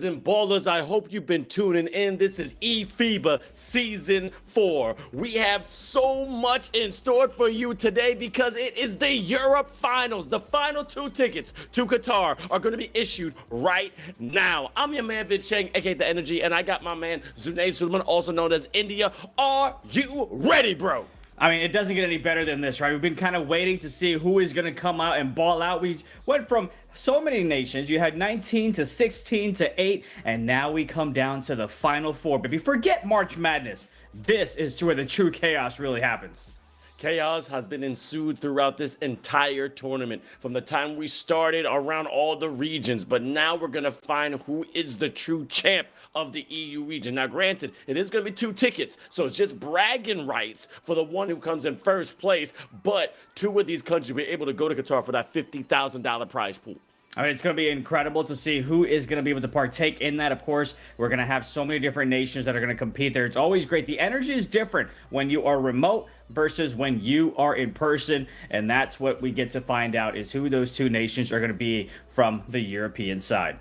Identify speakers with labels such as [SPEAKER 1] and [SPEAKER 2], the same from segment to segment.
[SPEAKER 1] Basketballers and ballers, I hope you've been tuning in. This is eFIBA Season 4. We have so much in store for you today because it is the Europe Finals. The final 2 tickets to Qatar are going to be issued right now. I'm your man, Chang, aka The Energy, and I got my man, Zunaid, Suleman, also known as India. Are you ready, bro?
[SPEAKER 2] I mean, it doesn't get any better than this, right? We've been kind of waiting to see who is going to come out and ball out. We went from so many nations. You had 19 to 16 to 8, and now we come down to the final 4. But forget March Madness. This is where the true chaos really happens.
[SPEAKER 1] Chaos has been ensued throughout this entire tournament from the time we started around all the regions, but now we're going to find who is the true champ of the EU region. Now, granted, it is going to be 2 tickets, so it's just bragging rights for the one who comes in first place, but 2 of these countries will be able to go to Qatar for that $50,000 prize pool.
[SPEAKER 2] I mean, it's going to be incredible to see who is going to be able to partake in that. Of course, we're going to have so many different nations that are going to compete there. It's always great. The energy is different when you are remote versus when you are in person, and that's what we get to find out is who those 2 nations are going to be from the European side.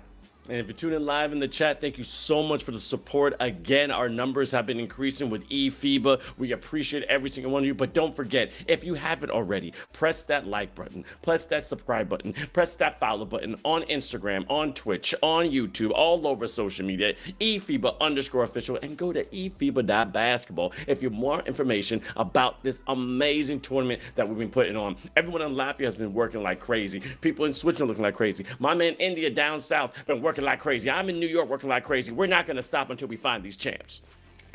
[SPEAKER 1] And if you're tuning live in the chat, thank you so much for the support. Again, our numbers have been increasing with eFIBA. We appreciate every single one of you. But don't forget, if you haven't already, press that like button, press that subscribe button, press that follow button on Instagram, on Twitch, on YouTube, all over social media, eFIBA_official, and go to eFIBA.basketball if you want more information about this amazing tournament that we've been putting on. Everyone in Latvia has been working like crazy. People in Switzerland looking like crazy. My man India down south been working like crazy. I'm in New York working like crazy. We're not going to stop until we find these champs.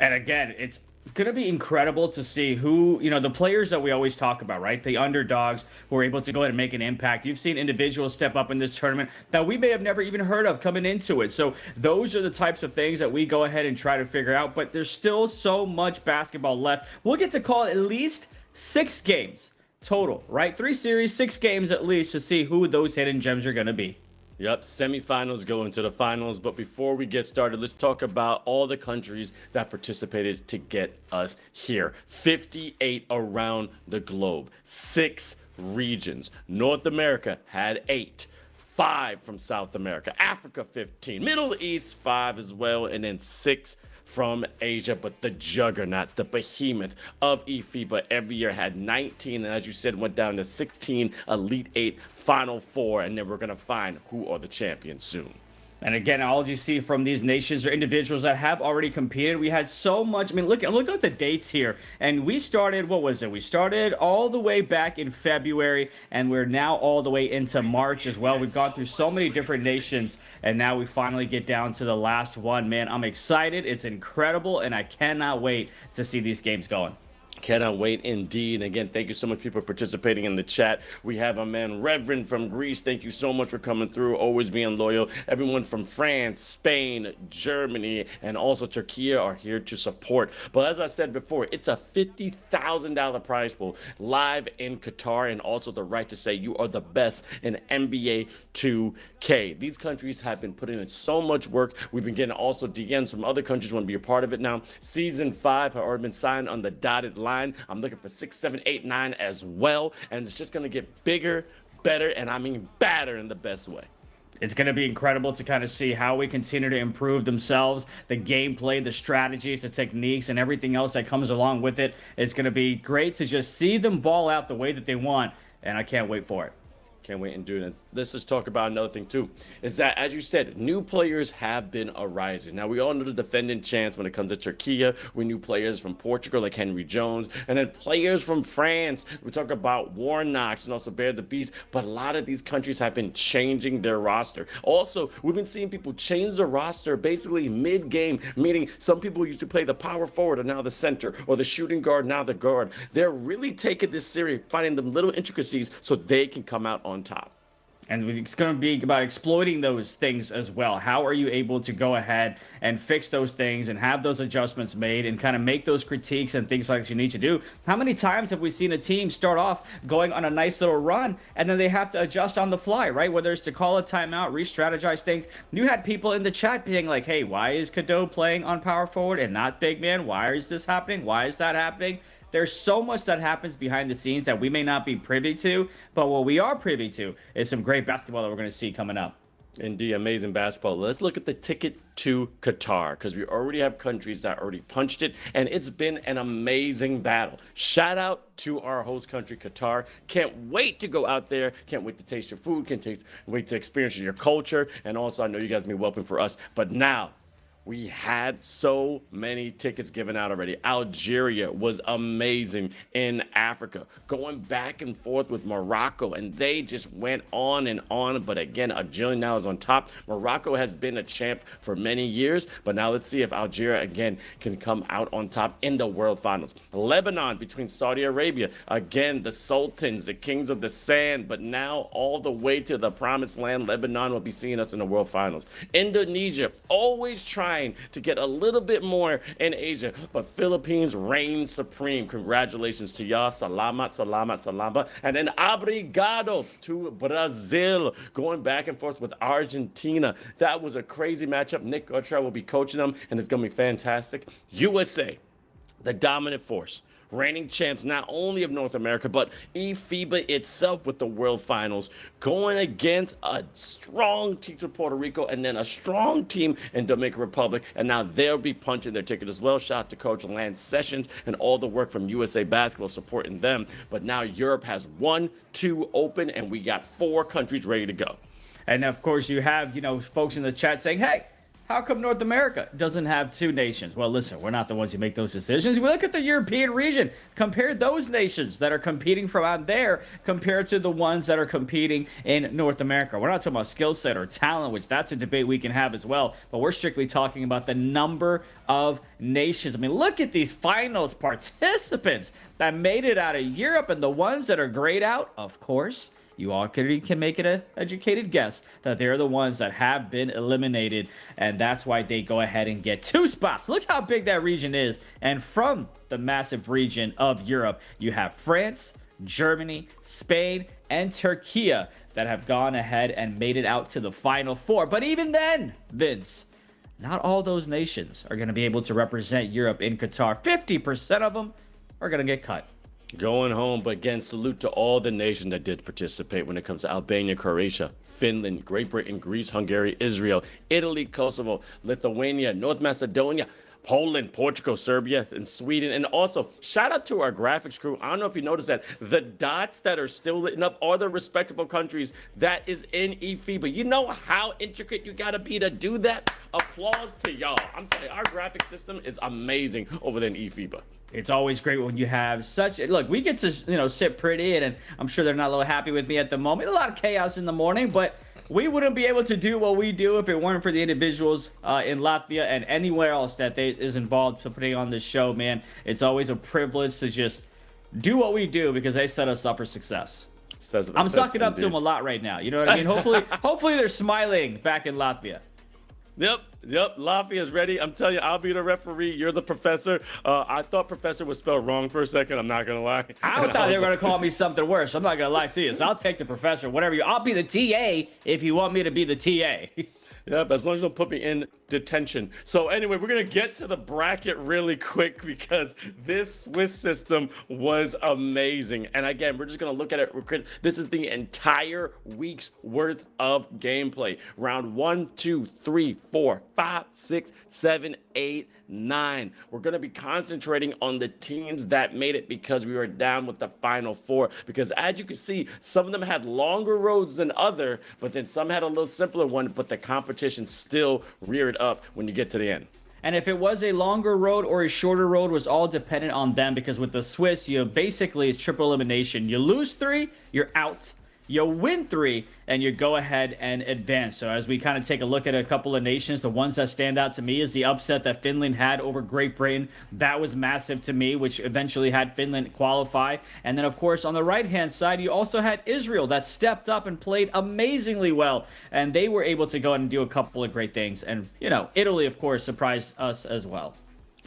[SPEAKER 2] And again, it's going to be incredible to see who, the players that we always talk about, right? The underdogs who are able to go ahead and make an impact. You've seen individuals step up in this tournament that we may have never even heard of coming into it. So those are the types of things that we go ahead and try to figure out. But there's still so much basketball left. We'll get to call at least 6 games total, right? 3 series, 6 games at least to see who those hidden gems are going to be.
[SPEAKER 1] Yep, semifinals go into the finals, but before we get started, let's talk about all the countries that participated to get us here. 58 around the globe, 6 regions. North America had 8. 5 from South America, Africa 15, Middle East 5 as well, and then 6 from Asia. But the juggernaut, the behemoth of eFIBA every year had 19, and as you said, went down to 16 Elite 8 Final 4, and then we're going to find who are the champions soon.
[SPEAKER 2] And again, all you see from these nations are individuals that have already competed. We had so much. I mean, look at the dates here. And we started, what was it? We started all the way back in February, and we're now all the way into March as well. We've gone through so many different nations, and now we finally get down to the last one. Man, I'm excited. It's incredible, and I cannot wait to see these games going.
[SPEAKER 1] Cannot wait indeed. And again, thank you so much, people, participating in the chat. We have a man, Reverend from Greece. Thank you so much for coming through, always being loyal. Everyone from France, Spain, Germany, and also Türkiye are here to support. But as I said before, it's a $50,000 prize pool live in Qatar, and also the right to say you are the best in NBA 2K. These countries have been putting in so much work. We've been getting also DMs from other countries want to be a part of it now. Season 5 have already been signed on the dotted line. I'm looking for 6, 7, 8, 9 as well, and it's just going to get bigger, better, and I mean badder in the best way.
[SPEAKER 2] It's going to be incredible to kind of see how we continue to improve themselves, the gameplay, the strategies, the techniques, and everything else that comes along with it. It's going to be great to just see them ball out the way that they want, and I can't wait for it.
[SPEAKER 1] Can't wait and do it. Let's just talk about another thing too, is that, as you said, new players have been arising. Now, we all know the defending champs when it comes to Türkiye. We knew players from Portugal like Henry Jones, and then players from France. We talk about Warnock and also Bear the Beast, but a lot of these countries have been changing their roster. Also, we've been seeing people change the roster basically mid-game, meaning some people used to play the power forward are now the center, or the shooting guard now the guard. They're really taking this series, finding the little intricacies so they can come out on top.
[SPEAKER 2] And it's going to be about exploiting those things as well. How are you able to go ahead and fix those things and have those adjustments made and kind of make those critiques and things like you need to do? How many times have we seen a team start off going on a nice little run and then they have to adjust on the fly, right? Whether it's to call a timeout, re-strategize things. You had people in the chat being like, hey, why is Cadeau playing on power forward and not big man? Why is this happening? Why is that happening? There's so much that happens behind the scenes that we may not be privy to, but what we are privy to is some great basketball that we're going to see coming up.
[SPEAKER 1] Indeed, amazing basketball. Let's look at the ticket to Qatar because we already have countries that already punched it, and it's been an amazing battle. Shout out to our host country, Qatar. Can't wait to go out there. Can't wait to taste your food. Wait to experience your culture. And also, I know you guys will be welcome for us. But now, we had so many tickets given out already. Algeria was amazing in Africa, going back and forth with Morocco, and they just went on and on. But again, Algeria now is on top. Morocco has been a champ for many years, but now let's see if Algeria again can come out on top in the World Finals. Lebanon between Saudi Arabia, again, the Sultans, the kings of the sand, but now all the way to the promised land. Lebanon will be seeing us in the World Finals. Indonesia, always trying to get a little bit more in Asia, but Philippines reign supreme. Congratulations to y'all. Salamat, salamat, salamat. And then obrigado to Brazil, going back and forth with Argentina. That was a crazy matchup. Nick Otra will be coaching them, and it's going to be fantastic. USA, the dominant force, reigning champs not only of North America, but eFIBA itself with the World Finals, going against a strong team from Puerto Rico and then a strong team in Dominican Republic, and now they'll be punching their ticket as well. Shout out to Coach Lance Sessions and all the work from USA Basketball supporting them. But now Europe has 1, 2 open, and we got 4 countries ready to go.
[SPEAKER 2] And of course, you have, folks in the chat saying, hey, how come North America doesn't have 2 nations? Well, listen, we're not the ones who make those decisions. We look at the European region. Compare those nations that are competing from out there compared to the ones that are competing in North America. We're not talking about skill set or talent, which that's a debate we can have as well. But we're strictly talking about the number of nations. I mean, look at these finals participants that made it out of Europe, and the ones that are grayed out, of course, you all can make it an educated guess that they're the ones that have been eliminated, and that's why they go ahead and get 2 spots. Look how big that region is. And from the massive region of Europe, you have France, Germany, Spain, and Türkiye that have gone ahead and made it out to the Final Four. But even then, Vince, not all those nations are going to be able to represent Europe in Qatar. 50% of them are going to get cut.
[SPEAKER 1] Going home, but again, salute to all the nations that did participate when it comes to Albania, Croatia, Finland, Great Britain, Greece, Hungary, Israel, Italy, Kosovo, Lithuania, North Macedonia, Poland, Portugal, Serbia, and Sweden. And also, shout out to our graphics crew. I don't know if you noticed that the dots that are still lit up are the respectable countries that is in eFIBA. You know how intricate you got to be to do that? Applause to y'all. I'm telling you, our graphic system is amazing over there in eFIBA.
[SPEAKER 2] It's always great when you have such... Look, we get to, sit pretty, and I'm sure they're not a little happy with me at the moment. A lot of chaos in the morning, but we wouldn't be able to do what we do if it weren't for the individuals in Latvia and anywhere else that is involved to putting on this show, man. It's always a privilege to just do what we do because they set us up for success. I'm sucking up to them a lot right now. You know what I mean? Hopefully they're smiling back in Latvia.
[SPEAKER 1] Yep. Latvia is ready. I'm telling you, I'll be the referee. You're the professor. I thought professor was spelled wrong for a second. I'm not going to lie.
[SPEAKER 2] I thought they were going to call me something worse. I'm not going to lie to you. So I'll take the professor, whatever I'll be the TA if you want me to be the TA.
[SPEAKER 1] Yep, as long as you don't put me in detention. So anyway, we're going to get to the bracket really quick because this Swiss system was amazing. And again, we're just going to look at it. This is the entire week's worth of gameplay. Round 1, 2, 3, 4, 5, 6, 7, 8, 9. We're going to be concentrating on the teams that made it because we were down with the Final Four. Because as you can see, some of them had longer roads than other, but then some had a little simpler one, but the competition still reared up when you get to the end.
[SPEAKER 2] And if it was a longer road or a shorter road was all dependent on them, because with the Swiss, basically it's triple elimination. You lose 3, you're out. You win 3, and you go ahead and advance. So as we kind of take a look at a couple of nations, the ones that stand out to me is the upset that Finland had over Great Britain. That was massive to me, which eventually had Finland qualify. And then, of course, on the right-hand side, you also had Israel that stepped up and played amazingly well. And they were able to go ahead and do a couple of great things. And, Italy, of course, surprised us as well.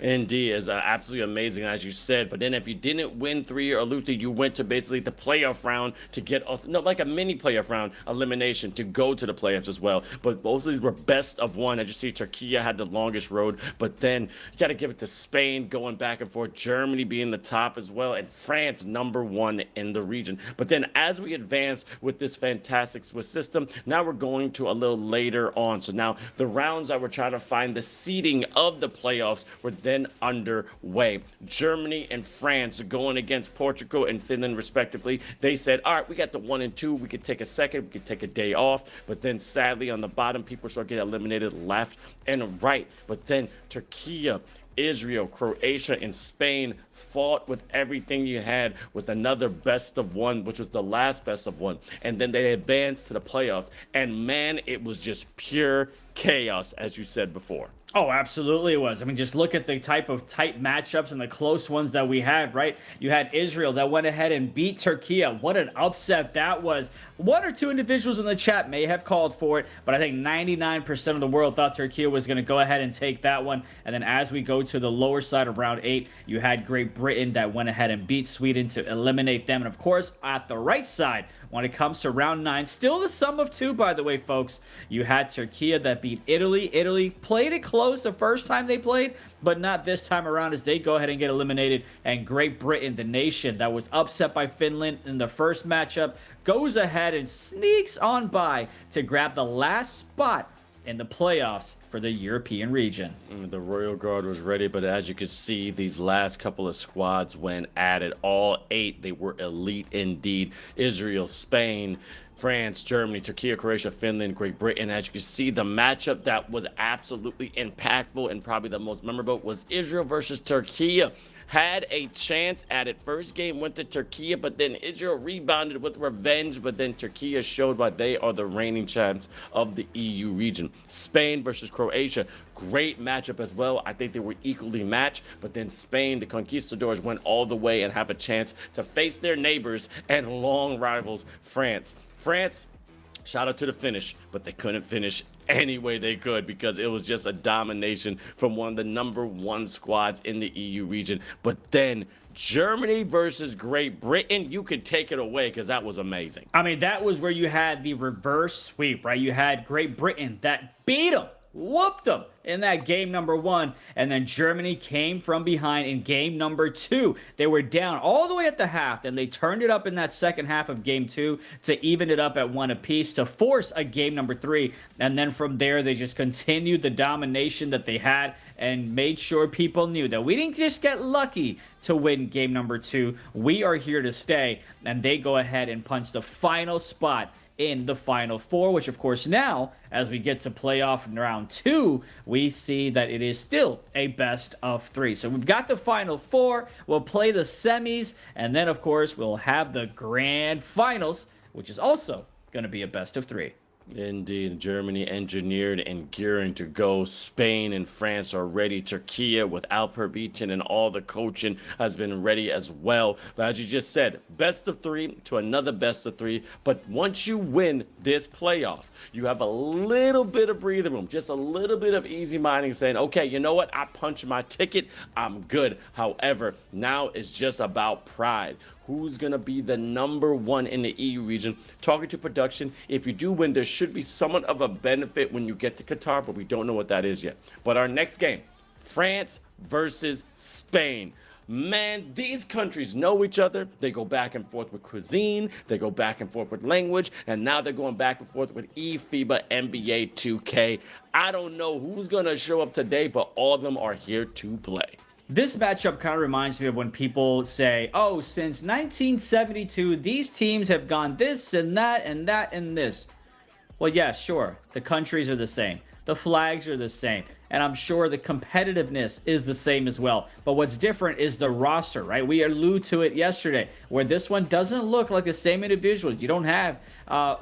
[SPEAKER 1] Indeed, is absolutely amazing, as you said. But then if you didn't win 3 or lose 3, you went to basically the playoff round to get us, no, like a mini playoff round elimination to go to the playoffs as well. But both of these were best of one. As you see, Türkiye had the longest road, but then you got to give it to Spain going back and forth, Germany being the top as well, and France #1 in the region. But then as we advance with this fantastic Swiss system, now we're going to a little later on. So now the rounds that we're trying to find the seeding of the playoffs were then underway. Germany and France going against Portugal and Finland respectively. They said, all right, we got the 1 and 2. We could take a second. We could take a day off. But then sadly on the bottom, people start getting eliminated left and right. But then Türkiye, Israel, Croatia, and Spain fought with everything you had with another best of one, which was the last best of one. And then they advanced to the playoffs. And man, it was just pure chaos, as you said before.
[SPEAKER 2] Oh, absolutely it was. I mean, just look at the type of tight matchups and the close ones that we had, right? You had Israel that went ahead and beat Türkiye. What an upset that was. 1 or 2 individuals in the chat may have called for it, but I think 99% of the world thought Türkiye was going to go ahead and take that one. And then as we go to the lower side of round 8, you had Great Britain that went ahead and beat Sweden to eliminate them. And of course, at the right side, when it comes to round 9, still the sum of 2, by the way, folks. You had Türkiye that beat Italy. Italy played it close the first time they played, but not this time around as they go ahead and get eliminated. And Great Britain, the nation that was upset by Finland in the first matchup, goes ahead and sneaks on by to grab the last spot in the playoffs for the European region.
[SPEAKER 1] The Royal Guard was ready, but as you can see, these last couple of squads, when added, all 8, they were elite indeed. Israel, Spain, France, Germany, Türkiye, Croatia, Finland, Great Britain. As you can see, the matchup that was absolutely impactful and probably the most memorable was Israel versus Türkiye. Had a chance at it. First game went to Türkiye, but then Israel rebounded with revenge, but then Türkiye showed why they are the reigning champs of the EU region. Spain versus Croatia, great matchup as well. I think they were equally matched, but then Spain, the conquistadors, went all the way and have a chance to face their neighbors and long rivals, France. France, shout out to the finish, but they couldn't finish any way they could because it was just a domination from one of the #1 squads in the EU region. But then Germany versus Great Britain, you could take it away because that was amazing.
[SPEAKER 2] I mean, that was where you had the reverse sweep, right? You had Great Britain that beat them, whooped them in that game #1, and then Germany came from behind in game #2. They were down all the way at the half, and they turned it up in that second half of game 2 to even it up at 1 apiece to force a game #3, and then from there they just continued the domination that they had and made sure people knew that we didn't just get lucky to win game #2. We are here to stay, and they go ahead and punch the final spot in the Final Four, which of course now, as we get to playoff in round 2, we see that it is still a best of 3. So we've got the Final Four, we'll play the semis, and then of course we'll have the grand finals, which is also going to be a best of 3.
[SPEAKER 1] Indeed, Germany engineered and gearing to go. Spain and France are ready. Türkiye with Alper Bican and all the coaching has been ready as well. But as you just said, best of 3 to another best of 3. But once you win this playoff, you have a little bit of breathing room, just a little bit of easy minding saying, okay, you know what? I punched my ticket. I'm good. However, now it's just about pride. Who's going to be the #1 in the EU region? Talking to production, if you do win, there should be somewhat of a benefit when you get to Qatar, but we don't know what that is yet. But our next game, France versus Spain. Man, these countries know each other. They go back and forth with cuisine. They go back and forth with language. And now they're going back and forth with eFIBA NBA 2K. I don't know who's going to show up today, but all of them are here to play.
[SPEAKER 2] This matchup kind of reminds me of when people say, oh, since 1972, these teams have gone this and that and that and this. Well, yeah, sure. The countries are the same. The flags are the same. And I'm sure the competitiveness is the same as well. But what's different is the roster, right? We allude to it yesterday, where this one doesn't look like the same individuals. You don't have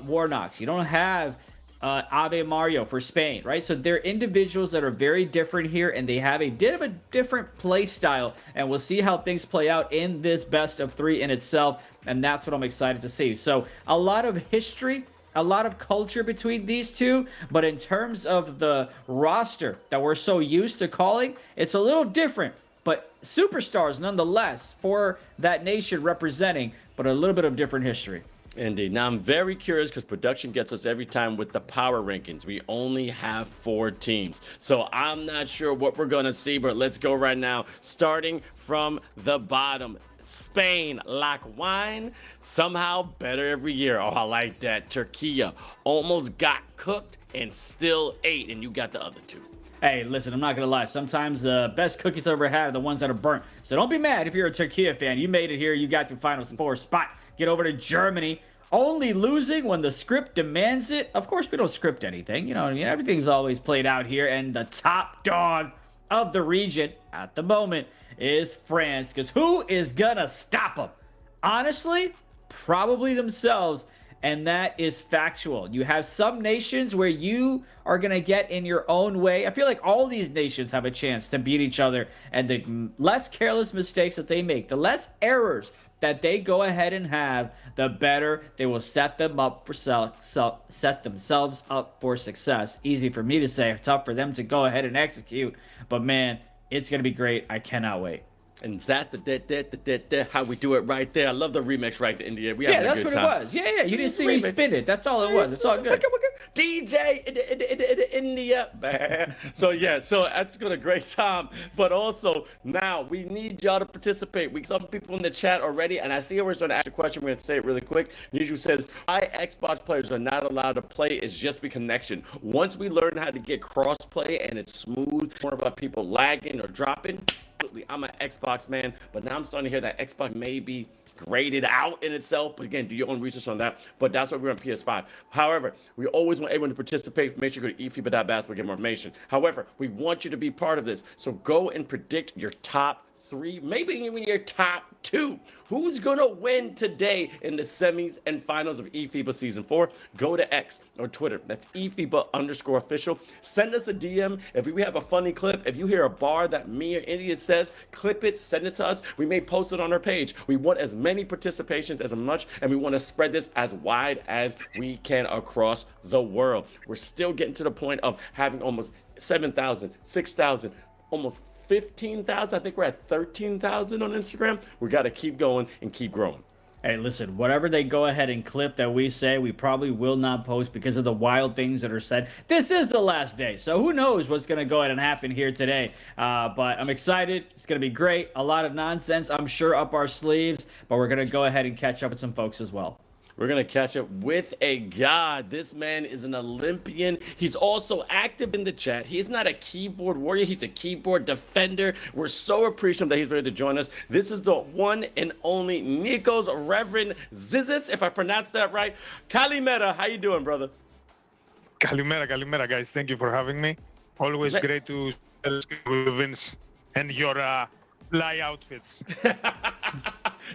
[SPEAKER 2] Warnock. You don't have Ave Mario for Spain, right? So they're individuals that are very different here, and they have a bit of a different play style, and we'll see how things play out in this best of 3 in itself, and that's what I'm excited to see. So a lot of history a lot of culture between these two, but in terms of the roster that we're so used to calling, it's a little different. But superstars nonetheless for that nation representing, but a little bit of different history.
[SPEAKER 1] Indeed. Now, I'm very curious because production gets us every time with the power rankings. We only have 4 teams. So I'm not sure what we're going to see, but let's go right now. Starting from the bottom. Spain, like wine, somehow better every year. Oh, I like that. Türkiye almost got cooked and still ate, and you got the other 2.
[SPEAKER 2] Hey, listen, I'm not going to lie. Sometimes the best cookies I ever had are the ones that are burnt. So don't be mad if you're a Türkiye fan. You made it here. You got to Final Four spot. Get over to Germany. Only losing when the script demands it. Of course, we don't script anything. You know what I mean? Everything's always played out here. And the top dog of the region at the moment is France. Because who is going to stop them? Honestly, probably themselves. And that is factual. You have some nations where you are going to get in your own way. I feel like all these nations have a chance to beat each other. And the less careless mistakes that they make, the less errors that they go ahead and have, the better they will set them up for set themselves up for success. Easy for me to say, tough for them to go ahead and execute. But man, it's going to be great. I cannot wait.
[SPEAKER 1] And that's the how we do it right there. I love the remix right there, India. We had
[SPEAKER 2] that's
[SPEAKER 1] a good
[SPEAKER 2] what
[SPEAKER 1] time.
[SPEAKER 2] it was. Yeah. You didn't see me spin it. That's all it was. It's all good.
[SPEAKER 1] DJ India. So yeah, so that's been a great time. But also now we need y'all to participate. Some people in the chat already, and I see we're starting to ask a question. We're gonna say it really quick. Usually says why Xbox players are not allowed to play is just the connection. Once we learn how to get cross play and it's smooth, more about people lagging or dropping. I'm an Xbox man, but now I'm starting to hear that Xbox may be graded out in itself. But again, do your own research on that. But that's what we're on PS5. However, we always want everyone to participate. Make sure you go to eFIBA.basketball to get more information. However, we want you to be part of this. So go and predict your top 3, maybe even your top 2. Who's going to win today in the semis and finals of eFIBA Season 4? Go to X or Twitter. That's eFIBA_official. Send us a DM. If we have a funny clip, if you hear a bar that me or Idiot says, clip it, send it to us. We may post it on our page. We want as many participations as much, and we want to spread this as wide as we can across the world. We're still getting to the point of having almost 7,000, 6,000, almost 15,000. I think we're at 13,000 on Instagram. We got to keep going and keep growing.
[SPEAKER 2] Hey, listen, whatever they go ahead and clip that we say, we probably will not post because of the wild things that are said. This is the last day, so who knows what's going to go ahead and happen here today. But I'm excited. It's going to be great. A lot of nonsense, I'm sure, up our sleeves, but we're going to go ahead and catch up with some folks as well.
[SPEAKER 1] We're going to catch up with a god. This man is an Olympian. He's also active in the chat. He's not a keyboard warrior. He's a keyboard defender. We're so appreciative that he's ready to join us. This is the one and only Nikos Reverend Zizis, if I pronounced that right. Kalimera, how you doing, brother?
[SPEAKER 3] Kalimera, guys. Thank you for having me. Always great to with Vince and your fly outfits.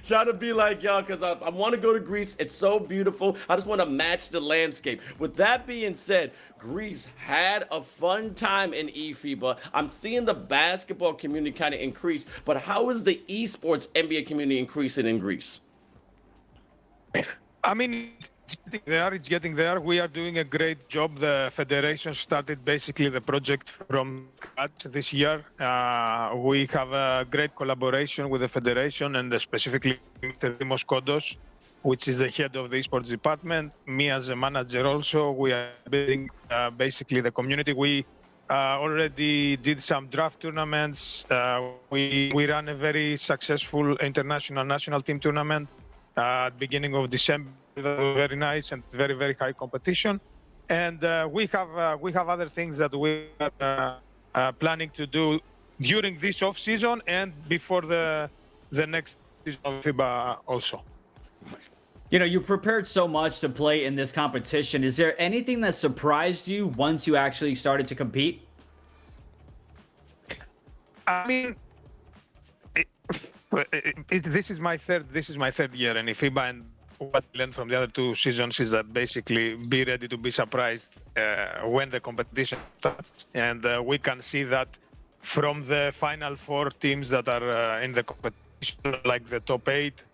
[SPEAKER 1] Try to be like y'all because I want to go to Greece. It's so beautiful. I just want to match the landscape. With that being said, Greece had a fun time in eFIBA. I'm seeing the basketball community kind of increase, but how is the esports NBA community increasing in Greece?
[SPEAKER 3] I mean, it's getting there. We are doing a great job. The federation started basically the project from scratch this year. We have a great collaboration with the federation and specifically Mr. Dimos Kodos, which is the head of the esports department. Me as a manager also. We are building basically the community. We already did some draft tournaments. We ran a very successful international national team tournament at beginning of December. Very nice and very, very high competition. And we have other things that we are planning to do during this off season and before the next season of FIBA also.
[SPEAKER 2] You know, you prepared so much to play in this competition. Is there anything that surprised you once you actually started to compete?
[SPEAKER 3] I mean, this is my third year in FIBA, and what I learned from the other 2 seasons is that basically be ready to be surprised when the competition starts. And we can see that from the final 4 teams that are in the competition, like the top 8,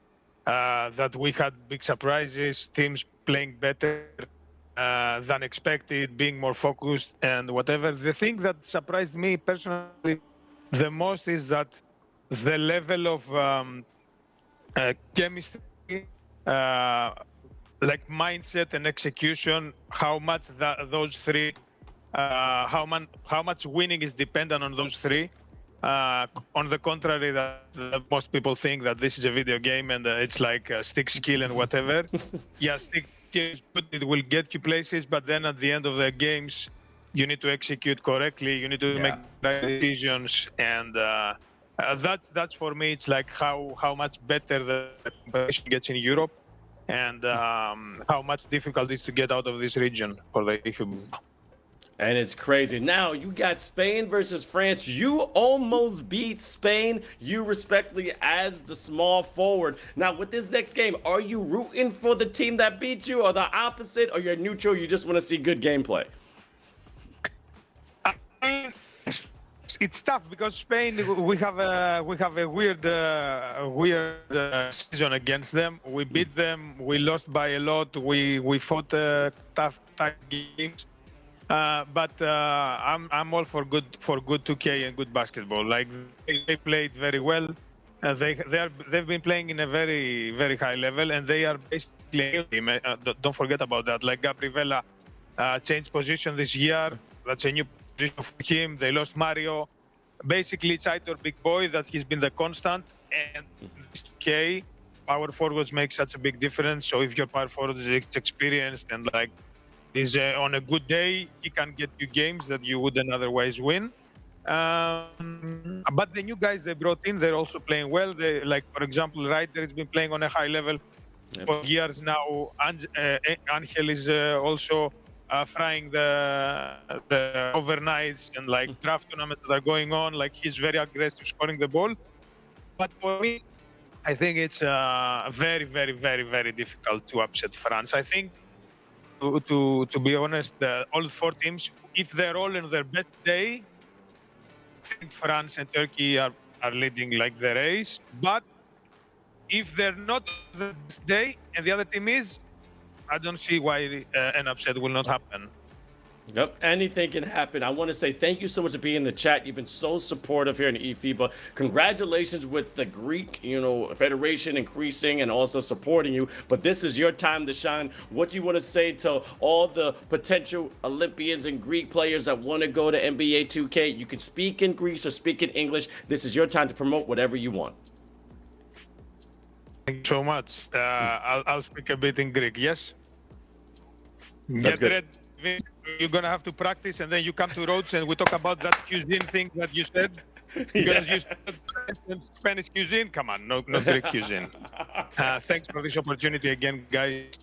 [SPEAKER 3] that we had big surprises, teams playing better, than expected, being more focused and whatever. The thing that surprised me personally the most is that the level of chemistry, like mindset and execution, how much those three, how much winning is dependent on those three. On the contrary, that most people think that this is a video game and it's like stick skill and whatever. Yeah, stick skill is good, it will get you places, but then at the end of the games, you need to execute correctly. You need to make right decisions, and that's for me. It's like how much better the competition gets in Europe, and how much difficult it is to get out of this region for the eFIBA.
[SPEAKER 1] And it's crazy. Now, you got Spain versus France. You almost beat Spain, you respectfully, as the small forward. Now, with this next game, are you rooting for the team that beat you, or the opposite, or you're neutral, you just want to see good gameplay?
[SPEAKER 3] It's tough because Spain, we have a weird season against them. We beat them. We lost by a lot. We fought tough games. But I'm all for good 2K and good basketball. Like they played very well. They've been playing in a very high level, and they are basically. Don't forget about that. Like Gabriela changed position this year. That's a new position for him. They lost Mario. Basically, it's either big boy that he's been the constant, and this 2K power forwards make such a big difference. So if your power forward is experienced and like is on a good day, he can get you games that you wouldn't otherwise win. But the new guys they brought in, they're also playing well. They, like, for example, Ryder has been playing on a high level for years now. Angel is also frying the overnights and like draft tournaments that are going on. Like he's very aggressive scoring the ball. But for me, I think it's very difficult to upset France. I think to be honest, all four teams, if they're all in their best day, I think France and Turkey are leading like the race. But if they're not the best day and the other team is, I don't see why an upset will not happen.
[SPEAKER 1] Yep, anything can happen. I want to say thank you so much for being in the chat. You've been so supportive here in eFIBA. Congratulations with the Greek, Federation increasing and also supporting you. But this is your time to shine. What do you want to say to all the potential Olympians and Greek players that want to go to NBA 2K? You can speak in Greece or speak in English. This is your time to promote whatever you want.
[SPEAKER 3] Thank you so much. I'll speak a bit in Greek. Yes.
[SPEAKER 1] That's
[SPEAKER 3] Get
[SPEAKER 1] good.
[SPEAKER 3] ready. You're gonna have to practice, and then you come to Rhodes, and we talk about that cuisine thing that you said. Because you said Spanish cuisine. Come on, not Greek cuisine. Thanks for this opportunity again, guys.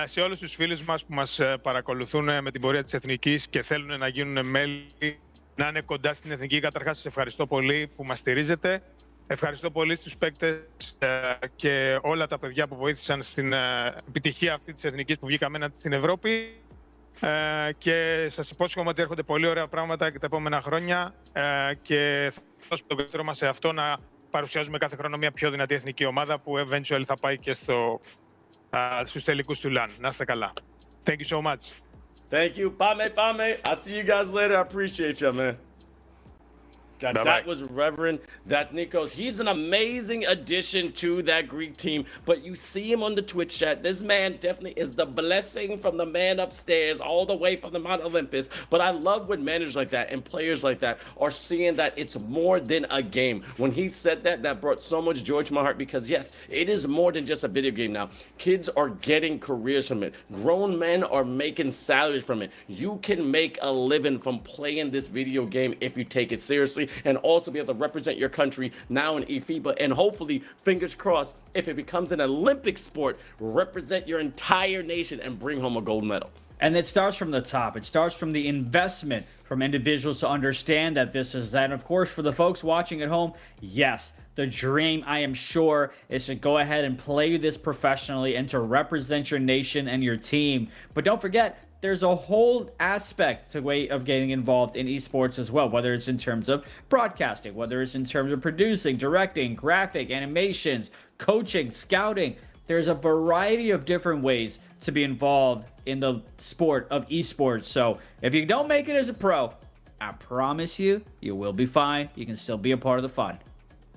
[SPEAKER 3] Σε όλους τους φίλους μας που μας παρακολουθούν με την πορεία της Εθνικής και θέλουν να γίνουν μέλη, να είναι κοντά στην Εθνική. Καταρχάς, σας ευχαριστώ πολύ που μας στηρίζετε. Ευχαριστώ πολύ στους παίκτες και όλα τα παιδιά που βοήθησαν στην επιτυχία αυτή της Εθνικής που βγήκαμε έναντι στην Ευρώπη. Και σας υπόσχομαι ότι έρχονται πολύ ωραία πράγματα και τα επόμενα χρόνια και θα δώσουμε το καλύτερο μας σε αυτό να παρουσιάζουμε κάθε χρόνο μια πιο δυνατή εθνική ομάδα που eventually θα πάει και στους τελικούς του LAN. Να είστε καλά. Thank you so much.
[SPEAKER 1] Thank you. Pame. I'll see you guys later. I appreciate you, man. God, that was Reverend. That's Nikos. He's an amazing addition to that Greek team. But you see him on the Twitch chat. This man definitely is the blessing from the man upstairs, all the way from the Mount Olympus. But I love when managers like that and players like that are seeing that it's more than a game. When he said that, that brought so much joy to my heart because, yes, it is more than just a video game now. Kids are getting careers from it. Grown men are making salaries from it. You can make a living from playing this video game if you take it seriously. And also be able to represent your country now in eFIBA, and hopefully, fingers crossed, if it becomes an Olympic sport, represent your entire nation and bring home a gold medal.
[SPEAKER 2] And it starts from the top. It starts from the investment from individuals to understand that this is that. And of course, for the folks watching at home, yes, the dream, I am sure, is to go ahead and play this professionally and to represent your nation and your team. But don't forget, there's a whole aspect to way of getting involved in esports as well, whether it's in terms of broadcasting, whether it's in terms of producing, directing, graphic, animations, coaching, scouting. There's a variety of different ways to be involved in the sport of esports. So if you don't make it as a pro, I promise you, you will be fine. You can still be a part of the fun.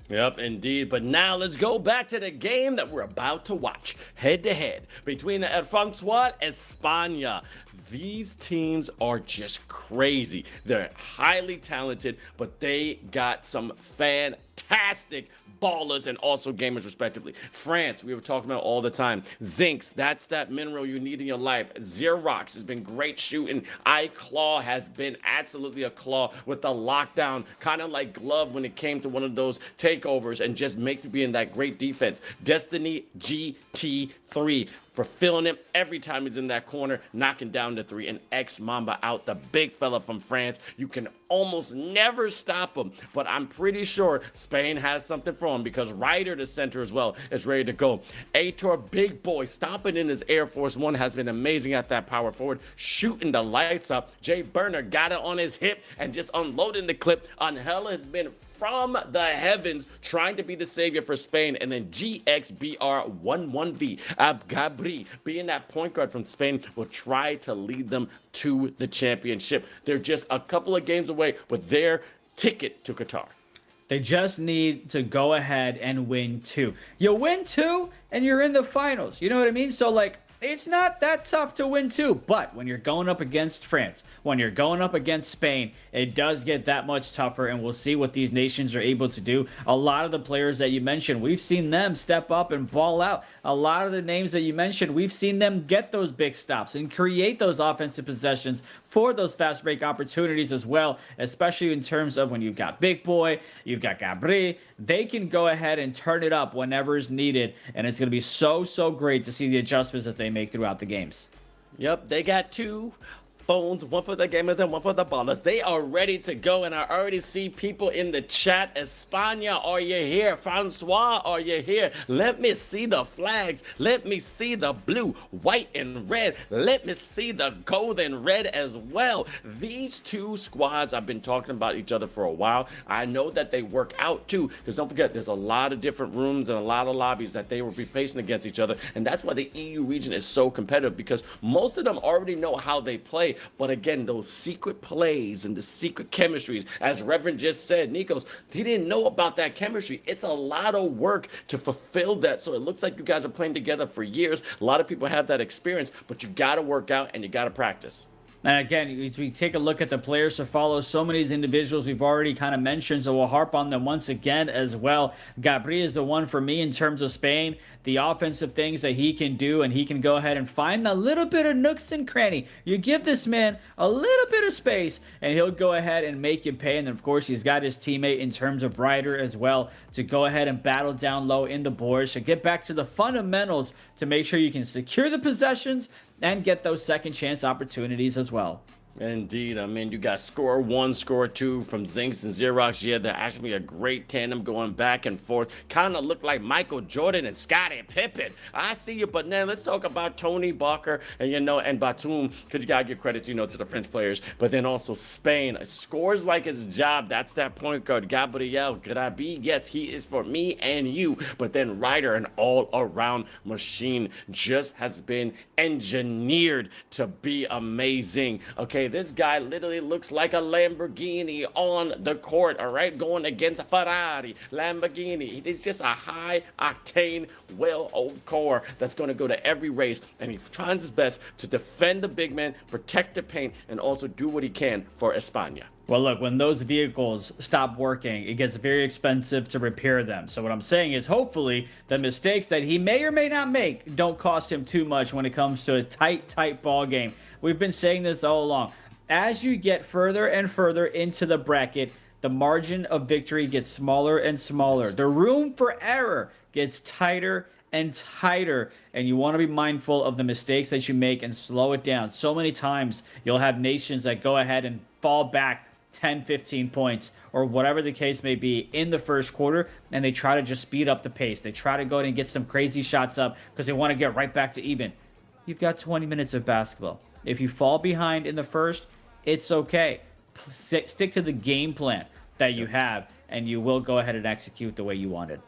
[SPEAKER 1] Yep, indeed. But now let's go back to the game that we're about to watch. Head-to-head between the Francois and España. These teams are just crazy. They're highly talented, but they got some fantastic ballers and also gamers respectively. France, we were talking about all the time. Zincs, that's that mineral you need in your life. Xerox has been great shooting. iClaw has been absolutely a claw with the lockdown, kind of like Glove when it came to one of those takeovers and just make being that great defense. Destiny GT3 for filling him every time he's in that corner, knocking down the three, and X Mamba out, the big fella from France. You can almost never stop him, but I'm pretty sure Spain has something for him because Ryder, the center as well, is ready to go. Aitor, big boy, stomping in his Air Force One, has been amazing at that power forward, shooting the lights up. Jay Burner got it on his hip and just unloading the clip. Angel has been from the heavens trying to be the savior for Spain. And then GXBR11V, Gabri, being that point guard from Spain, will try to lead them to the championship. They're just a couple of games away with their ticket to Qatar.
[SPEAKER 2] They just need to go ahead and win 2. You win 2 and you're in the finals. You know what I mean? So like, it's not that tough to win 2, but when you're going up against France, when you're going up against Spain, it does get that much tougher, and we'll see what these nations are able to do. A lot of the players that you mentioned, we've seen them step up and ball out. A lot of the names that you mentioned, we've seen them get those big stops and create those offensive possessions for those fast break opportunities as well, especially in terms of when you've got Big Boy, you've got Gabri. They can go ahead and turn it up whenever is needed, and it's going to be so great to see the adjustments that they make throughout the games.
[SPEAKER 1] Yep, they got 2 phones, one for the gamers and one for the ballers. They are ready to go, and I already see people in the chat. España, are you here? Francois, are you here? Let me see the flags. Let me see the blue, white, and red. Let me see the gold and red as well. These 2 squads have been talking about each other for a while. I know that they work out too, because don't forget, there's a lot of different rooms and a lot of lobbies that they will be facing against each other, and that's why the EU region is so competitive, because most of them already know how they play. But again, those secret plays and the secret chemistries, as Reverend just said, Nikos, he didn't know about that chemistry. It's a lot of work to fulfill that. So it looks like you guys are playing together for years. A lot of people have that experience, but you got to work out and you got to practice.
[SPEAKER 2] And again, as we take a look at the players to follow, so many of these individuals we've already kind of mentioned, so we'll harp on them once again as well. Gabri is the one for me in terms of Spain. The offensive things that he can do, and he can go ahead and find a little bit of nooks and cranny. You give this man a little bit of space, and he'll go ahead and make you pay. And then, of course, he's got his teammate in terms of Ryder as well to go ahead and battle down low in the boards. So get back to the fundamentals to make sure you can secure the possessions and get those second chance opportunities as well.
[SPEAKER 1] Indeed. I mean, you got score 1, score 2 from Zincs and Xerox. Yeah, they're actually a great tandem going back and forth. Kind of look like Michael Jordan and Scottie Pippen. I see you, but now let's talk about Tony Barker and, and Batum, because you got to give credit, to the French players. But then also Spain. Scores like his job. That's that point guard. Gabriel Grabi. Yes, he is for me and you. But then Ryder, an all-around machine, just has been engineered to be amazing. Okay, this guy literally looks like a Lamborghini on the court, all right, going against a Ferrari, Lamborghini. He's just a high-octane, well-oiled core that's going to go to every race, and he's trying his best to defend the big man, protect the paint, and also do what he can for España.
[SPEAKER 2] Well, look, when those vehicles stop working, it gets very expensive to repair them. So what I'm saying is hopefully the mistakes that he may or may not make don't cost him too much when it comes to a tight ball game. We've been saying this all along. As you get further and further into the bracket, the margin of victory gets smaller and smaller. The room for error gets tighter and tighter, and you want to be mindful of the mistakes that you make and slow it down. So many times you'll have nations that go ahead and fall back 10, 15 points or whatever the case may be in the first quarter, and they try to just speed up the pace. They try to go ahead and get some crazy shots up because they want to get right back to even. You've got 20 minutes of basketball. If you fall behind in the first, it's okay. Stick to the game plan that you have, and you will go ahead and execute the way you wanted.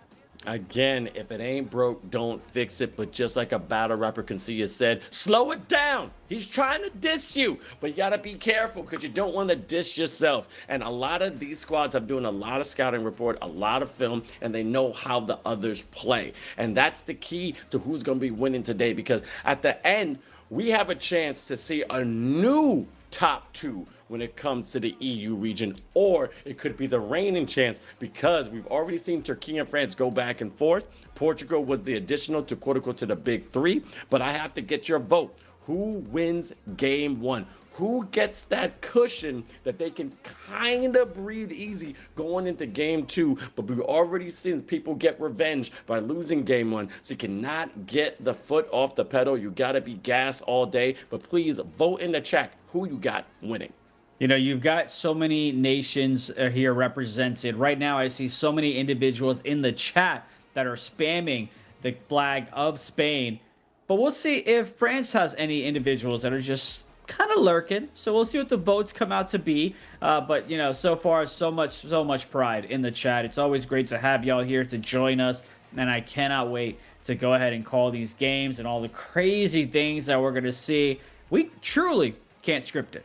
[SPEAKER 1] Again, if it ain't broke, don't fix it. But just like a battle rapper Conceited said, slow it down. He's trying to diss you, but you gotta be careful because you don't want to diss yourself. And a lot of these squads have doing a lot of scouting report, a lot of film, and they know how the others play. And that's the key to who's gonna be winning today, because at the end, we have a chance to see a new top two when it comes to the EU region, or it could be the reigning chance, because we've already seen Turkey and France go back and forth. Portugal was the additional to quote unquote to the big three, but I have to get your vote. Who wins game one? Who gets that cushion that they can kind of breathe easy going into game two? But we've already seen people get revenge by losing game one. So you cannot get the foot off the pedal. You got to be gas all day. But please vote in the chat who you got winning.
[SPEAKER 2] You know, you've got so many nations here represented. Right now, I see so many individuals in the chat that are spamming the flag of Spain. But we'll see if France has any individuals that are just kind of lurking. So we'll see what the votes come out to be. But, you know, so far, so much pride in the chat. It's always great to have y'all here to join us. And I cannot wait to go ahead and call these games and all the crazy things that we're going to see. We truly can't script it.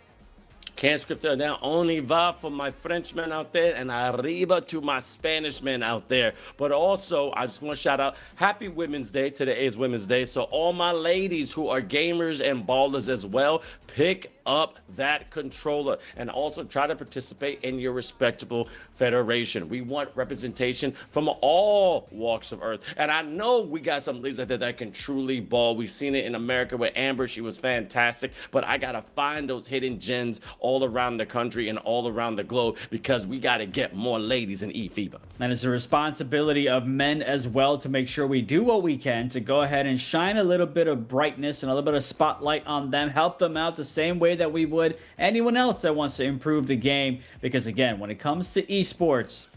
[SPEAKER 1] Can't script it now. Only va for my Frenchmen out there, and arriba to my Spanish men out there. But also, I just want to shout out Happy Women's Day. Today is Women's Day. So all my ladies who are gamers and ballers as well, pick up that controller and also try to participate in your respectable federation. We want representation from all walks of earth. And I know we got some ladies out there that can truly ball. We've seen it in America with Amber. She was fantastic. But I got to find those hidden gems all around the country and all around the globe, because we got to get more ladies in eFIBA.
[SPEAKER 2] And it's a responsibility of men as well to make sure we do what we can to go ahead and shine a little bit of brightness and a little bit of spotlight on them, help them out the same way that we would anyone else that wants to improve the game. Because again, when it comes to esports,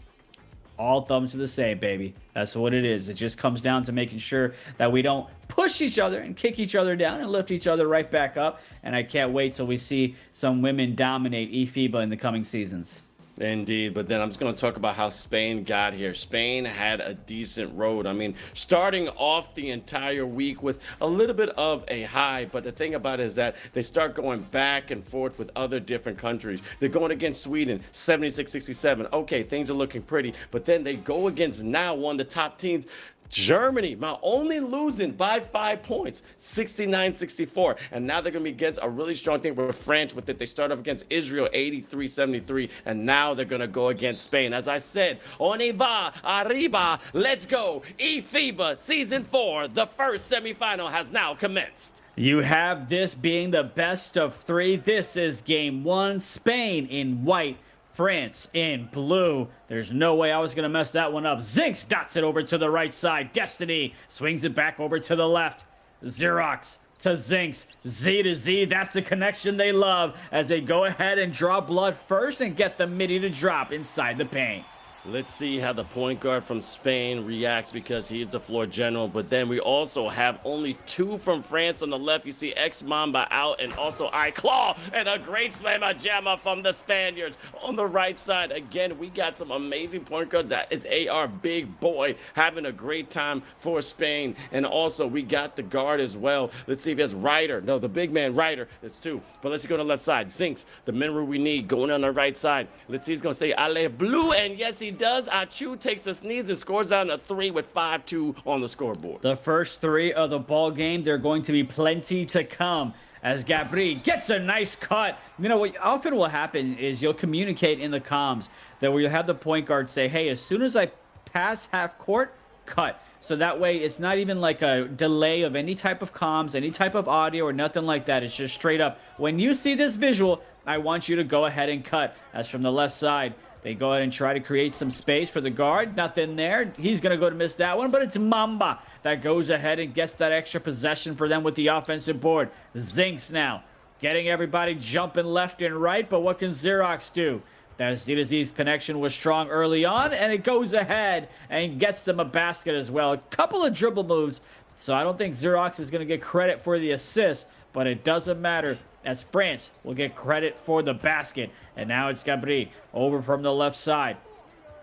[SPEAKER 2] all thumbs are the same, baby. That's what it is. It just comes down to making sure that we don't push each other and kick each other down and lift each other right back up. And I can't wait till we see some women dominate eFIBA in the coming seasons.
[SPEAKER 1] Indeed, but then I'm just going to talk about how Spain got here. Spain had a decent road. I mean, starting off the entire week with a little bit of a high, but the thing about it is that they start going back and forth with other different countries. They're going against Sweden, 76-67. Okay, things are looking pretty, but then they go against now one of the top teams, Germany, now only losing by 5 points, 69-64. And now they're going to be against a really strong thing with France with it. They start off against Israel, 83-73. And now they're going to go against Spain. As I said, on va, arriba, let's go. eFIBA Season 4, the first semifinal has now commenced.
[SPEAKER 2] You have this being the best of three. This is game one. Spain in white, France in blue. There's no way I was going to mess that one up. Zinx dots it over to the right side. Destiny swings it back over to the left. Xerox to Zinx. Z to Z. That's the connection they love as they go ahead and draw blood first and get the midi to drop inside the paint.
[SPEAKER 1] Let's see how the point guard from Spain reacts, because he's the floor general. But then we also have only two from France on the left. You see X-Mamba out, and also iClaw, and a great slammer jammer from the Spaniards on the right side. Again, we got some amazing point guards. It's AR Big Boy having a great time for Spain. And also we got the guard as well. Let's see if he has Ryder. No, the big man Ryder. It's two. But let's go to the left side. Zinx, the mineral we need, going on the right side. Let's see, he's going to say Ale Blue, and yes, he does. Achu takes a sneeze and scores down a 3 with 5-2 on the scoreboard.
[SPEAKER 2] The first three of the ball game, there are going to be plenty to come as Gabri gets a nice cut. You know, what often will happen is you'll communicate in the comms that where you'll have the point guard say, hey, as soon as I pass half court, cut. So that way it's not even like a delay of any type of comms, any type of audio or nothing like that. It's just straight up. When you see this visual, I want you to go ahead and cut. As from the left side, they go ahead and try to create some space for the guard. Nothing there. He's going to go to miss that one, but it's Mamba that goes ahead and gets that extra possession for them with the offensive board. Zinx now getting everybody jumping left and right, but what can Xerox do? That Z to Z's connection was strong early on, and it goes ahead and gets them a basket as well. A couple of dribble moves, so I don't think Xerox is going to get credit for the assist, but it doesn't matter, as France will get credit for the basket. And now it's Gabri over from the left side.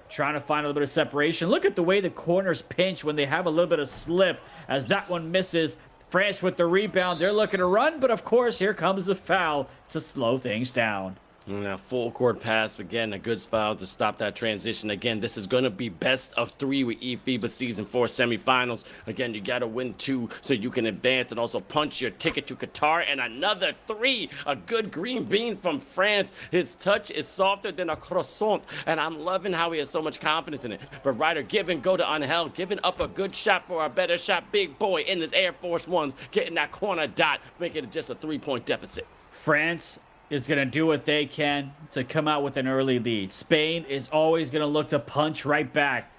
[SPEAKER 2] trying to find a little bit of separation. Look at the way the corners pinch when they have a little bit of slip, as that one misses. France with the rebound. They're looking to run, but of course, here comes the foul to slow things down.
[SPEAKER 1] Now, full court pass. Again, a good foul to stop that transition. Again, this is going to be best of 3 with eFIBA Season 4 semifinals. Again, you got to win 2 so you can advance and also punch your ticket to Qatar. And another 3. A good green bean from France. His touch is softer than a croissant. And I'm loving how he has so much confidence in it. But Ryder giving go to Angel. Giving up a good shot for a better shot. Big boy in his Air Force Ones. Getting that corner dot. Making it just a 3-point deficit.
[SPEAKER 2] France is going to do what they can to come out with an early lead. Spain is always going to look to punch right back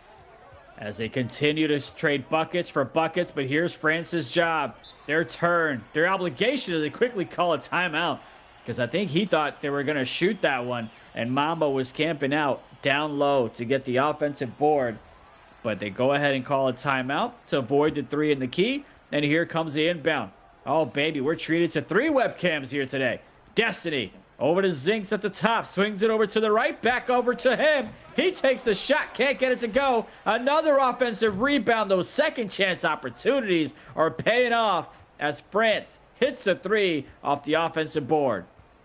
[SPEAKER 2] as they continue to trade buckets for buckets. But here's France's job, their turn, their obligation to quickly call a timeout, because I think he thought they were going to shoot that one, and Mambo was camping out down low to get the offensive board. But they go ahead and call a timeout to avoid the 3 in the key, and here comes the inbound. Oh, baby, we're treated to 3 webcams here today. Destiny over to Zinks at the top, swings it over to the right, back over to him. He takes the shot, can't get it to go. Another offensive rebound. Those second chance opportunities are paying off as France hits the 3 off the offensive board.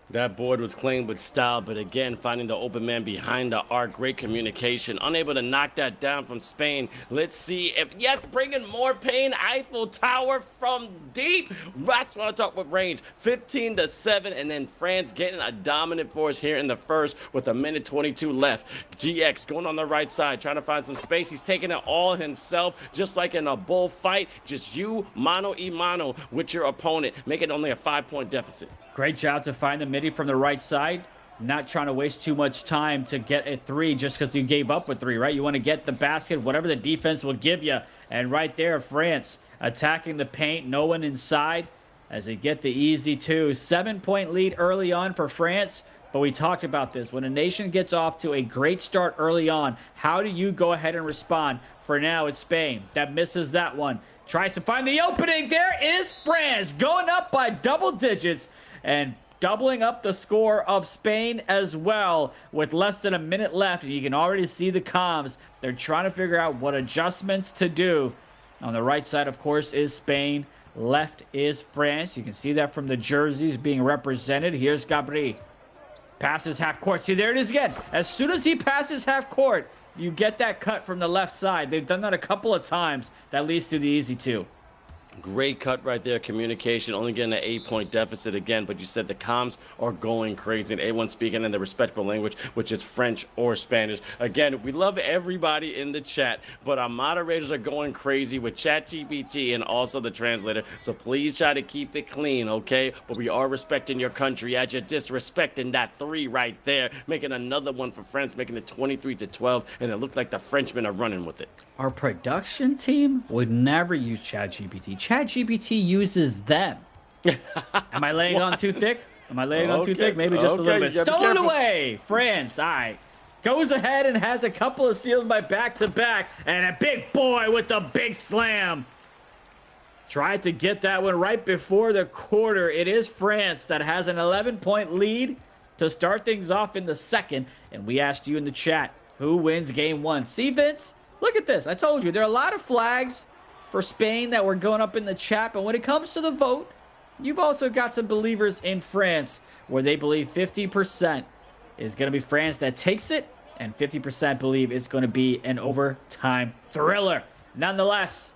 [SPEAKER 1] That board was claimed with style, but again, finding the open man behind the arc, great communication, unable to knock that down from Spain. Let's see if, yes, bringing more pain, Eiffel Tower from deep. That's what I talk with range, 15-7, and then France getting a dominant force here in the first with 1:22 left. GX going on the right side, trying to find some space. He's taking it all himself, just like in a bullfight, just you, mano y mano with your opponent, making only a 5-point deficit.
[SPEAKER 2] Great job to find the midi from the right side. Not trying to waste too much time to get a 3 just because you gave up with 3, right? You want to get the basket, whatever the defense will give you. And right there, France attacking the paint, no one inside as they get the easy 2. 7-point lead early on for France. But we talked about this. When a nation gets off to a great start early on, how do you go ahead and respond? For now, it's Spain that misses that one. Tries to find the opening. There is France going up by double digits and doubling up the score of Spain as well with less than a minute left. And you can already see the comms. They're trying to figure out what adjustments to do. On the right side, of course, is Spain. Left is France. You can see that from the jerseys being represented. Here's Gabri. Passes half court. See, there it is again. As soon as he passes half court, you get that cut from the left side. They've done that a couple of times. That leads to the easy 2.
[SPEAKER 1] Great cut right there. Communication, only getting an 8-point deficit again, but you said the comms are going crazy. And A1 speaking in the respectable language, which is French or Spanish. Again, we love everybody in the chat, but our moderators are going crazy with ChatGPT and also the translator. So please try to keep it clean, okay? But we are respecting your country as you're disrespecting that 3 right there, making another one for France, making it 23-12, and it looked like the Frenchmen are running with it.
[SPEAKER 2] Our production team would never use ChatGPT. ChatGPT uses them. Am I laying on too thick? Am I laying on too thick? Maybe just a little bit. Stolen away! France, all right. Goes ahead and has a couple of steals by back-to-back. And a big boy with the big slam. Tried to get that one right before the quarter. It is France that has an 11-point lead to start things off in the second. And we asked you in the chat, who wins game 1? See, Vince? Look at this. I told you, there are a lot of flags for Spain that were going up in the chat. But when it comes to the vote, you've also got some believers in France where they believe 50% is going to be France that takes it, and 50% believe it's going to be an overtime thriller. Nonetheless,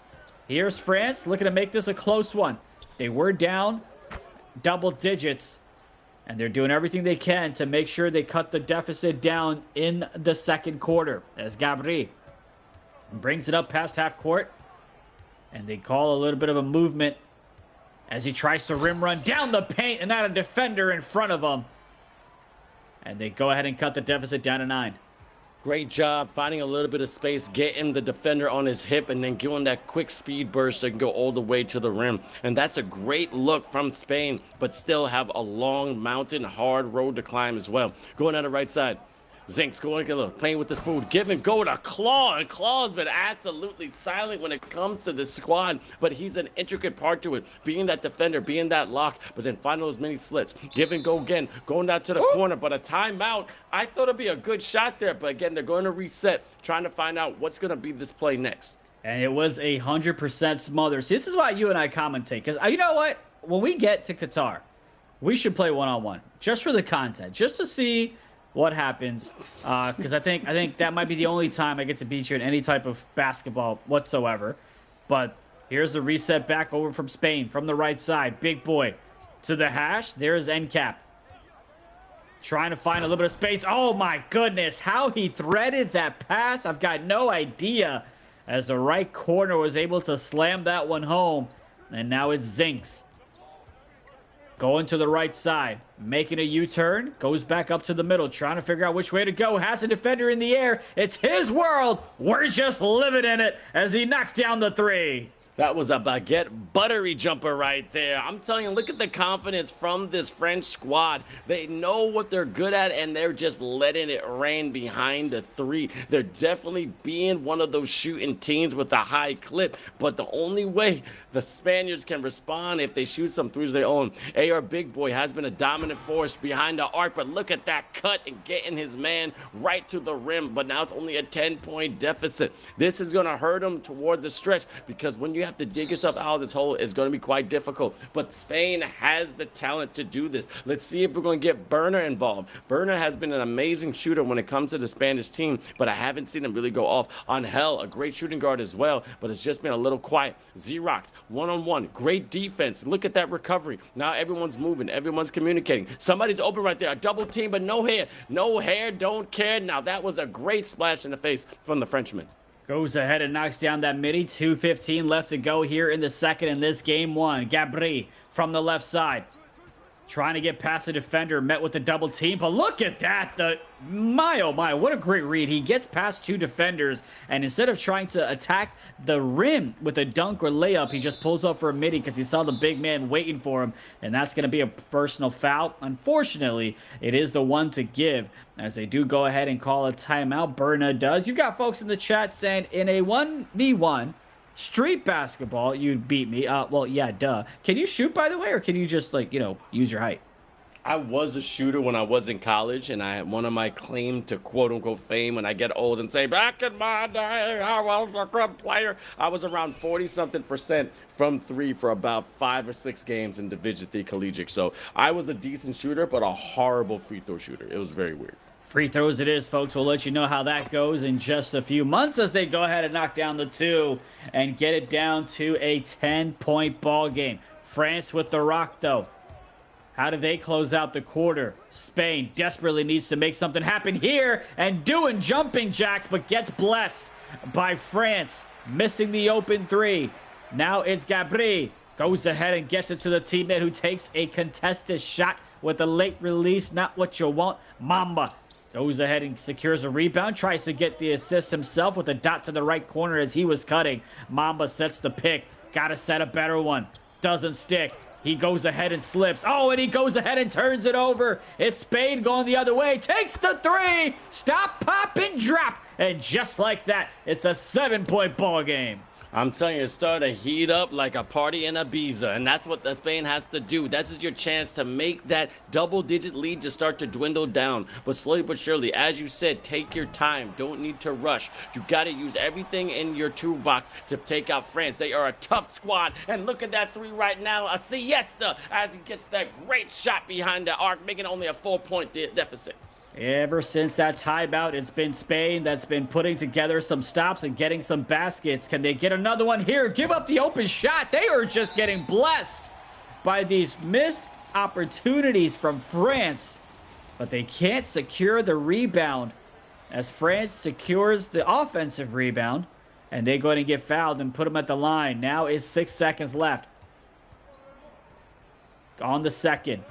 [SPEAKER 2] here's France looking to make this a close one. They were down double digits, and they're doing everything they can to make sure they cut the deficit down in the second quarter. As Gabri brings it up past half court, and they call a little bit of a movement as he tries to rim run down the paint, and not a defender in front of him. And they go ahead and cut the deficit down to 9.
[SPEAKER 1] Great job finding a little bit of space, getting the defender on his hip, and then giving that quick speed burst so he can go all the way to the rim. And that's a great look from Spain, but still have a long mountain, hard road to climb as well. Going on the right side. Zink's going a little playing with his food. Give and go to Claw, and Claw's been absolutely silent when it comes to this squad, but he's an intricate part to it, being that defender, being that lock, but then finding those mini slits. Give and go again, going down to the corner, but a timeout. I thought it'd be a good shot there, but again, they're going to reset, trying to find out what's going to be this play next.
[SPEAKER 2] And it was 100% smother. See, this is why you and I commentate, because you know what? When we get to Qatar, we should play one-on-one, just for the content, just to see what happens, because I think that might be the only time I get to beat you in any type of basketball whatsoever. But here's the reset back over from Spain, from the right side. Big boy to the hash. There's NCAP. Trying to find a little bit of space. Oh, my goodness. How he threaded that pass, I've got no idea. As the right corner was able to slam that one home. And now it's Zinks. Going to the right side, making a U-turn, goes back up to the middle, trying to figure out which way to go, has a defender in the air. It's his world. We're just living in it as he knocks down the three.
[SPEAKER 1] That was a baguette buttery jumper right there. I'm telling you, look at the confidence from this French squad. They know what they're good at, and they're just letting it rain behind the three. They're definitely being one of those shooting teams with a high clip, but the only way the Spaniards can respond if they shoot some threes of their own. AR Big Boy has been a dominant force behind the arc, but look at that cut and getting his man right to the rim, but now it's only a 10-point deficit. This is going to hurt him toward the stretch, because when you have to dig yourself out of this hole, it's going to be quite difficult. But Spain has the talent to do this. Let's see if we're going to get Berner involved. Berner has been an amazing shooter when it comes to the Spanish team, but I haven't seen him really go off. Angel, a great shooting guard as well, but it's just been a little quiet. Xerox, one-on-one, great defense. Look at that recovery. Now everyone's moving, everyone's communicating. Somebody's open right there, a double team, but no hair. No hair, don't care. Now that was a great splash in the face from the Frenchman.
[SPEAKER 2] Goes ahead and knocks down that midi. 2:15 left to go here in the second in this game one. Gabri from the left side. Trying to get past the defender, met with the double team, but look at that. My, oh my, what a great read. He gets past two defenders, and instead of trying to attack the rim with a dunk or layup, he just pulls up for a midi because he saw the big man waiting for him, and that's going to be a personal foul. Unfortunately, it is the one to give, as they do go ahead and call a timeout. Berna does. You've got folks in the chat saying in a 1v1, street basketball, you'd beat me. Well, yeah, duh. Can you shoot, by the way, or can you just, like, use your height?
[SPEAKER 1] I was a shooter when I was in college, and I had one of my claim to quote-unquote fame when I get old and say, back in my day, I was a good player. I was around 40-something% from three for about 5 or 6 games in Division III collegiate. So I was a decent shooter, but a horrible free throw shooter. It was very weird.
[SPEAKER 2] Free throws it is, folks. We'll let you know how that goes in just a few months as they go ahead and knock down the two and get it down to a 10-point ball game. France with the rock, though. How do they close out the quarter? Spain desperately needs to make something happen here and doing jumping jacks, but gets blessed by France, missing the open three. Now it's Gabri. Goes ahead and gets it to the teammate who takes a contested shot with a late release. Not what you want. Mamba goes ahead and secures a rebound. Tries to get the assist himself with a dot to the right corner as he was cutting. Mamba sets the pick. Got to set a better one. Doesn't stick. He goes ahead and slips. Oh, and he goes ahead and turns it over. It's Spain going the other way. Takes the three. Stop, pop, and drop. And just like that, it's a 7-point ball game.
[SPEAKER 1] I'm telling you, it's starting to heat up like a party in Ibiza, and that's what Spain has to do. That's your chance to make that double-digit lead to start to dwindle down. But slowly but surely, as you said, take your time. Don't need to rush. You got to use everything in your toolbox to take out France. They are a tough squad, and look at that three right now. A siesta as he gets that great shot behind the arc, making only a 4-point deficit.
[SPEAKER 2] Ever since that timeout, it's been Spain that's been putting together some stops and getting some baskets. Can they get another one here? Give up the open shot. They are just getting blessed by these missed opportunities from France. But they can't secure the rebound as France secures the offensive rebound. And they go ahead and get fouled and put them at the line. Now is 6 seconds left. On the second.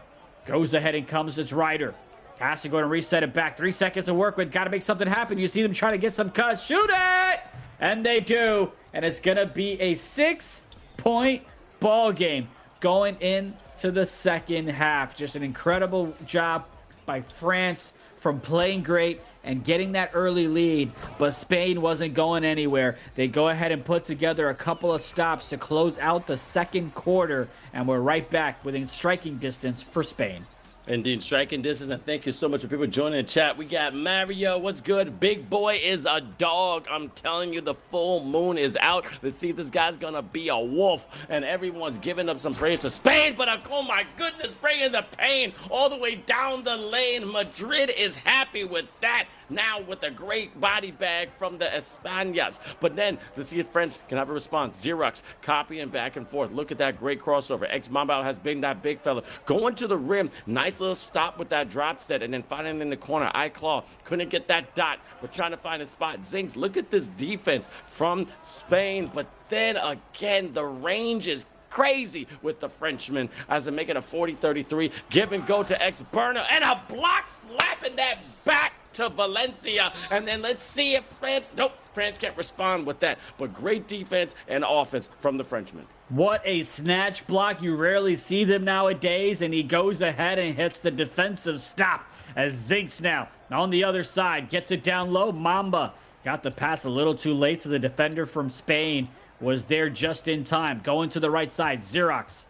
[SPEAKER 2] Goes ahead and comes. It's Ryder. Has to go and reset it back. 3 seconds to work with. Got to make something happen. You see them trying to get some cuts. Shoot it! And they do. And it's going to be a 6-point ball game going into the second half. Just an incredible job by France from playing great, and getting that early lead, but Spain wasn't going anywhere. They go ahead and put together a couple of stops to close out the second quarter, and we're right back within striking distance for Spain.
[SPEAKER 1] Indeed, striking distance, and thank you so much for people joining the chat. We got Mario, what's good? Big boy is a dog. I'm telling you, the full moon is out. Let's see if this guy's gonna be a wolf. And everyone's giving up some praise to Spain, but oh my goodness, bringing the pain all the way down the lane. Madrid is happy with that. Now with a great body bag from the Españas. But then, let's see if France can have a response. Xerox copying back and forth. Look at that great crossover. Ex-Mamba has been that big fella. Going to the rim. Nice little stop with that drop set. And then finding in the corner. iClaw couldn't get that dot, but trying to find a spot. Zinks, look at this defense from Spain. But then again, the range is crazy with the Frenchman as they're making a 40-33. Give and go to Ex-Burner. And a block slapping that back to Valencia. And then let's see if France, nope, France can't respond with that. But great defense and offense from the Frenchman.
[SPEAKER 2] What a snatch block. You rarely see them nowadays, and he goes ahead and hits the defensive stop as Zinks now on the other side gets it down low. Mamba got the pass a little too late, so the defender from Spain was there just in time. Going to the right side, Xerox.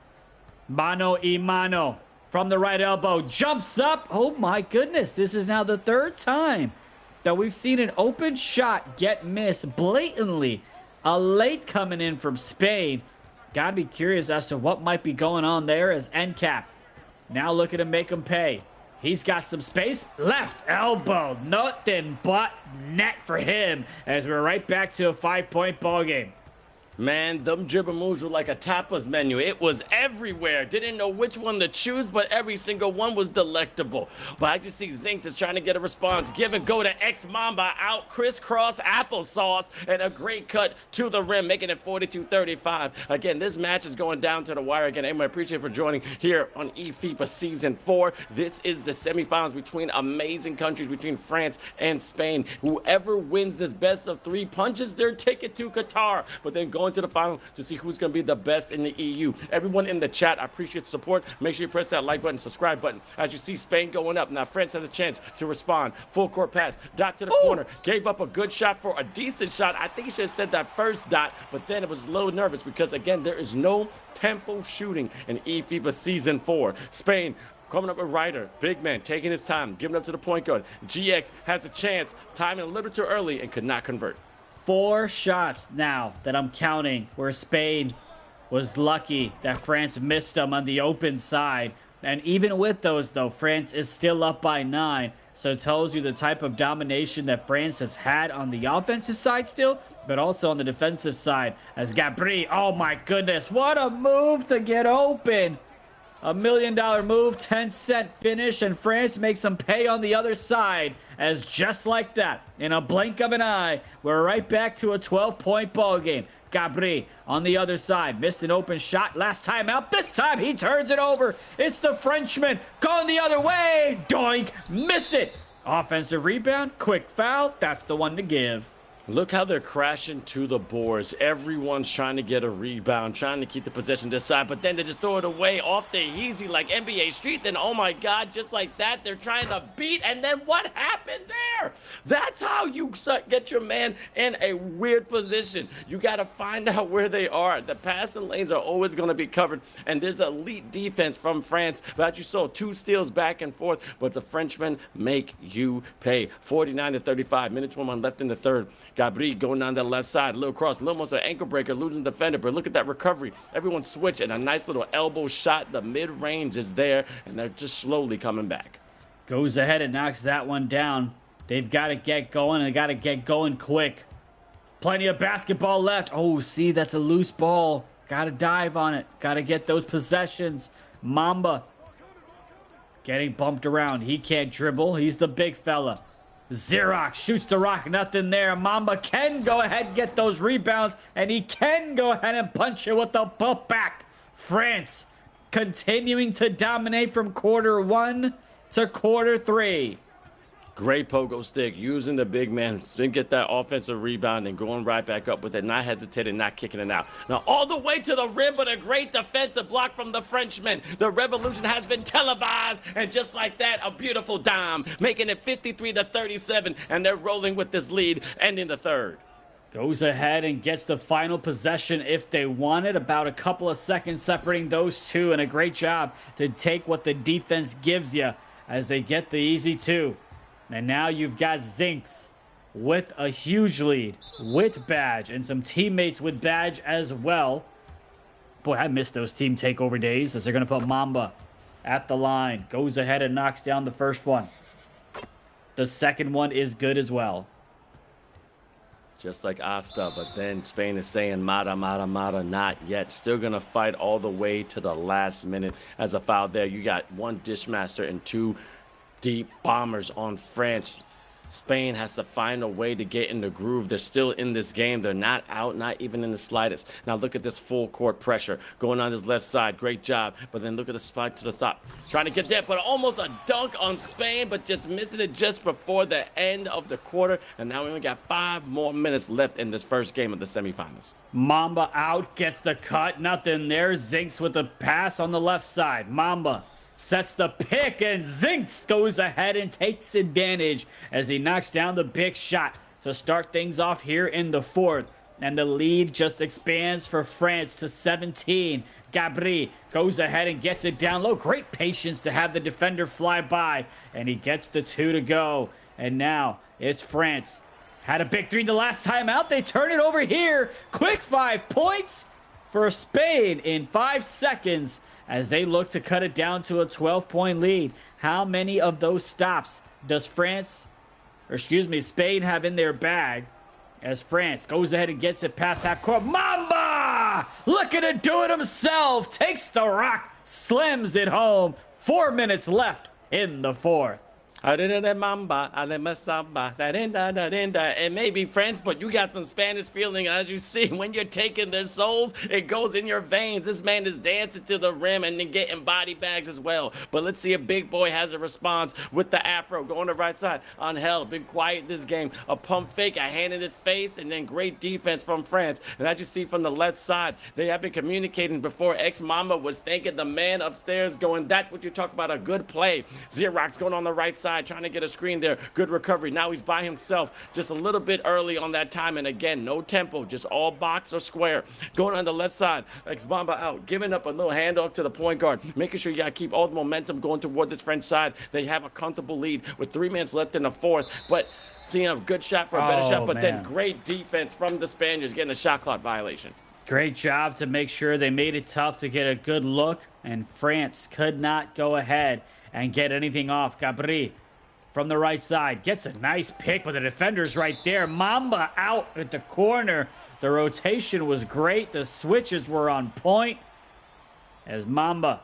[SPEAKER 2] Mano y mano. From the right elbow, jumps up. Oh my goodness, this is now the third time that we've seen an open shot get missed blatantly. A late coming in from Spain. Gotta be curious as to what might be going on there as NCAP now looking to make him pay. He's got some space. Left elbow, nothing but net for him as we're right back to a 5-point ball game.
[SPEAKER 1] Man, them dribble moves were like a tapas menu. It was everywhere. Didn't know which one to choose, but every single one was delectable. But I just see Zinks is trying to get a response. Give and go to Ex-Mamba out. Crisscross applesauce and a great cut to the rim, making it 42-35. Again, this match is going down to the wire. Again, everyone, I appreciate for joining here on eFIBA Season 4. This is the semifinals between amazing countries, between France and Spain. Whoever wins this best of 3 punches their ticket to Qatar. But then going to the final to see who's going to be the best in the EU. Everyone in the chat, I appreciate the support. Make sure you press that like button, subscribe button. As you see Spain going up. Now France has a chance to respond. Full court pass. Dot to the corner. Gave up a good shot for a decent shot. I think he should have said that first dot, but then it was a little nervous because, again, there is no tempo shooting in eFIBA Season 4. Spain coming up with Ryder, big man, taking his time, giving up to the point guard. GX has a chance, timing a little bit too early and could not convert.
[SPEAKER 2] 4 shots now that I'm counting where Spain was lucky that France missed them on the open side. And even with those, though, France is still up by 9. So it tells you the type of domination that France has had on the offensive side still, but also on the defensive side. As Gabri, oh my goodness, what a move to get open. $1 million move, 10-cent finish, and France makes them pay on the other side. As just like that, in a blink of an eye, we're right back to a 12-point ball game. Gabri on the other side, missed an open shot last time out. This time he turns it over. It's the Frenchman going the other way. Doink, miss it. Offensive rebound, quick foul. That's the one to give.
[SPEAKER 1] Look how they're crashing to the boards. Everyone's trying to get a rebound, trying to keep the possession this side, but then they just throw it away off the easy like NBA Street. Then, oh my God, just like that, they're trying to beat. And then what happened there? That's how you get your man in a weird position. You got to find out where they are. The passing lanes are always going to be covered. And there's elite defense from France. But you saw 2 steals back and forth, but the Frenchmen make you pay. 49-35, minute 21 left in the third. Gabri going down the left side, little cross, almost an ankle breaker, losing the defender, but look at that recovery. Everyone switch and a nice little elbow shot. The mid-range is there, and they're just slowly coming back.
[SPEAKER 2] Goes ahead and knocks that one down. They've got to get going, and they got to get going quick. Plenty of basketball left. Oh, see, that's a loose ball. Got to dive on it. Got to get those possessions. Mamba getting bumped around. He can't dribble. He's the big fella. Xerox shoots the rock, nothing there. Mamba can go ahead and get those rebounds, and he can go ahead and punch it with the putback. France continuing to dominate from quarter 1 to quarter 3.
[SPEAKER 1] Great pogo stick, using the big man to get that offensive rebound and going right back up with it, not hesitating, not kicking it out. Now all the way to the rim, but a great defensive block from the Frenchman. The revolution has been televised, and just like that, a beautiful dime, making it 53-37, and they're rolling with this lead, ending the third.
[SPEAKER 2] Goes ahead and gets the final possession if they want it. About a couple of seconds separating those two, and a great job to take what the defense gives you as they get the easy two. And now you've got Zinks with a huge lead, with Badge, and some teammates with Badge as well. Boy, I miss those team takeover days, as they're going to put Mamba at the line. Goes ahead and knocks down the first one. The second one is good as well.
[SPEAKER 1] Just like Asta, but then Spain is saying Mata, Mata, Mata, not yet. Still going to fight all the way to the last minute. As a foul there, you got one Dishmaster and two deep bombers on France. Spain has to find a way to get in the groove. They're still in this game. They're not out, not even in the slightest. Now look at this full court pressure going on this left side. Great job. But then look at the spot to the top. Trying to get there, but almost a dunk on Spain, but just missing it just before the end of the quarter. And now we only got 5 more minutes left in this first game of the semifinals.
[SPEAKER 2] Mamba out, gets the cut. Nothing there. Zinks with the pass on the left side. Mamba sets the pick, and Zinks goes ahead and takes advantage as he knocks down the big shot to start things off here in the fourth. And the lead just expands for France to 17. Gabri goes ahead and gets it down low. Great patience to have the defender fly by, and he gets the 2 to go. And now it's France. Had a big 3 the last time out. They turn it over here. Quick 5 points for Spain in 5 seconds, as they look to cut it down to a 12-point lead. How many of those stops does Spain have in their bag, as France goes ahead and gets it past half court? Mamba! Looking to do it himself. Takes the rock, slams it home. 4 minutes left in the fourth.
[SPEAKER 1] It may be French, but you got some Spanish feeling. As you see, when you're taking their souls, it goes in your veins. This man is dancing to the rim and then getting body bags as well. But let's see if Big Boy has a response with the afro going to right side. Angel, been quiet this game. A pump fake, a hand in his face, and then great defense from France. And as you see from the left side, they have been communicating before. Ex-Mamba was thanking the man upstairs, going, that's what you talk about, a good play. Xerox going on the right side, trying to get a screen there. Good recovery. Now he's by himself, just a little bit early on that time. And again, no tempo, just all box or square. Going on the left side, Ex-Mamba out, giving up a little handoff to the point guard, making sure you got to keep all the momentum going toward this French side. They have a comfortable lead with 3 minutes left in the fourth, but seeing a good shot for a better shot, but then great defense from the Spaniards, getting a shot clock violation.
[SPEAKER 2] Great job to make sure they made it tough to get a good look, and France could not go ahead and get anything off. Gabri from the right side gets a nice pick, but the defender's right there. Mamba out at the corner. The rotation was great. The switches were on point, as Mamba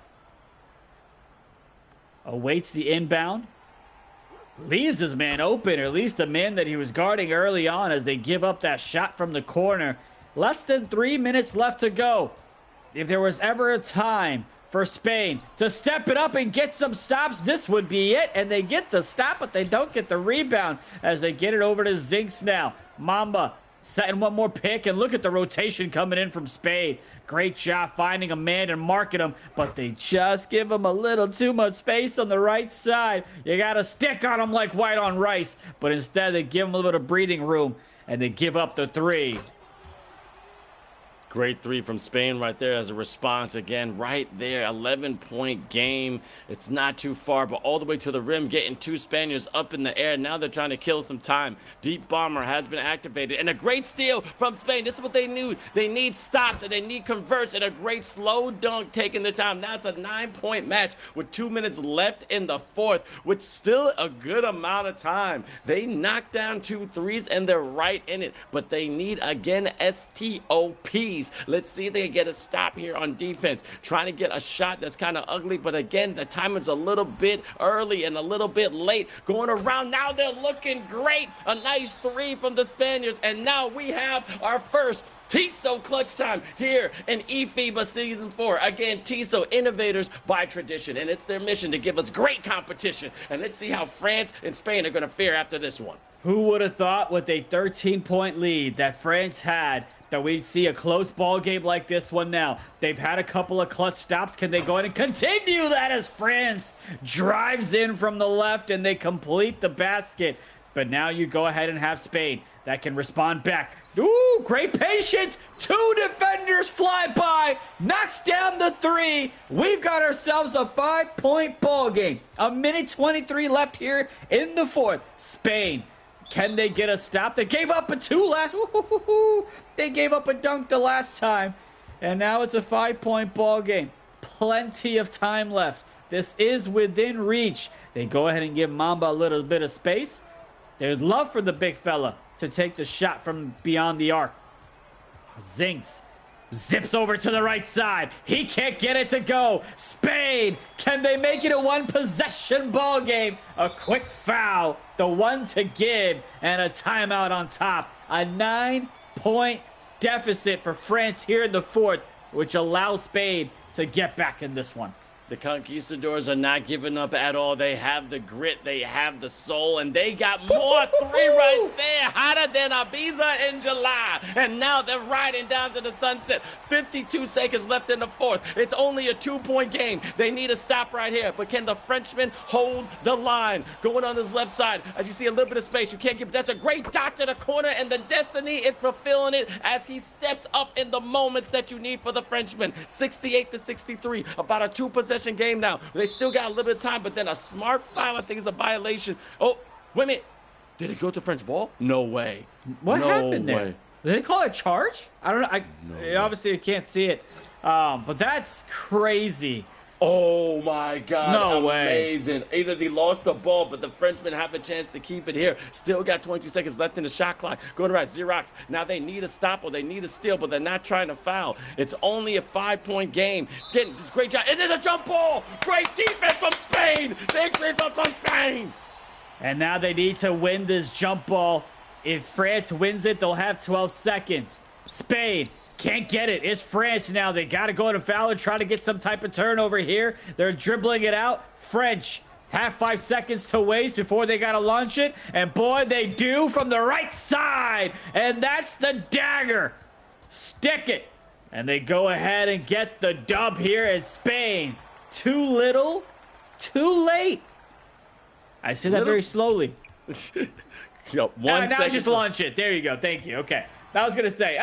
[SPEAKER 2] awaits the inbound. Leaves his man open, or at least the man that he was guarding early on, as they give up that shot from the corner. Less than 3 minutes left to go. If there was ever a time for Spain to step it up and get some stops, this would be it. And they get the stop, but they don't get the rebound, as they get it over to Zinks now. Mamba setting one more pick, and look at the rotation coming in from Spain. Great job finding a man and marking him, but they just give him a little too much space on the right side. You got to stick on him like white on rice, but instead they give him a little bit of breathing room, and they give up the 3.
[SPEAKER 1] Great 3 from Spain right there as a response. Again, right there, 11-point game. It's not too far, but all the way to the rim, getting 2 Spaniards up in the air. Now they're trying to kill some time. Deep bomber has been activated, and a great steal from Spain. This is what they need. They need stops, and they need converts, and a great slow dunk taking the time. Now it's a 9-point match with 2 minutes left in the fourth, which still a good amount of time. They knocked down 2 threes, and they're right in it, but they need, again, STOPs. Let's see if they can get a stop here on defense. Trying to get a shot that's kind of ugly, but again, the timing's a little bit early and a little bit late. Going around, now they're looking great. A nice 3 from the Spaniards, and now we have our first Tiso clutch time here in eFIBA Season 4. Again, Tiso, innovators by tradition, and it's their mission to give us great competition. And let's see how France and Spain are going to fare after this one.
[SPEAKER 2] Who would have thought with a 13-point lead that France had that we'd see a close ball game like this one now? They've had a couple of clutch stops. Can they go ahead and continue that as France drives in from the left and they complete the basket? But now you go ahead and have Spain that can respond back. Ooh, great patience. 2 defenders fly by, knocks down the 3. We've got ourselves a 5-point ball game. A minute 23 left here in the fourth. Spain, can they get a stop? They gave up a 2 last. They gave up a dunk the last time. And now it's a 5-point ball game. Plenty of time left. This is within reach. They go ahead and give Mamba a little bit of space. They would love for the big fella to take the shot from beyond the arc. Zinks zips over to the right side. He can't get it to go. Spain, can they make it a 1-possession ball game? A quick foul, the one to give, and a timeout on top. A 9-point deficit for France here in the fourth, which allows Spain to get back in this one.
[SPEAKER 1] The Conquistadors are not giving up at all. They have the grit, they have the soul, and they got more 3 right there. Hotter than Ibiza in July. And now they're riding down to the sunset. 52 seconds left in the fourth. It's only a 2-point game. They need a stop right here. But can the Frenchman hold the line? Going on his left side, as you see a little bit of space, you can't give. That's a great dot to the corner, and the Destiny is fulfilling it as he steps up in the moments that you need for the Frenchman. 68-63, about a 2-possession game now. They still got a little bit of time, but then a smart foul, I think, is a violation. Oh, wait a minute. Did it go to French ball? No way.
[SPEAKER 2] What happened there?
[SPEAKER 1] Way.
[SPEAKER 2] Did they call it a charge? I don't know. Obviously, I can't see it. But that's crazy.
[SPEAKER 1] Oh my God.
[SPEAKER 2] No
[SPEAKER 1] Amazing. Either they lost the ball, but the Frenchmen have a chance to keep it here. Still got 22 seconds left in the shot clock. Going right, Xerox. Now they need a stop or they need a steal, but they're not trying to foul. It's only a 5-point game. Getting this great job. And then a jump ball. Great defense from Spain. Big defense from Spain.
[SPEAKER 2] And now they need to win this jump ball. If France wins it, they'll have 12 seconds. Spain can't get it. It's France now. They got to go to foul and try to get some type of turnover here. They're dribbling it out. French have 5 seconds to waste before they got to launch it. And boy, they do from the right side. And that's the dagger. Stick it. And they go ahead and get the dub here in Spain. Too little, too late. I say that very slowly.
[SPEAKER 1] Yo,
[SPEAKER 2] now just launch it. There you go. Thank you. Okay. I was going to say,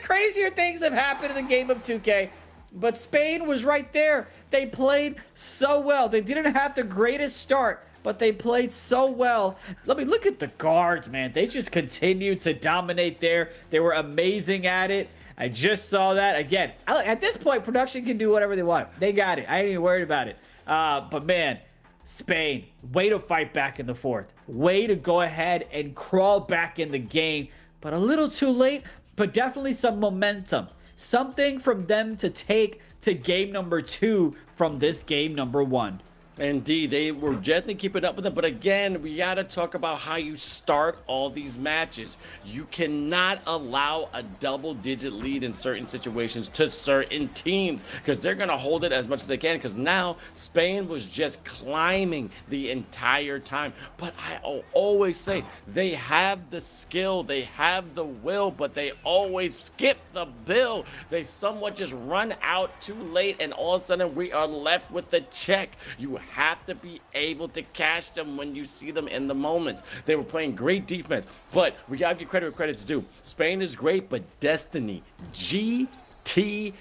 [SPEAKER 2] crazier things have happened in the game of 2K. But Spain was right there. They played so well. They didn't have the greatest start, but they played so well. Look at the guards, man. They just continued to dominate there. They were amazing at it. I just saw that. Again, at this point, production can do whatever they want. They got it. I ain't even worried about it. But, man, Spain, way to fight back in the fourth. Way to go ahead and crawl back in the game. But a little too late, but definitely some momentum. Something from them to take to game number 2 from this game number 1.
[SPEAKER 1] Indeed, they were gently keeping up with them. But again, we got to talk about how you start all these matches. You cannot allow a double-digit lead in certain situations to certain teams because they're going to hold it as much as they can because now Spain was just climbing the entire time. But I always say they have the skill, they have the will, but they always skip the bill. They somewhat just run out too late, and all of a sudden we are left with the check. You have to be able to catch them when you see them in the moments. They were playing great defense, but we gotta give credit where credit's due. Spain is great, but Destiny, GT3,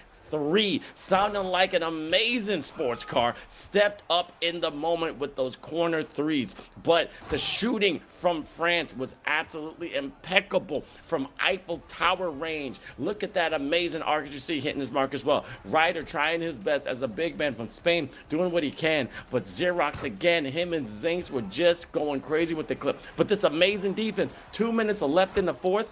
[SPEAKER 1] sounding like an amazing sports car, stepped up in the moment with those corner threes. But the shooting from France was absolutely impeccable from Eiffel Tower range. Look at that amazing arc that you see hitting his mark as well. Ryder trying his best as a big man from Spain, doing what he can. But Xerox again, him and Zinks were just going crazy with the clip. But this amazing defense, 2 minutes left in the fourth.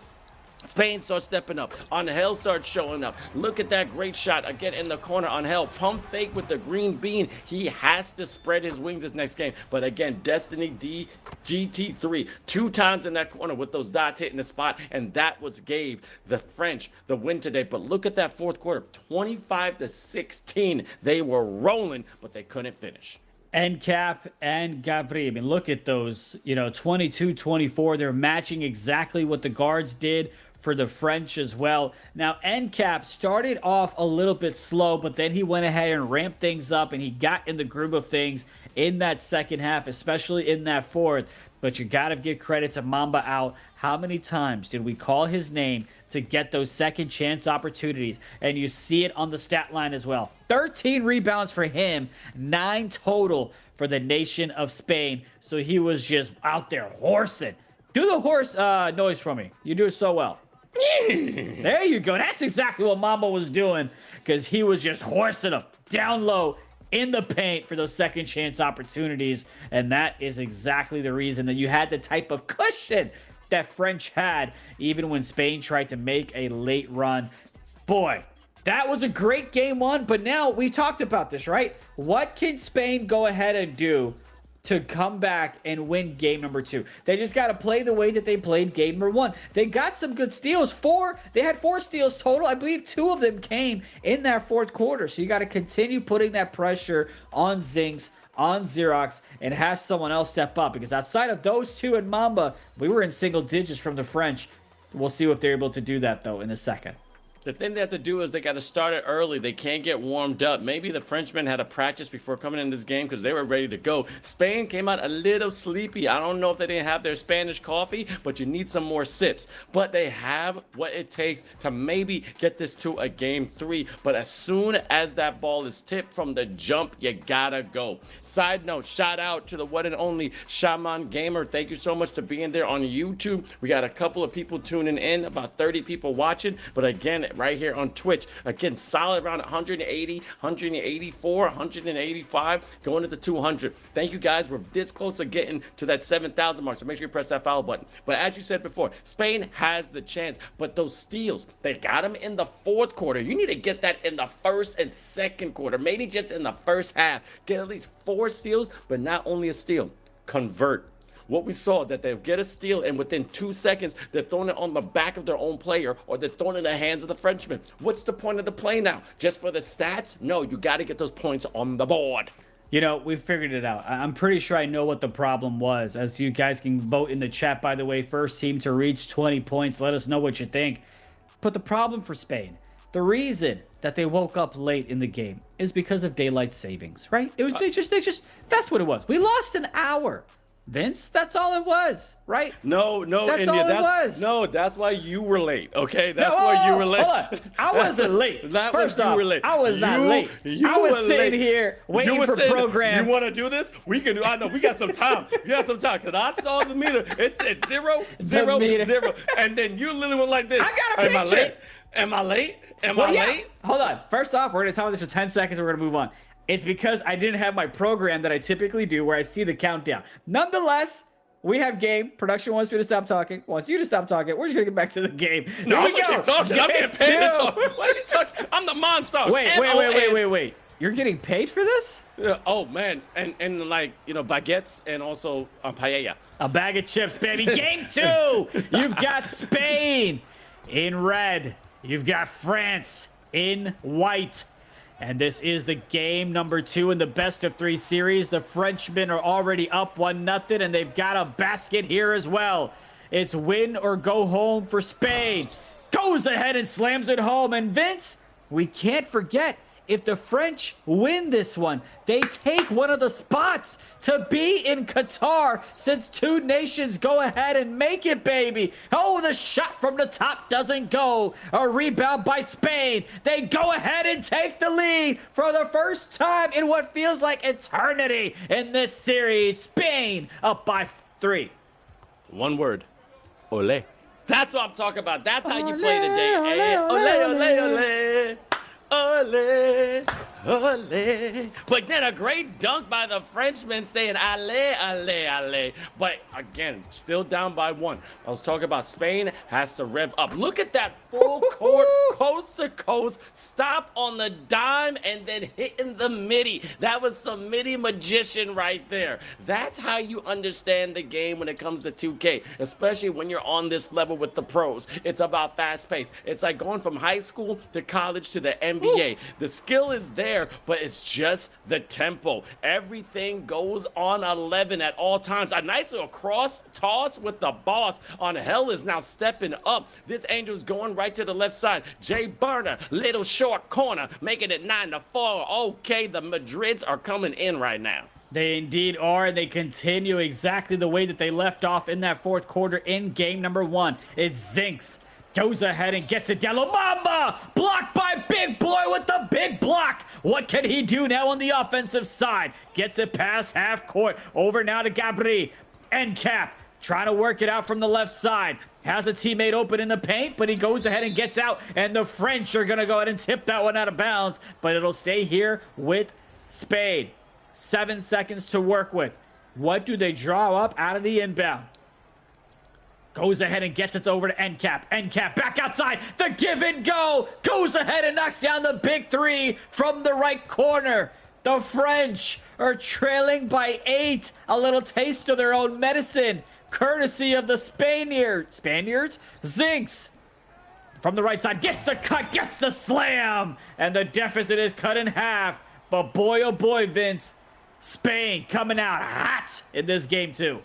[SPEAKER 1] Spain starts stepping up. Angel starts showing up. Look at that great shot again in the corner. Angel pump fake with the green bean. He has to spread his wings this next game. But again, Destiny D GT3 2 times in that corner with those dots hitting the spot, and that was gave the French the win today. But look at that fourth quarter, 25-16. They were rolling, but they couldn't finish.
[SPEAKER 2] NCAP and Gabri. I mean, look at those, 22-24. They're matching exactly what the guards did for the French as well. Now, NCAP started off a little bit slow, but then he went ahead and ramped things up, and he got in the groove of things in that second half, especially in that fourth. But you got to give credit to Mamba out. How many times did we call his name to get those second chance opportunities? And you see it on the stat line as well. 13 rebounds for him, 9 total for the nation of Spain. So he was just out there horsing. Do the horse noise for me. You do it so well. There you go. That's exactly what Mamba was doing, because he was just horsing them down low in the paint for those second chance opportunities. And that is exactly the reason that you had the type of cushion that French had, even when Spain tried to make a late run. Boy, that was a great game one, but now we talked about this, right? What can Spain go ahead and do to come back and win game number 2? They just got to play the way that they played game number 1. They got some good steals. They had 4 steals total. I believe 2 of them came in that fourth quarter. So you got to continue putting that pressure on Zinks, on Xerox, and have someone else step up, because outside of those 2 and Mamba, we were in single digits from the French. We'll see if they're able to do that, though, in a second.
[SPEAKER 1] The thing they have to do is they got to start it early. They can't get warmed up. Maybe the Frenchmen had a practice before coming in this game because they were ready to go. Spain came out a little sleepy. I don't know if they didn't have their Spanish coffee, but you need some more sips. But they have what it takes to maybe get this to a game 3. But as soon as that ball is tipped from the jump, you gotta go. Side note, shout out to the one and only Shaman Gamer. Thank you so much for being there on YouTube. We got a couple of people tuning in, about 30 people watching. But again, right here on Twitch, again, solid around 180, 184, 185, going into 200. Thank you guys. We're this close to getting to that 7,000 mark, so make sure you press that follow button. But as you said before, Spain has the chance, but those steals, they got them in the fourth quarter. You need to get that in the first and second quarter, maybe just in the first half. Get at least 4 steals, but not only a steal, convert. What we saw, that they'll get a steal, and within 2 seconds, they're throwing it on the back of their own player, or they're throwing it in the hands of the Frenchman. What's the point of the play now? Just for the stats? No, you got to get those points on the board.
[SPEAKER 2] We figured it out. I'm pretty sure I know what the problem was. As you guys can vote in the chat, by the way, first team to reach 20 points. Let us know what you think. But the problem for Spain, the reason that they woke up late in the game is because of daylight savings, right? It was they just that's what it was. We lost an hour. Vince, that's all it was, right?
[SPEAKER 1] No,
[SPEAKER 2] that's
[SPEAKER 1] India,
[SPEAKER 2] all it was.
[SPEAKER 1] No, that's why you were late, okay? That's why you were late.
[SPEAKER 2] Hold on. I wasn't late.
[SPEAKER 1] First off,
[SPEAKER 2] I was not late. I was sitting here waiting for program.
[SPEAKER 1] You want to do this? We can do. I know we got some time. We got some time, because I saw the meter. It's 0, 0, 0, and then you literally went like this.
[SPEAKER 2] I got a picture.
[SPEAKER 1] Am I late? Am I late? Am I late?
[SPEAKER 2] Hold on. First off, we're gonna talk about this for 10 seconds, and we're gonna move on. It's because I didn't have my program that I typically do, where I see the countdown. Nonetheless, we have game. Production wants me to stop talking. Wants you to stop talking. We're just gonna get back to the game.
[SPEAKER 1] No, I'm gonna keep talking. I'm getting paid to talk. Why are you talking? I'm the monster.
[SPEAKER 2] Wait. You're getting paid for this?
[SPEAKER 1] Oh man, and like baguettes and also paella.
[SPEAKER 2] A bag of chips, baby. Game 2. You've got Spain in red. You've got France in white. And this is the game number 2 in the best of 3 series. The Frenchmen are already up 1-0, and they've got a basket here as well. It's win or go home for Spain. Goes ahead and slams it home. And Vince, we can't forget, if the French win this one, they take one of the spots to be in Qatar, since 2 nations go ahead and make it, baby. Oh, the shot from the top doesn't go. A rebound by Spain. They go ahead and take the lead for the first time in what feels like eternity in this series. Spain up by 3.
[SPEAKER 1] One word. Ole. That's what I'm talking about. That's how you play today. Ole, ole, ole, ole. Ole. Allez. But then a great dunk by the Frenchman saying allez, allez, allez. But again, still down by 1. I was talking about Spain has to rev up. Look at that full court, coast to coast, stop on the dime and then hitting the midi. That was some midi magician right there. That's how you understand the game when it comes to 2K, especially when you're on this level with the pros. It's about fast pace. It's like going from high school to college to the NBA. The skill is there, but it's just the tempo. Everything goes on 11 at all times. A nice little cross toss with the boss on Hell is now stepping up. This Angel's going right to the left side. Jay Burner, little short corner, making it 9-4. Okay, the Madrids are coming in right now.
[SPEAKER 2] They indeed are. They continue exactly the way that they left off in that fourth quarter in game number 1. It's Zinks. Goes ahead and gets it down. Mamba! Blocked by Big Boy with the big block. What can he do now on the offensive side? Gets it past half court. Over now to Gabri. NCAP trying to work it out from the left side. Has a teammate open in the paint, but he goes ahead and gets out. And the French are going to go ahead and tip that one out of bounds. But it'll stay here with Spade. 7 seconds to work with. What do they draw up out of the inbound? Goes ahead and gets it over to NCAP. NCAP back outside. The give and go. Goes ahead and knocks down the big 3 from the right corner. The French are trailing by 8. A little taste of their own medicine. Courtesy of the Spaniards. Zinks. From the right side. Gets the cut. Gets the slam. And the deficit is cut in half. But boy, oh boy, Vince. Spain coming out hot in this game too.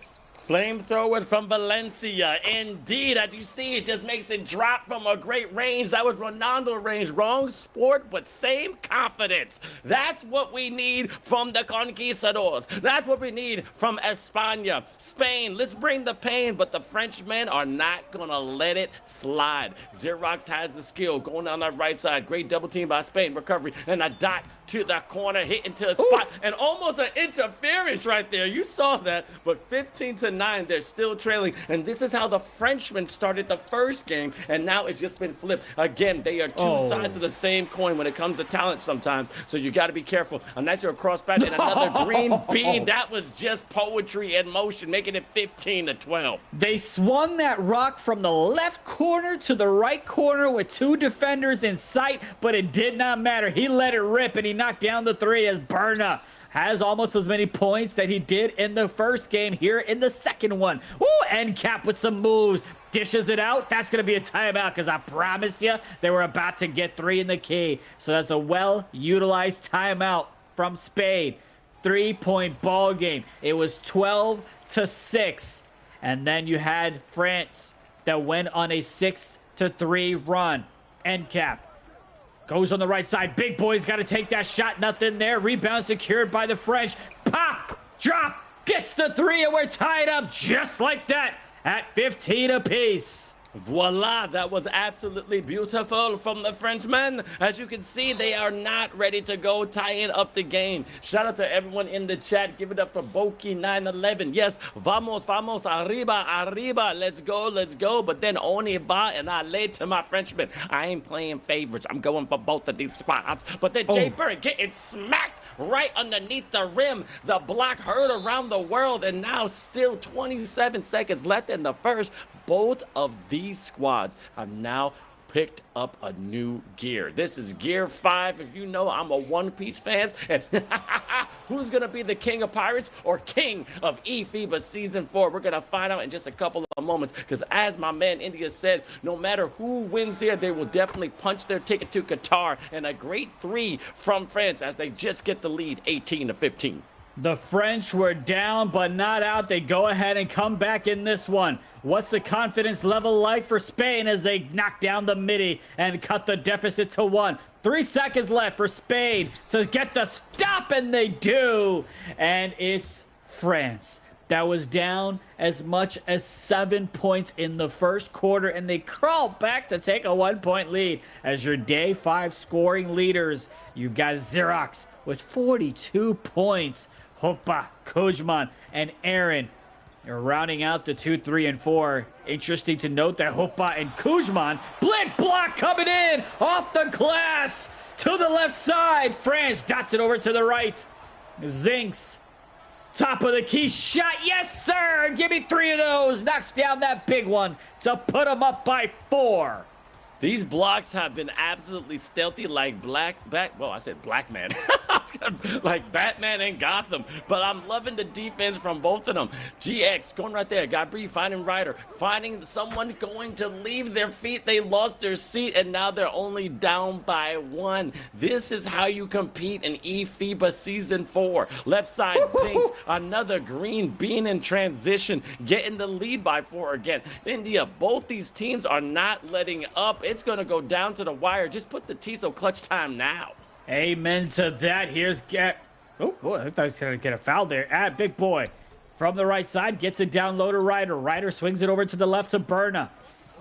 [SPEAKER 1] Flamethrower from Valencia. Indeed, as you see, it just makes it drop from a great range. That was Ronaldo range. Wrong sport, but same confidence. That's what we need from the Conquistadors. That's what we need from España. Spain, let's bring the pain, but the Frenchmen are not going to let it slide. Xerox has the skill. Going down that right side. Great double team by Spain. Recovery. And a dot to the corner. Hit into a spot. And almost an interference right there. You saw that. But 15-9, they're still trailing, and this is how the Frenchmen started the first game, and now it's just been flipped. Again, they are two sides of the same coin when it comes to talent sometimes, so you got to be careful. A nice little crossback and another green bean. That was just poetry in motion, making it 15-12.
[SPEAKER 2] They swung that rock from the left corner to the right corner with 2 defenders in sight, but it did not matter. He let it rip, and he knocked down the 3 as Berna has almost as many points that he did in the first game here in the second one. Woo! NCAP with some moves. Dishes it out. That's going to be a timeout because I promise you they were about to get 3 in the key. So that's a well-utilized timeout from Spain. 3-point ball game. It was 12-6. And then you had France that went on a 6-3 run. NCAP goes on the right side. Big Boy's got to take that shot. Nothing there. Rebound secured by the French. Pop! Drop! Gets the 3, and we're tied up just like that at 15 apiece.
[SPEAKER 1] Voila, that was absolutely beautiful from the Frenchmen. As you can see, they are not ready to go, tying up the game. Shout out to everyone in the chat. Give it up for Boki911. Yes, vamos, vamos, arriba, arriba. Let's go, let's go. But then only va and I laid to my Frenchmen. I ain't playing favorites. I'm going for both of these spots. But then Jay Bird getting smacked right underneath the rim. The block heard around the world, and now still 27 seconds left in the first. Both of these squads have now picked up a new gear. This is Gear 5. If you know, I'm a One Piece fan. And who's going to be the king of pirates or king of eFIBA Season 4? We're going to find out in just a couple of moments, because as my man India said, no matter who wins here, they will definitely punch their ticket to Qatar. And a great 3 from France as they just get the lead 18-15.
[SPEAKER 2] The French were down but not out. They go ahead and come back in this one. What's the confidence level like for Spain as they knock down the midi and cut the deficit to 1? 3 seconds left for Spain to get the stop, and they do. And it's France that was down as much as 7 points in the first quarter, and they crawl back to take a 1-point lead. As your day 5 scoring leaders, you've got Xerox with 42 points. Hopa, Kujman, and Aaron. You're rounding out the 2, 3, and 4. Interesting to note that Hopa and Kujman, blick block coming in off the glass. to the left side. France dots it over to the right. Zinks, top of the key shot. Yes, sir. Give me 3 of those. Knocks down that big one to put them up by 4.
[SPEAKER 1] These blocks have been absolutely stealthy, like black, man. Like Batman and Gotham. But I'm loving the defense from both of them. GX going right there. Gabri finding Ryder, finding someone going to leave their feet. They lost their seat, and now they're only down by 1. This is how you compete in eFIBA Season 4. Left side, Zinks, another green bean in transition, getting the lead by 4 again. India, both these teams are not letting up. It's going to go down to the wire. Just put the Tiso clutch time now.
[SPEAKER 2] Amen to that. Here's oh boy, I thought he was going to get a foul there. Big boy from the right side gets it down low to Ryder. Ryder swings it over to the left to Berna.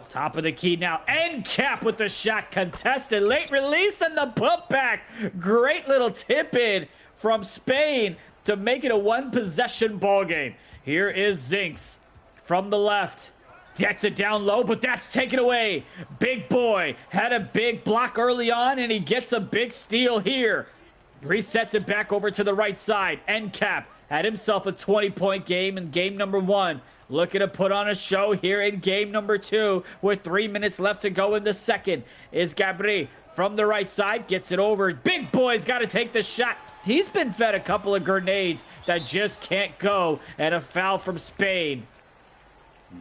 [SPEAKER 2] Top of the key now. End cap with the shot contested. Late release and the putback. Great little tip in from Spain to make it a 1-possession ball game. Here is Zinks from the left. Gets it down low, but that's taken away. Big boy had a big block early on, and he gets a big steal here. Resets it back over to the right side. End cap had himself a 20-point game in game number 1. Looking to put on a show here in game number 2 with 3 minutes left to go in the second. Is Gabri from the right side. Gets it over. Big boy's got to take the shot. He's been fed a couple of grenades that just can't go, and a foul from Spain.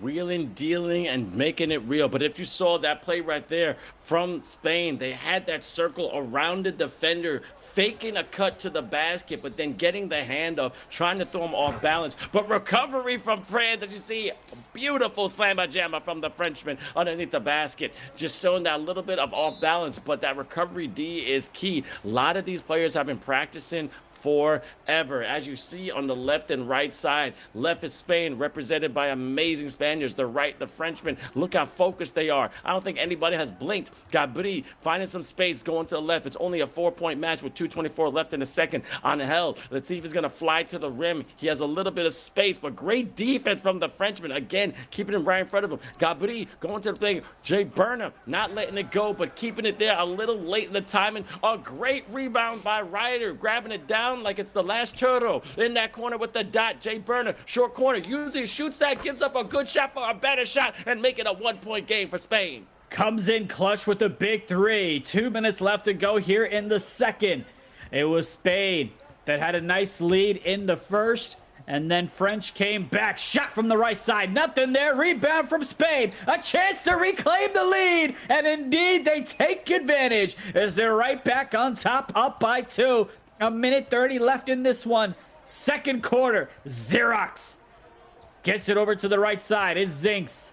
[SPEAKER 1] Wheeling, dealing, and making it real. But if you saw that play right there from Spain, they had that circle around the defender, faking a cut to the basket, but then getting the handoff, trying to throw him off balance. But recovery from France, as you see, beautiful slammer jammer from the Frenchman underneath the basket, just showing that little bit of off balance. But that recovery D is key. A lot of these players have been practicing forever. As you see on the left and right side, left is Spain, represented by amazing Spaniards. The right, the Frenchmen. Look how focused they are. I don't think anybody has blinked. Gabri finding some space, going to the left. It's only a 4-point match with 2:24 left in the second. Angel, let's see if he's going to fly to the rim. He has a little bit of space, but great defense from the Frenchman. Again, keeping him right in front of him. Gabri going to the thing. Jay Burnham not letting it go, but keeping it there a little late in the timing. A great rebound by Ryder, grabbing it down like it's the last turtle in that corner with the dot. Jay Burner, short corner, usually shoots that, gives up a good shot for a better shot, and make it a 1-point game for Spain.
[SPEAKER 2] Comes in clutch with a big 3. 2 minutes left to go here in the second. It was Spain that had a nice lead in the first, and then French came back. Shot from the right side. Nothing there. Rebound from Spain. A chance to reclaim the lead. And indeed, they take advantage as they're right back on top, up by 2. A minute 30 left in this one. Second quarter. Xerox gets it over to the right side. It's Zinks.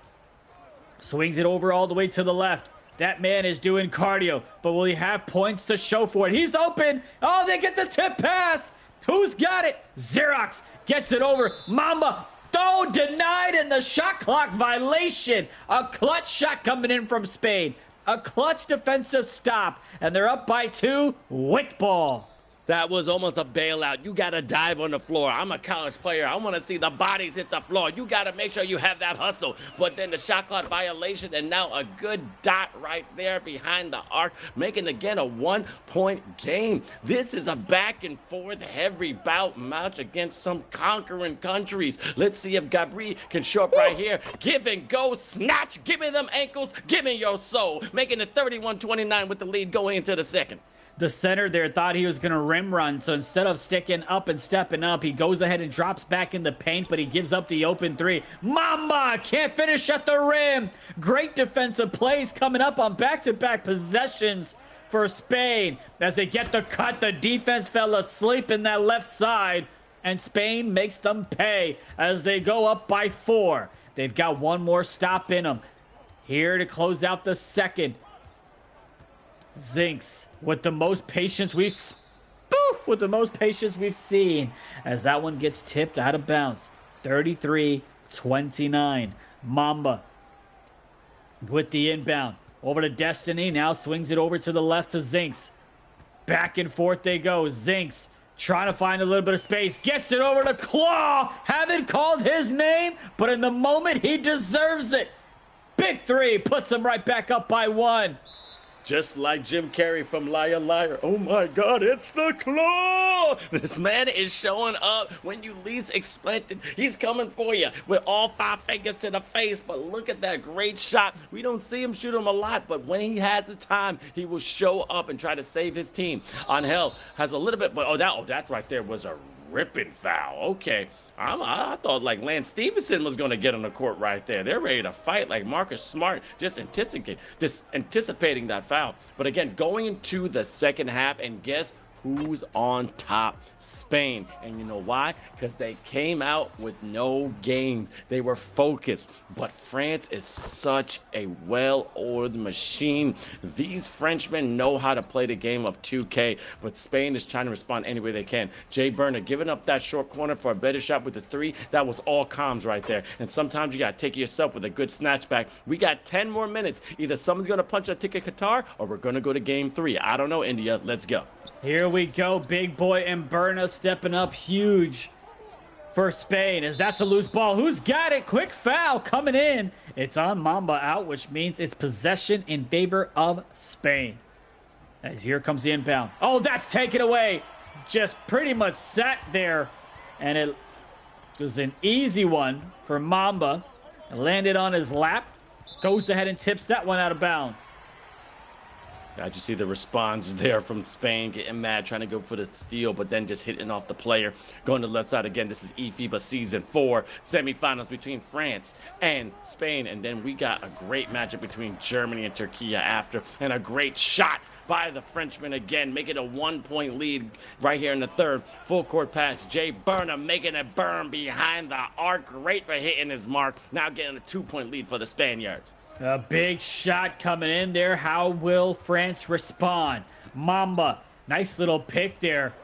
[SPEAKER 2] Swings it over all the way to the left. That man is doing cardio, but will he have points to show for it? He's open. Oh, they get the tip pass. Who's got it? Xerox gets it over. Mamba. Oh, denied in the shot clock violation. A clutch shot coming in from Spain. A clutch defensive stop, and they're up by 2. Wick ball.
[SPEAKER 1] That was almost a bailout. You got to dive on the floor. I'm a college player. I want to see the bodies hit the floor. You got to make sure you have that hustle. But then the shot clock violation, and now a good dot right there behind the arc, making again a 1-point game. This is a back and forth heavy bout match against some conquering countries. Let's see if Gabri can show up right here. Give and go, snatch. Give me them ankles. Give me your soul. Making it 31-29 with the lead going into the second.
[SPEAKER 2] The center there thought he was going to rim run, so instead of sticking up and stepping up, he goes ahead and drops back in the paint, but he gives up the open 3. Mamba can't finish at the rim. Great defensive plays coming up on back-to-back possessions for Spain. As they get the cut, the defense fell asleep in that left side, and Spain makes them pay as they go up by 4. They've got one more stop in them. Here to close out the second. Zinks with the most patience we've seen as that one gets tipped out of bounds. 33-29. Mamba with the inbound over to Destiny. Now swings it over to the left to Zinks. Back and forth they go. Zinks trying to find a little bit of space. Gets it over to Claw. Haven't called his name, but in the moment he deserves it. Big 3 puts them right back up by 1.
[SPEAKER 1] Just like Jim Carrey from Liar Liar. Oh my God, it's the claw! This man is showing up when you least expect it. He's coming for you with all 5 fingers to the face. But look at that great shot. We don't see him shoot him a lot, but when he has the time, he will show up and try to save his team. Angel has a little bit, but that right there was a ripping foul. Okay. I thought like Lance Stevenson was going to get on the court right there. They're ready to fight like Marcus Smart, just anticipating that foul. But again, going into the second half, and guess who's on top? Spain. And you know why? Because they came out with no games. They were focused. But France is such a well-oiled machine. These Frenchmen know how to play the game of 2K, but Spain is trying to respond any way they can. Jay Burner giving up that short corner for a better shot with the 3. That was all comms right there. And sometimes you got to take it yourself with a good snatchback. We got 10 more minutes. Either someone's going to punch a ticket Qatar, or we're going to go to game 3. I don't know, India. Let's go.
[SPEAKER 2] Here we go. Big boy and Berna stepping up huge for Spain, as that's a loose ball. Who's got it? Quick foul coming in. It's on Mamba out, which means it's possession in favor of Spain. As here comes the inbound. Oh, that's taken away. Just pretty much sat there, and it was an easy one for Mamba. It landed on his lap. Goes ahead and tips that one out of bounds.
[SPEAKER 1] Got you see the response there from Spain, getting mad, trying to go for the steal, but then just hitting off the player. Going to the left side again. This is eFIBA Season 4 semifinals between France and Spain. And then we got a great matchup between Germany and Türkiye after, and a great shot by the Frenchman again, making a 1-point lead right here in the third. Full court pass. Jay Burner making it burn behind the arc. Great for hitting his mark. Now getting a 2-point lead for the Spaniards.
[SPEAKER 2] A big shot coming in there. How will France respond? Mamba, nice little pick there.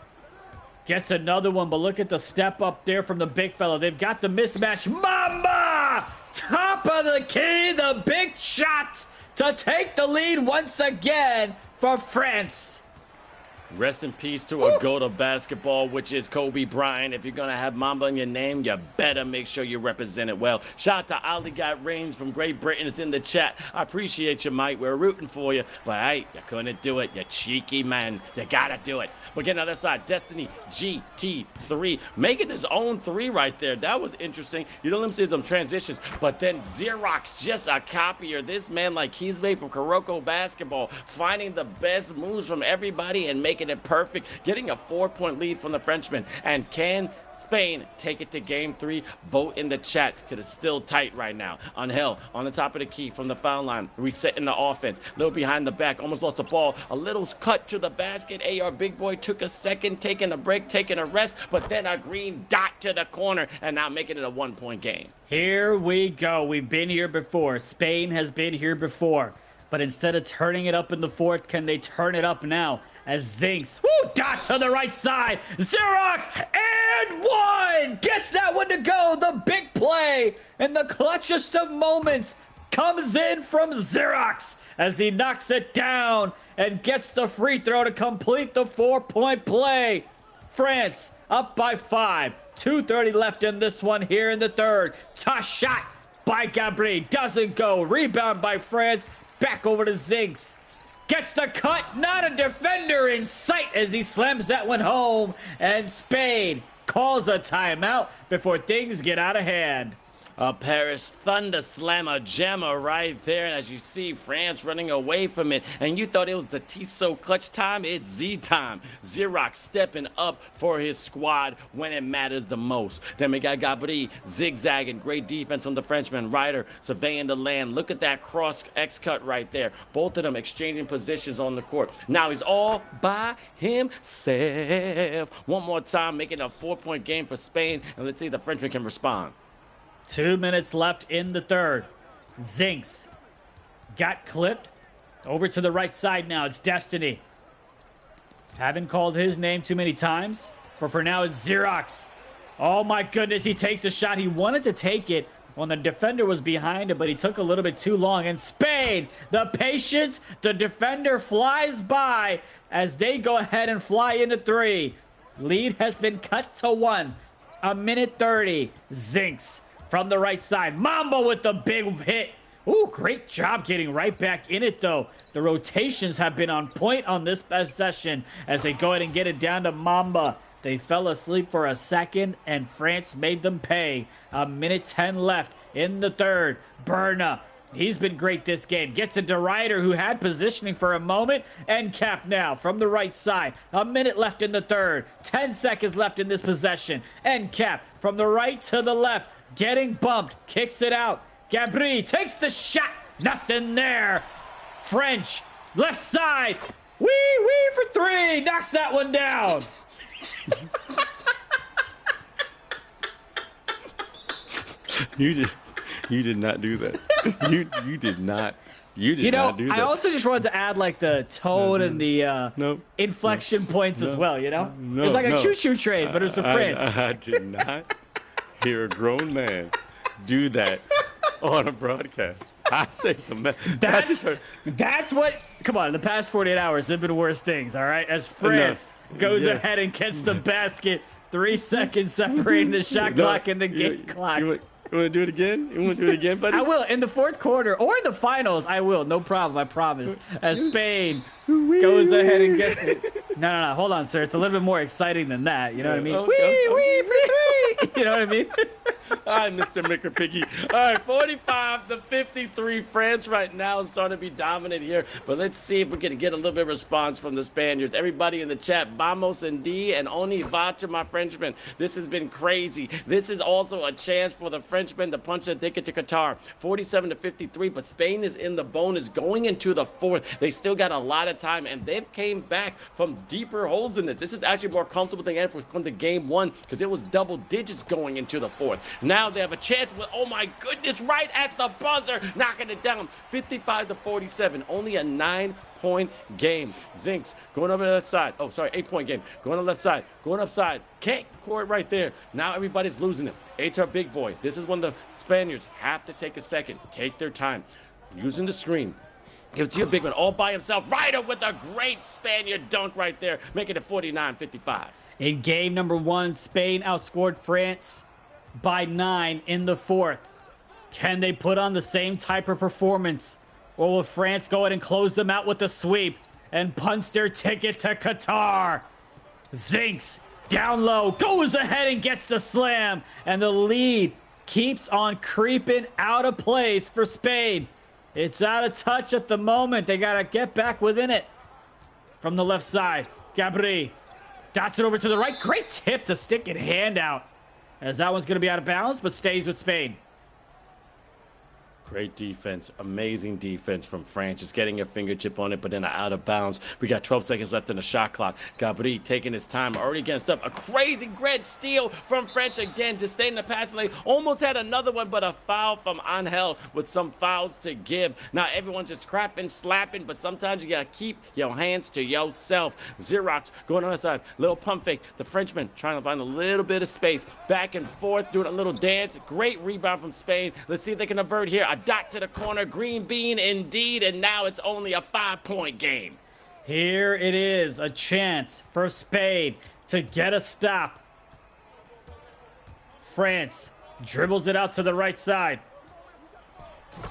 [SPEAKER 2] Gets another one, but look at the step up there from the big fella. They've got the mismatch. Mamba! Top of the key, the big shot to take the lead once again for France.
[SPEAKER 1] Rest in peace to a GOAT of basketball, which is Kobe Bryant. If you're going to have Mamba in your name, you better make sure you represent it well. Shout out to Ali Got Range from Great Britain. It's in the chat. I appreciate you, Mike. We're rooting for you. But, hey, you couldn't do it. You cheeky man. You got to do it. But again, on the other side, Destiny GT3 making his own 3 right there. That was interesting. You don't let him see them transitions. But then Xerox, just a copier. This man, like he's made from Kuroko basketball, finding the best moves from everybody and making it perfect, getting a 4-point lead from the Frenchman. And can Spain take it to game 3? Vote in the chat, because it's still tight right now. Angel on the top of the key from the foul line, resetting the offense. A little behind the back, almost lost the ball. A little cut to the basket. AR Big Boy took a second, taking a break, taking a rest, but then a green dot to the corner, and now making it a 1-point game.
[SPEAKER 2] Here we go. We've been here before. Spain has been here before. But instead of turning it up in the fourth, can they turn it up now? As Zinks, dot to the right side. Xerox, and 1! Gets that one to go. The big play in the clutchest of moments comes in from Xerox as he knocks it down and gets the free throw to complete the 4-point play. France up by 5. 2:30 left in this one here in the third. Tough shot by Gabri. Doesn't go. Rebound by France. Back over to Ziggs. Gets the cut. Not a defender in sight as he slams that one home. And Spain calls a timeout before things get out of hand.
[SPEAKER 1] A Paris Thunder Slammer jammer right there. And as you see, France running away from it. And you thought it was the Tissot clutch time? It's Z time. Xerox stepping up for his squad when it matters the most. Then we got Gabri zigzagging. Great defense from the Frenchman. Ryder surveying the land. Look at that cross X cut right there. Both of them exchanging positions on the court. Now he's all by himself. One more time, making a 4-point game for Spain. And let's see if the Frenchman can respond.
[SPEAKER 2] 2 minutes left in the third. Zinks got clipped. Over to the right side now. It's Destiny. Haven't called his name too many times, but for now it's Xerox. Oh my goodness, he takes a shot. He wanted to take it when the defender was behind him, but he took a little bit too long. And Spain, the patience, the defender flies by as they go ahead and fly into 3. Lead has been cut to 1. A minute 30. Zinks from the right side. Mamba with the big hit Ooh, great job getting right back in it, though. The rotations have been on point on this possession as they go ahead and get it down to Mamba. They fell asleep for a second, and France made them pay. 1:10 left in the third. Berna, he's been great this game. Gets it to Ryder, who had positioning for a moment. And Cap now from the right side. 1 minute left in the third. 10 seconds left in this possession. And Cap from the right to the left. Getting bumped. Kicks it out. Gabri takes the shot. Nothing there. French, left side. Wee for three. Knocks that one down.
[SPEAKER 1] You did not do that. You did not. You did not do that.
[SPEAKER 2] I also just wanted to add like the tone and the inflection points as well, you know?
[SPEAKER 1] No,
[SPEAKER 2] it was like a
[SPEAKER 1] no.
[SPEAKER 2] choo-choo train, but it was for France.
[SPEAKER 1] I did not hear a grown man do that on a broadcast. I say some.
[SPEAKER 2] That's what. Come on, the past 48 hours have been worse things. All right, as France goes ahead and gets the basket, 3 seconds separating the shot clock and the game clock.
[SPEAKER 1] You want to do it again? You want to do it again, buddy?
[SPEAKER 2] I will in the fourth quarter or in the finals. I will, no problem. I promise. As Spain goes ahead and gets it. No. Hold on, sir. It's a little bit more exciting than that. You know what I mean?
[SPEAKER 1] Okay.
[SPEAKER 2] Wee for three. You know what I mean?
[SPEAKER 1] All right, Mr. Mickerpiggy. All right, 45-53. France right now is starting to be dominant here. But let's see if we can get a little bit of response from the Spaniards. Everybody in the chat, vamos en D and oni va to my Frenchman. This has been crazy. This is also a chance for the Frenchmen to punch a ticket to Qatar. 47-53, but Spain is in the bonus going into the fourth. They still got a lot of time, and they've came back from deeper holes in this. This is actually more comfortable than ever from the game one because it was double digits going into the fourth. Now they have a chance with, oh my goodness, right at the buzzer, knocking it down. 55-47, only a 9-point game. Zinks going over to the left side. Oh, sorry, 8-point game. Going to the left side, going upside. Can't court right there. Now everybody's losing it. HR Big Boy. This is when the Spaniards have to take a second, take their time, using the screen. Give it to your big one all by himself. Ryder with a great Spaniard dunk right there, making it 49-55.
[SPEAKER 2] In game number one, Spain outscored France by 9 in the fourth. Can they put on the same type of performance? Or will France go ahead and close them out with a sweep and punch their ticket to Qatar? Zinks down low, goes ahead and gets the slam. And the lead keeps on creeping out of place for Spain. It's out of touch at the moment. They got to get back within it. From the left side, Gabri dots it over to the right. Great tip to stick and hand out. As that one's going to be out of bounds, but stays with Spain.
[SPEAKER 1] Great defense, amazing defense from France. Just getting a fingertip on it, but then out of bounds. We got 12 seconds left in the shot clock. Gabri taking his time, already against up. A crazy great steal from French again, just staying in the pass lane. Almost had another one, but a foul from Angel with some fouls to give. Now everyone's just scrapping, slapping, but sometimes you gotta keep your hands to yourself. Xerox going on the side, little pump fake. The Frenchman trying to find a little bit of space. Back and forth, doing a little dance. Great rebound from Spain. Let's see if they can avert here. Dot to the corner, green bean indeed, and now it's only a 5-point game.
[SPEAKER 2] Here it is, a chance for Spain to get a stop. France dribbles it out to the right side.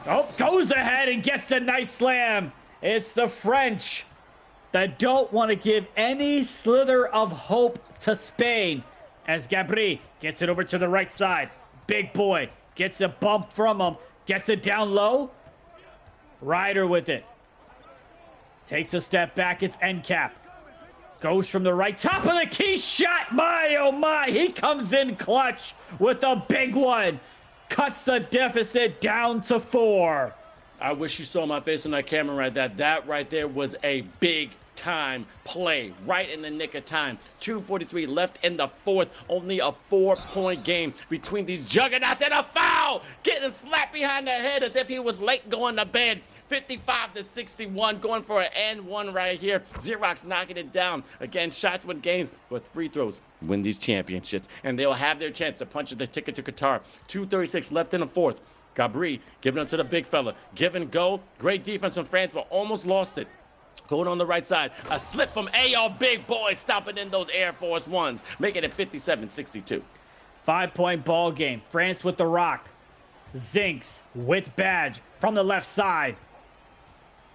[SPEAKER 2] Oh, goes ahead and gets the nice slam. It's the French that don't want to give any slither of hope to Spain as Gabri gets it over to the right side. Big boy gets a bump from him. Gets it down low. Ryder with it. Takes a step back. It's Cap. Goes from the right. Top of the key shot. My, oh my. He comes in clutch with a big one. Cuts the deficit down to 4.
[SPEAKER 1] I wish you saw my face on that camera right there. That right there was a big time play right in the nick of time. 2:43 left in the fourth. Only a 4-point game between these juggernauts, and a foul getting slapped behind the head as if he was late going to bed. 55-61, going for an and one right here. Xerox knocking it down. Again, shots win games, but free throws win these championships, and they'll have their chance to punch the ticket to Qatar. 2:36 left in the fourth. Gabri giving it to the big fella. Give and go. Great defense from France, but almost lost it. Going on the right side, a slip from AR Big Boy, stomping in those Air Force Ones, making it 57-62.
[SPEAKER 2] 5-point ball game. France with the rock. Zinks with badge from the left side.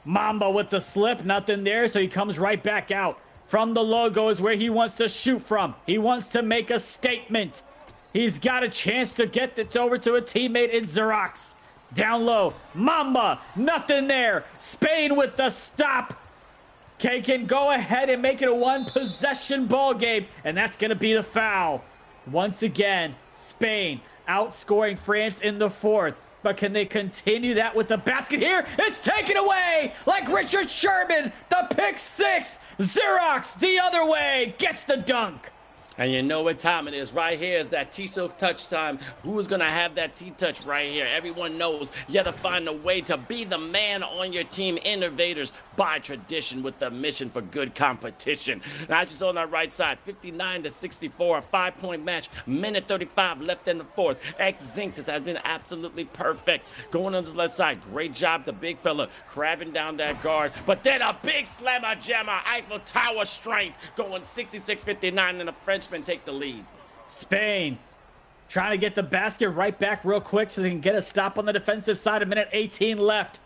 [SPEAKER 2] Mamba with the slip, nothing there, so he comes right back out. From the logo is where he wants to shoot from. He wants to make a statement. He's got a chance to get it over to a teammate in Xerox. Down low, Mamba, nothing there. Spain with the stop. Okay, can go ahead and make it a one-possession ball game, and that's going to be the foul. Once again, Spain outscoring France in the fourth. But can they continue that with the basket here? It's taken away like Richard Sherman. The pick six. Xerox the other way gets the dunk.
[SPEAKER 1] And you know what time it is. Right here is that T-touch time. Who's going to have that T-touch right here? Everyone knows you got to find a way to be the man on your team. Innovators by tradition with the mission for good competition. Now just on that right side, 59-64, a 5-point match. Minute 35 left in the fourth. Zinks has been absolutely perfect. Going on this left side, great job, the big fella crabbing down that guard. But then a big slammer jammer, Eiffel Tower strength, going 66-59, and the Frenchmen take the lead.
[SPEAKER 2] Spain trying to get the basket right back real quick so they can get a stop on the defensive side. A minute 18 left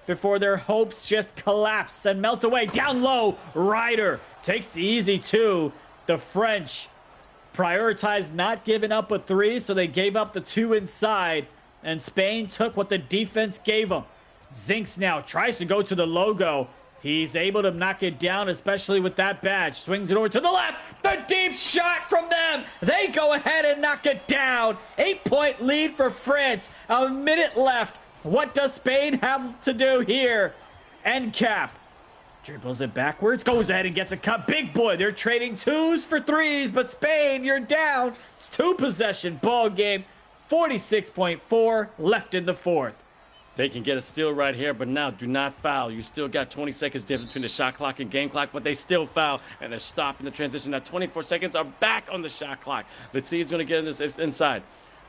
[SPEAKER 2] before their hopes just collapse and melt away. Down low, Ryder takes the easy two. The French prioritized not giving up a three, so they gave up the two inside, and Spain took what the defense gave them. Zinks now tries to go to the logo. He's able to knock it down, especially with that badge. Swings it over to the left. The deep shot from them. They go ahead and knock it down. 8-point lead for France. A minute left. What does Spain have to do here? End cap. Dribbles it backwards. Goes ahead and gets a cut. Big boy. They're trading twos for threes. But Spain, you're down. It's two-possession ball game. 46.4 left in the fourth.
[SPEAKER 1] They can get a steal right here, but now do not foul. You still got 20 seconds difference between the shot clock and game clock, but they still foul, and they're stopping the transition. Now 24 seconds are back on the shot clock. Let's see who's going to get in this inside.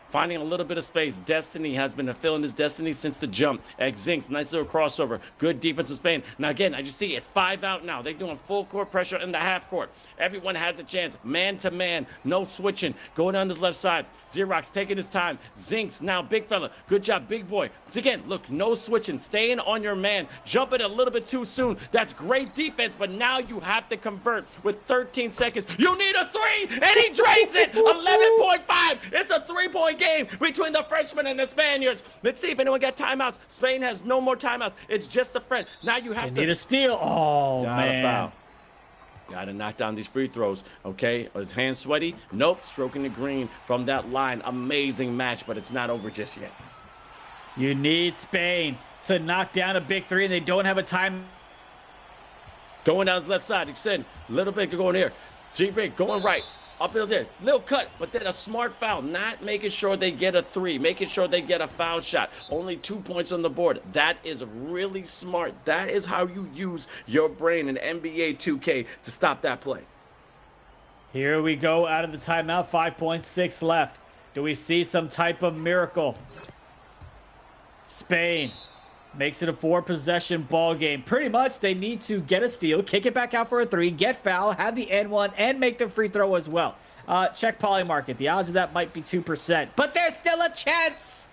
[SPEAKER 1] Finding a little bit of space. Destiny has been fulfilling his destiny since the jump. Zinks, nice little crossover. Good defense of Spain. Now again, I just see it's 5 out now. They're doing full court pressure in the half court. Everyone has a chance. Man to man. No switching. Going on the left side. Xerox taking his time. Zinks now, big fella. Good job, big boy. So again, look, no switching. Staying on your man. Jumping a little bit too soon. That's great defense, but now you have to convert with 13 seconds. You need a three, and he drains it. 11.5. It's a 3-point game between the Frenchmen and the Spaniards. Let's see if anyone got timeouts. Spain has no more timeouts. It's just the French. Now you have to
[SPEAKER 2] need a steal. Oh, man.
[SPEAKER 1] Foul. Got to knock down these free throws, okay? Is hands sweaty? Nope. Stroking the green from that line. Amazing match, but it's not over just yet.
[SPEAKER 2] You need Spain to knock down a big three, and they don't have a time.
[SPEAKER 1] Going down the left side. Extend. Little bit going here. G-Big going right. Up in there, little cut, but then a smart foul, not making sure they get a three, making sure they get a foul shot. Only 2 points on the board. That is really smart. That is how you use your brain in NBA 2K to stop that play.
[SPEAKER 2] Here we go out of the timeout, 5.6 left. Do we see some type of miracle? Spain makes it a 4-possession ball game. Pretty much, they need to get a steal, kick it back out for a three, get foul, have the N1, and make the free throw as well. Check Polymarket. The odds of that might be 2%, but there's still a chance.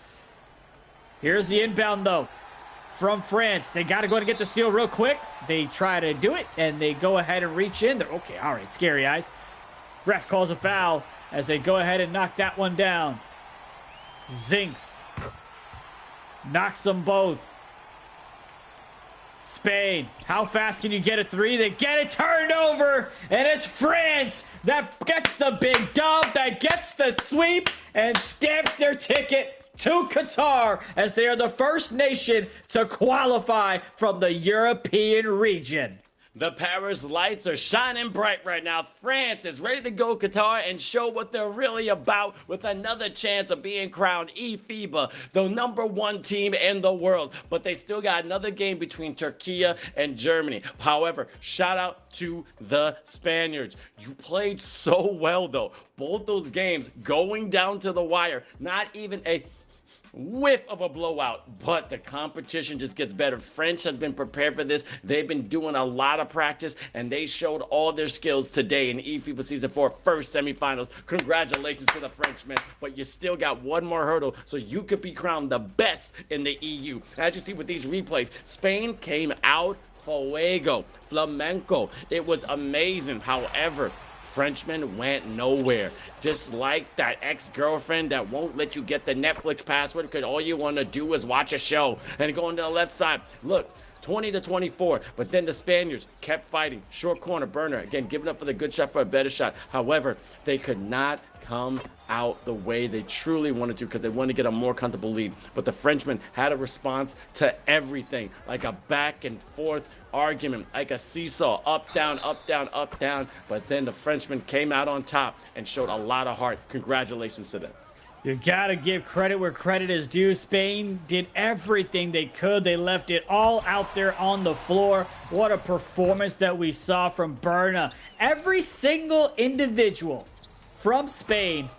[SPEAKER 2] Here's the inbound, though, from France. They got to go to get the steal real quick. They try to do it, and they go ahead and reach in. They're okay, all right, scary eyes. Ref calls a foul as they go ahead and knock that one down. Zinks knocks them both. Spain, how fast can you get a three? They get it turned over, and it's France that gets the big dub, that gets the sweep, and stamps their ticket to Qatar as they are the first nation to qualify from the European region.
[SPEAKER 1] The Paris lights are shining bright right now. France is ready to go Qatar and show what they're really about with another chance of being crowned eFIBA, the #1 team in the world. But they still got another game between Türkiye and Germany. However, shout out to the Spaniards. You played so well, though. Both those games going down to the wire. Not even a whiff of a blowout, but the competition just gets better. French has been prepared for this. They've been doing a lot of practice, and they showed all their skills today in eFIBA Season 4 first semifinals. Congratulations to the Frenchmen, but you still got one more hurdle, so you could be crowned the best in the EU. As you see with these replays, Spain came out fuego, flamenco. It was amazing. However, Frenchman went nowhere. Just like that ex-girlfriend that won't let you get the Netflix password because all you want to do is watch a show. And going to the left side, look, 20-24. But then the Spaniards kept fighting. Short corner, burner. Again, giving up for the good shot for a better shot. However, they could not come out the way they truly wanted to because they wanted to get a more comfortable lead. But the Frenchmen had a response to everything, like a back and forth argument, like a seesaw, up, down, up, down, up, down. But then the Frenchmen came out on top and showed a lot of heart. Congratulations to them.
[SPEAKER 2] You gotta give credit where credit is due. Spain did everything they could. They left it all out there on the floor. What a performance that we saw from Berna. Every single individual from Spain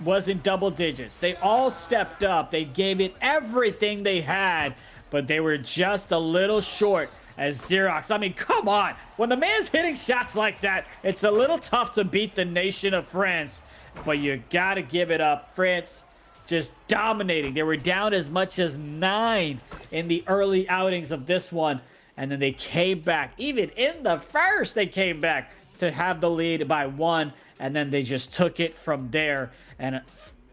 [SPEAKER 2] was in double digits. They all stepped up. They gave it everything they had, but they were just a little short as Xerox. I mean, come on. When the man's hitting shots like that, it's a little tough to beat the nation of France. But you gotta give it up. France just dominating. They were down as much as 9 in the early outings of this one. And then they came back. Even in the first, they came back to have the lead by 1. And then they just took it from there. And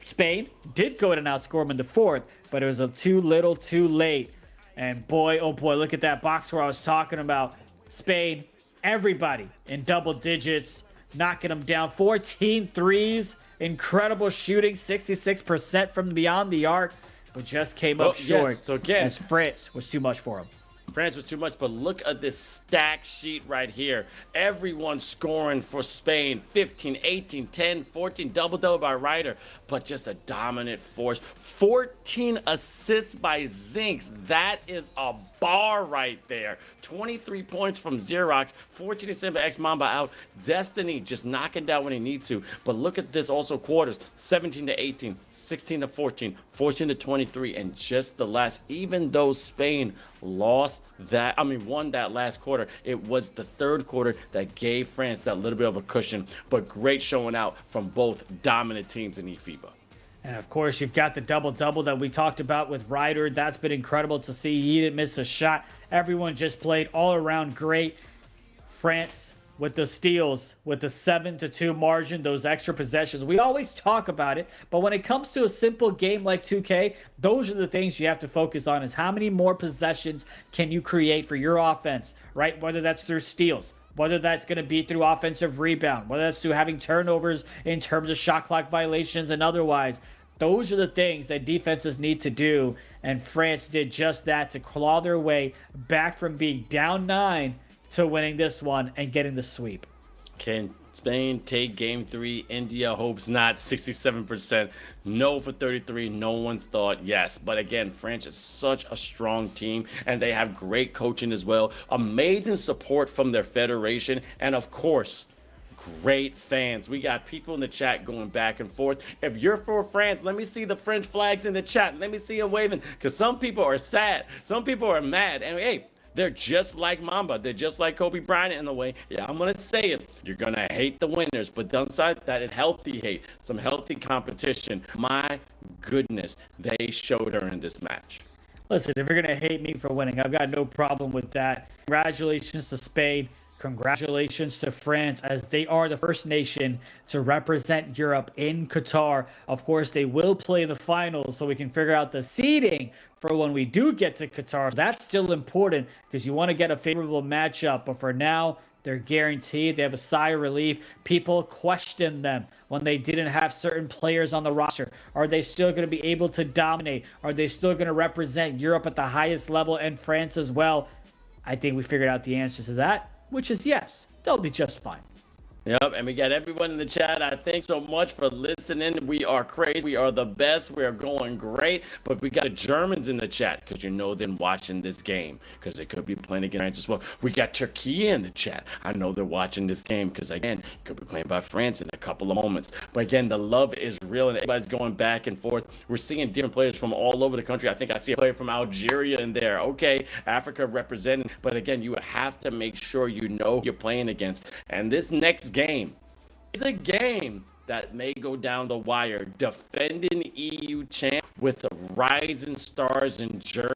[SPEAKER 2] Spain did go in and outscore them in the 4th. But it was a too little, too late. And boy, oh boy, look at that box score I was talking about. Spain, everybody in double digits, knocking them down. 14 threes, incredible shooting, 66% from beyond the arc, but just came up short.
[SPEAKER 1] Yes, so again,
[SPEAKER 2] as France was too much for him.
[SPEAKER 1] France was too much, but look at this stack sheet right here. Everyone scoring for Spain. 15, 18, 10, 14, double-double by Ryder, but just a dominant force. 14 assists by Zinks. That is a bar right there. 23 points from Xerox, 14 to 7 X-Mamba out. Destiny just knocking down when he needs to. But look at this also quarters. 17 to 18, 16 to 14, 14 to 23, and just the last, even though Spain won that last quarter, it was the third quarter that gave France that little bit of a cushion. But great showing out from both dominant teams in eFIBA.
[SPEAKER 2] And of course, you've got the double-double that we talked about with Ryder. That's been incredible to see. He didn't miss a shot. Everyone just played all around great. France with the steals, with the 7-2 margin, those extra possessions. We always talk about it, but when it comes to a simple game like 2K, those are the things you have to focus on, is how many more possessions can you create for your offense, right? Whether that's through steals, whether that's going to be through offensive rebound, whether that's through having turnovers in terms of shot clock violations and otherwise. Those are the things that defenses need to do, and France did just that to claw their way back from being down 9 to winning this one and getting the sweep.
[SPEAKER 1] Can Spain take game 3? India hopes not. 67%. No for 33. No one's thought yes. But again, France is such a strong team, and they have great coaching as well. Amazing support from their federation, and of course, great fans. We got people in the chat going back and forth. If you're for France, let me see the French flags in the chat. Let me see them waving, because some people are sad. Some people are mad. And hey, they're just like Mamba. They're just like Kobe Bryant in a way. Yeah, I'm going to say it. You're going to hate the winners, but downside that is healthy hate, some healthy competition. My goodness, they showed her in this match.
[SPEAKER 2] Listen, if you're going to hate me for winning, I've got no problem with that. Congratulations to Spain. Congratulations to France, as they are the first nation to represent Europe in Qatar. Of course, they will play the finals, so we can figure out the seeding for when we do get to Qatar. That's still important because you want to get a favorable matchup. But for now, they're guaranteed. They have a sigh of relief. People question them when they didn't have certain players on the roster. Are they still going to be able to dominate? Are they still going to represent Europe at the highest level, and France as well? I think we figured out the answer to that, which is yes, they'll be just fine.
[SPEAKER 1] Yep, and we got everyone in the chat. I thank so much for listening. We are crazy. We are the best. We are going great. But we got the Germans in the chat because you know they're watching this game because they could be playing against France as well. We got Turkey in the chat. I know they're watching this game because, again, could be playing by France in a couple of moments. But, again, the love is real and everybody's going back and forth. We're seeing different players from all over the country. I think I see a player from Algeria in there. Okay, Africa representing. But, again, you have to make sure you know who you're playing against. And this next game is a game that may go down the wire. Defending EU champ with the rising stars in Germany.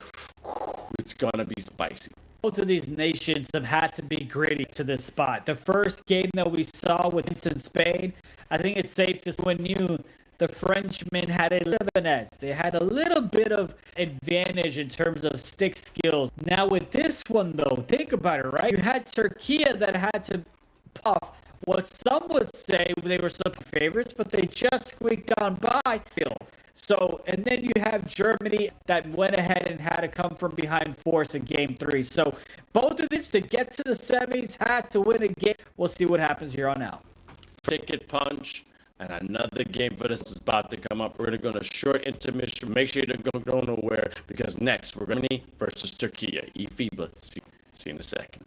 [SPEAKER 1] It's gonna be spicy.
[SPEAKER 2] Both of these nations have had to be gritty to this spot. The first game that we saw with France and Spain, I think it's safe to say when the Frenchmen had a little bit of an edge. They had a little bit of advantage in terms of stick skills. Now with this one though, think about it, right? You had Turkey that had to puff what some would say they were super favorites, but they just squeaked on by. So, and then you have Germany that went ahead and had to come from behind force in game 3. So both of these to get to the semis had to win a game. We'll see what happens here on out.
[SPEAKER 1] Ticket punch. And another game for this is about to come up. We're going to go to short intermission. Make sure you don't go nowhere because next we're Germany versus Turkey. eFIBA. See you in a second.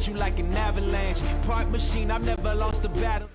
[SPEAKER 4] You like an avalanche, part machine. I've never lost a battle.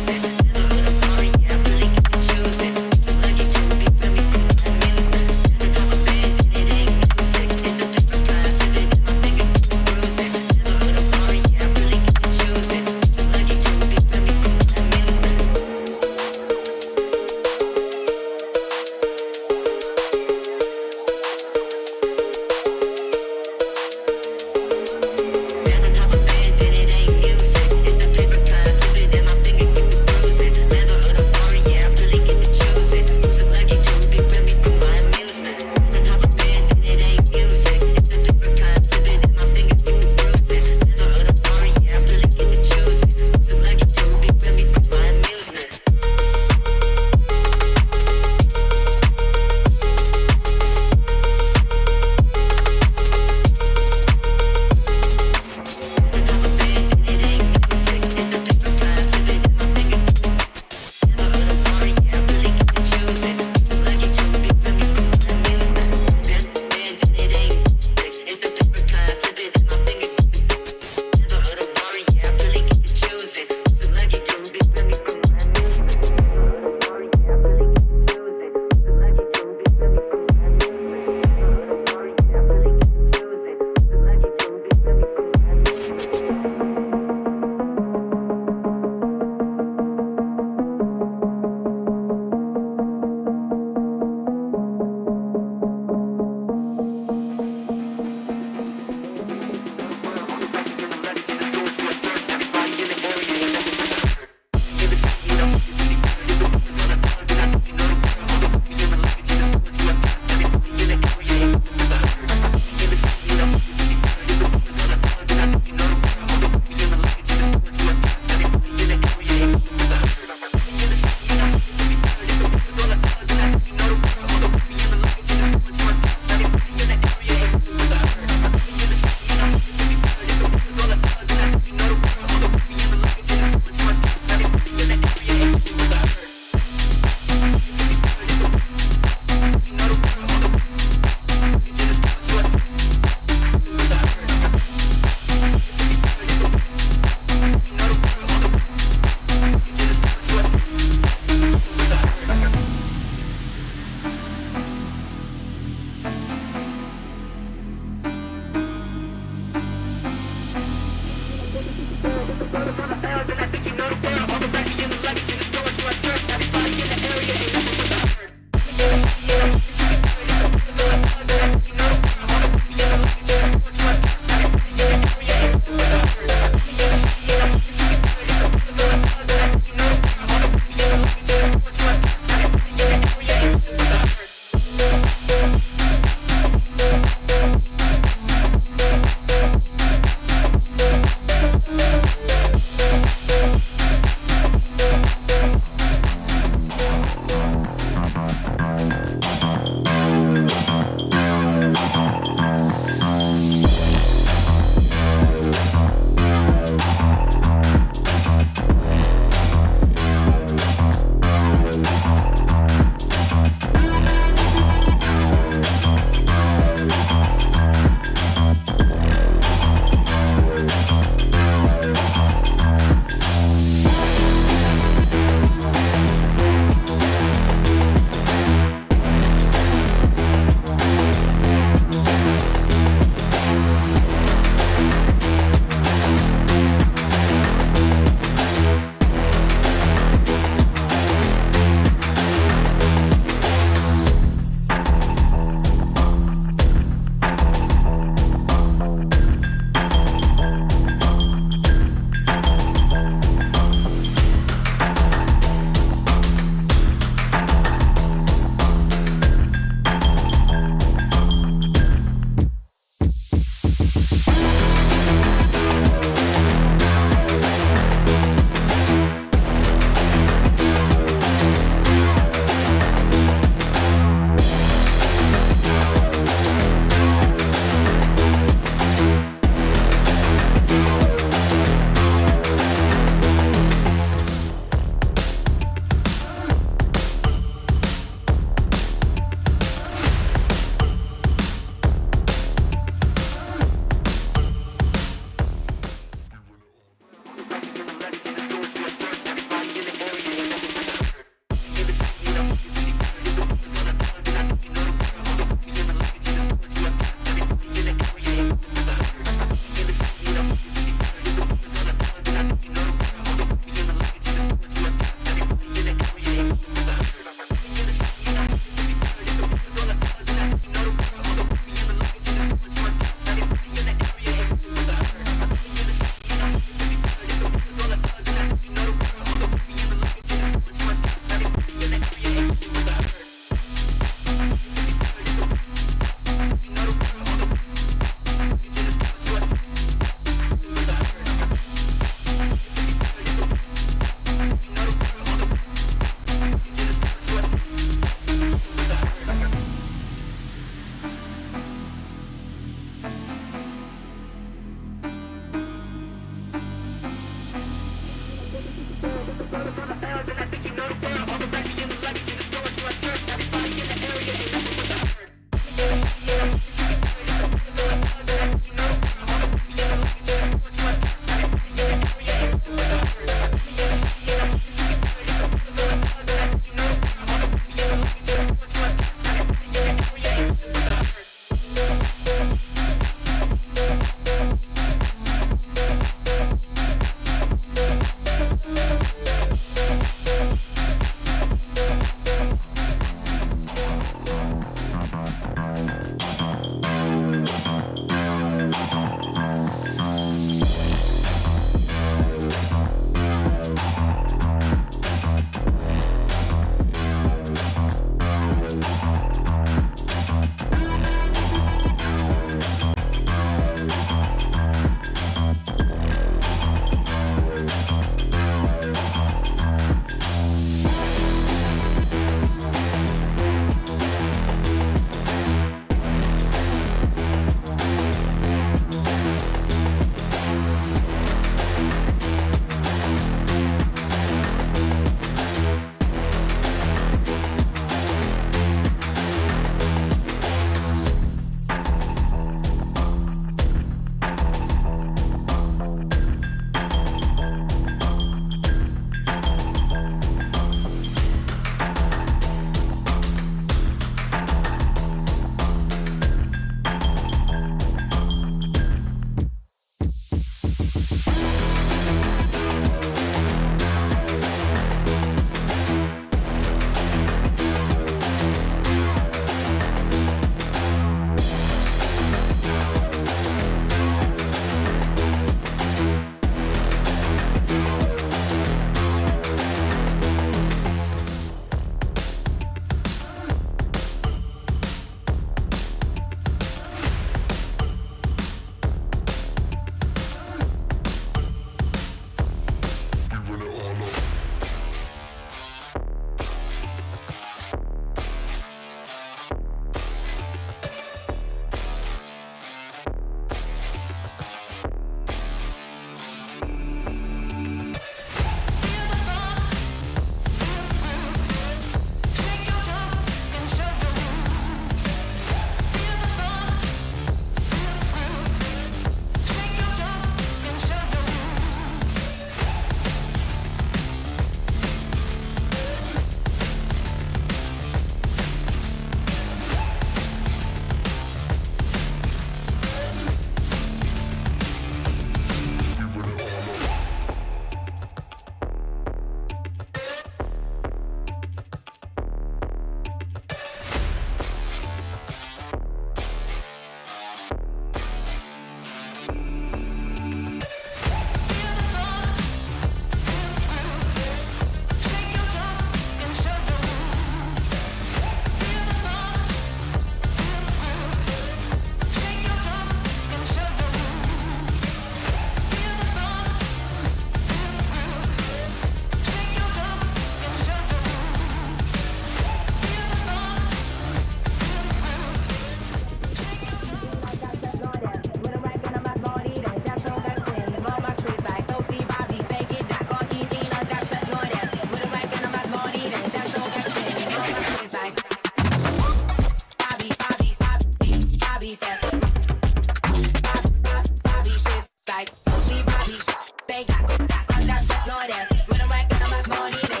[SPEAKER 5] they got that shit no there. When I'm right, I'm like money there.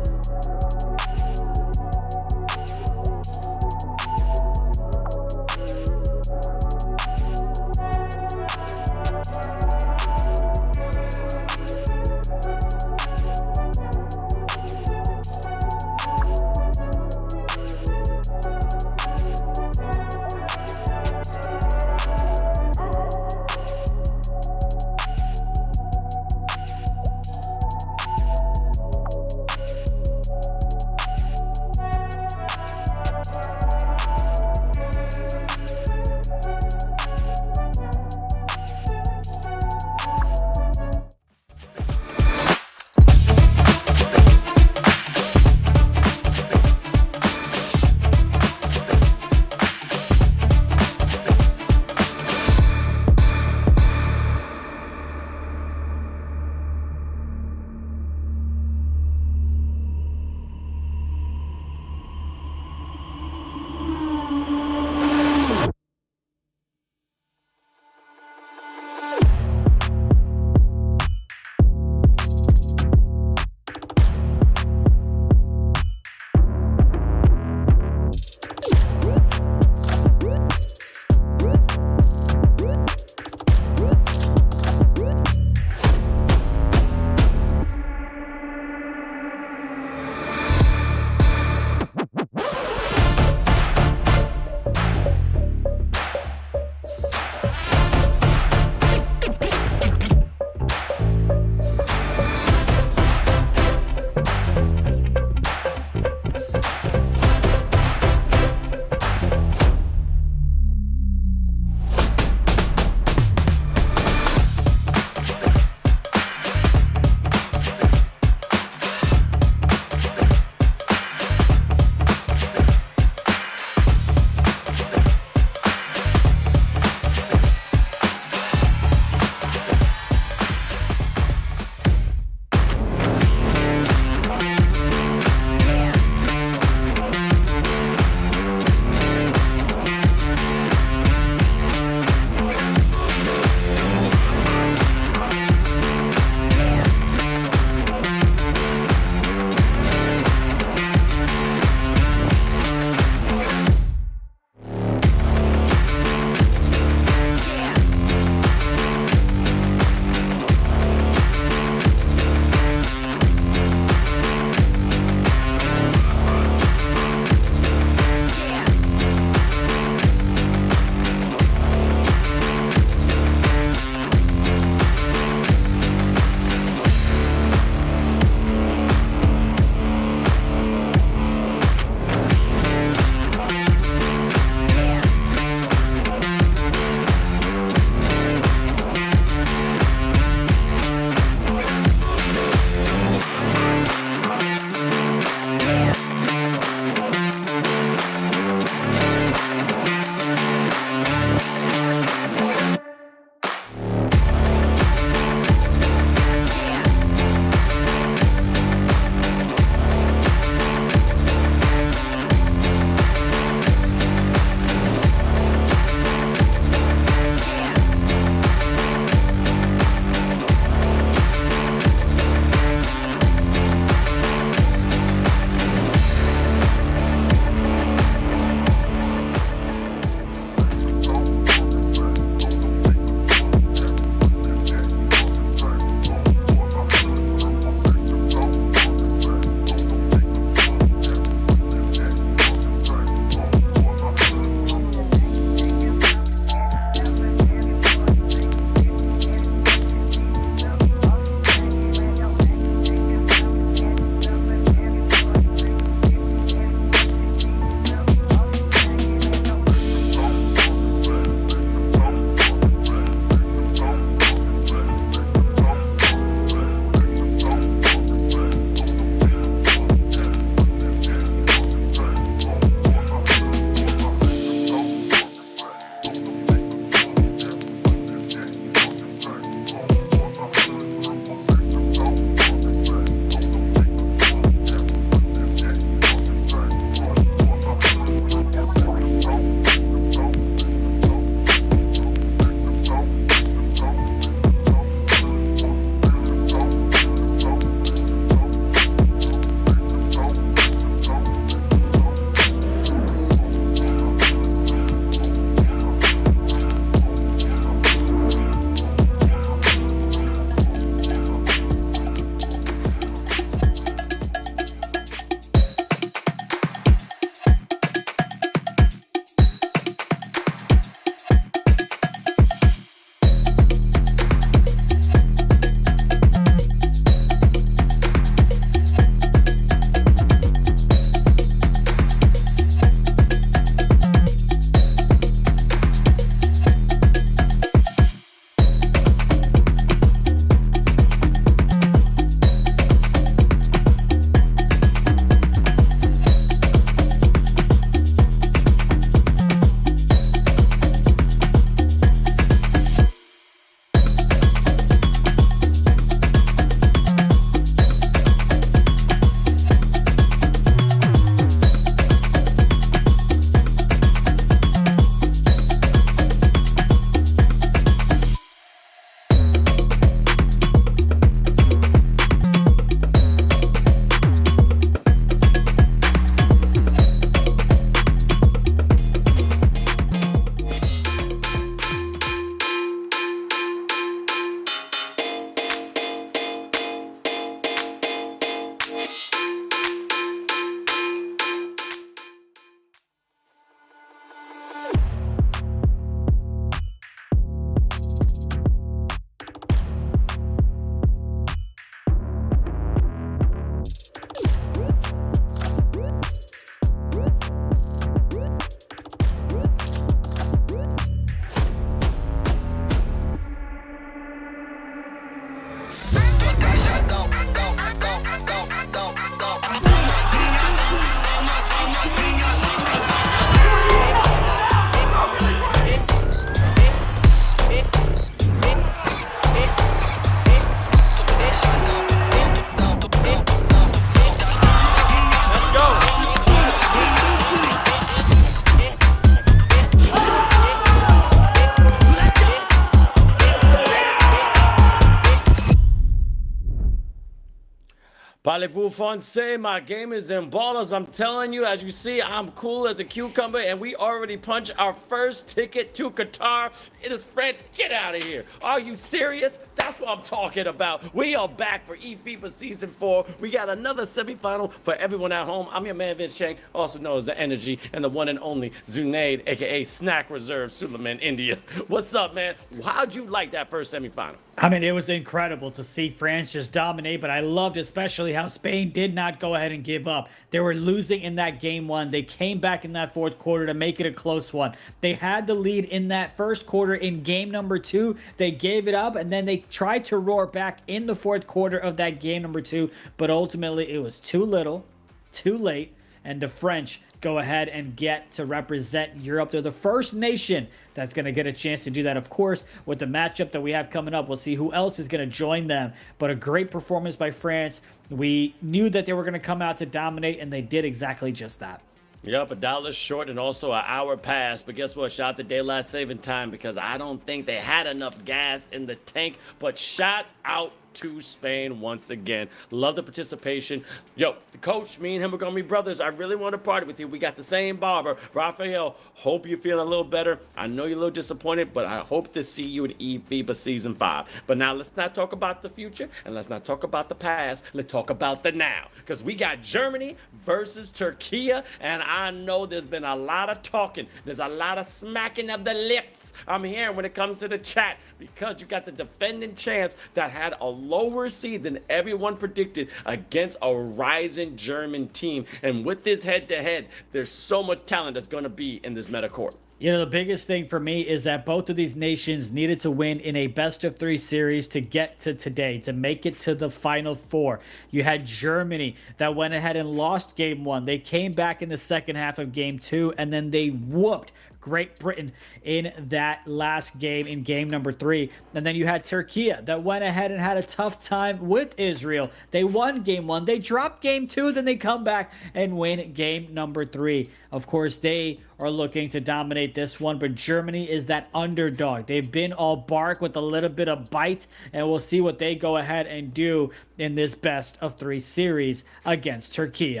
[SPEAKER 1] Parlez-vous français, my gamers and ballers? I'm telling you, as you see, I'm cool as a cucumber, and we already punched our first ticket to Qatar. It is France. Get out of here. Are you serious? That's what I'm talking about. We are back for eFIBA Season 4. We got another semifinal for everyone at home. I'm your man, Vince Chang, also known as The Energy, and the one and only Zunaid, a.k.a. Snack Reserve Suleman, India. What's up, man? How'd you like that first semifinal?
[SPEAKER 6] I mean, it was incredible to see France just dominate, but I loved especially how Spain did not go ahead and give up. They were losing in that game one. They came back in that fourth quarter to make it a close one. They had the lead in that first quarter in game number 2. They gave it up, and then they tried to roar back in the fourth quarter of that game number 2, but ultimately it was too little, too late, and the French go ahead and get to represent Europe. They're the first nation that's going to get a chance to do that. Of course, with the matchup that we have coming up, we'll see who else is going to join them. But a great performance by France. We knew that they were going to come out to dominate, and they did exactly just that.
[SPEAKER 1] Yep, $1 short and also an hour past. But guess what? Shout out to Daylight Saving Time, because I don't think they had enough gas in the tank. But shout out to Spain once again. Love the participation. Yo, the coach, me and him are going to be brothers. I really want to party with you. We got the same barber. Rafael, hope you're feeling a little better. I know you're a little disappointed, but I hope to see you at eFIBA Season 5. But now let's not talk about the future, and let's not talk about the past. Let's talk about the now, because we got Germany versus Turkey, and I know there's been a lot of talking. There's a lot of smacking of the lips I'm hearing when it comes to the chat, because you got the defending champs that had a lower seed than everyone predicted against a rising German team. And with this head-to-head, there's so much talent that's going to be in this meta court.
[SPEAKER 6] You know, the biggest thing for me is that both of these nations needed to win in a best-of-3 series to get to today, to make it to the Final Four. You had Germany that went ahead and lost Game 1. They came back in the second half of Game 2, and then they whooped Great Britain in that last game, in game number 3. And then you had Turkey that went ahead and had a tough time with Israel. They won game 1. They dropped game 2. Then they come back and win game number 3. Of course, they are looking to dominate this one, but Germany is that underdog. They've been all bark with a little bit of bite, and we'll see what they go ahead and do in this best-of-3 series against Turkey.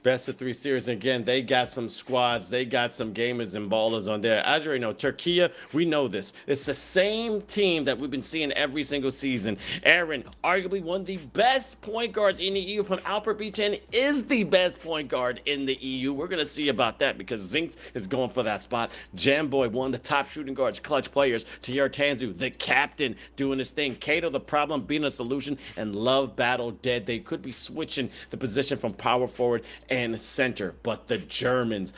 [SPEAKER 1] Best of 3 series. Again, they got some squads. They got some gamers and ballers on there. As you already know, Turkey, we know this. It's the same team that we've been seeing every single season. Aaron, arguably one of the best point guards in the EU from Alpert Beach, and is the best point guard in the EU. We're going to see about that, because Zinks is going for that spot. Jamboy, one of the top shooting guards, clutch players. Tayyar Tanzu, the captain, doing his thing. Kato, the problem, being a solution. And Love Battle dead. They could be switching the position from power forward and center, but the Germans,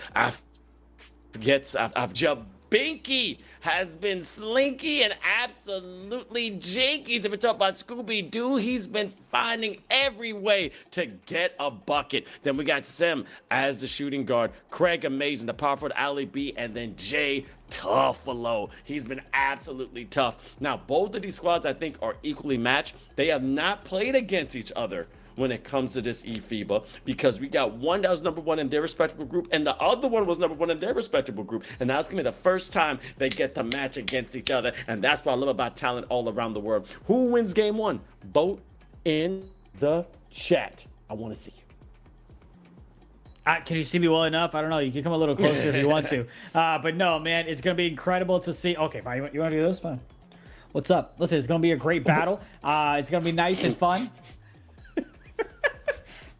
[SPEAKER 1] Jabinky has been slinky and absolutely jinky. If we talk about Scooby-Doo, he's been finding every way to get a bucket. Then we got Sem as the shooting guard, Craig amazing, the power forward Ali B, and then Jay Tuffalo. He's been absolutely tough. Now, both of these squads, I think, are equally matched. They have not played against each other when it comes to this eFIBA, because we got one that was number 1 in their respectable group, and the other one was number 1 in their respectable group. And now it's gonna be the first time they get to match against each other, and that's what I love about talent all around the world. Who wins game 1? Vote in the chat. I want to see you.
[SPEAKER 6] Can you see me well enough? I don't know. You can come a little closer if you want to. But no, man, it's going to be incredible to see. Okay, fine. You want to do this? Fine. What's up? Listen, it's going to be a great battle. It's going to be nice and fun.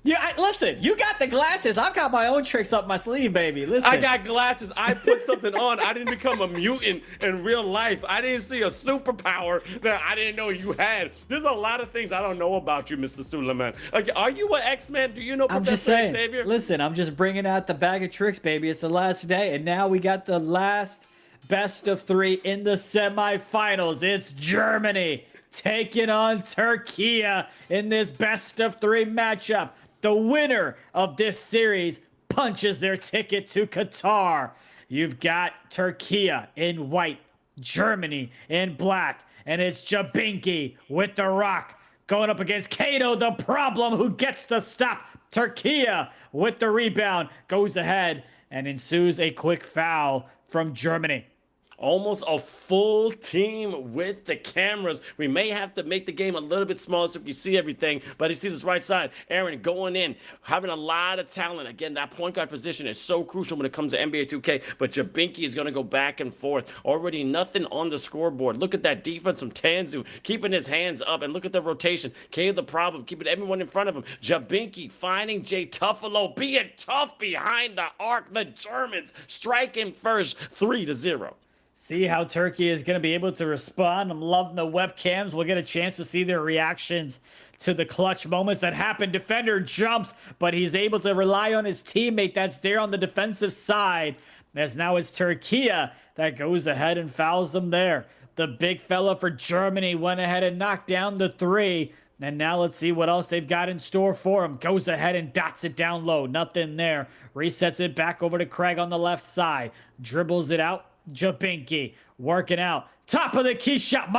[SPEAKER 6] Yeah, listen, you got the glasses. I've got my own tricks up my sleeve, baby. Listen.
[SPEAKER 1] I got glasses. I put something on. I didn't become a mutant in real life. I didn't see a superpower that I didn't know you had. There's a lot of things I don't know about you, Mr. Suleman. Like, are you an X-Men? Do you know
[SPEAKER 6] I'm
[SPEAKER 1] Professor
[SPEAKER 6] just saying,
[SPEAKER 1] Xavier?
[SPEAKER 6] listen, I'm just bringing out the bag of tricks, baby. It's the last day, and now we got the last best of 3 in the semifinals. It's Germany taking on Turkey in this best of 3 matchup. The winner of this series punches their ticket to Qatar. You've got Turkey in white, Germany in black, and it's Jabinky with the rock going up against Kato, the problem, who gets the stop. Turkey with the rebound goes ahead, and ensues a quick foul from Germany.
[SPEAKER 1] Almost a full team with the cameras. We may have to make the game a little bit smaller so we can see everything, but you see this right side, Aaron going in, having a lot of talent. Again, that point guard position is so crucial when it comes to NBA 2K, but Jabinki is going to go back and forth. Already nothing on the scoreboard. Look at that defense from Tanzu, keeping his hands up, and look at the rotation. K the problem, keeping everyone in front of him. Jabinki finding Jay Tuffalo, being tough behind the arc. The Germans striking first, 3-0.
[SPEAKER 6] See how Turkey is going to be able to respond. I'm loving the webcams. We'll get a chance to see their reactions to the clutch moments that happen. Defender jumps, but he's able to rely on his teammate that's there on the defensive side. As now it's Turkey that goes ahead and fouls them there. The big fella for Germany went ahead and knocked down the three. And now let's see what else they've got in store for him. Goes ahead and dots it down low. Nothing there. Resets it back over to Craig on the left side. Dribbles it out. Jabinki working out. Top of the key shot.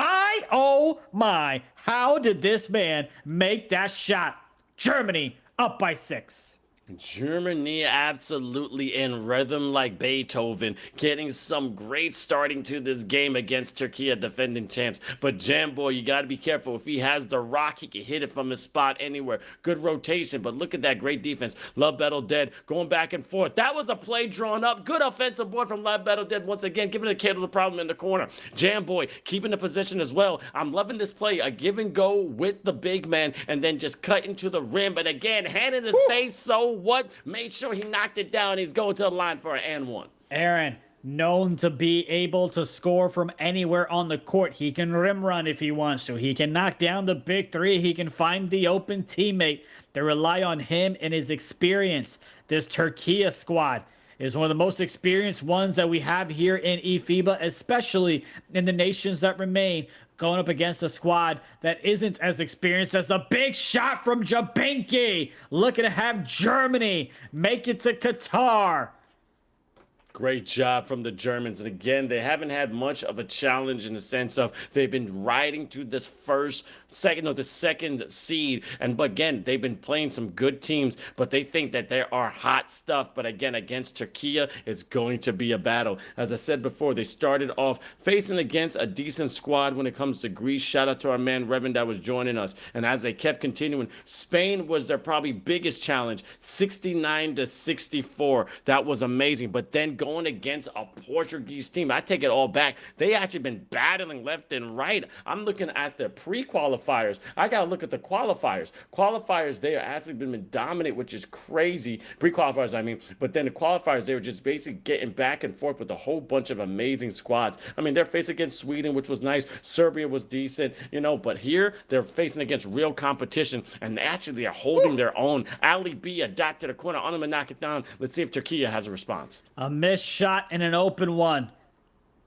[SPEAKER 6] Oh my. How did this man make that shot? Germany up by 6.
[SPEAKER 1] Germany absolutely in rhythm like Beethoven, getting some great starting to this game against Turkey, defending champs. But Jamboy, you got to be careful. If he has the rock, he can hit it from his spot anywhere. Good rotation, but look at that great defense. Love Battle Dead going back and forth. That was a play drawn up. Good offensive board from Love Battle Dead once again, giving the Kato the problem in the corner. Jamboy keeping the position as well. I'm loving this play. A give and go with the big man and then just cut into the rim. But again, hand in his face, so what? Made sure he knocked it down. He's going to the line for an and one.
[SPEAKER 6] Aaron, known to be able to score from anywhere on the court. He can rim run if he wants to. He can knock down the big three. He can find the open teammate. They rely on him and his experience. This Turkey squad is one of the most experienced ones that we have here in eFIBA, especially in the nations that remain, going up against a squad that isn't as experienced. As a big shot from Jabinki, looking to have Germany make it to Qatar.
[SPEAKER 1] Great job from the Germans. And again, they haven't had much of a challenge in the sense of they've been riding to this the second seed. But again, they've been playing some good teams, but they think that there are hot stuff. But again, against Turkey, it's going to be a battle. As I said before, they started off facing against a decent squad when it comes to Greece. Shout out to our man Reverend that was joining us. And as they kept continuing, Spain was their probably biggest challenge, 69-64. That was amazing. But then going against a Portuguese team, I take it all back. They actually been battling left and right. I'm looking at the pre-qualifiers. I gotta look at the qualifiers. Qualifiers, they are actually been dominant, which is crazy. Pre-qualifiers, I mean. But then the qualifiers, they were just basically getting back and forth with a whole bunch of amazing squads. I mean, they're facing against Sweden, which was nice. Serbia was decent, but here they're facing against real competition, and actually they are holding their own. Ali B, a dot to the corner, on them and knock it down. Let's see if Turkey has a response.
[SPEAKER 6] A missed shot and an open one.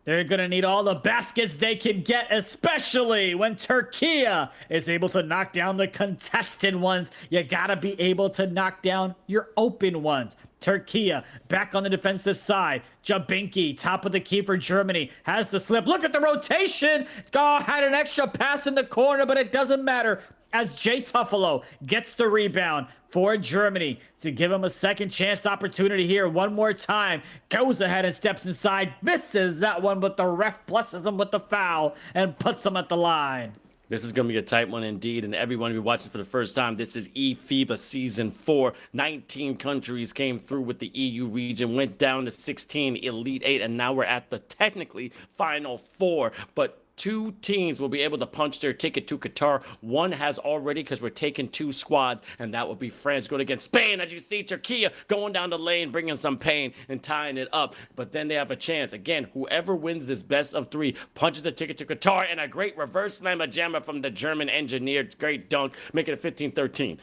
[SPEAKER 6] They're going to need all the baskets they can get, especially when Turkey is able to knock down the contested ones. You got to be able to knock down your open ones. Turkey back on the defensive side. Jabinki, top of the key for Germany, has the slip. Look at the rotation. Oh, had an extra pass in the corner, but it doesn't matter, as Jay Tuffalo gets the rebound for Germany to give him a second chance opportunity here. One more time. Goes ahead and steps inside. Misses that one, but the ref blesses him with the foul and puts him at the line.
[SPEAKER 1] This is going to be a tight one indeed, and everyone who watches for the first time, this is eFIBA Season 4. 19 countries came through with the EU region, went down to 16, Elite 8, and now we're at the technically Final 4. But 2 teams will be able to punch their ticket to Qatar. One has already, because we're taking 2 squads, and that will be France going against Spain. As you see, Turkey going down the lane, bringing some pain and tying it up. But then they have a chance. Again, whoever wins this best of 3 punches the ticket to Qatar, and a great reverse slammer jammer from the German engineer. Great dunk, making it 15-13.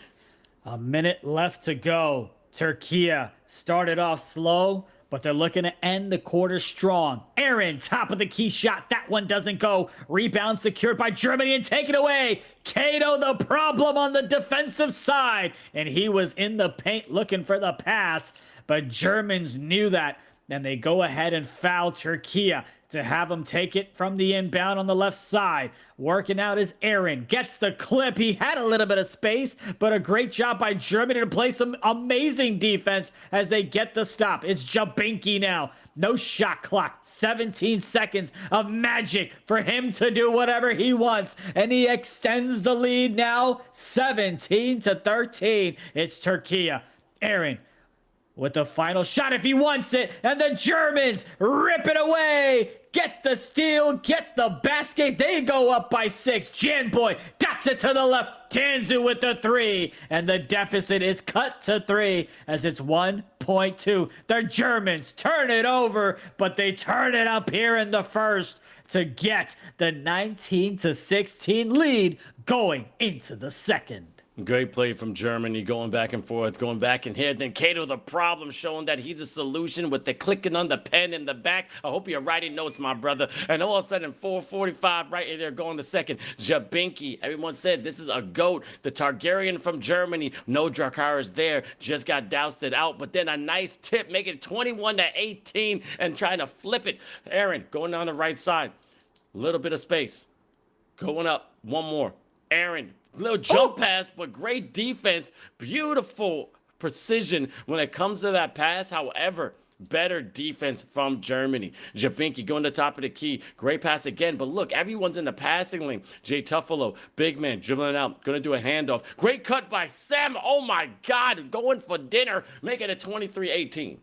[SPEAKER 6] A minute left to go. Turkey started off slow, but they're looking to end the quarter strong. Aaron, top of the key shot. That one doesn't go. Rebound secured by Germany and taken away. Kato the problem on the defensive side. And he was in the paint looking for the pass. But Germans knew that. and they go ahead and foul Türkiye to have him take it from the inbound on the left side. Working out is Aaron. Gets the clip. He had a little bit of space, but a great job by Germany to play some amazing defense as they get the stop. It's Jabinki now. No shot clock. 17 seconds of magic for him to do whatever he wants. And he extends the lead now 17-13. It's Türkiye. Aaron with the final shot if he wants it, and the Germans rip it away. Get the steal, get the basket. They go up by 6. Janboy dots it to the left. Tanzu with the 3, and the deficit is cut to 3 as it's 1.2. The Germans turn it over, but they turn it up here in the first to get the 19-16 lead going into the second.
[SPEAKER 1] Great play from Germany, going back and forth, going back and here. Then Cato the problem, showing that he's a solution with the clicking on the pen in the back. I hope you're writing notes, my brother. And all of a sudden, 4:45 right in there going to second. Jabinki, everyone said this is a GOAT. The Targaryen from Germany. No Drakkar is there, just got doused out. But then a nice tip, making it 21-18 and trying to flip it. Aaron going down the right side. Little bit of space. Going up, one more. Aaron. Little jump pass, but great defense. Beautiful precision when it comes to that pass. However, better defense from Germany. Jabinki going to the top of the key. Great pass again. But look, everyone's in the passing lane. Jay Tuffalo, big man, dribbling out. Going to do a handoff. Great cut by Sam. Oh, my God. Going for dinner. Making it 23-18.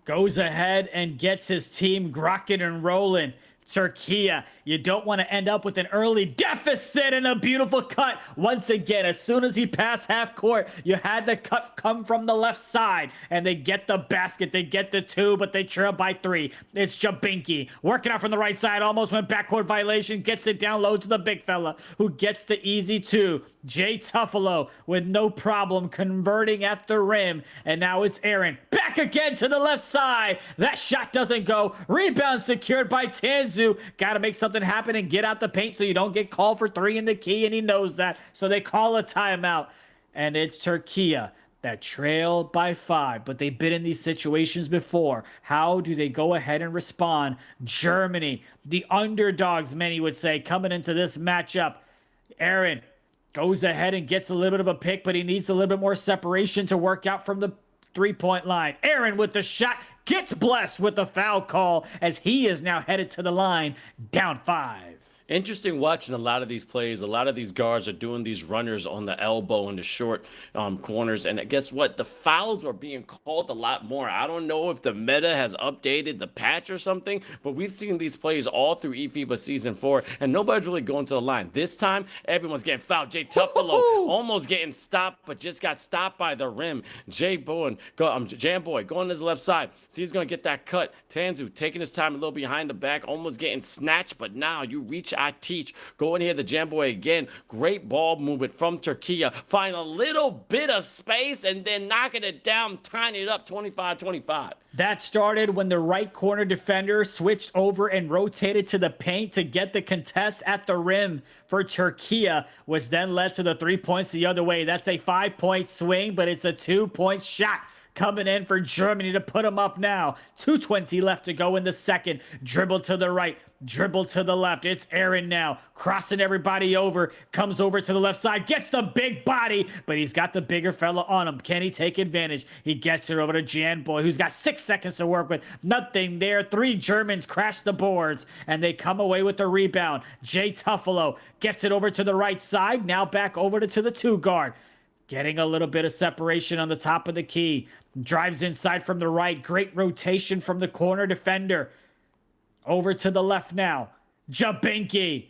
[SPEAKER 6] Goes ahead and gets his team rocking and rolling. Türkiye, you don't want to end up with an early deficit and a beautiful cut. Once again, as soon as he passed half court, you had the cut come from the left side, and they get the basket. They get the 2, but they trail by 3. It's Jabinki working out from the right side, almost went backcourt violation, gets it down low to the big fella who gets the easy 2. Jay Tuffalo with no problem converting at the rim, and now it's Aaron back again to the left side. That shot doesn't go. Rebound secured by Tanzu. Got to make something happen and get out the paint so you don't get called for 3 in the key, and he knows that. So they call a timeout, and it's Türkiye that trail by 5, but they've been in these situations before. How do they go ahead and respond? Germany, the underdogs, many would say, coming into this matchup. Aaron goes ahead and gets a little bit of a pick, but he needs a little bit more separation to work out from the 3-point line. Aaron with the shot, gets blessed with the foul call as he is now headed to the line, down 5.
[SPEAKER 1] Interesting watching a lot of these plays. A lot of these guards are doing these runners on the elbow and the short corners. And guess what? The fouls are being called a lot more. I don't know if the meta has updated the patch or something, but we've seen these plays all through eFIBA Season 4, and nobody's really going to the line. This time, everyone's getting fouled. Jay Tuffalo almost getting stopped, but just got stopped by the rim. Janboy going to his left side. See, he's going to get that cut. Tanzu taking his time a little behind the back, almost getting snatched, but now you reach I teach. Go in here, the Janboy again. Great ball movement from Türkiye. Find a little bit of space and then knocking it down, tying it up 25-25.
[SPEAKER 6] That started when the right corner defender switched over and rotated to the paint to get the contest at the rim for Türkiye, which then led to the 3 points the other way. That's a 5-point swing, but it's a 2-point shot coming in for Germany to put them up now. 2:20 left to go in the second. Dribble to the right, dribble to the left. It's Aaron now, crossing everybody over, comes over to the left side, gets the big body, but he's got the bigger fella on him. Can he take advantage? He gets it over to Janboy, who's got 6 seconds to work with. Nothing there. 3 Germans crash the boards, and they come away with the rebound. Jay Tuffalo gets it over to the right side, now back over to the 2 guard. Getting a little bit of separation on the top of the key. Drives inside from the right. Great rotation from the corner defender. Over to the left now. Jabinki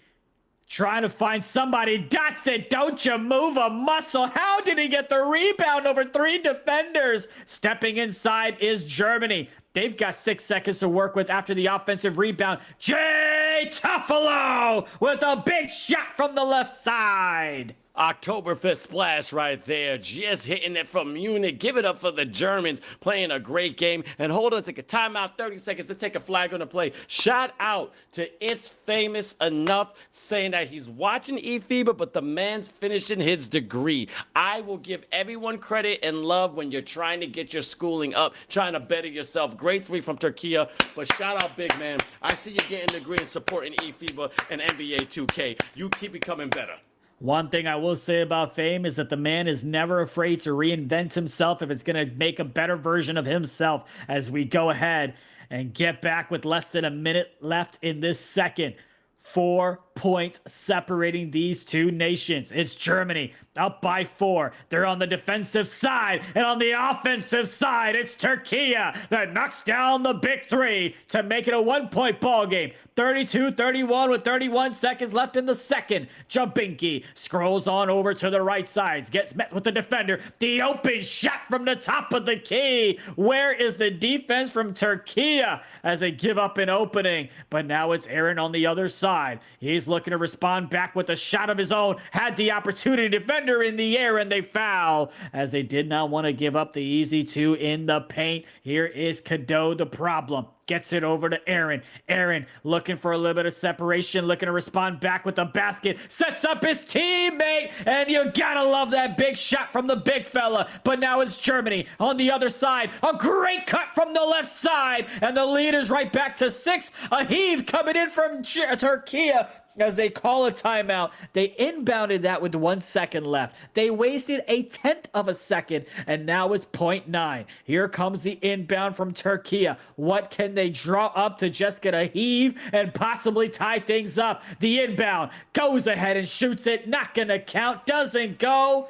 [SPEAKER 6] trying to find somebody. Dots it. Don't you move a muscle. How did he get the rebound over 3 defenders? Stepping inside is Germany. They've got 6 seconds to work with after the offensive rebound. Jay Tuffalo with a big shot from the left side.
[SPEAKER 1] Oktoberfest splash right there. Just hitting it from Munich. Give it up for the Germans playing a great game. And hold on, take a timeout, 30 seconds to take a flag on the play. Shout out to It's Famous Enough saying that he's watching eFIBA, but the man's finishing his degree. I will give everyone credit and love when you're trying to get your schooling up, trying to better yourself. Grade 3 from Türkiye, but shout out, big man. I see you getting a degree and supporting eFIBA and NBA 2K. You keep becoming better.
[SPEAKER 6] One thing I will say about Fame is that the man is never afraid to reinvent himself if it's going to make a better version of himself as we go ahead and get back with less than a minute left in this second. 4 points separating these two nations. It's Germany up by 4. They're on the defensive side, and on the offensive side, it's Türkiye that knocks down the big 3 to make it a 1-point ball game. 32-31 with 31 seconds left in the second. Jabinki scrolls on over to the right side, gets met with the defender. The open shot from the top of the key. Where is the defense from Türkiye as they give up an opening? But now it's Aaron on the other side. He's looking to respond back with a shot of his own. Had the opportunity, defender in the air, and they foul as they did not want to give up the easy 2 in the paint. Here is Cadeau, the problem. Gets it over to Aaron. Aaron looking for a little bit of separation, looking to respond back with the basket. Sets up his teammate, and you gotta love that big shot from the big fella. But now it's Germany on the other side. A great cut from the left side, and the lead is right back to 6. A heave coming in from Türkiye as they call a timeout. They inbounded that with 1 second left. They wasted a 1/10 of a second, and now it's 0.9. Here comes the inbound from Türkiye. What can they draw up to just get a heave and possibly tie things up? The inbound goes ahead and shoots it. Not gonna count. Doesn't go.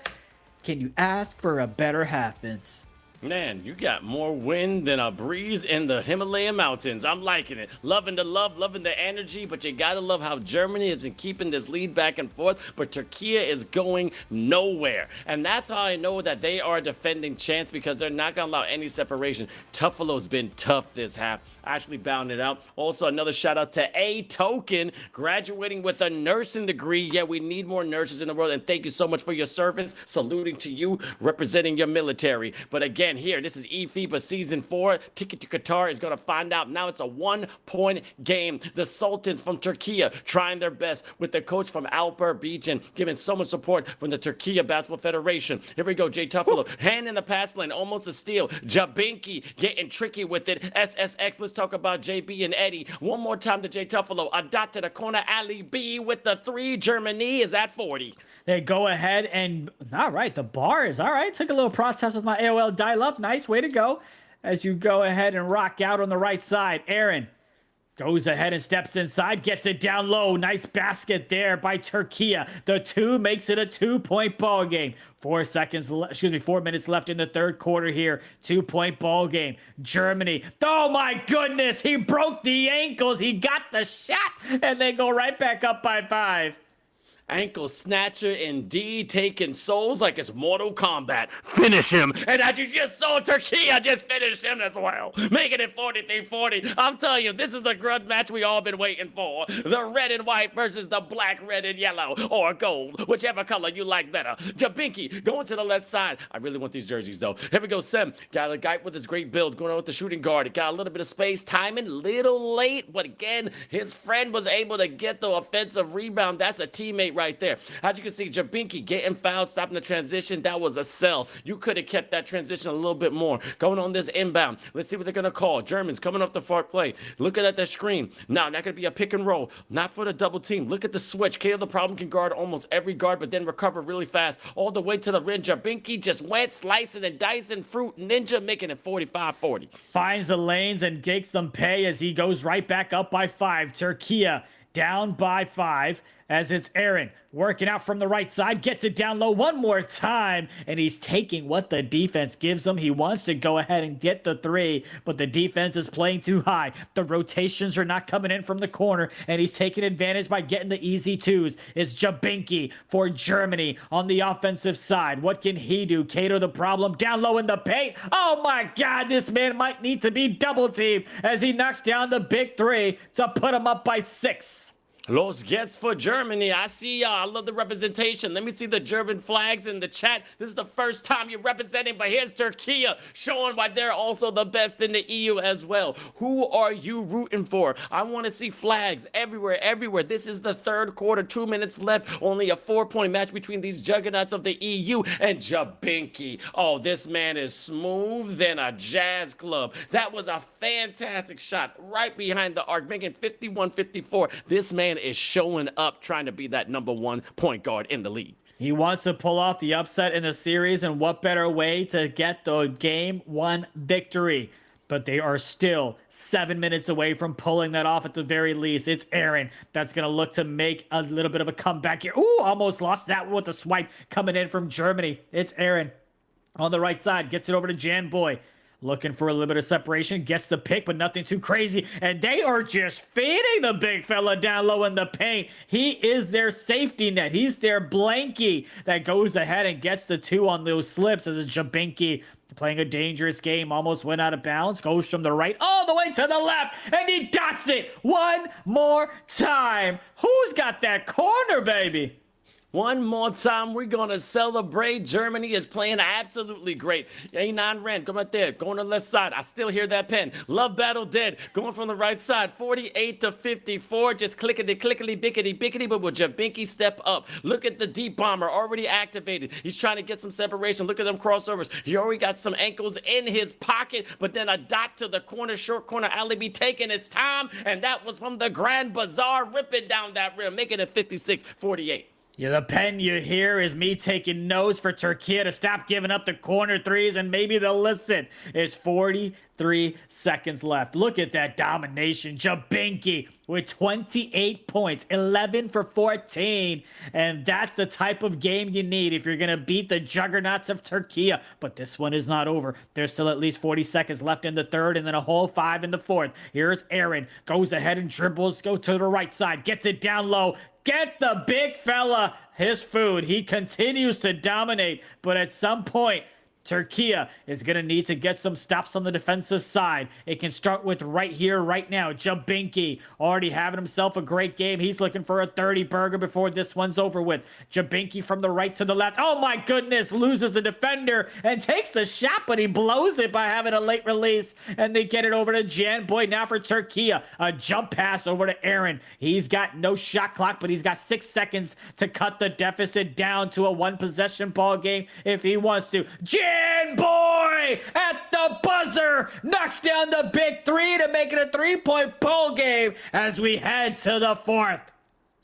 [SPEAKER 6] Can you ask for a better half, Vince?
[SPEAKER 1] Man, you got more wind than a breeze in the Himalayan mountains. I'm liking it. Loving the love, loving the energy, but you gotta love how Germany isn't keeping this lead back and forth, but Türkiye is going nowhere. And that's how I know that they are a defending chance, because they're not gonna allow any separation. Tuffalo's been tough this half. Actually bounded out. Also, another shout out to A Token, graduating with a nursing degree. Yeah, we need more nurses in the world, and thank you so much for your service. Saluting to you, representing your military. But again, here, this is eFIBA Season 4. Ticket to Qatar is going to find out. Now it's a 1-point game. The Sultans from Türkiye trying their best with the coach from Alper Beach and giving so much support from the Türkiye Basketball Federation. Here we go, Jay Tuffalo. Hand in the pass lane, almost a steal. Jabinki getting tricky with it. SSX, let's talk about JB and Eddie. One more time to Jay Tuffalo. A dot to the corner. Ali B with the 3. Germany is at 40.
[SPEAKER 6] They go ahead and, all right, the bar is all right. Took a little process with my AOL dial-up. Nice way to go as you go ahead and rock out on the right side. Aaron goes ahead and steps inside, gets it down low. Nice basket there by Türkiye. The 2 makes it a 2-point ball game. 4 minutes left in the third quarter here. 2-point ball game. Germany. Oh my goodness, he broke the ankles. He got the shot, and they go right back up by 5.
[SPEAKER 1] Ankle snatcher indeed, taking souls like it's Mortal Kombat. Finish him. And as you just saw, Türkiye just finished him as well, making it 43-40. I'm telling you, this is the grudge match we all been waiting for. The red and white versus the black, red, and yellow, or gold, whichever color you like better. Jabinki going to the left side. I really want these jerseys, though. Here we go, Sem. Got a guy with his great build going on with the shooting guard. He got a little bit of space, timing, little late, but again, his friend was able to get the offensive rebound. That's a teammate right there. As you can see, Jabinki getting fouled, stopping the transition. That was a sell. You could have kept that transition a little bit more. Going on this inbound. Let's see what they're going to call. Germans coming up the far play. Looking at that screen. Now, not going to be a pick and roll. Not for the double team. Look at the switch. KO the problem can guard almost every guard, but then recover really fast. All the way to the rim. Jabinki just went slicing and dicing fruit ninja, making it 45-40.
[SPEAKER 6] Finds the lanes and takes them pay as he goes right back up by 5. Türkiye down by 5 as it's Aaron working out from the right side, gets it down low one more time, and he's taking what the defense gives him. He wants to go ahead and get the 3, but the defense is playing too high. The rotations are not coming in from the corner, and he's taking advantage by getting the easy 2s. It's Jabinki for Germany on the offensive side. What can he do? Cato the problem down low in the paint. Oh my God, this man might need to be double teamed as he knocks down the big 3 to put him up by 6.
[SPEAKER 1] Los gets for Germany. I see y'all. I love the representation. Let me see the German flags in the chat. This is the first time you're representing, but here's Türkiye showing why they're also the best in the EU as well. Who are you rooting for? I want to see flags everywhere, everywhere. This is the third quarter, 2 minutes left. Only a 4-point match between these juggernauts of the EU and Jabinki. Oh, this man is smooth than a jazz club. That was a fantastic shot right behind the arc, making 51-54. This man is showing up, trying to be that number 1 point guard in the league.
[SPEAKER 6] He wants to pull off the upset in the series, and what better way to get the game 1 victory? But they are still 7 minutes away from pulling that off at the very least. It's Aaron that's going to look to make a little bit of a comeback here. Ooh, almost lost that one with the swipe coming in from Germany. It's Aaron on the right side, gets it over to Jan Boy. Looking for a little bit of separation, gets the pick, but nothing too crazy. And they are just feeding the big fella down low in the paint. He is their safety net. He's their blankie that goes ahead and gets the 2 on those slips as a Jabinki playing a dangerous game. Almost went out of bounds. Goes from the right all the way to the left. And he dots it one more time. Who's got that corner, baby?
[SPEAKER 1] One more time, we're going to celebrate. Germany is playing absolutely great. A9 Ren, come right there. Going to the left side. I still hear that pen. Love Battle dead. Going from the right side. 48-54. Just clickety, bickety, bickety. But will Jabinki step up? Look at the deep bomber already activated. He's trying to get some separation. Look at them crossovers. He already got some ankles in his pocket. But then a dot to the corner, short corner. Ali be taking his time. And that was from the Grand Bazaar, ripping down that rim, making it 56-48.
[SPEAKER 6] Yeah, the pen you hear is me taking notes for Türkiye to stop giving up the corner threes, and maybe they'll listen. It's 43 seconds left. Look at that domination. Jabinki with 28 points, 11 for 14. And that's the type of game you need if you're going to beat the juggernauts of Türkiye. But this one is not over. There's still at least 40 seconds left in the third and then a whole 5 in the fourth. Here's Aaron. Goes ahead and dribbles. Go to the right side. Gets it down low. Get the big fella his food. He continues to dominate, but at some point, Türkiye is going to need to get some stops on the defensive side. It can start with right here, right now. Jabinki already having himself a great game. He's looking for a 30 burger before this one's over with. Jabinki from the right to the left. Oh my goodness, loses the defender and takes the shot, but he blows it by having a late release. And they get it over to Jan Boy now for Türkiye. A jump pass over to Aaron. He's got no shot clock, but he's got 6 seconds to cut the deficit down to a 1-possession ball game if he wants to. Jan Boy at the buzzer knocks down the big 3 to make it a 3-point ball game as we head to the fourth.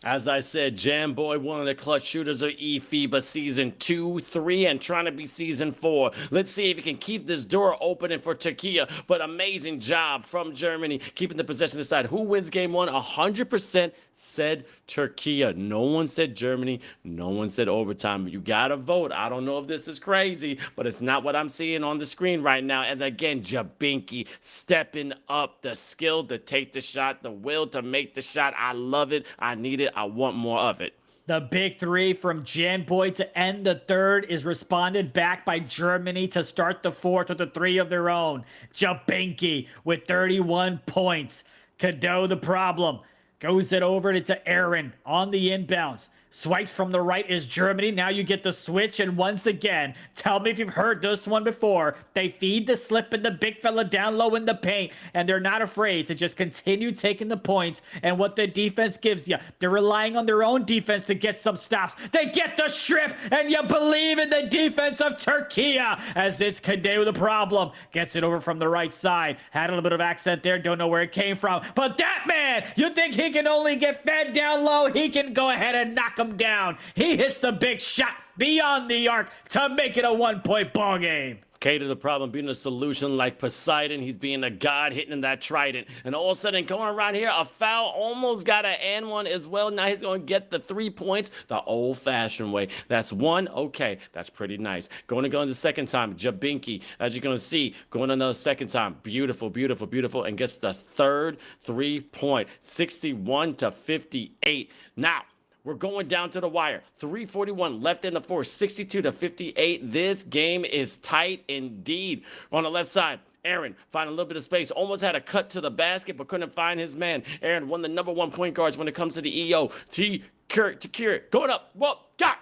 [SPEAKER 1] As I said, Jam Boy, one of the clutch shooters of eFIBA season 2, 3, and trying to be season 4. Let's see if he can keep this door opening for Türkiye. But amazing job from Germany, keeping the possession aside. Who wins game 1? 100% said Türkiye. No one said Germany. No one said overtime. You gotta vote. I don't know if this is crazy, but it's not what I'm seeing on the screen right now. And again, Jabinki stepping up, the skill to take the shot, the will to make the shot. I love it. I need it. I want more of it.
[SPEAKER 6] The big 3 from Jan Boy to end the third is responded back by Germany to start the fourth with a 3 of their own. Jabinki with 31 points. Cadeau the problem. Goes it over to Aaron on the inbounds. Swipes from the right is Germany. Now you get the switch, and once again, tell me if you've heard this one before. They feed the slip and the big fella down low in the paint, and they're not afraid to just continue taking the points and what the defense gives you. They're relying on their own defense to get some stops. They get the strip, and you believe in the defense of Türkiye as it's Cadeau the problem. Gets it over from the right side. Had a little bit of accent there. Don't know where it came from. But that man, you think he can only get fed down low? He can go ahead and knock him down. He hits the big shot beyond the arc to make it a 1-point ball game.
[SPEAKER 1] Cater the problem, being a solution like Poseidon. He's being a god, hitting that trident. And all of a sudden, going around here, a foul, almost got an and one as well. Now he's going to get the 3 points the old-fashioned way. That's 1. Okay, that's pretty nice. Going to go in the second time. Jabinki, as you're going to see, going another second time. Beautiful, beautiful, beautiful. And gets the third 3-point. 61-58. Now, we're going down to the wire. 3:41 left in the fourth. 62-58. This game is tight indeed. On the left side, Aaron find a little bit of space. Almost had a cut to the basket, but couldn't find his man. Aaron, one of the number 1 point guards when it comes to the EO. To cure it. Going up. Whoa. Got.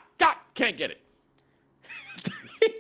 [SPEAKER 1] Can't get it.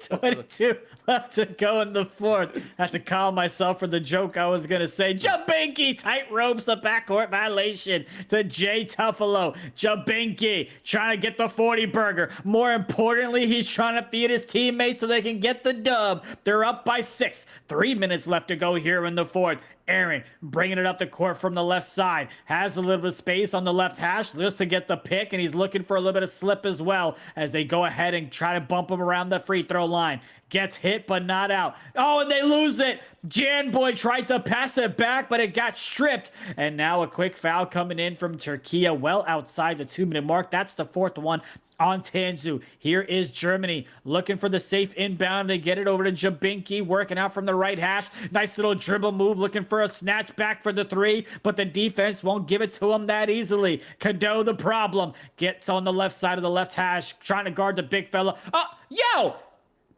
[SPEAKER 6] 22 left to go in the fourth. Had to calm myself for the joke I was going to say. Jabinki tight ropes the backcourt violation to Jay Tuffalo. Jabinki trying to get the 40 burger. More importantly, he's trying to feed his teammates so they can get the dub. They're up by 6. 3 minutes left to go here in the fourth. Aaron bringing it up the court from the left side. Has a little bit of space on the left hash just to get the pick, and he's looking for a little bit of slip as well as they go ahead and try to bump him around the free throw line. Gets hit, but not out. Oh, and they lose it. Jan Boy tried to pass it back, but it got stripped. And now a quick foul coming in from Türkiye, well outside the 2-minute mark. That's the fourth one on Tanzu. Here is Germany looking for the safe inbound. They get it over to Jabinki, working out from the right hash. Nice little dribble move, looking for a snatch back for the 3, but the defense won't give it to him that easily. Cadeau the problem. Gets on the left side of the left hash, trying to guard the big fella. Oh, yo!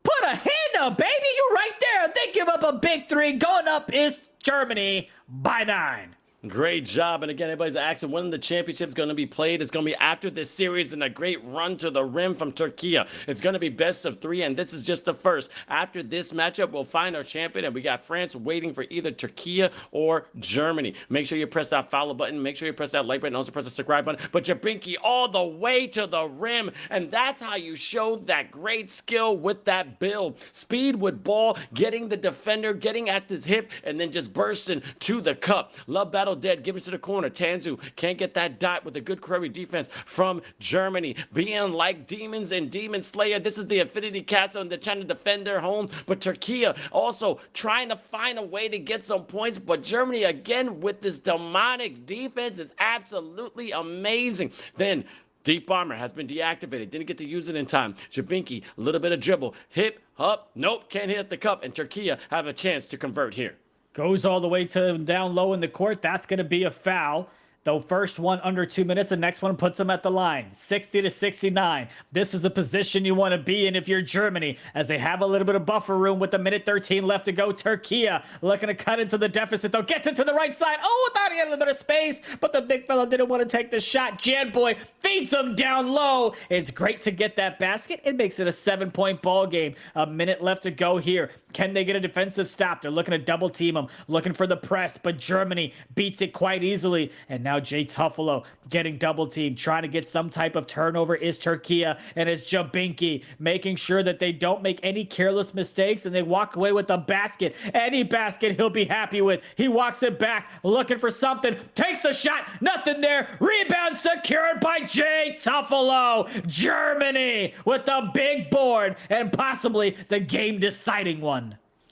[SPEAKER 6] Put a hand up, baby! You're right there! They give up a big 3. Going up is Germany by 9.
[SPEAKER 1] Great job. And again, everybody's asking when the championship is going to be played. It's going to be after this series and a great run to the rim from Türkiye. It's going to be best of 3, and this is just the first. After this matchup, we'll find our champion, and we got France waiting for either Türkiye or Germany. Make sure you press that follow button. Make sure you press that like button. Also press the subscribe button. But Jabinki all the way to the rim, and that's how you show that great skill with that build. Speed with ball, getting the defender, getting at this hip, and then just bursting to the cup. Love battle dead, give it to the corner. Tanzu can't get that dot with a good Curry defense from Germany. Being like demons and Demon Slayer, this is the Infinity Castle, and they're trying to defend their home. But Türkiye also trying to find a way to get some points. But Germany, again, with this demonic defense, is absolutely amazing. Then Deep Armor has been deactivated. Didn't get to use it in time. Jabinki, a little bit of dribble. Hip, up, nope, can't hit the cup. And Türkiye have a chance to convert here.
[SPEAKER 6] Goes all the way to down low in the court. That's going to be a foul. The first one under 2 minutes, the next one puts them at the line. 60-69. This is a position you want to be in if you're Germany, as they have a little bit of buffer room with a minute 13 left to go. Türkiye looking to cut into the deficit, though. Gets it to the right side. Oh, thought he had a little bit of space, but the big fella didn't want to take the shot. Jan Boy feeds him down low. It's great to get that basket. It makes it a 7-point ball game. A minute left to go here. Can they get a defensive stop? They're looking to double team him, looking for the press, but Germany beats it quite easily. And now Jay Tuffalo getting double teamed, trying to get some type of turnover is Türkiye, and it's Jabinki making sure that they don't make any careless mistakes and they walk away with the basket. Any basket he'll be happy with. He walks it back, looking for something, takes the shot, nothing there. Rebound secured by Jay Tuffalo. Germany with the big board and possibly the game deciding one.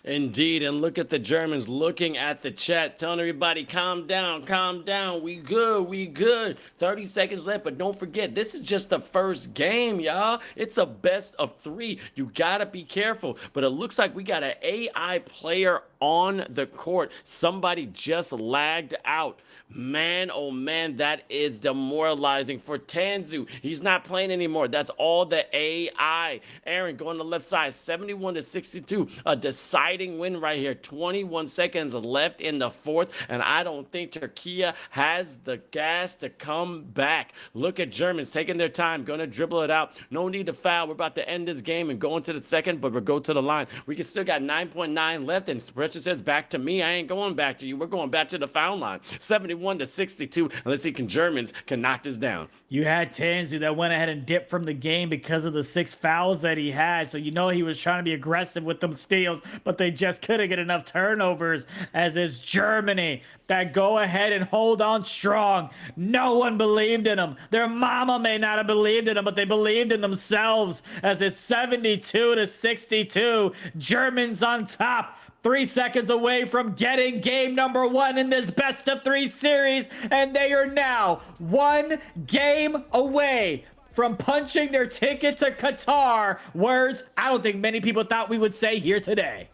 [SPEAKER 1] Indeed, and look at the Germans looking at the chat, telling everybody, calm down, we good. 30 seconds left, but don't forget, this is just the first game, y'all. It's a best of 3. You gotta be careful, but it looks like we got an AI player on the court. Somebody just lagged out. Man, oh man, that is demoralizing for Tanzu. He's not playing anymore. That's all the AI. Aaron going to the left side, 71-62. A deciding win right here. 21 seconds left in the fourth, and I don't think Türkiye has the gas to come back. Look at Germans taking their time, going to dribble it out. No need to foul. We're about to end this game and go into the second, but we'll go to the line. We can still got 9.9 left, and Precious says, back to me. I ain't going back to you. We're going back to the foul line. 71-62. And let's see if Germans can knock this down.
[SPEAKER 6] You had Tanzu that went ahead and dipped from the game because of the 6 fouls that he had. So you know he was trying to be aggressive with them steals, but they just couldn't get enough turnovers, as is Germany that go ahead and hold on strong. No one believed in them. Their mama may not have believed in them, but they believed in themselves, as it's 72-62. Germans on top. 3 seconds away from getting game number 1 in this best of 3 series, and they are now 1 game away from punching their ticket to Qatar. Words I don't think many people thought we would say here today.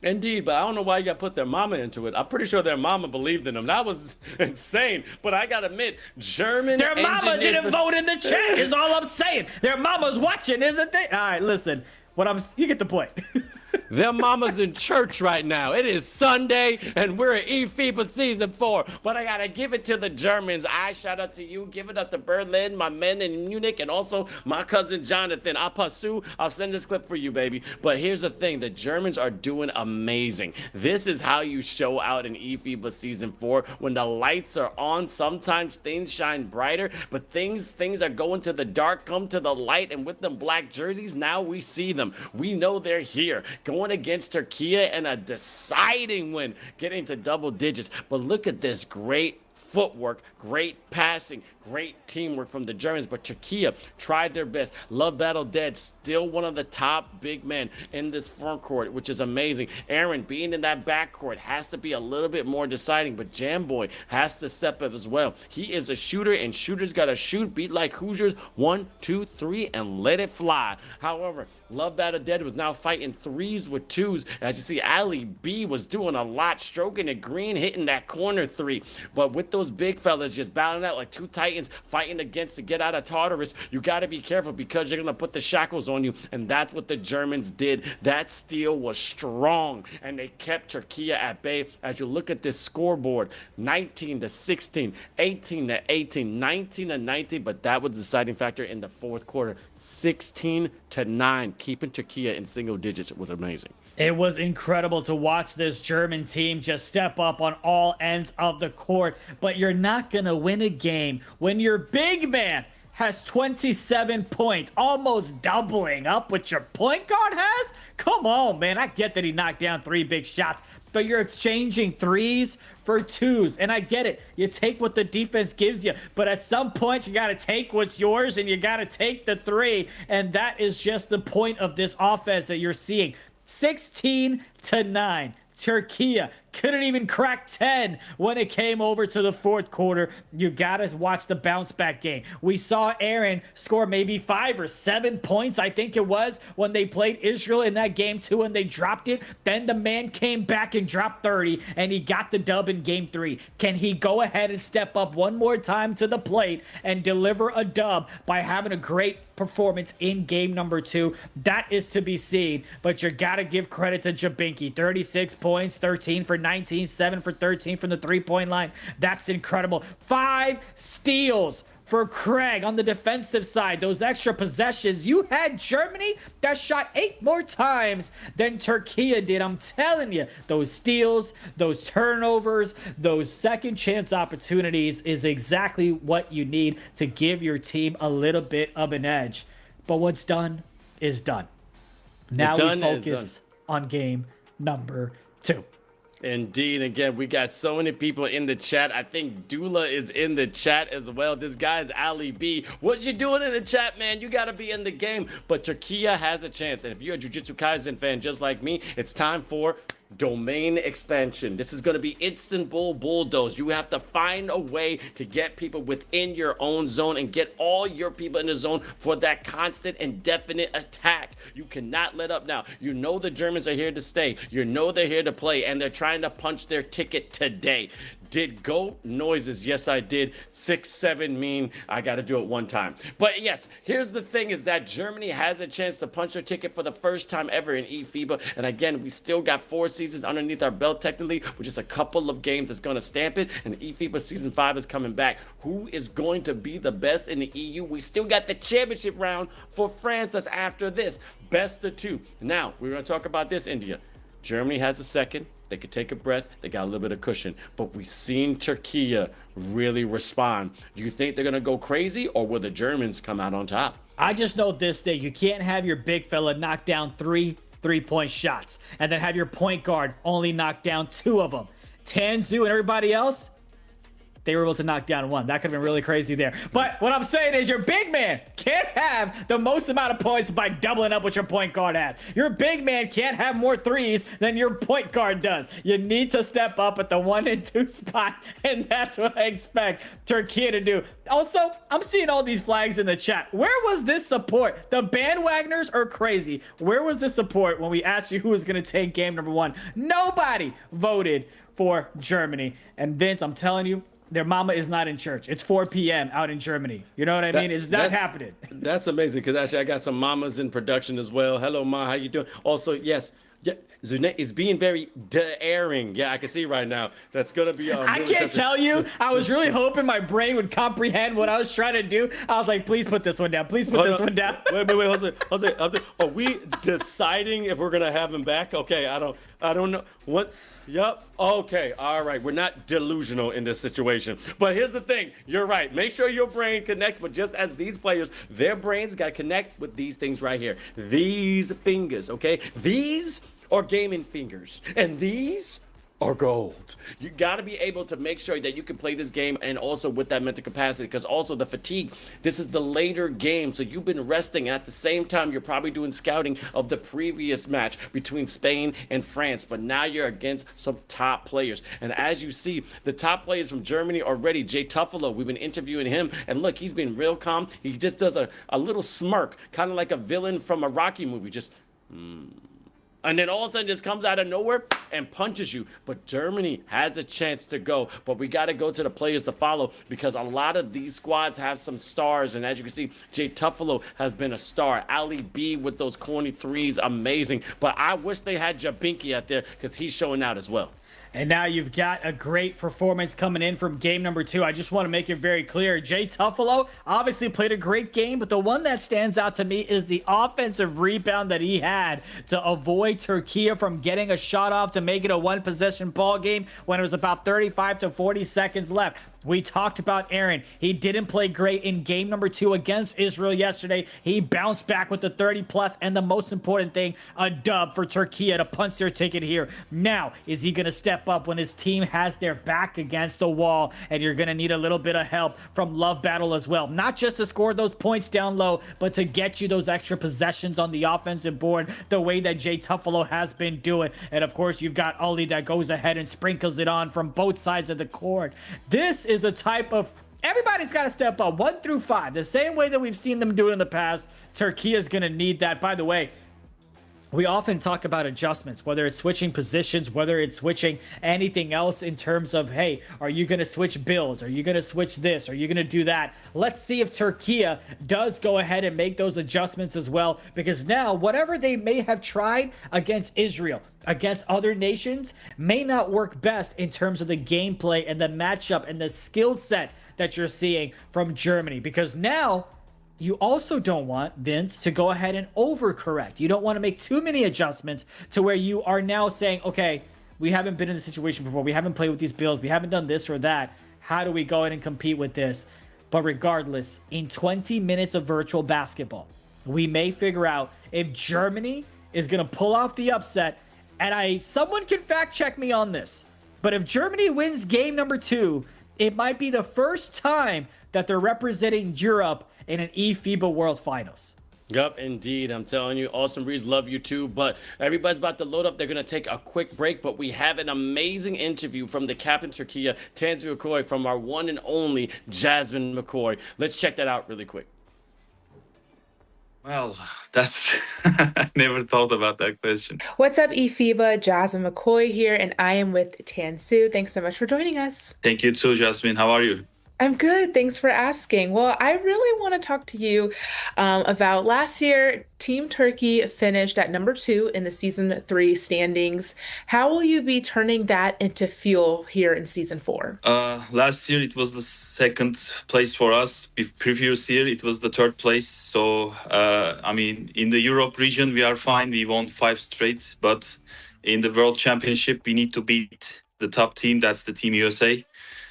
[SPEAKER 1] Indeed, but I don't know why you got to put their mama into it. I'm pretty sure their mama believed in them. That was insane. But I got to admit,
[SPEAKER 6] Their mama didn't vote in the chat is all I'm saying. Their mama's watching, isn't they? All right, listen. You get the point.
[SPEAKER 1] Their mama's in church right now. It is Sunday, and we're at eFIBA Season 4. But I got to give it to the Germans. I shout out to you. Give it up to Berlin, my men in Munich, and also my cousin Jonathan. I'll send this clip for you, baby. But here's the thing. The Germans are doing amazing. This is how you show out in eFIBA Season 4. When the lights are on, sometimes things shine brighter, but things are going to the dark, come to the light, and with them black jerseys, now we see them. We know they're here. Going against Türkiye and a deciding win, getting to double digits. But look at this great footwork, great passing, great teamwork from the Germans, but Türkiye tried their best. Love Battle Dead, still one of the top big men in this front court, which is amazing. Aaron being in that back court has to be a little bit more deciding, but Jamboy has to step up as well. He is a shooter, and shooters got to shoot, beat like Hoosiers, 1, 2, 3, and let it fly. However, Love Battle Dead was now fighting threes with twos. As you see, Ali B was doing a lot, stroking it green, hitting that corner three. But with those big fellas just battling out like two titans, fighting against to get out of Tartarus, you got to be careful because you're going to put the shackles on you. And that's what the Germans did. That steal was strong, and they kept Türkiye at bay. As you look at this scoreboard, 19-16, 18-18, 19-19, but that was the deciding factor in the fourth quarter. 16-9, keeping Türkiye in single digits was amazing.
[SPEAKER 6] It was incredible to watch this German team just step up on all ends of the court, but you're not going to win a game when your big man has 27 points, almost doubling up what your point guard has? Come on, man. I get that he knocked down 3 big shots, but you're exchanging threes for twos. And I get it. You take what the defense gives you, but at some point you got to take what's yours and you got to take the 3. And that is just the point of this offense that you're seeing. 16-9. Türkiye couldn't even crack 10 when it came over to the fourth quarter. You gotta watch the bounce back game. We saw Aaron score maybe 5 or 7 points, I think it was, when they played Israel in that game 2 and they dropped it. Then the man came back and dropped 30 and he got the dub in game 3. Can he go ahead and step up one more time to the plate and deliver a dub by having a great performance in game number 2? That is to be seen, but you gotta give credit to Jabinki. 36 points, 13 for 19, 7 for 13 from the three-point line. That's incredible. 5 steals for Craig on the defensive side. Those extra possessions. You had Germany that shot 8 more times than Türkiye did. I'm telling you, those steals, those turnovers, those second chance opportunities is exactly what you need to give your team a little bit of an edge. But what's done is done. Now we focus on game number 2.
[SPEAKER 1] Indeed. Again, we got so many people in the chat. I think Dula is in the chat as well. This guy is Ali B. What you doing in the chat, man? You got to be in the game. But Türkiye has a chance. And if you're a Jujutsu Kaisen fan just like me, it's time for domain expansion. This is going to be Istanbul bulldoze. You have to find a way to get people within your own zone and get all your people in the zone for that constant and definite attack. You cannot let up now. You know the Germans are here to stay. You know they're here to play, and they're trying to punch their ticket today. Did goat noises? Yes, I did. 6-7 mean I got to do it one time. But yes, here's the thing is that Germany has a chance to punch their ticket for the first time ever in eFIBA. And again, we still got 4 seasons underneath our belt technically, which is a couple of games that's going to stamp it. And eFIBA Season 5 is coming back. Who is going to be the best in the EU? We still got the championship round for France that's after this. Best of 2. Now, we're going to talk about this, India. Germany has a second. They could take a breath. They got a little bit of cushion. But we've seen Türkiye really respond. Do you think they're going to go crazy, or will the Germans come out on top?
[SPEAKER 6] I just know this thing. You can't have your big fella knock down 3 3-point shots and then have your point guard only knock down 2 of them. Tanzu and everybody else, they were able to knock down 1. That could have been really crazy there. But what I'm saying is your big man can't have the most amount of points by doubling up what your point guard has. Your big man can't have more threes than your point guard does. You need to step up at the 1 and 2 spot, and that's what I expect Türkiye to do. Also, I'm seeing all these flags in the chat. Where was this support? The bandwagoners are crazy. Where was the support when we asked you who was going to take game number 1? Nobody voted for Germany. And Vince, I'm telling you, their mama is not in church. It's 4 p.m. out in Germany. You know what I mean? Is that happening?
[SPEAKER 1] That's amazing, because actually I got some mamas in production as well. Hello, Ma. How you doing? Also, yes, Yeah, Zunaid is being very daring. Yeah, I can see right now. That's gonna be.
[SPEAKER 6] I
[SPEAKER 1] Really
[SPEAKER 6] can't
[SPEAKER 1] tough to-
[SPEAKER 6] tell you. I was really hoping my brain would comprehend what I was trying to do. I was like, please put this one down. Please put this one down.
[SPEAKER 1] Wait, hold on. Are we deciding if we're gonna have him back? Okay, I don't know. What? Yep. Okay. All right. We're not delusional in this situation. But here's the thing. You're right. Make sure your brain connects. But just as these players, their brains got to connect with these things right here. These fingers. Okay. These are gaming fingers, and these are gold. You got to be able to make sure that you can play this game and also with that mental capacity, because also the fatigue, this is the later game, so you've been resting. At the same time, you're probably doing scouting of the previous match between Spain and France, but now you're against some top players. And as you see, the top players from Germany already, Jay Tuffalo, we've been interviewing him, and look, he's been real calm. He just does a little smirk, kind of like a villain from a Rocky movie, just and then all of a sudden just comes out of nowhere and punches you. But Germany has a chance to go. But we got to go to the players to follow, because a lot of these squads have some stars. And as you can see, Jay Tuffalo has been a star. Ali B with those corny threes, amazing. But I wish they had Jabinki out there, because he's showing out as well.
[SPEAKER 6] And now you've got a great performance coming in from game number 2. I just want to make it very clear. Jay Tuffalo obviously played a great game, but the one that stands out to me is the offensive rebound that he had to avoid Türkiye from getting a shot off to make it a one-possession ball game when it was about 35 to 40 seconds left. We talked about Aaron. He didn't play great in game number 2 against Israel yesterday. He bounced back with the 30-plus, and the most important thing, a dub for Türkiye to punch their ticket here. Now, is he going to step up when his team has their back against the wall, and you're going to need a little bit of help from Love Battle as well? Not just to score those points down low, but to get you those extra possessions on the offensive board the way that Jay Tuffalo has been doing. And, of course, you've got Ali that goes ahead and sprinkles it on from both sides of the court. This is a type of, everybody's got to step up 1 through 5 the same way that we've seen them do it in the past. Türkiye is going to need that. By the way, we often talk about adjustments, whether it's switching positions, whether it's switching anything else in terms of, hey, are you going to switch builds? Are you going to switch this? Are you going to do that? Let's see if Türkiye does go ahead and make those adjustments as well, because now whatever they may have tried against Israel, against other nations, may not work best in terms of the gameplay and the matchup and the skill set that you're seeing from Germany, because now you also don't want Vince to go ahead and overcorrect. You don't want to make too many adjustments to where you are now saying, okay, we haven't been in this situation before. We haven't played with these builds. We haven't done this or that. How do we go ahead and compete with this? But regardless, in 20 minutes of virtual basketball, we may figure out if Germany is going to pull off the upset. And someone can fact check me on this, but if Germany wins game number 2, it might be the first time that they're representing Europe in an eFIBA World Finals.
[SPEAKER 1] Yep, indeed. I'm telling you, Awesome Breeze, love you too. But everybody's about to load up. They're going to take a quick break. But we have an amazing interview from the captain Türkiye, Tansu McCoy, from our one and only Jasmine McCoy. Let's check that out really quick.
[SPEAKER 7] Well, that's I never thought about that question.
[SPEAKER 8] What's up, eFIBA? Jasmine McCoy here, and I am with Tansu. Thanks so much for joining us.
[SPEAKER 7] Thank you too, Jasmine. How are you?
[SPEAKER 8] I'm good. Thanks for asking. Well, I really want to talk to you about last year. Team Turkey finished at number 2 in the season 3 standings. How will you be turning that into fuel here in season 4?
[SPEAKER 7] Last year it was the 2nd place for us. Previous year it was the 3rd place. So I mean, in the Europe region we are fine. We won 5 straight, but in the World Championship we need to beat the top team. That's the Team USA.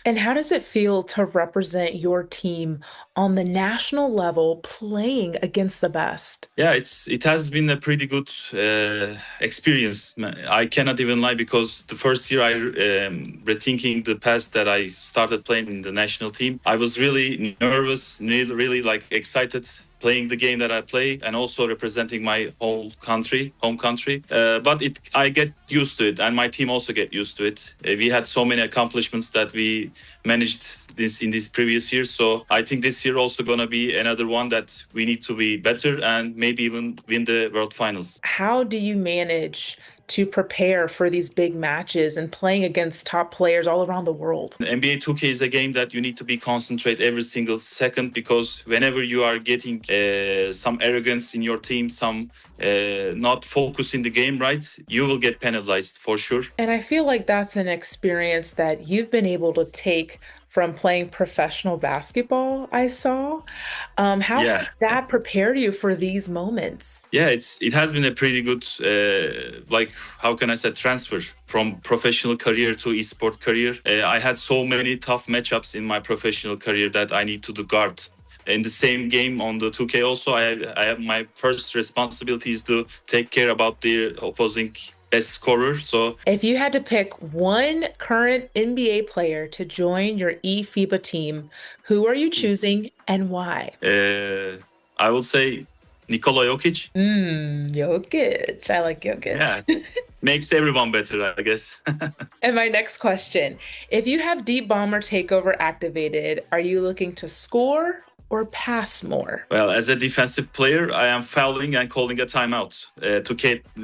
[SPEAKER 8] And how does it feel to represent your team on the national level playing against the best?
[SPEAKER 7] Yeah, it has been a pretty good experience. I cannot even lie, because the first year I rethinking the past that I started playing in the national team, I was really nervous, really like excited playing the game that I play and also representing my home country. But I get used to it, and my team also get used to it. We had so many accomplishments that we managed this in this previous year. So I think this year also going to be another one that we need to be better and maybe even win the World Finals.
[SPEAKER 8] How do you manage to prepare for these big matches and playing against top players all around the world?
[SPEAKER 7] NBA 2K is a game that you need to be concentrate every single second, because whenever you are getting some arrogance in your team, some not focusing the game right, you will get penalized for sure.
[SPEAKER 8] And I feel like that's an experience that you've been able to take from playing professional basketball, I saw. How
[SPEAKER 7] Yeah.
[SPEAKER 8] has that prepared you for these moments?
[SPEAKER 7] Yeah, it has been a pretty good, like, how can I say, transfer from professional career to esport career. I had so many tough matchups in my professional career that I need to do guard. In the same game on the 2K also, I have my first responsibility is to take care about the opposing best scorer. So
[SPEAKER 8] If you had to pick one current NBA player to join your eFIBA team, who are you choosing and why?
[SPEAKER 7] I will say Nikola Jokic.
[SPEAKER 8] Jokic. I like Jokic.
[SPEAKER 7] Yeah, makes everyone better, I guess.
[SPEAKER 8] And my next question, if you have Deep Bomber Takeover activated, are you looking to score or pass more?
[SPEAKER 7] Well, as a defensive player, I am fouling and calling a timeout to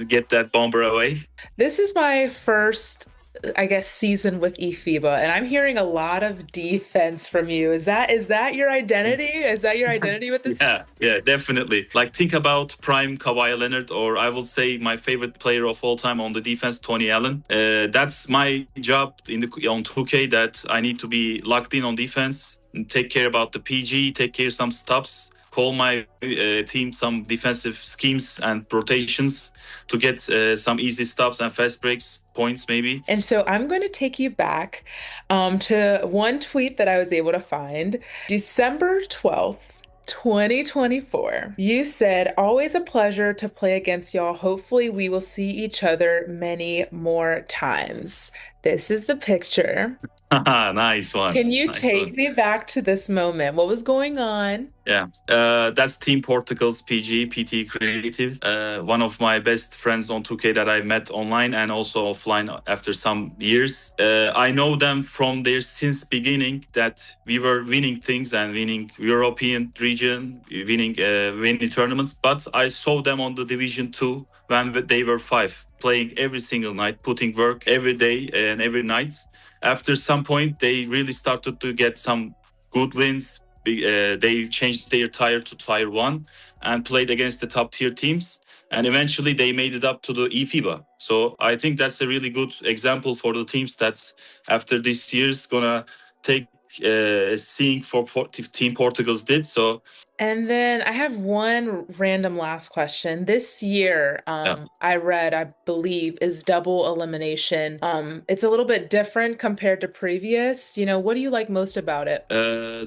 [SPEAKER 7] get that bomber away.
[SPEAKER 8] This is my first, I guess, season with eFIBA, and I'm hearing a lot of defense from you. Is that your identity? Is that your identity with this?
[SPEAKER 7] Yeah, definitely. Like, think about prime Kawhi Leonard, or I will say my favorite player of all time on the defense, Tony Allen. That's my job on 2K, that I need to be locked in on defense, and take care about the PG, take care of some stops, call my team some defensive schemes and rotations to get some easy stops and fast breaks, points maybe.
[SPEAKER 8] And so I'm going to take you back to one tweet that I was able to find. December 12th, 2024. You said, always a pleasure to play against y'all. Hopefully we will see each other many more times. This is the picture.
[SPEAKER 7] Nice one.
[SPEAKER 8] Can you
[SPEAKER 7] Nice
[SPEAKER 8] take
[SPEAKER 7] one.
[SPEAKER 8] me back to this moment? What was going on?
[SPEAKER 7] Yeah, that's Team Portugal's PG, PT Creative. One of my best friends on 2K that I met online and also offline after some years. I know them from their since beginning, that we were winning things and winning European region, winning tournaments. But I saw them on the Division 2 when they were 5, playing every single night, putting work every day and every night. After some point, they really started to get some good wins. They changed their tier to tier 1 and played against the top tier teams. And eventually they made it up to the eFIBA. So I think that's a really good example for the teams that's after this year's gonna take seeing for Team Portugal's did. So.
[SPEAKER 8] And then I have one random last question. This year, I read, I believe, is double elimination. It's a little bit different compared to previous. What do you like most about it?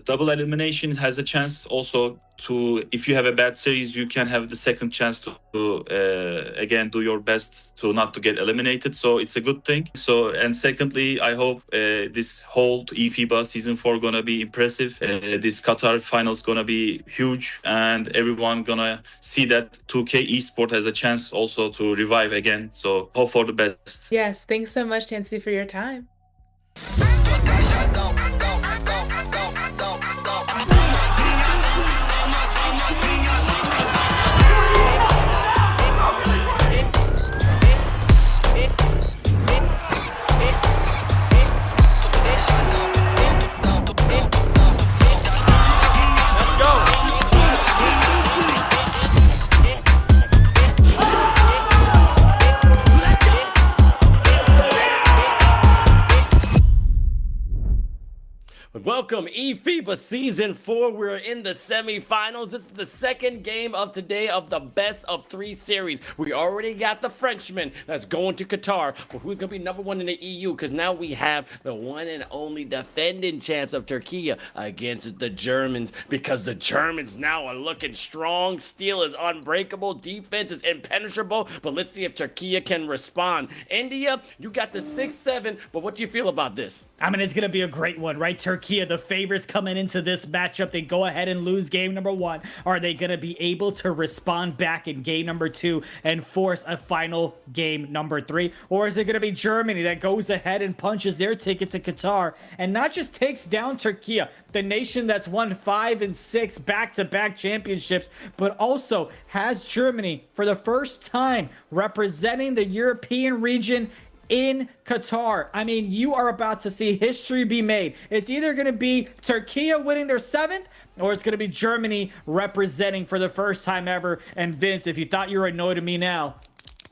[SPEAKER 7] Double elimination has a chance also to, if you have a bad series, you can have the second chance to again do your best to get eliminated. So it's a good thing. So, and secondly, I hope this whole eFIBA season 4 gonna be impressive. This Qatar finals gonna be huge, and everyone gonna see that 2K esport has a chance also to revive again. So hope for the best.
[SPEAKER 8] Yes, thanks so much, Tansy, for your time.
[SPEAKER 1] Welcome, eFIBA Season 4. We're in the semifinals. This is the second game of today of the best of 3 series. We already got the Frenchman that's going to Qatar, but who's going to be number 1 in the EU? Because now we have the one and only defending champs of Türkiye against the Germans, because the Germans now are looking strong. Steel is unbreakable. Defense is impenetrable, but let's see if Türkiye can respond. India, you got the 6-7, but what do you feel about this?
[SPEAKER 6] I mean, it's going to be a great one, right? Turkey Türkiye, the favorites coming into this matchup. They go ahead and lose game number 1. Are they going to be able to respond back in game number 2 and force a final game number 3? Or is it going to be Germany that goes ahead and punches their ticket to Qatar and not just takes down Türkiye, the nation that's won 5 and 6 back-to-back championships, but also has Germany for the first time representing the European region in Qatar? I mean, you are about to see history be made. It's either going to be Türkiye winning their 7th, or it's going to be Germany representing for the first time ever. And Vince, if you thought you were annoyed at me now,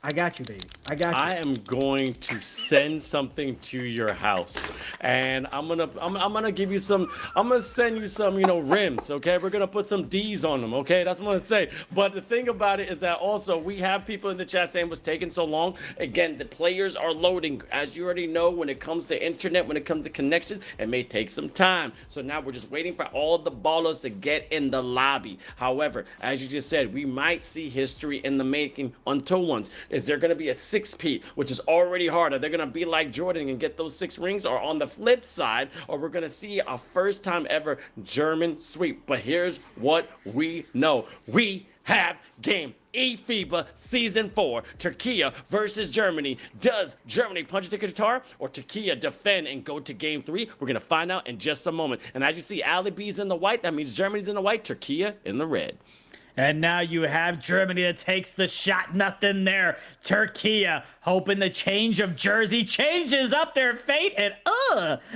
[SPEAKER 6] I got you, baby. I got you.
[SPEAKER 1] I am going to send something to your house, and I'm gonna give you some. I'm gonna send you some, rims. Okay, we're gonna put some D's on them. Okay, that's what I'm gonna say. But the thing about it is that also we have people in the chat saying what's taking so long. Again, the players are loading. As you already know, when it comes to internet, when it comes to connection, it may take some time. So now we're just waiting for all the ballers to get in the lobby. However, as you just said, we might see history in the making until once. Is there going to be a 6-peat, which is already hard? Are they going to be like Jordan and get those 6 rings? Or on the flip side, or we're going to see a first time ever German sweep? But here's what we know. We have game eFIBA Season 4, Türkiye versus Germany. Does Germany punch it to Qatar, or Türkiye defend and go to game 3? We're going to find out in just a moment. And as you see, Ali B's in the white. That means Germany's in the white, Türkiye in the red.
[SPEAKER 6] And now you have Germany that takes the shot. Nothing there. Türkiye hoping the change of jersey changes up their fate. And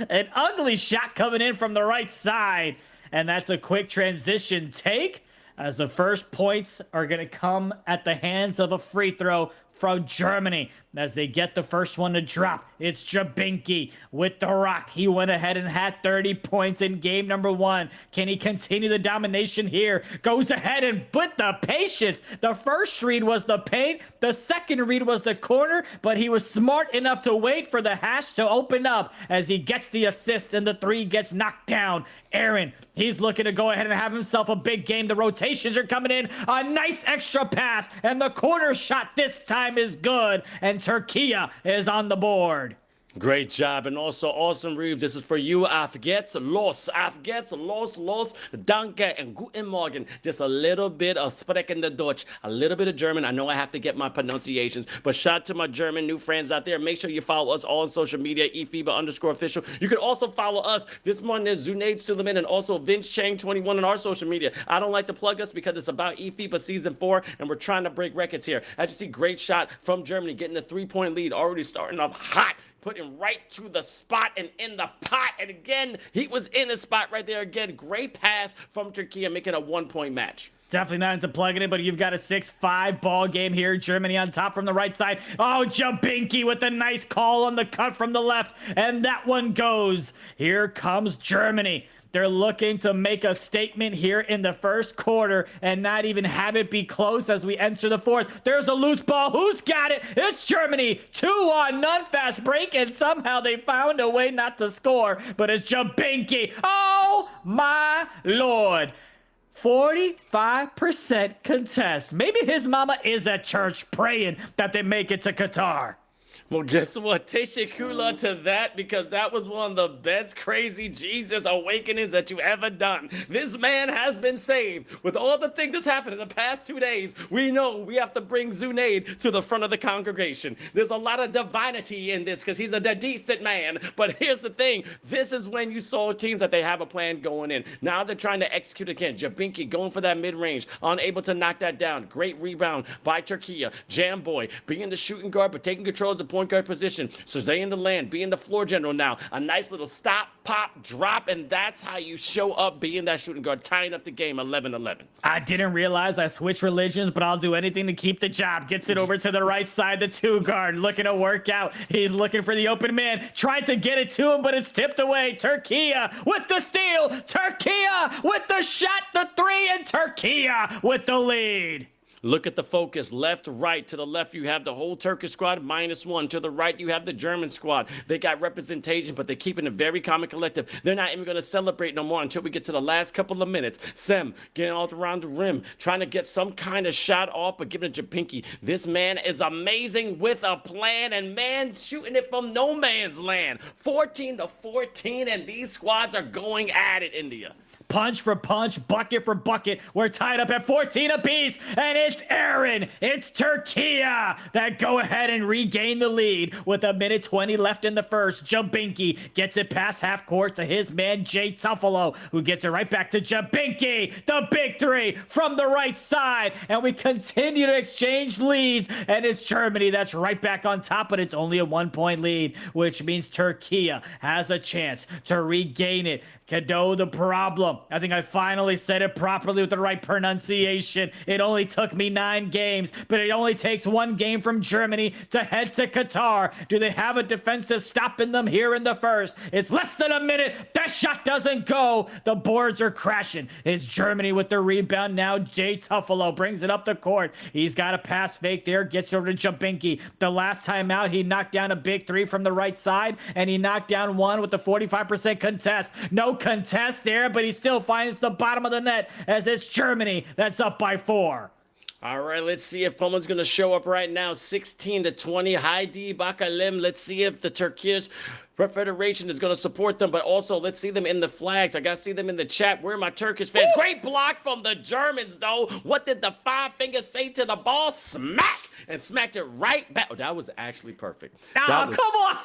[SPEAKER 6] an ugly shot coming in from the right side. And that's a quick transition take, as the first points are going to come at the hands of a free throw from Germany. As they get the first one to drop, it's Jabinki with the rock. He went ahead and had 30 points in game number 1. Can he continue the domination here? Goes ahead and put the patience. The first read was the paint. The second read was the corner, but he was smart enough to wait for the hash to open up as he gets the assist and the 3 gets knocked down. Aaron, he's looking to go ahead and have himself a big game. The rotations are coming in. A nice extra pass, and the corner shot this time is good. And Türkiye is on the board.
[SPEAKER 1] Great job. And also, Awesome Reeves, this is for you. Afgets, los, danke, and guten Morgen. Just a little bit of sprechende Deutsch, a little bit of German. I know I have to get my pronunciations, but shout out to my German new friends out there. Make sure you follow us all on social media, eFIBA_official. You can also follow us. This morning is Zunaid, Suleman, and also Vince Chang 21 on our social media. I don't like to plug us because it's about eFIBA Season 4, and we're trying to break records here. As you see, great shot from Germany, getting a 3-point lead, already starting off hot. Putting right to the spot and in the pot. And again, he was in the spot right there again. Great pass from Türkiye, making a 1-point match.
[SPEAKER 6] Definitely not into plugging it, but you've got a 6-5 ball game here. Germany on top from the right side. Oh, Jabinki with a nice call on the cut from the left. And that one goes. Here comes Germany. They're looking to make a statement here in the first quarter and not even have it be close as we enter the fourth. There's a loose ball. Who's got it? It's Germany. 2-on, non-fast break, and somehow they found a way not to score. But it's Jabinki. Oh, my Lord. 45% contest. Maybe his mama is at church praying that they make it to Qatar.
[SPEAKER 1] Well, guess what? Teshikula to that, because that was one of the best crazy Jesus awakenings that you've ever done. This man has been saved. With all the things that's happened in the past 2 days, we know we have to bring Zunaid to the front of the congregation. There's a lot of divinity in this because he's a decent man. But here's the thing. This is when you saw teams that they have a plan going in. Now they're trying to execute again. Jabinki going for that mid-range, unable to knock that down. Great rebound by Türkiye. Jamboy being the shooting guard, but taking control of the point guard position. Cersei in the land, being the floor general now. A nice little stop, pop, drop, and that's how you show up being that shooting guard, tying up the game 11-11.
[SPEAKER 6] I didn't realize I switched religions, but I'll do anything to keep the job. Gets it over to the right side, the 2 guard, looking to work out. He's looking for the open man, tried to get it to him, but it's tipped away. Türkiye with the steal. Türkiye with the shot, the 3, and Türkiye with the lead.
[SPEAKER 1] Look at the focus. Left, right. To the left, you have the whole Turkish squad, -1. To the right, you have the German squad. They got representation, but they're keeping it very calm and collective. They're not even going to celebrate no more until we get to the last couple of minutes. Sem getting all around the rim, trying to get some kind of shot off, but giving it to Pinky. This man is amazing with a plan, and man shooting it from no man's land. 14-14, and these squads are going at it, India.
[SPEAKER 6] Punch for punch, bucket for bucket. We're tied up at 14 apiece, and it's Aaron. It's Türkiye that go ahead and regain the lead with 1:20 left in the first. Jabinki gets it past half court to his man Jay Tuffalo, who gets it right back to Jabinki. The big three from the right side, and we continue to exchange leads, and it's Germany that's right back on top, but it's only a 1-point lead, which means Türkiye has a chance to regain it. Kado the problem. I think I finally said it properly with the right pronunciation. It only took me 9 games, but it only takes 1 game from Germany to head to Qatar. Do they have a defensive stop in them here in the first? It's less than a minute. That shot doesn't go. The boards are crashing. It's Germany with the rebound now. Jay Tuffalo brings it up the court. He's got a pass fake there. Gets over to Jabinki. The last time out, he knocked down a big 3 from the right side, and he knocked down 1 with the 45% contest. No contest there, but he still finds the bottom of the net as it's Germany that's up by 4.
[SPEAKER 1] All right, let's see if Poland's going to show up right now. 16-20. Heidi Bakalem. Let's see if the Turkish Federation is going to support them, but also let's see them in the flags. I got to see them in the chat. Where are my Turkish fans? Ooh! Great block from the Germans, though. What did the 5 fingers say to the ball? Smack! And smacked it right back. Oh, that was actually perfect.
[SPEAKER 6] Oh, come on.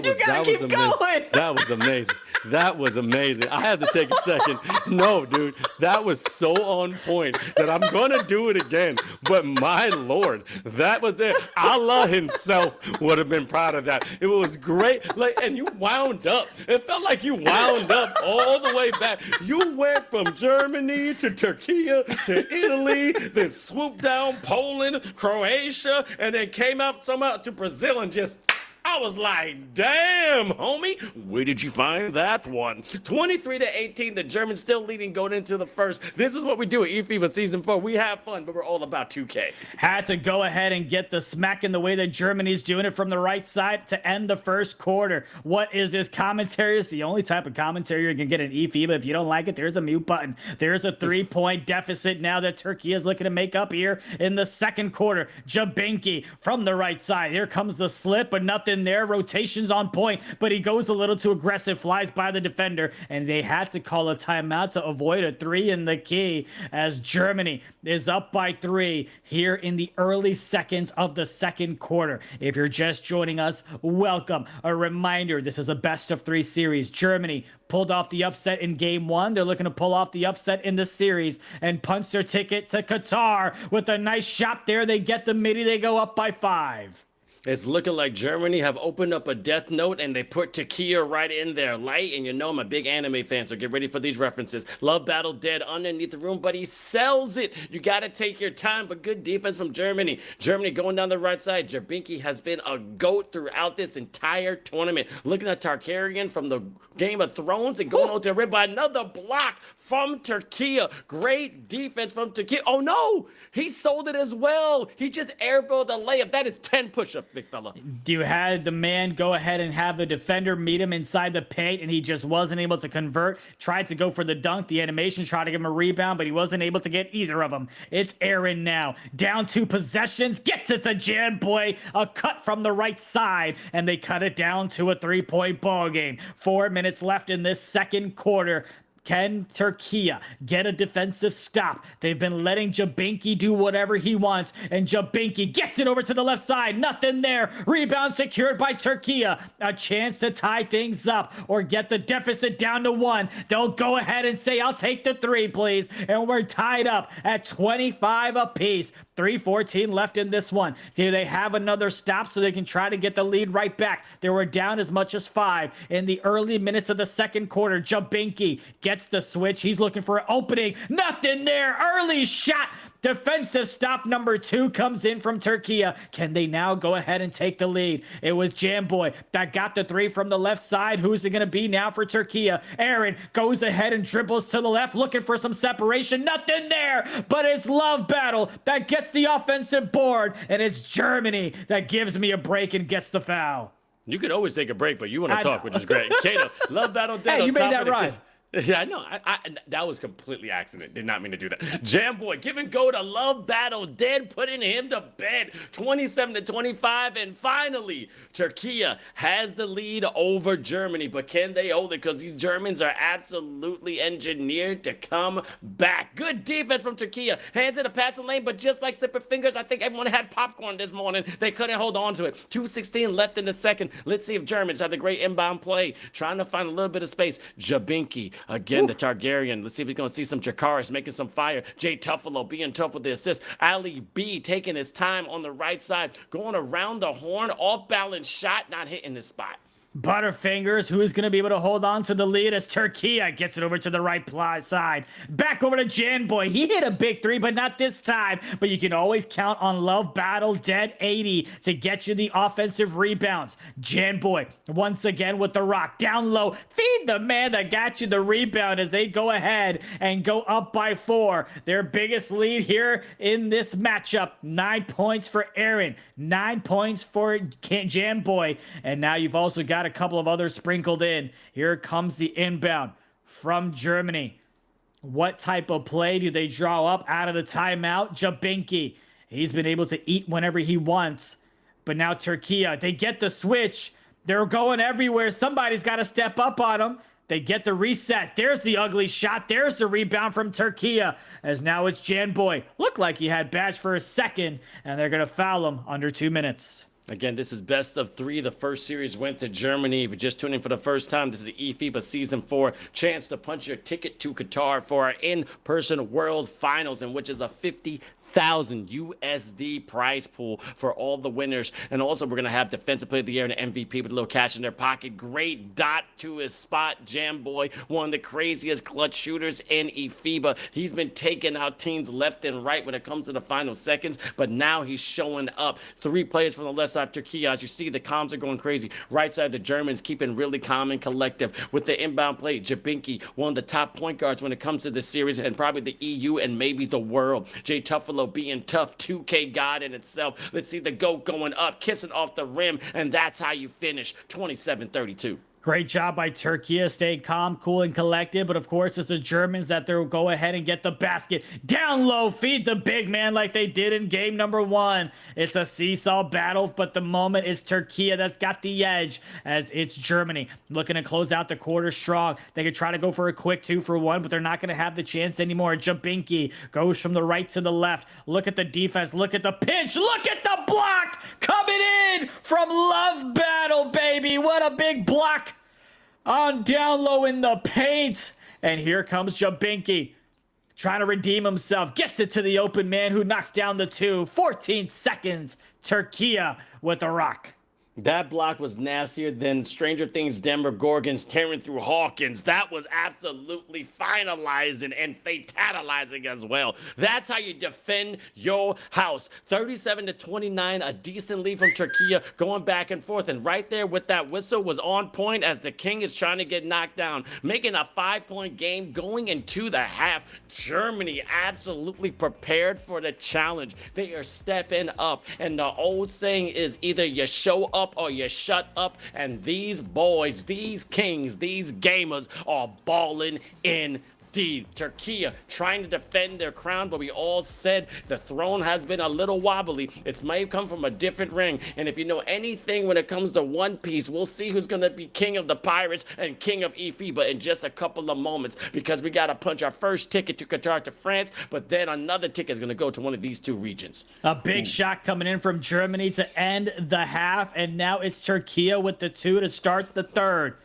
[SPEAKER 6] You gotta keep going.
[SPEAKER 1] That was amazing. That was amazing. I had to take a second. No, dude, that was so on point that I'm going to do it again. But my Lord, that was it. Allah himself would have been proud of that. It was great. And you wound up. It felt like you wound up all the way back. You went from Germany to Türkiye to Italy, then swooped down Poland, Croatia, and then came out somehow to Brazil and just... I was like, damn, homie, where did you find that one? 23-18, the Germans still leading going into the first. This is what we do at eFIBA Season 4. We have fun, but we're all about 2K.
[SPEAKER 6] Had to go ahead and get the smack in the way that Germany's doing it from the right side to end the first quarter. What is this commentary? It's the only type of commentary you can get in eFIBA. If you don't like it, there's a mute button. There's a 3-point deficit now that Türkiye is looking to make up here in the second quarter. Jabinki from the right side. Here comes the slip, but nothing there. Rotations on point, but he goes a little too aggressive, flies by the defender, and they had to call a timeout to avoid a 3 in the key as Germany is up by 3 here in the early seconds of the second quarter. If you're just joining us, welcome. A reminder, this is a best-of-3 series. Germany pulled off the upset in game 1. They're looking to pull off the upset in the series and punch their ticket to Qatar with a nice shot there. They get the midi. They go up by 5.
[SPEAKER 1] It's looking like Germany have opened up a death note and they put Türkiye right in there. Light, and you know I'm a big anime fan, so get ready for these references. Love Battle Dead underneath the room, but he sells it. You got to take your time, but good defense from Germany. Germany going down the right side. Jabinki has been a GOAT throughout this entire tournament. Looking at Targaryen from the Game of Thrones and going on to the rim by another block from Türkiye. Great defense from Türkiye. Oh no, he sold it as well. He just airballed the layup. That is 10 push-ups, big fella.
[SPEAKER 6] You had the man go ahead and have the defender meet him inside the paint, and he just wasn't able to convert. Tried to go for the dunk. The animation tried to give him a rebound, but he wasn't able to get either of them. It's Aaron now. Down 2 possessions. Gets it to Jan Boy. A cut from the right side, and they cut it down to a 3-point ball game. 4 minutes left in this second quarter. Can Türkiye get a defensive stop? They've been letting Jabinki do whatever he wants, and Jabinki gets it over to the left side. Nothing there. Rebound secured by Türkiye. A chance to tie things up or get the deficit down to 1. They'll go ahead and say, I'll take the 3, please. And we're tied up at 25 apiece. 3:14 left in this one. Do they have another stop so they can try to get the lead right back? They were down as much as 5 in the early minutes of the second quarter. Jabinki gets the switch. He's looking for an opening. Nothing there. Early shot. Defensive stop number 2 comes in from Türkiye. Can they now go ahead and take the lead? It was Jamboy that got the 3 from the left side. Who's it going to be now for Türkiye? Aaron goes ahead and dribbles to the left, looking for some separation. Nothing there, but it's Love Battle that gets the offensive board, and it's Germany that gives me a break and gets the foul.
[SPEAKER 1] You could always take a break, but you want to talk, which is great. Kato, Love Battle dead
[SPEAKER 6] Hey,
[SPEAKER 1] on
[SPEAKER 6] you made
[SPEAKER 1] top
[SPEAKER 6] that
[SPEAKER 1] of the
[SPEAKER 6] right.
[SPEAKER 1] Yeah, I know. That was completely accident. Did not mean to do that. Jamboy, give and go to Love Battle dead, putting him to bed. 27-25, and finally, Türkiye has the lead over Germany. But can they hold it? Because these Germans are absolutely engineered to come back. Good defense from Türkiye. Hands in the passing lane, but just like Zipper Fingers, I think everyone had popcorn this morning. They couldn't hold on to it. 2:16 left in the second. Let's see if Germans have the great inbound play. Trying to find a little bit of space. Jabinki. Again, the Targaryen. Let's see if he's going to see some Jakaris making some fire. Jay Tuffalo being tough with the assist. Ali B taking his time on the right side. Going around the horn. Off balance shot. Not hitting his spot.
[SPEAKER 6] Butterfingers, who is going to be able to hold on to the lead as Türkiye gets it over to the right side. Back over to Janboy. He hit a big 3, but not this time. But you can always count on Love Battle Dead 80 to get you the offensive rebounds. Janboy, once again with the rock. Down low. Feed the man that got you the rebound as they go ahead and go up by 4. Their biggest lead here in this matchup. 9 points for Aaron. 9 points for Janboy. And now you've also got a couple of others sprinkled in. Here comes the inbound from Germany. What type of play do they draw up out of the timeout? Jabinki. He's been able to eat whenever he wants. But now Türkiye, they get the switch. They're going everywhere. Somebody's got to step up on them. They get the reset. There's the ugly shot. There's the rebound from Türkiye. As now it's Janboy. Looked like he had badge for a second. And they're going to foul him under 2 minutes.
[SPEAKER 1] Again, this is best of 3. The first series went to Germany. If you're just tuning in for the first time, this is eFIBA Season 4. Chance to punch your ticket to Qatar for our in-person World Finals, in which is a 50,000 USD prize pool for all the winners. And also, we're going to have Defensive Player of the Year and MVP with a little cash in their pocket. Great dot to his spot. Jamboy, one of the craziest clutch shooters in eFIBA. He's been taking out teams left and right when it comes to the final seconds, but now he's showing up. 3 players from the left side, Türkiye. As you see, the comms are going crazy. Right side, the Germans keeping really calm and collective. With the inbound play, Jabinki, one of the top point guards when it comes to this series, and probably the EU and maybe the world. Jay Tuffalo being tough, 2K God in itself. Let's see the GOAT going up, kissing off the rim, and that's how you finish 27-32.
[SPEAKER 6] Great job by Türkiye, staying calm, cool, and collected. But of course, it's the Germans that they'll go ahead and get the basket. Down low, feed the big man like they did in game number 1. It's a seesaw battle, but the moment is Türkiye that's got the edge, as it's Germany looking to close out the quarter strong. They could try to go for a quick 2-for-1, but they're not going to have the chance anymore. Jabinki goes from the right to the left. Look at the defense. Look at the pinch. Look at the block coming in from Love Battle, baby. What a big block on down low in the paint. And here comes Jabinki trying to redeem himself. Gets it to the open man who knocks down the 2. 14 seconds. Türkiye with the rock.
[SPEAKER 1] That block was nastier than Stranger Things Denver Gorgons tearing through Hawkins. That was absolutely finalizing and fatalizing as well. That's how you defend your house. 37-29, a decent lead from Türkiye, going back and forth. And right there with that whistle was on point as the King is trying to get knocked down. Making a 5-point game going into the half. Germany absolutely prepared for the challenge. They are stepping up. And the old saying is either you show up or you shut up, and these boys, these kings, these gamers are balling indeed. Türkiye trying to defend their crown, but we all said the throne has been a little wobbly. It may come from a different ring, and if you know anything when it comes to One Piece, we'll see who's going to be king of the pirates and king of eFIBA in just a couple of moments, because we got to punch our first ticket to Qatar to France, but then another ticket is going to go to one of these 2 regions.
[SPEAKER 6] A big shot coming in from Germany to end the half, and now it's Türkiye with the 2 to start the third.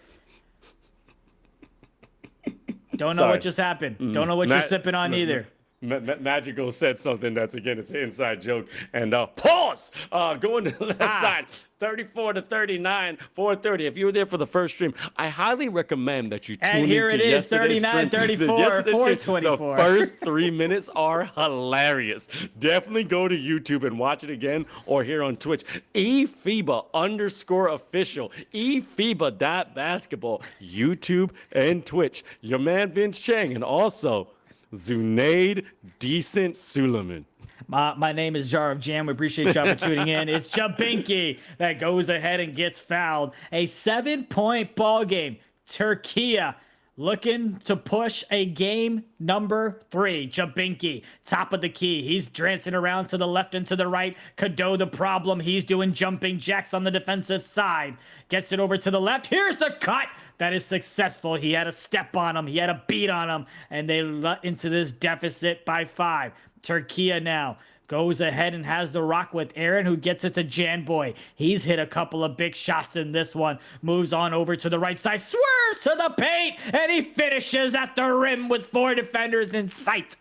[SPEAKER 6] Don't know what just happened. Don't know what you're sipping on either.
[SPEAKER 1] Magical said something that's, again, it's an inside joke. And pause. Going to the left side, 34-39, 4:30. If you were there for the first stream, I highly recommend that you tune
[SPEAKER 6] And here
[SPEAKER 1] into
[SPEAKER 6] it is,
[SPEAKER 1] yesterday's
[SPEAKER 6] 39,
[SPEAKER 1] stream.
[SPEAKER 6] 34,
[SPEAKER 1] Yesterday's stream,
[SPEAKER 6] 424.
[SPEAKER 1] The first 3 minutes are hilarious. Definitely go to YouTube and watch it again, or here on Twitch. eFIBA_official. eFIBA.basketball. YouTube and Twitch. Your man Vince Chang, and also Zunaid Decent Suleman.
[SPEAKER 6] My name is Jar of Jam. We appreciate y'all for tuning in. It's Jabinki that goes ahead and gets fouled. A 7-point ball game. Türkiye looking to push a game number 3. Jabinki, top of the key. He's dancing around to the left and to the right. Kado the problem. He's doing jumping jacks on the defensive side. Gets it over to the left. Here's the cut. That is successful. He had a step on him. He had a beat on him. And they let into this deficit by 5. Türkiye now goes ahead and has the rock with Aaron, who gets it to Janboy. He's hit a couple of big shots in this one. Moves on over to the right side. Swerves to the paint. And he finishes at the rim with 4 defenders in sight.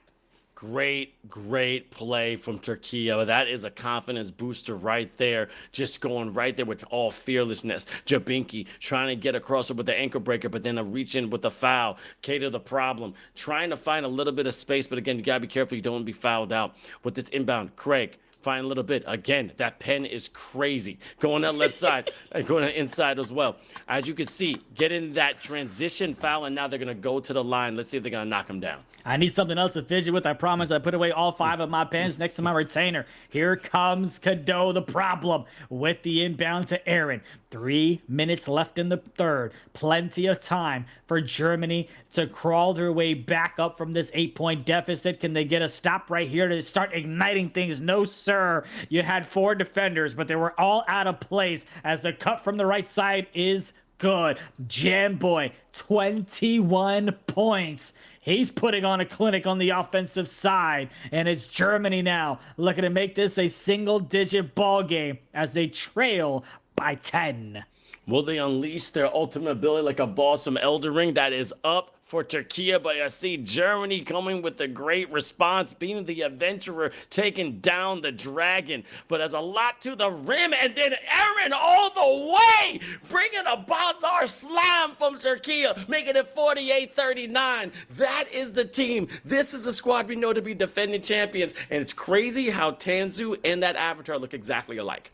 [SPEAKER 1] Great play from Türkiye. That is a confidence booster right there. Just going right there with all fearlessness. Jabinki trying to get across it with the ankle breaker, but then a reach in with the foul. Cater the problem. Trying to find a little bit of space, but again, you got to be careful you don't be fouled out. With this inbound, Craig, find a little bit. Again, that pen is crazy. Going that left side and going inside as well. As you can see, getting that transition foul, and now they're going to go to the line. Let's see if they're going to knock him down.
[SPEAKER 6] I need something else to fidget with. I promise I put away all 5 of my pens next to my retainer. Here comes Kado the problem with the inbound to Aaron. 3 minutes left in the third. Plenty of time for Germany to crawl their way back up from this 8-point deficit. Can they get a stop right here to start igniting things? No, sir. You had 4 defenders, but they were all out of place as the cut from the right side is good. Janboy, 21 points. He's putting on a clinic on the offensive side, and it's Germany now looking to make this a single-digit ball game as they trail by 10.
[SPEAKER 1] Will they unleash their ultimate ability like a boss from Elden Ring? That is up for Türkiye, but I see Germany coming with a great response, being the adventurer, taking down the dragon. But there's a lot to the rim, and then Aaron all the way, bringing a Bazar slam from Türkiye, making it 48-39. That is the team. This is a squad we know to be defending champions, and it's crazy how Tanzu and that Avatar look exactly alike.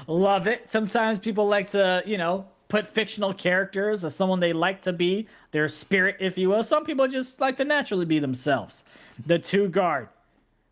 [SPEAKER 6] Love it. Sometimes people like to, put fictional characters as someone they like to be, their spirit, if you will. Some people just like to naturally be themselves. The 2 guard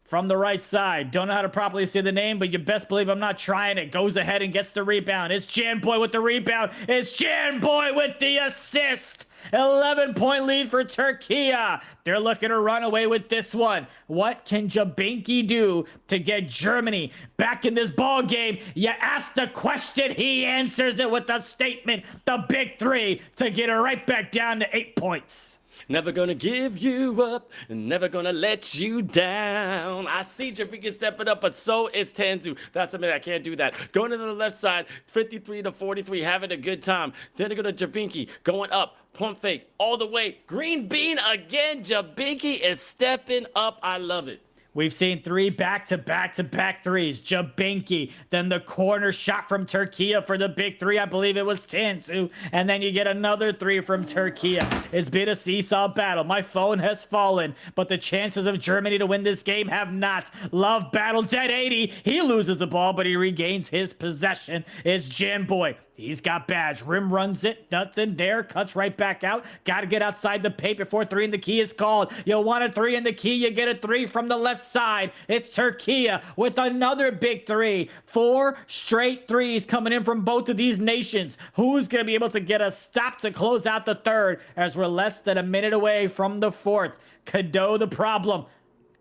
[SPEAKER 6] from the right side. Don't know how to properly say the name, but you best believe I'm not trying it. Goes ahead and gets the rebound. It's Janboy with the rebound. It's Janboy with the assist. 11-point lead for Türkiye. They're looking to run away with this one. What can Jabinki do to get Germany back in this ball game? You ask the question, he answers it with a statement. The big 3 to get it right back down to 8 points.
[SPEAKER 1] Never gonna give you up, never gonna let you down. I see Jabinki stepping up, but so is Tanzu. That's something I can't do that. Going to the left side, 53-43, having a good time. Then they go to Jabinki, going up, pump fake, all the way. Green bean again. Jabinki is stepping up. I love it.
[SPEAKER 6] We've seen 3 back-to-back-to-back threes. Jabinki, then the corner shot from Türkiye for the big 3. I believe it was Tanzu. And then you get another 3 from Türkiye. It's been a seesaw battle. My phone has fallen, but the chances of Germany to win this game have not. Love battle, dead 80. He loses the ball, but he regains his possession. It's Janboy. He's got badge. Rim runs it. Nothing there. Cuts right back out. Got to get outside the paint before 3 in the key is called. You want a 3 in the key. You get a 3 from the left side. It's Türkiye with another big 3. 4 straight threes coming in from both of these nations. Who's going to be able to get a stop to close out the third as we're less than a minute away from the fourth? Kado the problem.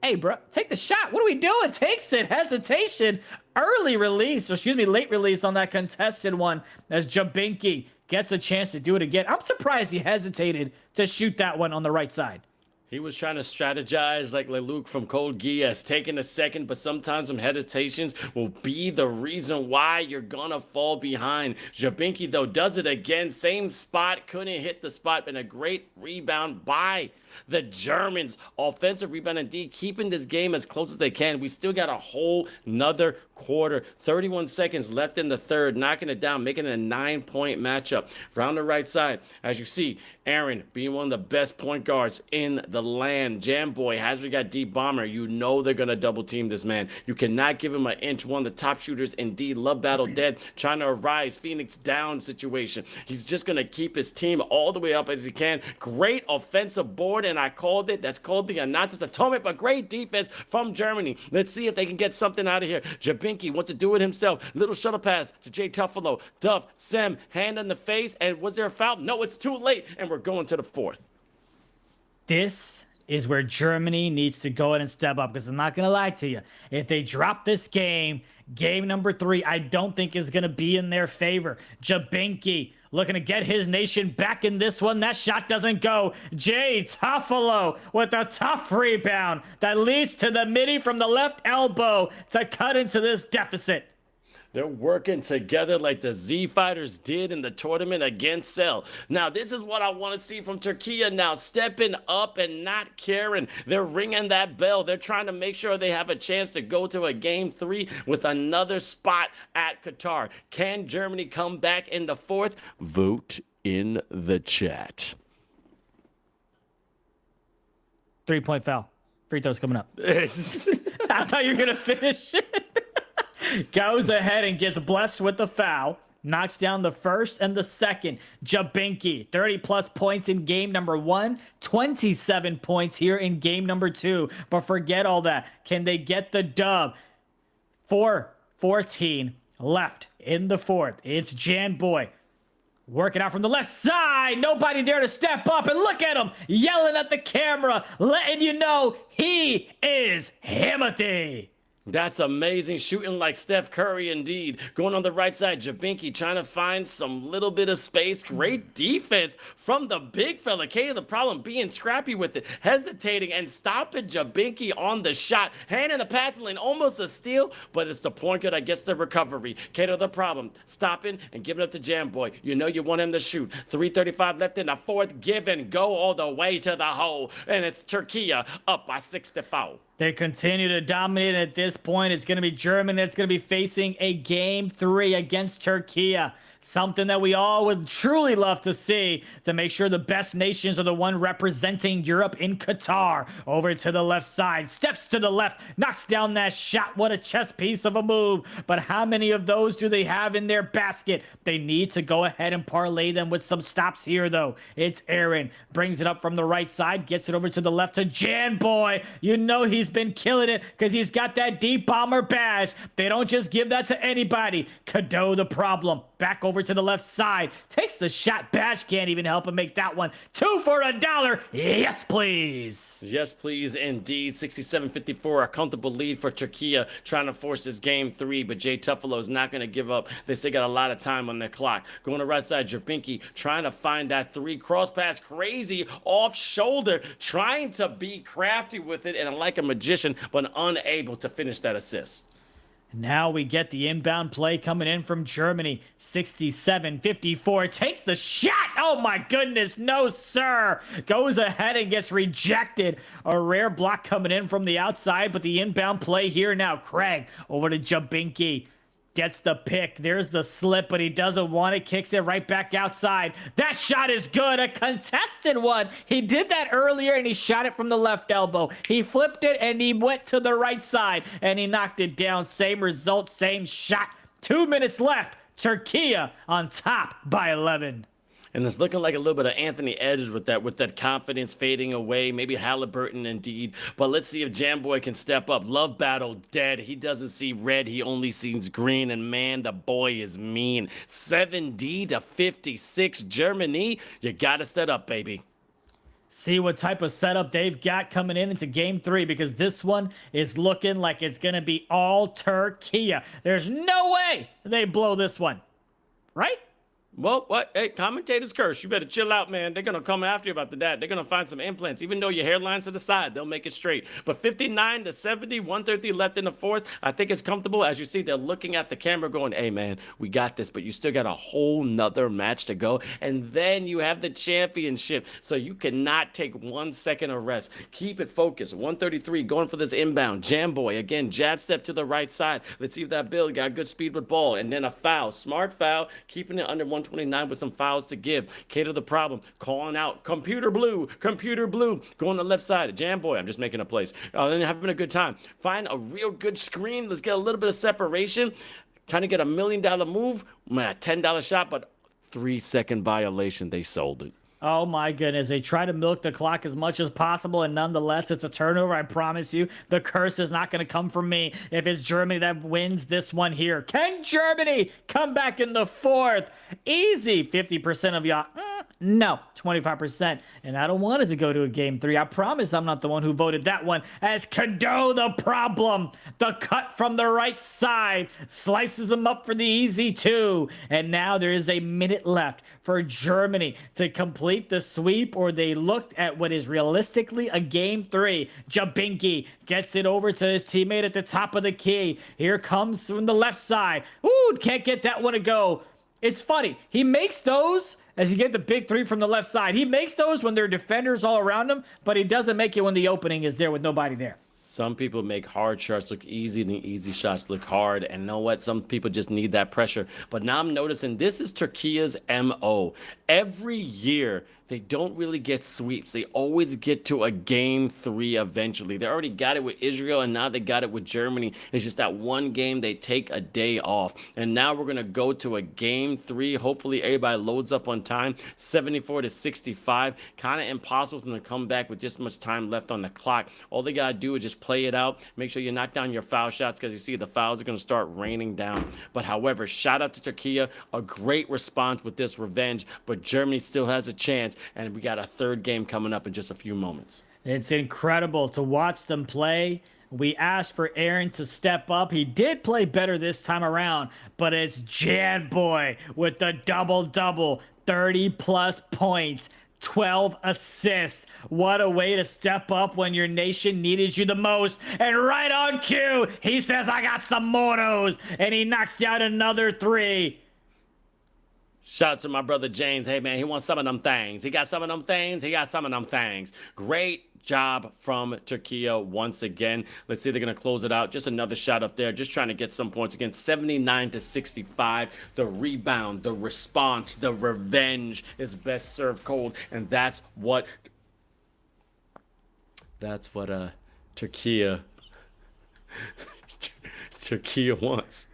[SPEAKER 6] Hey, bro, take the shot. What are we doing? Takes it. Hesitation. Late release on that contested one as Jabinki gets a chance to do it again. I'm surprised he hesitated to shoot that one on the right side.
[SPEAKER 1] He was trying to strategize like Luke from Code Geass, taking a second, but sometimes some hesitations will be the reason why you're gonna fall behind. Jabinki, though, does it again. Same spot, couldn't hit the spot, and a great rebound by the Germans. Offensive rebound indeed, keeping this game as close as they can. We still got a whole nother quarter. 31 seconds left in the third, knocking it down, making it a 9-point matchup. Round the right side, as you see, Aaron being one of the best point guards in the land. Jamboy has got deep bomber. You know they're going to double team this man. You cannot give him an inch. One of the top shooters indeed. Love battle dead, trying to arise. Phoenix down situation. He's just going to keep his team all the way up as he can. Great offensive board, and I called it. That's called the Anonymous Atonement, but great defense from Germany. Let's see if they can get something out of here. Jabinki wants to do it himself. Little shuttle pass to Jay Tuffalo. Duff, Sem, hand in the face, and was there a foul? No, it's too late, and we're going to the fourth.
[SPEAKER 6] This is where Germany needs to go in and step up, because I'm not going to lie to you. If they drop this game, game number 3, I don't think is going to be in their favor. Jabinki looking to get his nation back in this one. That shot doesn't go. Jay Tuffalo with a tough rebound that leads to the midi from the left elbow to cut into this deficit.
[SPEAKER 1] They're working together like the Z Fighters did in the tournament against Cell. Now, this is what I want to see from Türkiye now, stepping up and not caring. They're ringing that bell. They're trying to make sure they have a chance to go to a game 3 with another spot at Qatar. Can Germany come back in the fourth? Vote in the chat.
[SPEAKER 6] 3-point foul. Free throws coming up. I thought you were going to finish it. Goes ahead and gets blessed with the foul. Knocks down the first and the second. Jabinki, 30-plus points in game number 1. 27 points here in game number 2. But forget all that. Can they get the dub? 4:14 left in the fourth. It's Janboy working out from the left side. Nobody there to step up. And look at him yelling at the camera, letting you know he is Himothy.
[SPEAKER 1] That's amazing. Shooting like Steph Curry indeed. Going on the right side, Jabinki trying to find some little bit of space. Great defense from the big fella. Kato, the problem being scrappy with it. Hesitating and stopping Jabinki on the shot. Hand in the passing lane. Almost a steal, but it's the point guard that gets the recovery. Kato, the problem. Stopping and giving up to Jamboy. You know you want him to shoot. 3:35 left in the fourth. Give and go all the way to the hole. And it's Türkiye up by 64.
[SPEAKER 6] They continue to dominate. At this point, it's going to be Germany that's going to be facing a game 3 against Türkiye. Something that we all would truly love to see, to make sure the best nations are the one representing Europe in Qatar. Over to the left side, steps to the left, knocks down that shot. What a chess piece of a move. But how many of those do they have in their basket? They need to go ahead and parlay them with some stops here, though. It's Aaron. Brings it up from the right side, gets it over to the left to Janboy. You know he's been killing it because he's got that deep bomber badge. They don't just give that to anybody. Cadeau the problem. Back over to the left side. Takes the shot. Badge can't even help him make that one. 2 for $1. Yes, please.
[SPEAKER 1] Yes, please, indeed. 67-54, a comfortable lead for Türkiye, trying to force this game 3, but Jay Tuffalo is not going to give up. They still got a lot of time on their clock. Going to right side, Jabinki trying to find that 3. Cross pass, crazy, off shoulder, trying to be crafty with it and like a magician, but unable to finish that assist.
[SPEAKER 6] Now we get the inbound play coming in from Germany. 67-54. Takes the shot. Oh my goodness. No, sir. Goes ahead and gets rejected. A rare block coming in from the outside, but the inbound play here now. Craig over to Jabinki. Gets the pick. There's the slip, but he doesn't want it. Kicks it right back outside. That shot is good. A contested one. He did that earlier, and he shot it from the left elbow. He flipped it, and he went to the right side, and he knocked it down. Same result, same shot. 2 minutes left. Türkiye on top by 11.
[SPEAKER 1] And it's looking like a little bit of Anthony Edwards with that confidence fading away. Maybe Halliburton indeed. But let's see if Jamboy can step up. Love battle dead. He doesn't see red. He only sees green. And man, the boy is mean. 70-56 Germany. You got to set up, baby.
[SPEAKER 6] See what type of setup they've got coming into game 3, because this one is looking like it's going to be all Türkiye. There's no way they blow this one. Right?
[SPEAKER 1] Well, what? Hey, commentators curse. You better chill out, man. They're gonna come after you about that. They're gonna find some implants. Even though your hairline's to the side, they'll make it straight. But 59 to 70, 130 left in the fourth. I think it's comfortable. As you see, they're looking at the camera going, hey, man, we got this. But you still got a whole nother match to go. And then you have the championship. So you cannot take 1 second of rest. Keep it focused. 133 going for this inbound. Jamboy, again, jab step to the right side. Let's see if that build got good speed with ball. And then a foul. Smart foul. Keeping it under 129 with some fouls to give. Cater the problem. Calling out computer blue. Going to the left side. Jamboy, I'm just making a place. Then having a good time. Find a real good screen. Let's get a little bit of separation. Trying to get $1 million move. $10 shot, but 3-second violation. They sold it.
[SPEAKER 6] Oh my goodness. They try to milk the clock as much as possible, and nonetheless, it's a turnover. I promise you, the curse is not going to come from me if it's Germany that wins this one here. Can Germany come back in the fourth? Easy. 50% of y'all. No. 25%. And I don't want it to go to a game 3. I promise I'm not the one who voted that one as Kado the problem. The cut from the right side slices him up for the easy 2. And now there is a minute left for Germany to complete the sweep, or they looked at what is realistically a game 3. Jabinki gets it over to his teammate at the top of the key. Here comes from the left side. Ooh, can't get that one to go. It's funny. He makes those as you get the big 3 from the left side. He makes those when there are defenders all around him, but he doesn't make it when the opening is there with nobody there.
[SPEAKER 1] Some people make hard shots look easy and easy shots look hard. And know what? Some people just need that pressure. But now I'm noticing this is Turkey's MO. Every year, they don't really get sweeps. They always get to a game 3 eventually. They already got it with Israel, and now they got it with Germany. It's just that one game they take a day off. And now we're going to go to a game 3. Hopefully, everybody loads up on time. 74 to 65. Kind of impossible for them to come back with this much time left on the clock. All they got to do is just play it out. Make sure you knock down your foul shots, because you see the fouls are going to start raining down. But however, shout out to Turkey. A great response with this revenge. But Germany still has a chance. And we got a third game coming up in just a few moments.
[SPEAKER 6] It's incredible to watch them play. We asked for Aaron to step up. He did play better this time around, but it's Janboy with the double-double, 30-plus points, 12 assists. What a way to step up when your nation needed you the most. And right on cue, he says, I got some moros, and he knocks down another 3.
[SPEAKER 1] Shout out to my brother James. Hey, man, he wants some of them things. He got some of them things. He got some of them things. Great job from Turkey once again. Let's see if they're going to close it out. Just another shot up there. Just trying to get some points again. 79 to 65. The rebound, the response, the revenge is best served cold. And that's what Turkey wants.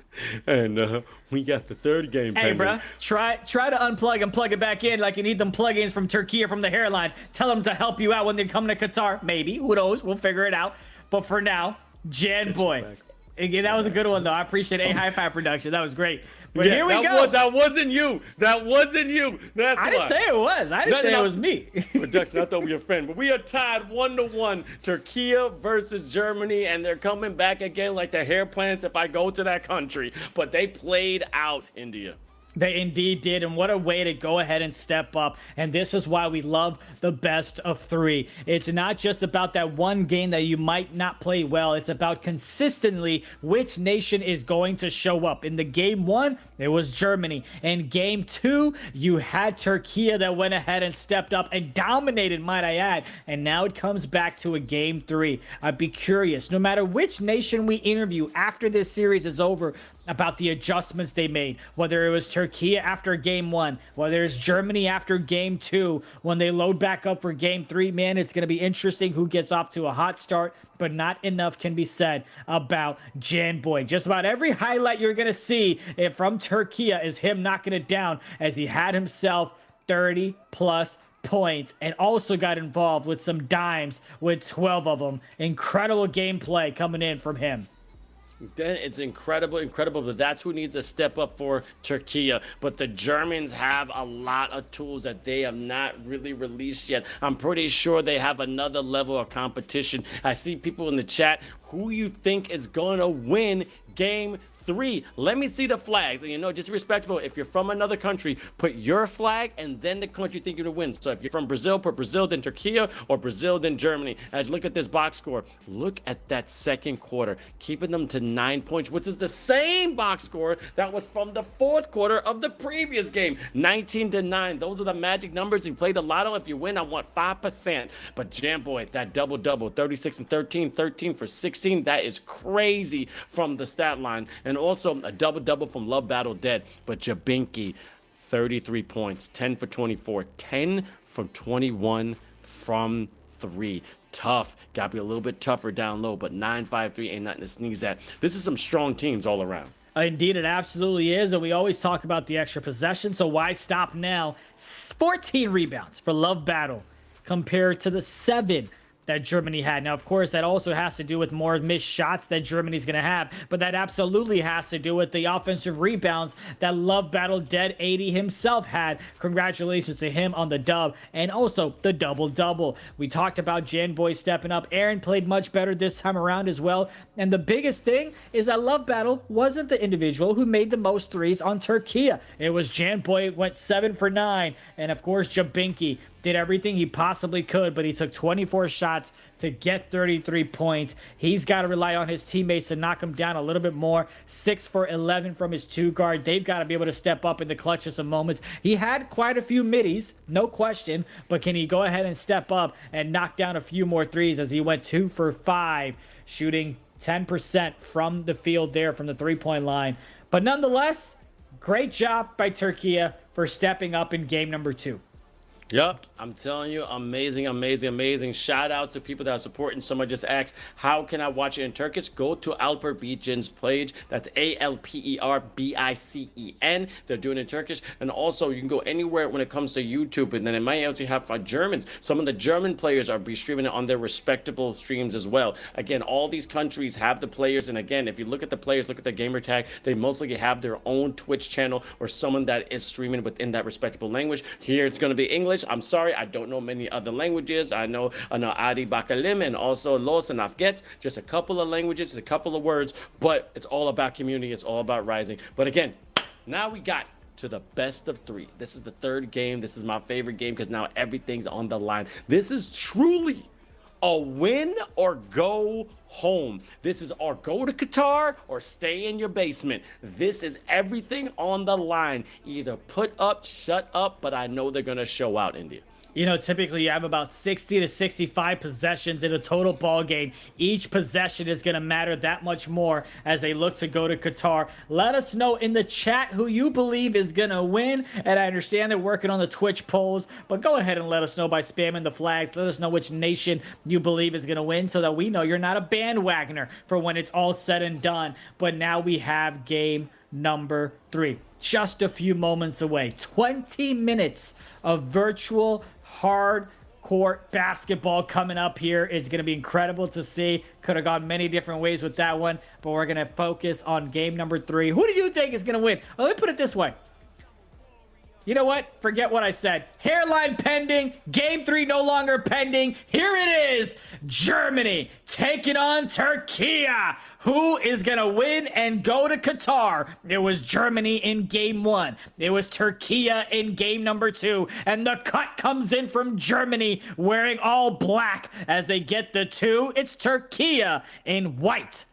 [SPEAKER 1] And we got the third game.
[SPEAKER 6] Hey,
[SPEAKER 1] pending.
[SPEAKER 6] bruh, try to unplug and plug it back in like you need them plugins from Turkey or from the hairlines. Tell them to help you out when they come to Qatar. Maybe. Who knows? We'll figure it out. But for now, Janboy. Again, that was a good one, though. I appreciate a high-five production. That was great. But here we go.
[SPEAKER 1] That wasn't you. That wasn't you. That's
[SPEAKER 6] I didn't say it was. I didn't say it was me.
[SPEAKER 1] Production, I thought we were friends. But we are tied 1-1. Turkey versus Germany, and they're coming back again like the hair plants if I go to that country. But they played out India.
[SPEAKER 6] They indeed did, and what a way to go ahead and step up. And this is why we love the best of 3. It's not just about that one game that you might not play well. It's about consistently which nation is going to show up. In the game 1, it was Germany. In game 2, you had Turkey that went ahead and stepped up and dominated, might I add. And now it comes back to a game 3. I'd be curious, no matter which nation we interview after this series is over, about the adjustments they made, whether it was Turkey after game 1, whether it's Germany after game 2, when they load back up for game 3, man, it's going to be interesting who gets off to a hot start, but not enough can be said about Janboy. Just about every highlight you're going to see from Turkey is him knocking it down as he had himself 30-plus points and also got involved with some dimes with 12 of them. Incredible gameplay coming in from him.
[SPEAKER 1] It's incredible, but that's who needs to step up for Turkey. But the Germans have a lot of tools that they have not really released yet. I'm pretty sure they have another level of competition. I see people in the chat. Who you think is going to win game 3. Let me see the flags. And, you know, just respectable. If you're from another country, put your flag and then the country you think you're going to win. So if you're from Brazil, put Brazil, then Türkiye, or Brazil, then Germany. As you look at this box score, look at that second quarter, keeping them to 9 points, which is the same box score that was from the fourth quarter of the previous game, 19-9. Those are the magic numbers. You play the lotto. If you win, I want 5%. But Jamboy, that double-double, 36 and 13, 13 for 16, that is crazy from the stat line. And also a double-double from Love Battle Dead. But Jabinki, 33 points, 10 for 24, 10 from 21 from 3. Tough. Got to be a little bit tougher down low, but 9-5-3 ain't nothing to sneeze at. This is some strong teams all around.
[SPEAKER 6] Indeed, it absolutely is, and we always talk about the extra possession, so why stop now? 14 rebounds for Love Battle compared to the 7 that Germany had. Now, of course, that also has to do with more missed shots that Germany's going to have, but that absolutely has to do with the offensive rebounds that Love Battle Dead 80 himself had. Congratulations to him on the dub, and also the double-double. We talked about Janboy stepping up. Aaron played much better this time around as well, and the biggest thing is that Love Battle wasn't the individual who made the most threes on Türkiye. It was Janboy, went 7 for 9, and of course, Jabinki did everything he possibly could, but he took 24 shots to get 33 points. He's got to rely on his teammates to knock him down a little bit more. 6 for 11 from his 2 guard. They've got to be able to step up in the clutch of some moments. He had quite a few middies, no question, but can he go ahead and step up and knock down a few more threes as he went 2 for 5, shooting 10% from the field there from the 3-point line. But nonetheless, great job by Türkiye for stepping up in game number 2.
[SPEAKER 1] Yup, I'm telling you, amazing, amazing, amazing. Shout out to people that are supporting. Someone just asked, how can I watch it in Turkish? Go to Alperbicen page. That's Alperbicen. They're doing it in Turkish. And also, you can go anywhere when it comes to YouTube. And then it might also have Germans. Some of the German players are be streaming it on their respectable streams as well. Again, all these countries have the players. And again, if you look at the players, look at the gamer tag, they mostly have their own Twitch channel or someone that is streaming within that respectable language. Here, it's going to be English. I'm sorry, I don't know many other languages. I know Adi Bakalim and also Los and Afgets, just a couple of languages, a couple of words, but it's all about community. It's all about rising. But again, now we got to the best of 3. This is the 3rd game. This is my favorite game because now everything's on the line. This is truly a win or go home. This is or go to Qatar or stay in your basement. This is everything on the line. Either put up, shut up, but I know they're going to show out, India.
[SPEAKER 6] You know, typically you have about 60 to 65 possessions in a total ball game. Each possession is going to matter that much more as they look to go to Qatar. Let us know in the chat who you believe is going to win. And I understand they're working on the Twitch polls, but go ahead and let us know by spamming the flags. Let us know which nation you believe is going to win so that we know you're not a bandwagoner for when it's all said and done. But now we have game number 3. Just a few moments away. 20 minutes of virtual hard court basketball coming up here. It's going to be incredible to see. Could have gone many different ways with that one, but we're going to focus on game number 3. Who do you think is going to win? Well, let me put it this way. You know what? Forget what I said. Hairline pending. Game 3 no longer pending. Here it is. Germany taking on Türkiye. Who is going to win and go to Qatar? It was Germany in game 1. It was Türkiye in game number 2. And the cut comes in from Germany wearing all black as they get the 2. It's Türkiye in white.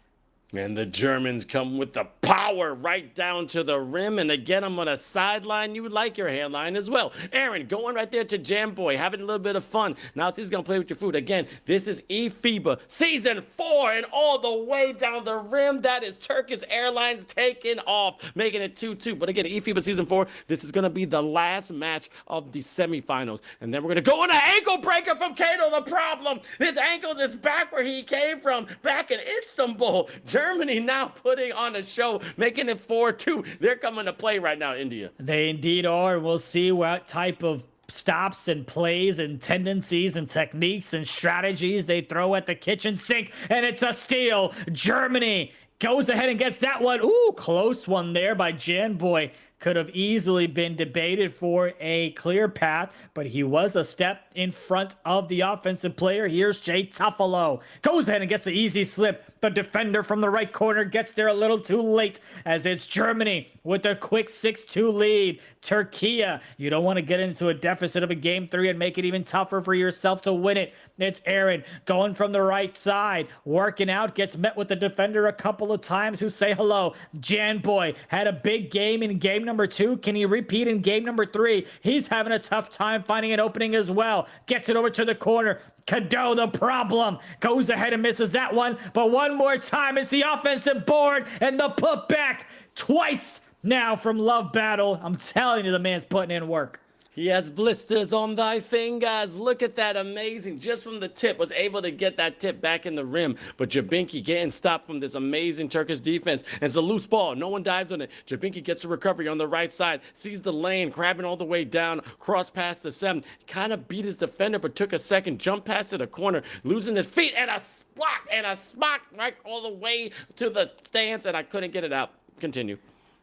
[SPEAKER 1] And the Germans come with the power right down to the rim. And again, I'm going to sideline you like your hairline as well. Aaron, going right there to Jamboy, having a little bit of fun. Now he's going to play with your food. Again, this is eFIBA Season 4. And all the way down the rim, that is Turkish Airlines taking off, making it 2-2. But again, eFIBA Season 4, this is going to be the last match of the semifinals. And then we're going to go on an ankle breaker from Kato. The problem, his ankle is back where he came from, back in Istanbul. Germany now putting on a show, making it 4-2. They're coming to play right now, India.
[SPEAKER 6] They indeed are. We'll see what type of stops and plays and tendencies and techniques and strategies they throw at the kitchen sink. And it's a steal. Germany goes ahead and gets that one. Ooh, close one there by Janboy. Could have easily been debated for a clear path, but he was a step in front of the offensive player. Here's Jay Tuffalo. Goes ahead and gets the easy slip. The defender from the right corner gets there a little too late as it's Germany with a quick 6-2 lead. Türkiye, you don't want to get into a deficit of a game 3 and make it even tougher for yourself to win it. It's Aaron going from the right side, working out, gets met with the defender a couple of times who say hello. Jan Boy had a big game in game number 2. Can he repeat in game number 3? He's having a tough time finding an opening as well. Gets it over to the corner. Cadeau, the problem, goes ahead and misses that one, but one more time it's the offensive board and the putback twice now from Love Battle. I'm telling you, the man's putting in work.
[SPEAKER 1] He has blisters on thy fingers. Look at that, amazing. Just from the tip, was able to get that tip back in the rim. But Jabinki getting stopped from this amazing Turkish defense. And it's a loose ball. No one dives on it. Jabinki gets a recovery on the right side. Sees the lane, grabbing all the way down. Cross past the 7. Kind of beat his defender, but took a second. Jump past to the corner. Losing his feet. And a smock right all the way to the stands. And I couldn't get it out. Continue.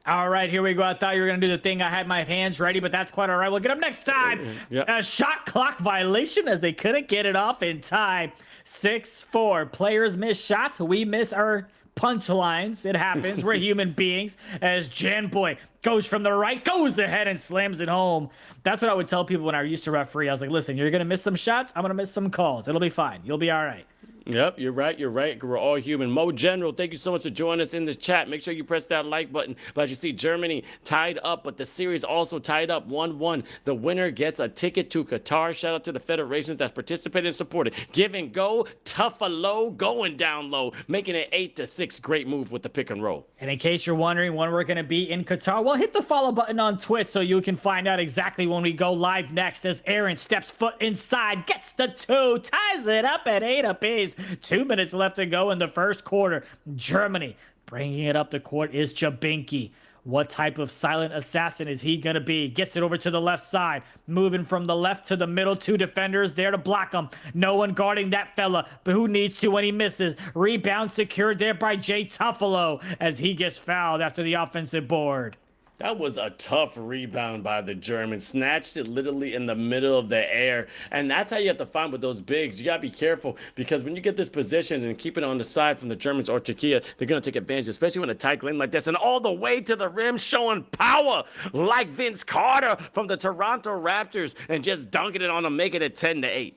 [SPEAKER 6] All right, here we go. I thought you were going to do the thing. I had my hands ready, but that's quite all right. We'll get them next time.
[SPEAKER 1] Yep.
[SPEAKER 6] A shot clock violation as they couldn't get it off in time. 6-4. Players miss shots. We miss our punchlines. It happens. We're human beings. As Jan Boy goes from the right, goes ahead and slams it home. That's what I would tell people when I used to referee. I was like, listen, you're going to miss some shots. I'm going to miss some calls. It'll be fine. You'll be all right.
[SPEAKER 1] Yep, you're right. We're all human. Mo General, thank you so much for joining us in this chat. Make sure you press that like button. But as you see, Germany tied up, but the series also tied up 1-1. The winner gets a ticket to Qatar. Shout out to the federations that participated and supported. Give and go, tough a low, going down low, making it 8-6. Great move with the pick and roll.
[SPEAKER 6] And in case you're wondering when we're going to be in Qatar, well, hit the follow button on Twitch so you can find out exactly when we go live next as Aaron steps foot inside, gets the 2, ties it up at 8 apiece. 2 minutes left to go in the first quarter. Germany bringing it up the court is Jabinki. What type of silent assassin is he going to be? Gets it over to the left side. Moving from the left to the middle. 2 defenders there to block him. No one guarding that fella. But who needs to when he misses? Rebound secured there by Jay Tuffalo as he gets fouled after the offensive board.
[SPEAKER 1] That was a tough rebound by the Germans. Snatched it literally in the middle of the air. And that's how you have to find with those bigs. You got to be careful because when you get these positions and keep it on the side from the Germans or Türkiye, they're going to take advantage, especially when a tight lane like this. And all the way to the rim, showing power like Vince Carter from the Toronto Raptors and just dunking it on them, making it 10-8.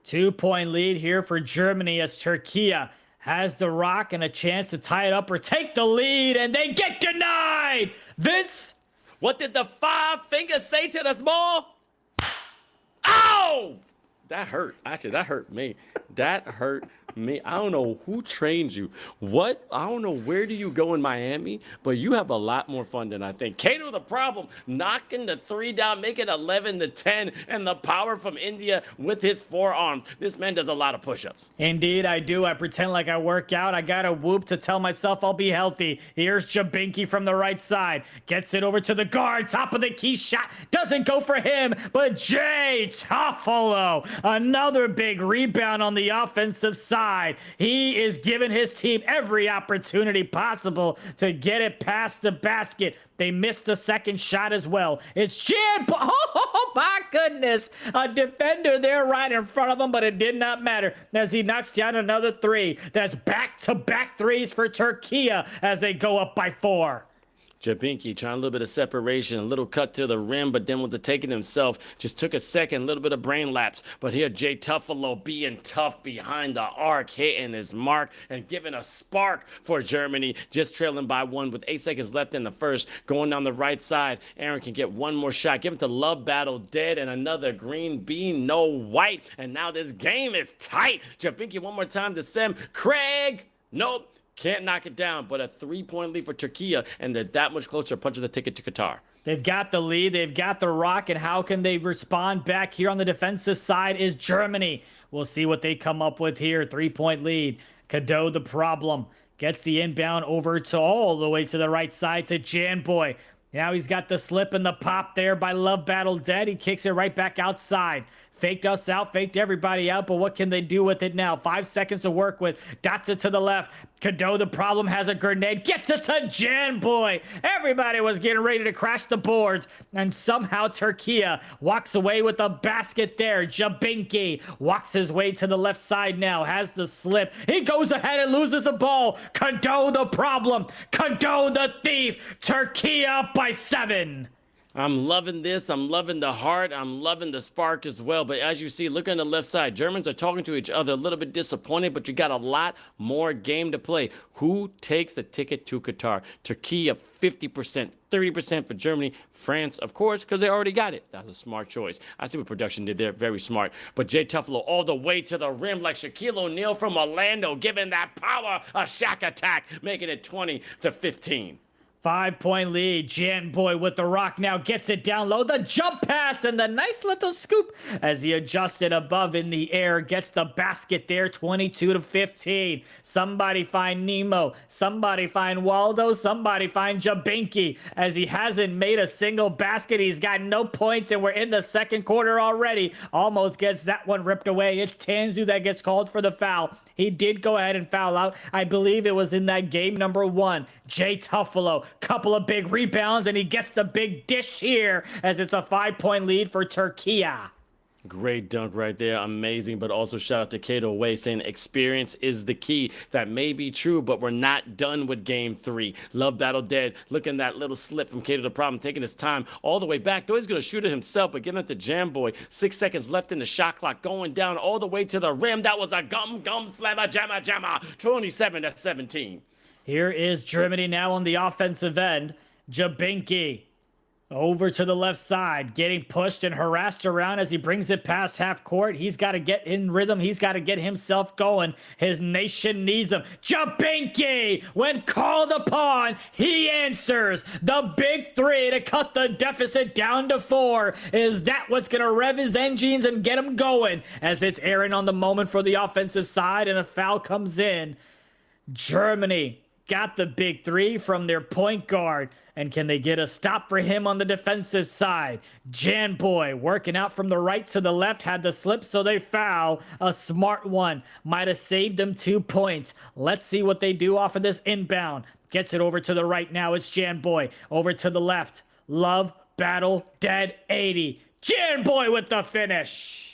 [SPEAKER 6] 2-point lead here for Germany as Türkiye has the rock and a chance to tie it up or take the lead, and they get denied. Vince?
[SPEAKER 1] What did the 5 fingers say to the small? Ow! That hurt. Actually, that hurt me. That hurt me. I don't know who trained you. What? I don't know where do you go in Miami, but you have a lot more fun than I think. Kato the problem, knocking the 3 down, making 11-10, and the power from India with his forearms. This man does a lot of push-ups.
[SPEAKER 6] Indeed, I do. I pretend like I work out. I got a whoop to tell myself I'll be healthy. Here's Jabinki from the right side. Gets it over to the guard. Top of the key shot. Doesn't go for him, but Jay Tuffalo. Another big rebound on the offensive side. He is giving his team every opportunity possible to get it past the basket. They missed the second shot as well. It's Jan. Oh, my goodness. A defender there right in front of him, but it did not matter as he knocks down another 3. That's back-to-back 3s for Türkiye as they go up by 4.
[SPEAKER 1] Jabinki trying a little bit of separation, a little cut to the rim, but then was it taking himself. Just took a second, a little bit of brain lapse. But here, Jay Tuffalo being tough behind the arc, hitting his mark and giving a spark for Germany. Just trailing by 1 with 8 seconds left in the first. Going down the right side, Aaron can get one more shot. Give it to Love Battle, dead, and another green bean, no white. And now this game is tight. Jabinki one more time to Sem. Craig, nope. Can't knock it down, but a 3-point lead for Türkiye, and they're that much closer punching the ticket to Qatar.
[SPEAKER 6] They've got the lead. They've got the rock, and how can they respond back here on the defensive side is Germany. We'll see what they come up with here. 3-point lead. Cadeau the problem. Gets the inbound over to all the way to the right side to Jan Boy. Now he's got the slip and the pop there by Love Battle dead. He kicks it right back outside. Faked us out, faked everybody out, but what can they do with it now? 5 seconds to work with. Dots it to the left. Cadeau, the problem, has a grenade, gets it to Jan Boy. Everybody was getting ready to crash the boards, and somehow Türkiye walks away with a basket there. Jabinki walks his way to the left side now, has the slip. He goes ahead and loses the ball. Cadeau, the problem. Cadeau, the thief. Türkiye up by 7.
[SPEAKER 1] I'm loving this. I'm loving the heart. I'm loving the spark as well. But as you see, look on the left side. Germans are talking to each other, a little bit disappointed, but you got a lot more game to play. Who takes a ticket to Qatar? Türkiye 50%, 30% for Germany. France, of course, because they already got it. That's a smart choice. I see what production did there. Very smart. But Jay Tuffalo all the way to the rim like Shaquille O'Neal from Orlando, giving that power a Shaq attack, making it 20-15.
[SPEAKER 6] 5-point lead. Jan Boy with the rock now gets it down low. The jump pass and the nice little scoop as he adjusted above in the air. Gets the basket there, 22-15. Somebody find Nemo. Somebody find Waldo. Somebody find Jabinki. As he hasn't made a single basket, he's got no points, and we're in the second quarter already. Almost gets that one ripped away. It's Tanzu that gets called for the foul. He did go ahead and foul out. I believe it was in that game number 1. Jay Tuffalo, couple of big rebounds, and he gets the big dish here as it's a 5-point lead for Türkiye.
[SPEAKER 1] Great dunk right there. Amazing. But also shout out to Kato Way saying experience is the key. That may be true, but we're not done with game 3. Love Battle Dead. Look at that little slip from Kato the Problem, taking his time all the way back. Though he's going to shoot it himself, but getting it to Jam Boy. 6 seconds left in the shot clock. Going down all the way to the rim. That was a gum slammer jammer. 27-17.
[SPEAKER 6] Here is Germany now on the offensive end. Jabinki over to the left side, getting pushed and harassed around as he brings it past half court. He's got to get in rhythm. He's got to get himself going. His nation needs him. Jabinki, when called upon, he answers. The big 3 to cut the deficit down to 4. Is that what's going to rev his engines and get him going? As it's Aaron on the moment for the offensive side, and a foul comes in. Germany got the big 3 from their point guard. And can they get a stop for him on the defensive side? Jan Boy working out from the right to the left, had the slip, so they foul. A smart one. Might have saved them 2 points. Let's see what they do off of this inbound. Gets it over to the right now. It's Jan Boy. Over to the left. Love, Battle, Dead, 80. Jan Boy with the finish.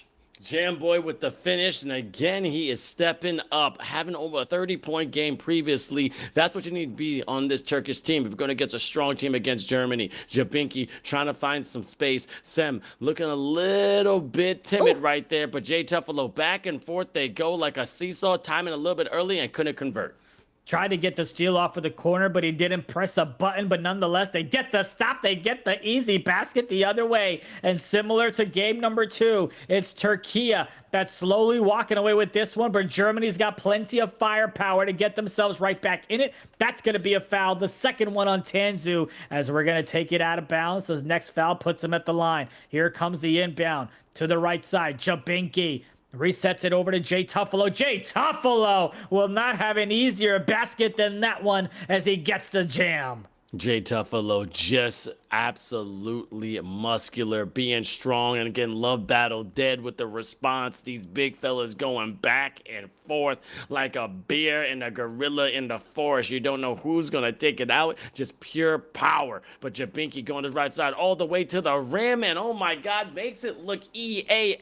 [SPEAKER 1] Jam Boy with the finish, and again, he is stepping up, having over a 30-point game previously. That's what you need to be on this Turkish team if you're going to get a strong team against Germany. Jabinki trying to find some space. Sem looking a little bit timid right there, but Jay Tuffalo back and forth they go like a seesaw, timing a little bit early and couldn't convert.
[SPEAKER 6] Tried to get the steal off of the corner, but he didn't press a button. But nonetheless, they get the stop. They get the easy basket the other way. And similar to game number 2, it's Türkiye that's slowly walking away with this one. But Germany's got plenty of firepower to get themselves right back in it. That's going to be a foul. The second one on Tanzu as we're going to take it out of bounds. This next foul puts him at the line. Here comes the inbound to the right side. Jabinki resets it over to Jay Tuffalo. Jay Tuffalo will not have an easier basket than that one as he gets the jam.
[SPEAKER 1] Jay Tuffalo just absolutely muscular, being strong, and again, Love Battle Dead with the response. These big fellas going back and forth like a bear and a gorilla in the forest. You don't know who's going to take it out. Just pure power. But Jabinki going to the right side all the way to the rim, and oh my God, makes it look EASY,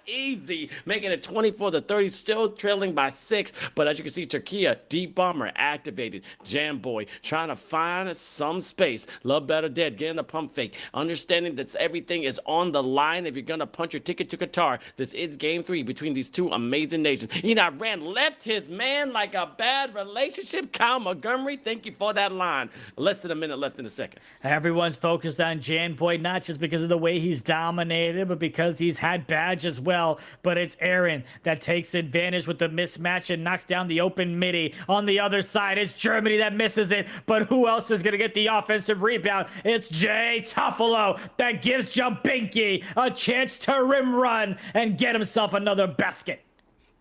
[SPEAKER 1] easy, making it 24-30, still trailing by 6. But as you can see, Türkiye, deep bomber activated. Jam Boy trying to find some space. Love Battle Dead, getting a pump fake, understanding that everything is on the line if you're going to punch your ticket to Qatar. This is game 3 between these two amazing nations. Ran left his man like a bad relationship. Kyle Montgomery, thank you for that line. Less than a minute left in the second.
[SPEAKER 6] Everyone's focused on Jan Boy, not just because of the way he's dominated, but because he's had badge as well. But it's Aaron that takes advantage with the mismatch and knocks down the open midi. On the other side, it's Germany that misses it. But who else is going to get the offensive rebound? It's Jay Tuffalo that gives Jabinki a chance to rim run and get himself another basket.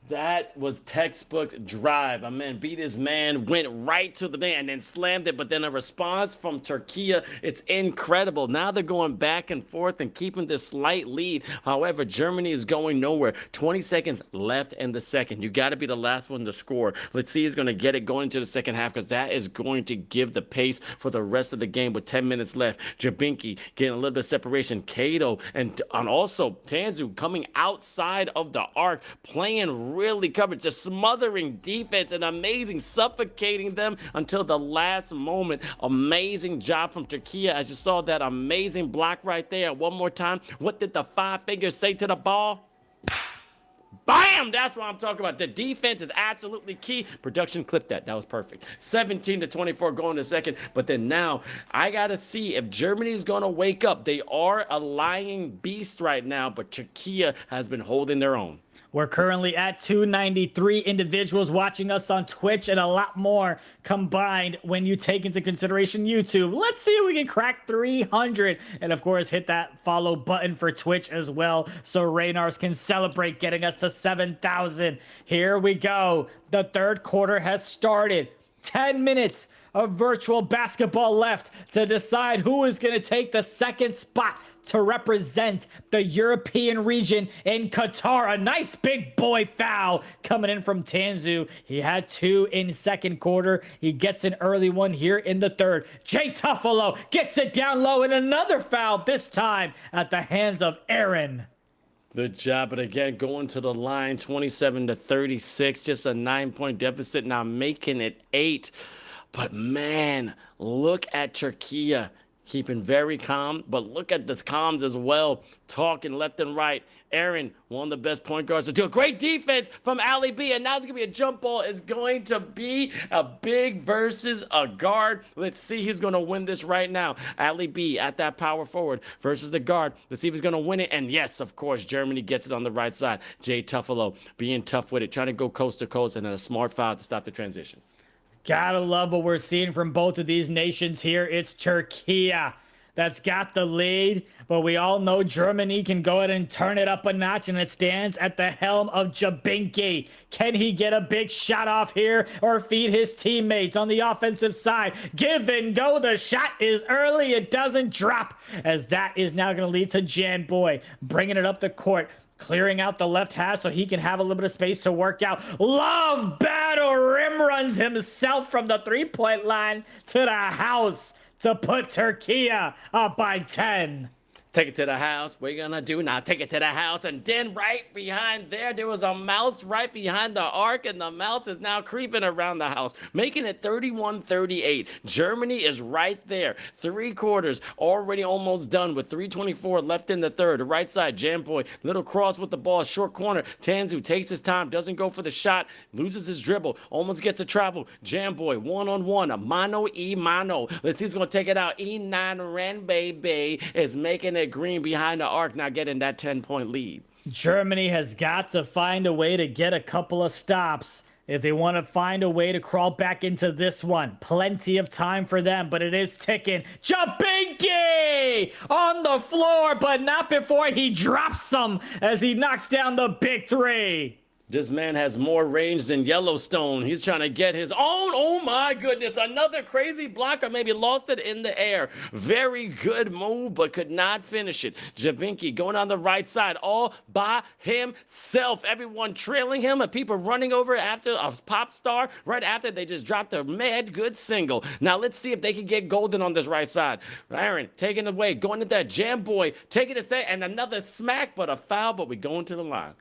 [SPEAKER 1] That was textbook drive. I mean, beat his man, went right to the man, and then slammed it. But then a response from Türkiye, it's incredible. Now they're going back and forth and keeping this slight lead. However, Germany is going nowhere. 20 seconds left in the second. You got to be the last one to score. Let's see who's going to get it going into the second half, because that is going to give the pace for the rest of the game with 10 minutes left. Jabinki getting a little bit of separation. Kato and also Tanzu coming outside of the arc, playing really covered, just smothering defense and amazing, suffocating them until the last moment. Amazing job from Türkiye, as you saw that amazing block right there. One more time. What did the five fingers say to the ball? Bam! That's what I'm talking about. The defense is absolutely key. Production clipped that. That was perfect. 17-24 going to second. But then now, I got to see if Germany is going to wake up. They are a lying beast right now, but Türkiye has been holding their own.
[SPEAKER 6] We're currently at 293 individuals watching us on Twitch, and a lot more combined when you take into consideration YouTube. Let's see if we can crack 300. And of course, hit that follow button for Twitch as well, so Reynars can celebrate getting us to 7,000. Here we go. The third quarter has started. 10 minutes of virtual basketball left to decide who is going to take the second spot to represent the European region in Qatar. A nice big boy foul coming in from Tanzu. He had two in second quarter. He gets an early one here in the third. Jay Tuffalo gets it down low, and another foul, this time at the hands of Aaron.
[SPEAKER 1] Good job, but again, going to the line, 27-36, just a 9-point deficit, now making it 8. But man, look at Türkiye, keeping very calm, but look at this comms as well, talking left and right. Aaron, one of the best point guards to do a great defense from Ali B, and now it's going to be a jump ball. It's going to be a big versus a guard. Let's see who's going to win this right now. Ali B at that power forward versus the guard. Let's see if he's going to win it. And yes, of course, Germany gets it on the right side. Jay Tuffalo being tough with it, trying to go coast to coast, and then a smart foul to stop the transition.
[SPEAKER 6] Gotta love what we're seeing from both of these nations here. It's Türkiye that's got the lead, but we all know Germany can go ahead and turn it up a notch, and it stands at the helm of Jabinki. Can he get a big shot off here or feed his teammates on the offensive side? Give and go. The shot is early. It doesn't drop, as that is now going to lead to Jan Boy bringing it up the court, clearing out the left half so he can have a little bit of space to work out. Love battle rim runs himself from the three-point line to the house to put Türkiye up by 10.
[SPEAKER 1] Take it to the house. What are you gonna do now? Take it to the house. And then right behind there was a mouse right behind the arc, and the mouse is now creeping around the house, making it 31-38. Germany is right there. 3 quarters already almost done with 3:24 left in the third. The right side, Jamboy, little cross with the ball, short corner. Tanzu takes his time, doesn't go for the shot, loses his dribble, almost gets a travel. Jamboy, one-on-one, a mano. Let's see who's gonna take it out. E9 Ren Baby is making it green behind the arc, now getting that 10-point lead.
[SPEAKER 6] Germany has got to find a way to get a couple of stops if they want to find a way to crawl back into this one. Plenty of time for them, but it is ticking. Jabinki on the floor, but not before he drops some as he knocks down the big three.
[SPEAKER 1] This man has more range than Yellowstone. He's trying to get his own. Oh my goodness. Another crazy block, or maybe lost it in the air. Very good move, but could not finish it. Jabinki going on the right side all by himself. Everyone trailing him, and people running over after a pop star. Right after they just dropped a mad good single. Now let's see if they can get golden on this right side. Aaron taking it away, going to that Jam Boy, taking it, and another smack, but a foul, but we going to the line.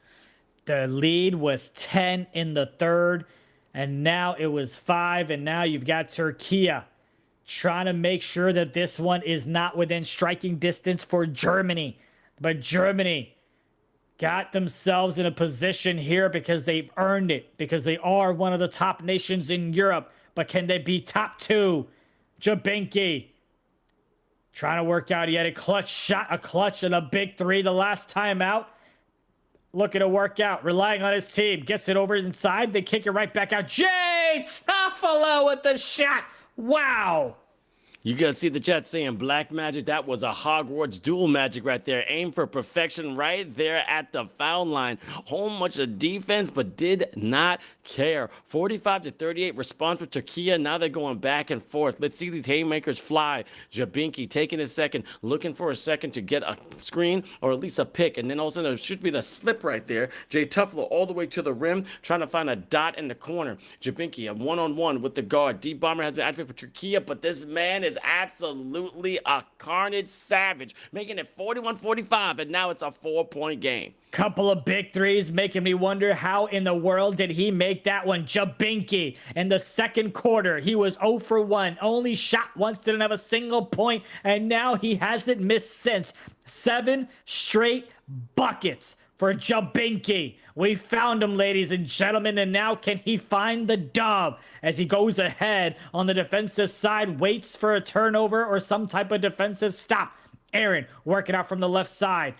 [SPEAKER 6] The lead was 10 in the third, and now it was 5, and now you've got Türkiye trying to make sure that this one is not within striking distance for Germany. But Germany got themselves in a position here because they've earned it, because they are one of the top nations in Europe. But can they be top 2? Jabinki trying to work out. He had a clutch shot, a clutch, and a big 3 the last time out. Looking to work out, relying on his team. Gets it over inside. They kick it right back out. Jay Tuffalo with the shot. Wow.
[SPEAKER 1] You gotta see the chat saying black magic. That was a Hogwarts dual magic right there. Aim for perfection right there at the foul line. Whole much of defense, but did not care. 45-38 response for Türkiye. Now they're going back and forth. Let's see these haymakers fly. Jabinki taking a second, looking for a second to get a screen or at least a pick. And then all of a sudden there should be the slip right there. Jay Tuffler all the way to the rim, trying to find a dot in the corner. Jabinki, a one-on-one with the guard. D-Bomber has been activated for Türkiye, but this man is absolutely a carnage savage, making it 41-45, and now it's a 4-point game.
[SPEAKER 6] Couple of big threes making me wonder how in the world did he make that one. Jabinki in the second quarter, he was 0 for 1, only shot once, didn't have a single point, and now he hasn't missed since. 7 straight buckets for Jabinki. We found him, ladies and gentlemen, and now can he find the dub as he goes ahead on the defensive side, waits for a turnover or some type of defensive stop. Aaron working out from the left side.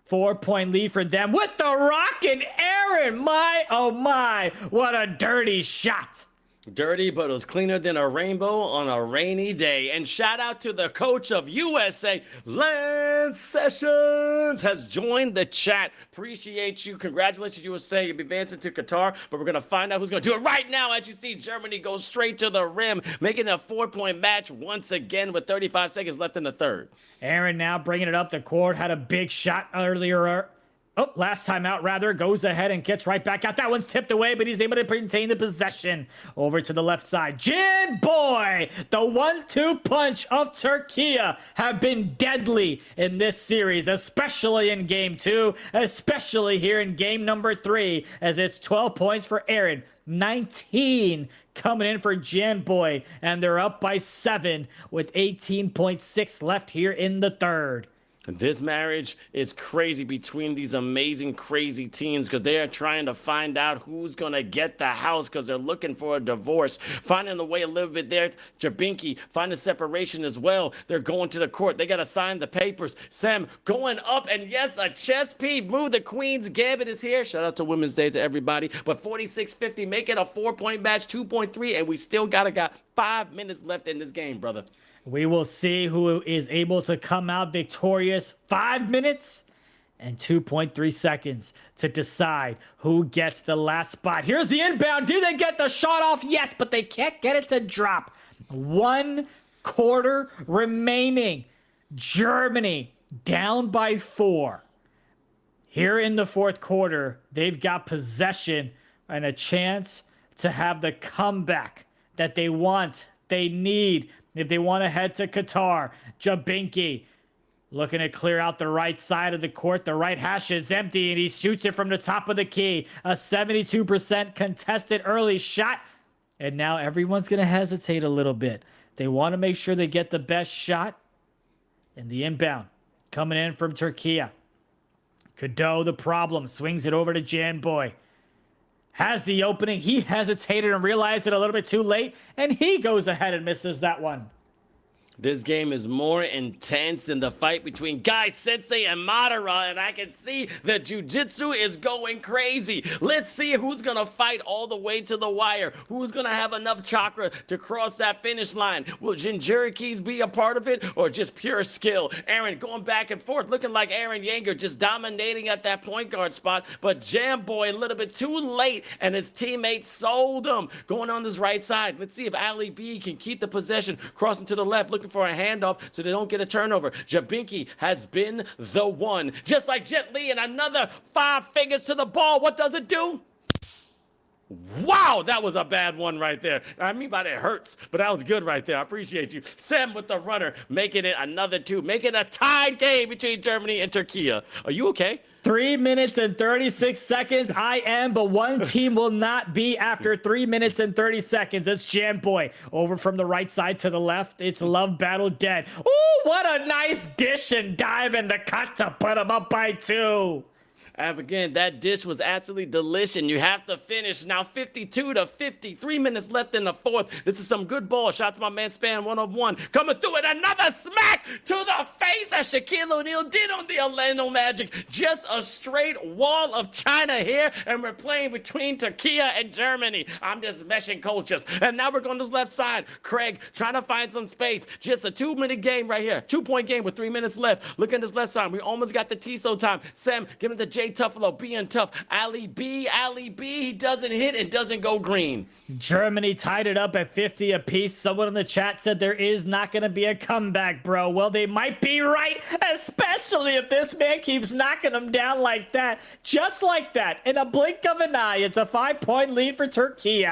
[SPEAKER 6] 4-point lead for them with the rockin' Aaron. My, oh my, what a dirty shot.
[SPEAKER 1] Dirty, but it was cleaner than a rainbow on a rainy day. And shout out to the coach of USA, Lance Sessions, has joined the chat. Appreciate you. Congratulations, USA. You'll be advancing to Qatar, but we're going to find out who's going to do it right now. As you see, Germany go straight to the rim, making a 4-point match once again with 35 seconds left in the third.
[SPEAKER 6] Aaron now bringing it up the court. Had a big shot earlier. Oh, last time out, rather, goes ahead and gets right back out. That one's tipped away, but he's able to maintain the possession. Over to the left side. Jan Boy, the 1-2 punch of Türkiye have been deadly in this series, especially in game 2, especially here in game number 3, as it's 12 points for Aaron, 19 coming in for Jan Boy, and they're up by 7 with 18.6 left here in the third.
[SPEAKER 1] This marriage is crazy between these amazing, crazy teams because they are trying to find out who's going to get the house because they're looking for a divorce. Finding the way a little bit there. Jabinki finding separation as well. They're going to the court. They got to sign the papers. Sam going up, and yes, a chess piece move. The Queen's Gambit is here. Shout out to Women's Day to everybody. But 46-50, make it a 4-point match, 2.3, and we still got 5 minutes left in this game, brother.
[SPEAKER 6] We will see who is able to come out victorious. 5 minutes and 2.3 seconds to decide who gets the last spot. Here's the inbound. Do they get the shot off? Yes, but they can't get it to drop. 1 quarter remaining. Germany down by 4. Here in the fourth quarter, they've got possession and a chance to have the comeback that they want, they need, if they want to head to Qatar. Jabinki looking to clear out the right side of the court. The right hash is empty, and he shoots it from the top of the key. A 72% contested early shot. And now everyone's going to hesitate a little bit. They want to make sure they get the best shot. And the inbound coming in from Türkiye. Cadeau, the problem, swings it over to Jan Boy. Has the opening. He hesitated and realized it a little bit too late, and he goes ahead and misses that one.
[SPEAKER 1] This game is more intense than the fight between Guy Sensei and Madara, and I can see the jiu-jitsu is going crazy. Let's see who's going to fight all the way to the wire. Who's going to have enough chakra to cross that finish line? Will Jinjurikis be a part of it, or just pure skill? Aaron going back and forth, looking like Aaron Yeager, just dominating at that point guard spot, but Jam Boy a little bit too late, and his teammates sold him. Going on this right side. Let's see if Ali B can keep the possession, crossing to the left, looking for a handoff so they don't get a turnover. Jabinki has been the one. Just like Jet Li, and another 5 fingers to the ball. What does it do? Wow, that was a bad one right there. I mean by that it hurts, but that was good right there. I appreciate you. Sam with the runner, making it another 2, making a tied game between Germany and Türkiye. Are you okay?
[SPEAKER 6] 3 minutes and 36 seconds. I am, but one team will not be after 3 minutes and 30 seconds. It's Jan Boy. Over from the right side to the left. It's Love Battle Dead. Ooh, what a nice dish and dive in the cut to put him up by 2.
[SPEAKER 1] And again, that dish was absolutely delicious. You have to finish. Now 52-50, 3 minutes left in the fourth. This is some good ball. Shout out to my man Span 101. Coming through with another smack to the face as Shaquille O'Neal did on the Orlando Magic. Just a straight wall of China here. And we're playing between Turkey and Germany. I'm just meshing cultures. And now we're going to this left side. Craig trying to find some space. Just a 2-minute game right here. 2-point game with 3 minutes left. Look at this left side. We almost got the Tiso time. Sam giving it to Jay Tuffalo. Being tough. Ali B. He doesn't hit and doesn't go green.
[SPEAKER 6] Germany tied it up at 50 apiece. Someone in the chat said there is not going to be a comeback, bro. Well, they might be right, especially if this man keeps knocking them down like that. Just like that. In a blink of an eye, it's a 5-point lead for Turkey.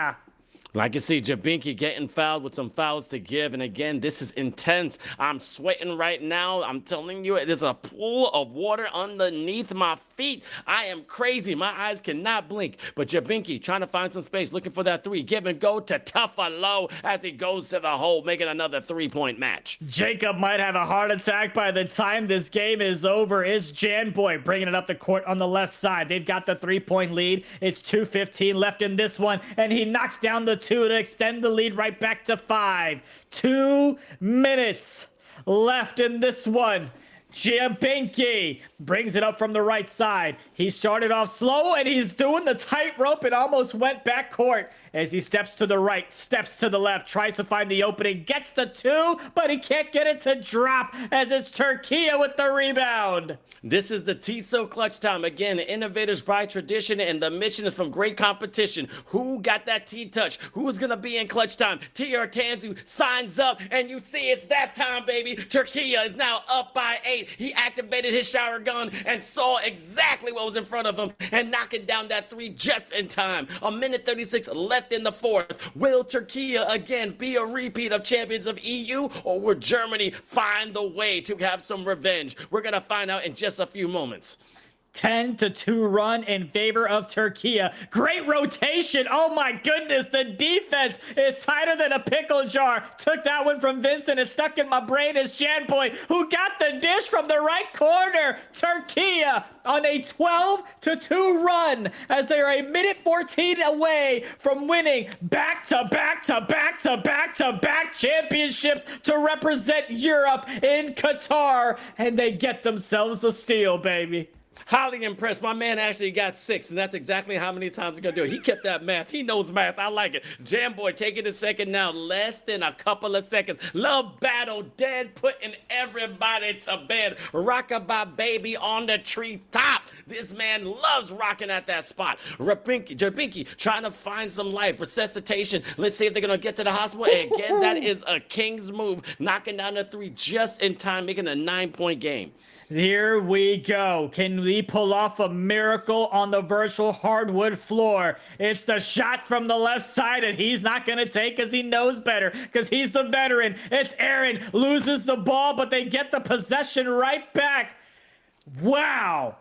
[SPEAKER 1] Like you see, Jabinki getting fouled with some fouls to give. And again, this is intense. I'm sweating right now. I'm telling you, there's a pool of water underneath my feet. I am crazy. My eyes cannot blink. But Jabinki trying to find some space, looking for that three. Give and go to Tuffalo as he goes to the hole, making another 3-point match.
[SPEAKER 6] Jacob might have a heart attack by the time this game is over. It's Janboy bringing it up the court on the left side. They've got the 3-point lead. It's 2:15 left in this one, and he knocks down the 2 to extend the lead right back to 5. 2 minutes left in this one. Jabinki brings it up from the right side. He started off slow, and he's doing the tightrope and almost went back court as he steps to the right, steps to the left, tries to find the opening, gets the 2, but he can't get it to drop as it's Turkey with the rebound.
[SPEAKER 1] This is the Tiso clutch time. Again, innovators by tradition, and the mission is from great competition. Who got that T-touch? Who's going to be in clutch time? TR Tanzu signs up, and you see it's that time, baby. Turkey is now up by 8. He activated his shower gun and saw exactly what was in front of him and knocking down that 3 just in time. 1:36 left in the fourth. Will Turkey again be a repeat of champions of EU, or will Germany find the way to have some revenge? We're going to find out in just a few moments.
[SPEAKER 6] 10-2 run in favor of Turkey. Great rotation. Oh my goodness, the defense is tighter than a pickle jar. Took that one from Vincent. It's stuck in my brain as Janboy, who got the dish from the right corner. Turkey on a 12-2 run as they are a minute 14 away from winning back-to-back championships to represent Europe in Qatar. And they get themselves a steal, baby.
[SPEAKER 1] Highly impressed. My man actually got 6, and that's exactly how many times he's going to do it. He kept that math. He knows math. I like it. Jamboy taking a second now. Less than a couple of seconds. Love battle dead, putting everybody to bed. Rockabye baby on the treetop. This man loves rocking at that spot. Jabinki trying to find some life. Resuscitation. Let's see if they're going to get to the hospital. And again, that is a king's move. Knocking down the 3 just in time, making a 9-point game.
[SPEAKER 6] Here we go. Can we pull off a miracle on the virtual hardwood floor? It's the shot from the left side, and he's not going to take because he knows better, because he's the veteran. It's Aaron. Loses the ball, but they get the possession right back. Wow.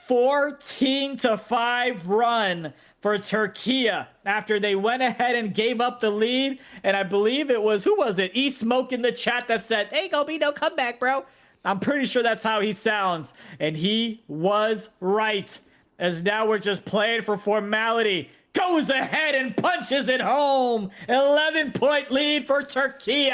[SPEAKER 6] 14-5 run for Turkey after they went ahead and gave up the lead. And I believe it was, who was it? E-Smoke in the chat that said, ain't gonna be no comeback, bro. I'm pretty sure that's how he sounds. And he was right. As now we're just playing for formality. Goes ahead and punches it home. 11-point lead for Turkey.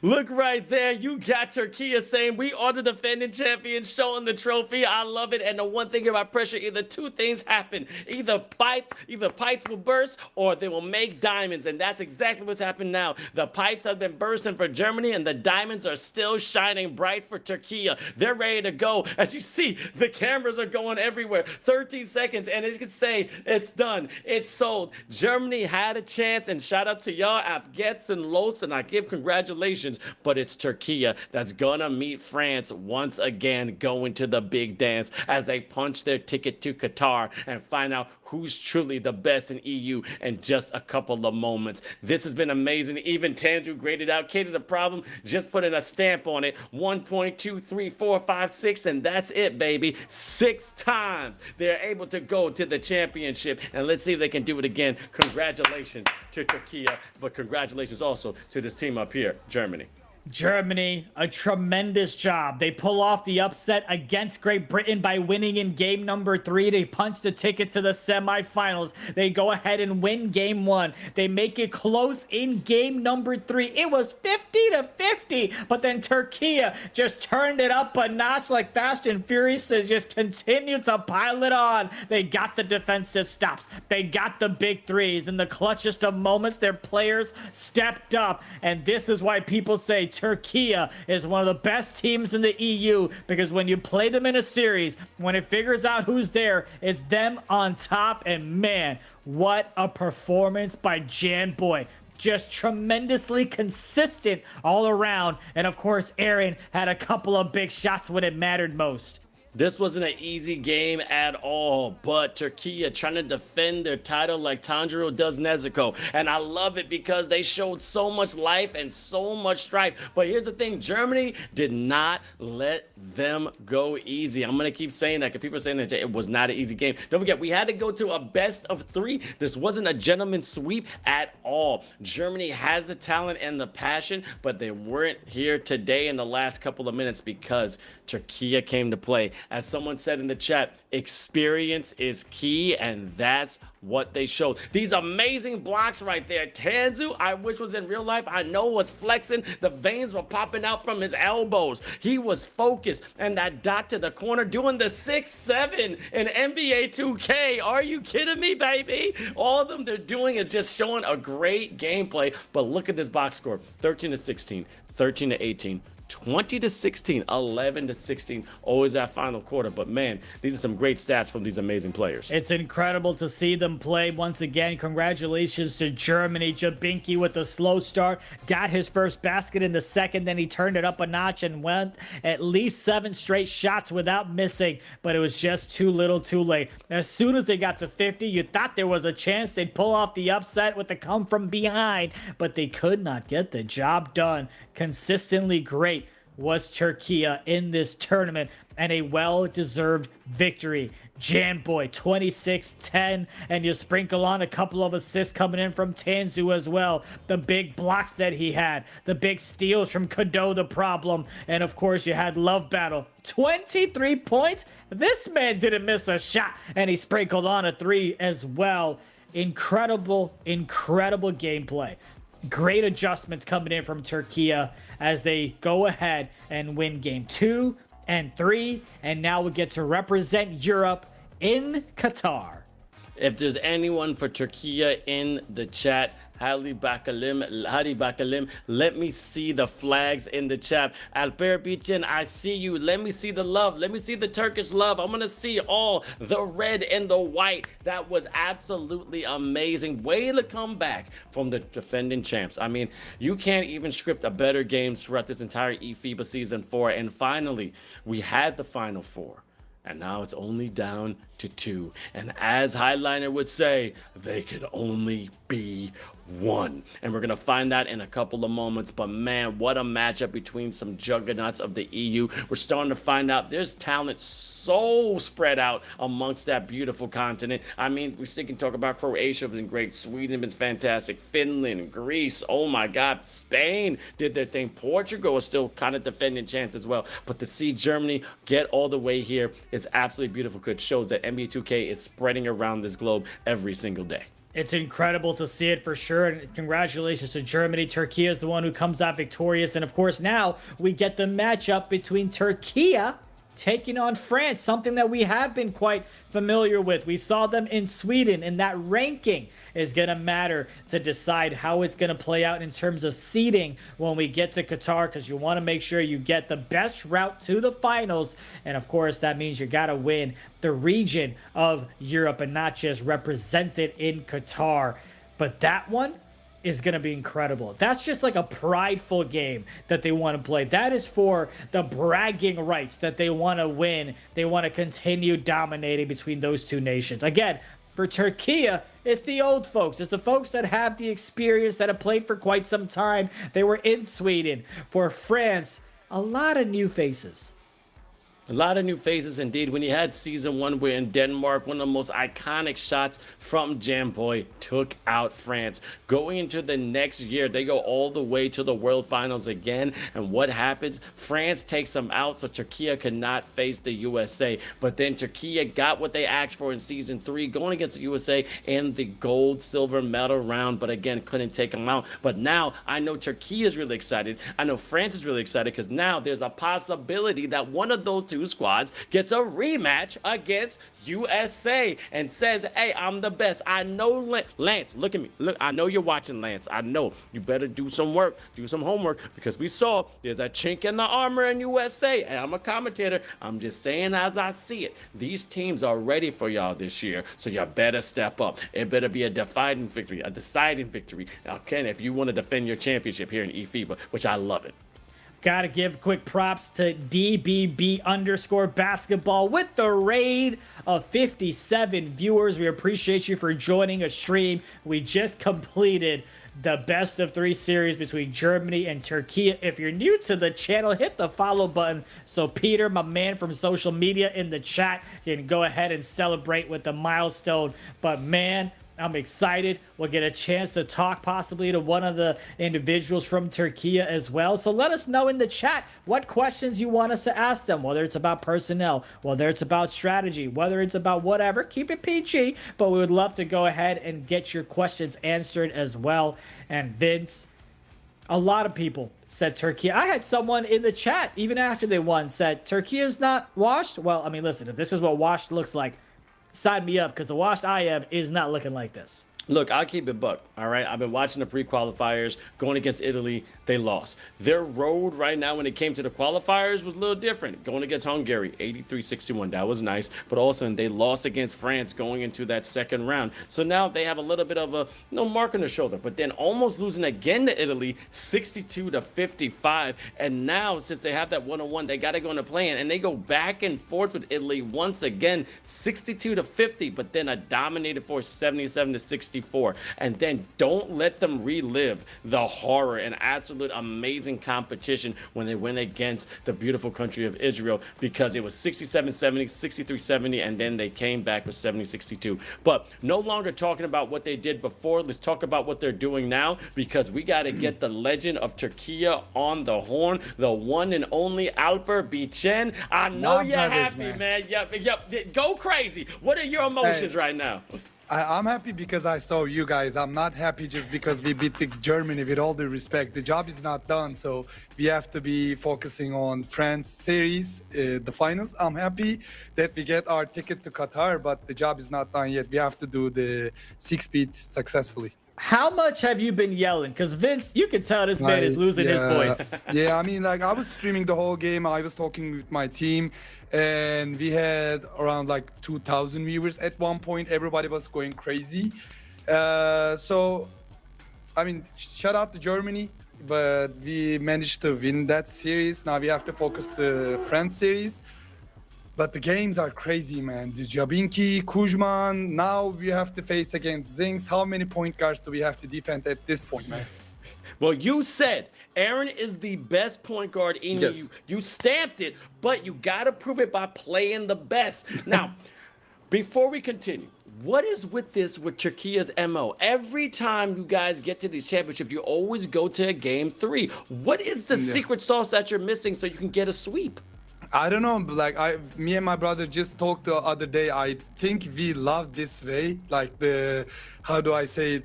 [SPEAKER 1] Look right there. You got Turkey saying we are the defending champions, showing the trophy. I love it. And the one thing about pressure, either 2 things happen. Either pipes will burst or they will make diamonds. And that's exactly what's happened now. The pipes have been bursting for Germany and the diamonds are still shining bright for Turkey. They're ready to go. As you see, the cameras are going everywhere. 13 seconds and it can say it's done. It's sold. Germany had a chance, and shout out to y'all, Afghets and Lots, and I give congratulations. But it's Turkey that's gonna meet France once again, going to the big dance as they punch their ticket to Qatar and find out who's truly the best in EU in just a couple of moments. This has been amazing. Even Tanju graded out. Katie the problem, just putting a stamp on it. 1.2, 3, 4, 5, 6, and that's it, baby. 6 times they're able to go to the championship, and let's see if they can do it again. Congratulations to Turkey, but congratulations also to this team up here, Germany.
[SPEAKER 6] Germany, a tremendous job. They pull off the upset against Great Britain by winning in game number 3. They punch the ticket to the semifinals. They go ahead and win game 1. They make it close in game number 3. It was 50-50, but then Türkiye just turned it up a notch like Fast and Furious to just continue to pile it on. They got the defensive stops. They got the big threes. In the clutchest of moments, their players stepped up. And this is why people say Türkiye is one of the best teams in the EU, because when you play them in a series, when it figures out who's there, it's them on top. And man, what a performance by Jan Boy. Just tremendously consistent all around. And of course, Aaron had a couple of big shots when it mattered most.
[SPEAKER 1] This wasn't an easy game at all, but Türkiye trying to defend their title like Tanjiro does Nezuko. And I love it because they showed so much life and so much strife. But here's the thing, Germany did not let them go easy. I'm going to keep saying that because people are saying that it was not an easy game. Don't forget, we had to go to a best of 3. This wasn't a gentleman's sweep at all. Germany has the talent and the passion, but they weren't here today in the last couple of minutes because Türkiye came to play. As someone said in the chat, experience is key, and that's what they showed. These amazing blocks right there. Tanzu, I wish was in real life. I know was flexing. The veins were popping out from his elbows. He was focused, and that dot to the corner doing the 6-7 in NBA 2K. Are you kidding me, baby? All of them they're doing is just showing a great gameplay. But look at this box score: 13-16, 13-18. 20-16, 11-16, always that final quarter. But man, these are some great stats from these amazing players.
[SPEAKER 6] It's incredible to see them play once again. Congratulations to Germany. Jabinki with the slow start, got his first basket in the second, then he turned it up a notch and went at least 7 straight shots without missing, but it was just too little too late. As soon as they got to 50, you thought there was a chance they'd pull off the upset with the come from behind, but they could not get the job done. Consistently great was Türkiye in this tournament, and a well-deserved victory. Janboy 26-10, and you sprinkle on a couple of assists coming in from Tanzu as well. The big blocks that he had, the big steals from Kado the problem, and of course you had Love Battle. 23 points? This man didn't miss a shot, and he sprinkled on a 3 as well. Incredible, incredible gameplay. Great adjustments coming in from Türkiye as they go ahead and win game 2 and 3, and now we get to represent Europe in Qatar.
[SPEAKER 1] If there's anyone for Türkiye in the chat, Hadi Bakalim, let me see the flags in the chat. Alper Bichin, I see you. Let me see the love. Let me see the Turkish love. I'm going to see all the red and the white. That was absolutely amazing. Way to come back from the defending champs. I mean, you can't even script a better game throughout this entire eFIBA Season 4. And finally, we had the Final Four. And now it's only down to 2. And as Highliner would say, they could only be 1. And we're going to find that in a couple of moments. But man, what a matchup between some juggernauts of the EU. We're starting to find out there's talent so spread out amongst that beautiful continent. I mean, we still can talk about Croatia been great. Sweden been fantastic. Finland, Greece, oh my God. Spain did their thing. Portugal is still kind of defending champs as well. But to see Germany get all the way here, it's absolutely beautiful because it shows that NBA 2K is spreading around this globe every single day.
[SPEAKER 6] It's incredible to see it for sure, and congratulations to Germany. Türkiye is the one who comes out victorious, and of course now we get the matchup between Türkiye taking on France, something that we have been quite familiar with. We saw them in Sweden, and that ranking is going to matter to decide how it's going to play out in terms of seeding when we get to Qatar, because you want to make sure you get the best route to the finals. And of course, that means you got to win the region of Europe and not just represent it in Qatar. But that one is going to be incredible. That's just like a prideful game that they want to play. That is for the bragging rights that they want to win. They want to continue dominating between those two nations. Again, for Türkiye, it's the old folks. It's the folks that have the experience, that have played for quite some time. They were in Sweden. For France, a lot of new faces.
[SPEAKER 1] A lot of new faces indeed. When you had season 1 where in Denmark, one of the most iconic shots from Jamboy took out France. Going into the next year, they go all the way to the World Finals again. And what happens? France takes them out, so Turkey could not face the USA. But then Turkey got what they asked for in season 3, going against the USA in the gold, silver medal round. But again, couldn't take them out. But now I know Turkey is really excited. I know France is really excited because now there's a possibility that one of those two squads gets a rematch against USA and says, hey, I'm the best. I know Lance, look at me. Look, I know you're watching, Lance. I know you better do some work, do some homework, because we saw there's a chink in the armor in USA. And I'm a commentator. I'm just saying as I see it. These teams are ready for y'all this year, so you better step up. It better be a deciding victory. Okay, if you want to defend your championship here in eFIBA, which I love it.
[SPEAKER 6] Gotta give quick props to DBB_basketball with the raid of 57 viewers. We appreciate you for joining a stream. We just completed the best of 3 series between Germany and Turkey. If you're new to the channel, hit the follow button so Peter, my man from social media in the chat, can go ahead and celebrate with the milestone. But man, I'm excited. We'll get a chance to talk possibly to one of the individuals from Turkey as well. So let us know in the chat what questions you want us to ask them, whether it's about personnel, whether it's about strategy, whether it's about whatever. Keep it PG, but we would love to go ahead and get your questions answered as well. And Vince, a lot of people said Turkey. I had someone in the chat, even after they won, said Turkey is not washed. Well, I mean, listen, if this is what washed looks like, sign me up, because the washed I am is not looking like this.
[SPEAKER 1] Look, I'll keep it buck, all right? I've been watching the pre-qualifiers. Going against Italy, they lost. Their road right now when it came to the qualifiers was a little different. Going against Hungary, 83-61. That was nice. But also, they lost against France going into that second round. So now they have a little bit of a mark on their shoulder. But then almost losing again to Italy, 62-55. And now, since they have that one-on-one, they got to go into play-in. And they go back and forth with Italy once again, 62-50. But then a dominated force, 77-64. And then don't let them relive the horror and absolute amazing competition when they went against the beautiful country of Israel, because it was 67-70, 63-70, and then they came back with 70-62. But no longer talking about what they did before. Let's talk about what they're doing now, because we got to get the legend of Turkey on the horn, the one and only Alper Bichen. I know you're happy, man. Yep. Go crazy. What are your emotions right now?
[SPEAKER 9] I'm happy because I saw you guys. I'm not happy just because we beat Germany, with all due respect. The job is not done, so we have to be focusing on France series, the finals. I'm happy that we get our ticket to Qatar, but the job is not done yet. We have to do the 6-beat successfully.
[SPEAKER 6] How much have you been yelling? Because Vince, you can tell this man is losing his voice.
[SPEAKER 9] Yeah, I mean, like, I was streaming the whole game. I was talking with my team, and we had around like 2,000 viewers at one point. Everybody was going crazy. So, I mean, shout out to Germany, but we managed to win that series. Now we have to focus the France series. But the games are crazy, man. The Jabinki, Kuzman, now we have to face against Zinks. How many point guards do we have to defend at this point, man?
[SPEAKER 1] Well, you said Aaron is the best point guard in you. You stamped it, but you got to prove it by playing the best. Now, before we continue, what is with this with Turkey's MO? Every time you guys get to these championships, you always go to a game 3. What is the secret sauce that you're missing so you can get a sweep?
[SPEAKER 9] I don't know, but like me and my brother just talked the other day. I think we love this way, like the, how do I say it,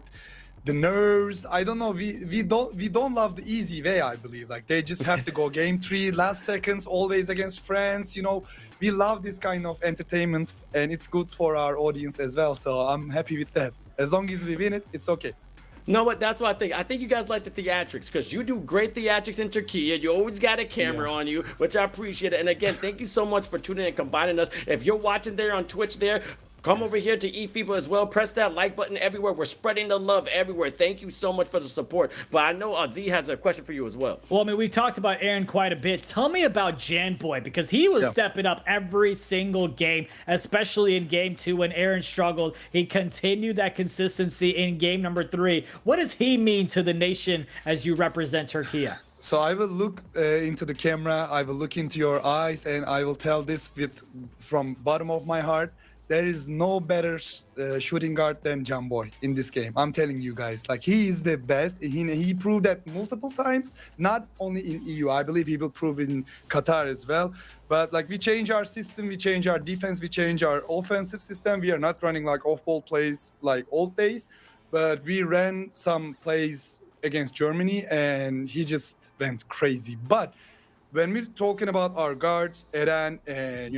[SPEAKER 9] the nerves. I don't know. We don't love the easy way. I believe like they just have to go game 3, last seconds, always against France. You know, we love this kind of entertainment, and it's good for our audience as well. So I'm happy with that. As long as we win it, it's okay.
[SPEAKER 1] No, what? That's what I think. I think you guys like the theatrics, because you do great theatrics in Turkey. You always got a camera on you, which I appreciate it. And again, thank you so much for tuning in and combining us. If you're watching there on Twitch there, come over here to eFIBA as well. Press that like button everywhere. We're spreading the love everywhere. Thank you so much for the support. But I know Z has a question for you as well.
[SPEAKER 6] Well, I mean, we've talked about Aaron quite a bit. Tell me about Janboy, because he was stepping up every single game, especially in game 2 when Aaron struggled. He continued that consistency in game number 3. What does he mean to the nation as you represent Turkey?
[SPEAKER 9] So I will look into the camera, I will look into your eyes, and I will tell this from bottom of my heart. There is no better shooting guard than Jamboy in this game. I'm telling you guys, like he is the best. He proved that multiple times, not only in EU. I believe he will prove in Qatar as well. But like we change our system, we change our defense, we change our offensive system. We are not running like off-ball plays like old days, but we ran some plays against Germany, and he just went crazy. But when we're talking about our guards, Eren, and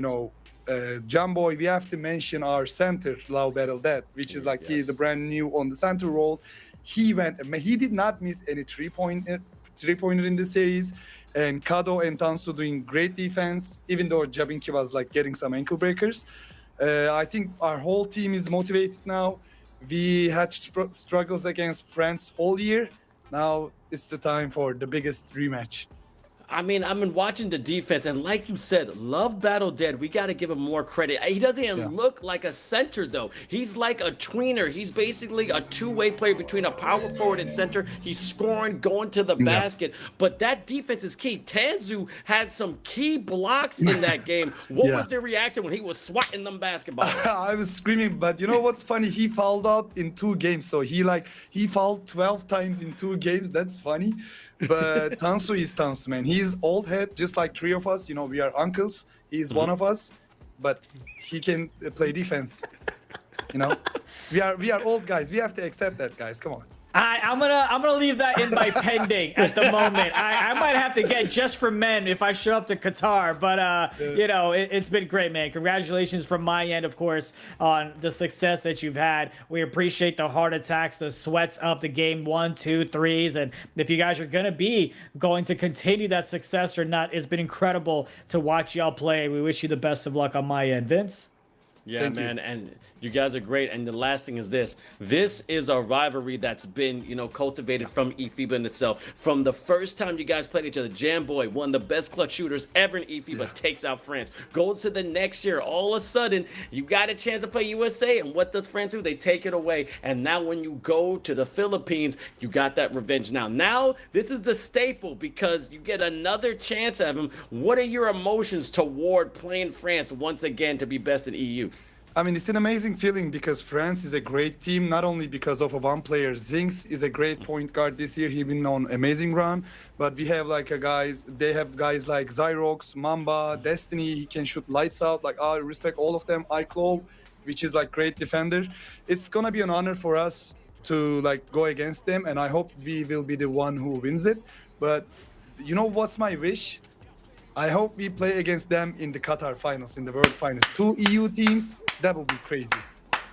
[SPEAKER 9] Jamboy, we have to mention our center, Lau Battle Dead, which is like he's a brand new on the center role. He did not miss any three-pointer in the series, and Kado and Tansu doing great defense, even though Jabinki was like getting some ankle breakers. I think our whole team is motivated now. We had struggles against France whole year. Now it's the time for the biggest rematch.
[SPEAKER 1] I mean, I've been watching the defense, and like you said, Love Battle Dead, we got to give him more credit. He doesn't even look like a center, though. He's like a tweener. He's basically a two-way player between a power forward and center. He's scoring, going to the basket. But that defense is key. Tanzu had some key blocks in that game. What was their reaction when he was swatting them basketballs?
[SPEAKER 9] I was screaming, but you know what's funny? He fouled out in 2 games. So he fouled 12 times in 2 games. That's funny. But Tansu is Tansu, man. He's old head, just like 3 of us. We are uncles. He's one of us, but he can play defense. We are old guys. We have to accept that, guys. Come on.
[SPEAKER 6] I'm gonna leave that in my pending at the moment. I might have to get just for men if I show up to Qatar, but it's been great, man. Congratulations from my end, of course, on the success that you've had. We appreciate the heart attacks, the sweats of the game 1, 2, 3s, and if you guys are going to continue that success or not, it's been incredible to watch y'all play. We wish you the best of luck on my end, Vince.
[SPEAKER 1] Yeah, man, and you guys are great. And the last thing is this. This is a rivalry that's been, cultivated from eFIBA in itself. From the first time you guys played each other, Jamboy, one of the best clutch shooters ever in eFIBA, takes out France. Goes to the next year. All of a sudden, you got a chance to play USA. And what does France do? They take it away. And now when you go to the Philippines, you got that revenge now. Now, this is the staple because you get another chance at him. What are your emotions toward playing France once again to be best in EU?
[SPEAKER 9] I mean, it's an amazing feeling because France is a great team, not only because of a one player. Zinks is a great point guard this year. He's been on amazing run. But we have they have guys like Zyrox, Mamba, Destiny. He can shoot lights out. I respect all of them. Iclo, which is great defender. It's going to be an honor for us to go against them. And I hope we will be the one who wins it. But you know what's my wish? I hope we play against them in the Qatar finals, in the World Finals. 2 EU teams, that will be crazy.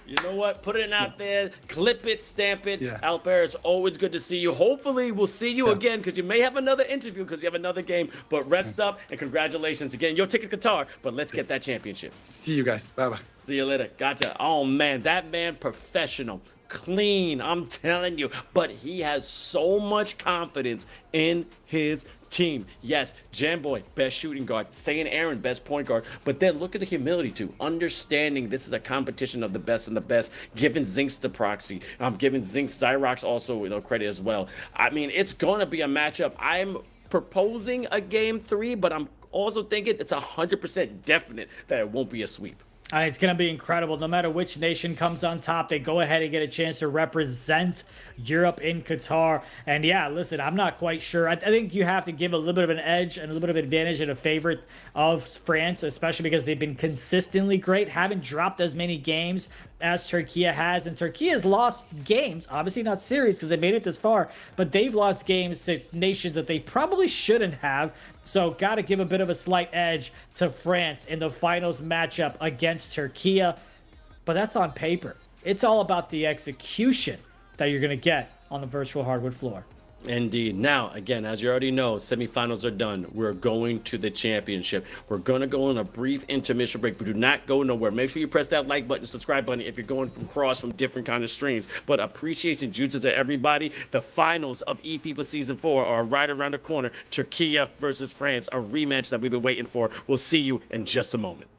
[SPEAKER 1] You know what? Put it out there. Clip it, stamp it.
[SPEAKER 9] Yeah.
[SPEAKER 1] Alper, it's always good to see you. Hopefully, we'll see you again because you may have another interview because you have another game. But rest up and congratulations again. Your ticket Qatar, but let's get that championship.
[SPEAKER 9] See you guys. Bye-bye.
[SPEAKER 1] See you later. Gotcha. Oh, man. That man, professional. Clean. I'm telling you. But he has so much confidence in his team. Yes, Jamboy, best shooting guard. Saying Aaron, best point guard. But then look at the humility too. Understanding this is a competition of the best and the best. Giving Zinks the proxy. Giving Zinks Zyrox also credit as well. I mean, it's going to be a matchup. I'm proposing a game 3, but I'm also thinking it's 100% definite that it won't be a sweep.
[SPEAKER 6] It's going to be incredible. No matter which nation comes on top, they go ahead and get a chance to represent Europe in Qatar. And yeah, listen, I'm not quite sure. I think you have to give a little bit of an edge and a little bit of advantage and a favorite of France, especially because they've been consistently great, haven't dropped as many games as Turkey has. And Turkey has lost games, obviously not series because they made it this far, but they've lost games to nations that they probably shouldn't have. So got to give a bit of a slight edge to France in the finals matchup against Turkey. But that's on paper. It's all about the execution that you're going to get on the virtual hardwood floor.
[SPEAKER 1] Indeed. Now, again, as you already know, semifinals are done. We're going to the championship. We're going to go on a brief intermission break, but do not go nowhere. Make sure you press that like button, subscribe button if you're going from different kind of streams. But appreciation due to everybody. The finals of eFIBA Season 4 are right around the corner. Turkey versus France, a rematch that we've been waiting for. We'll see you in just a moment.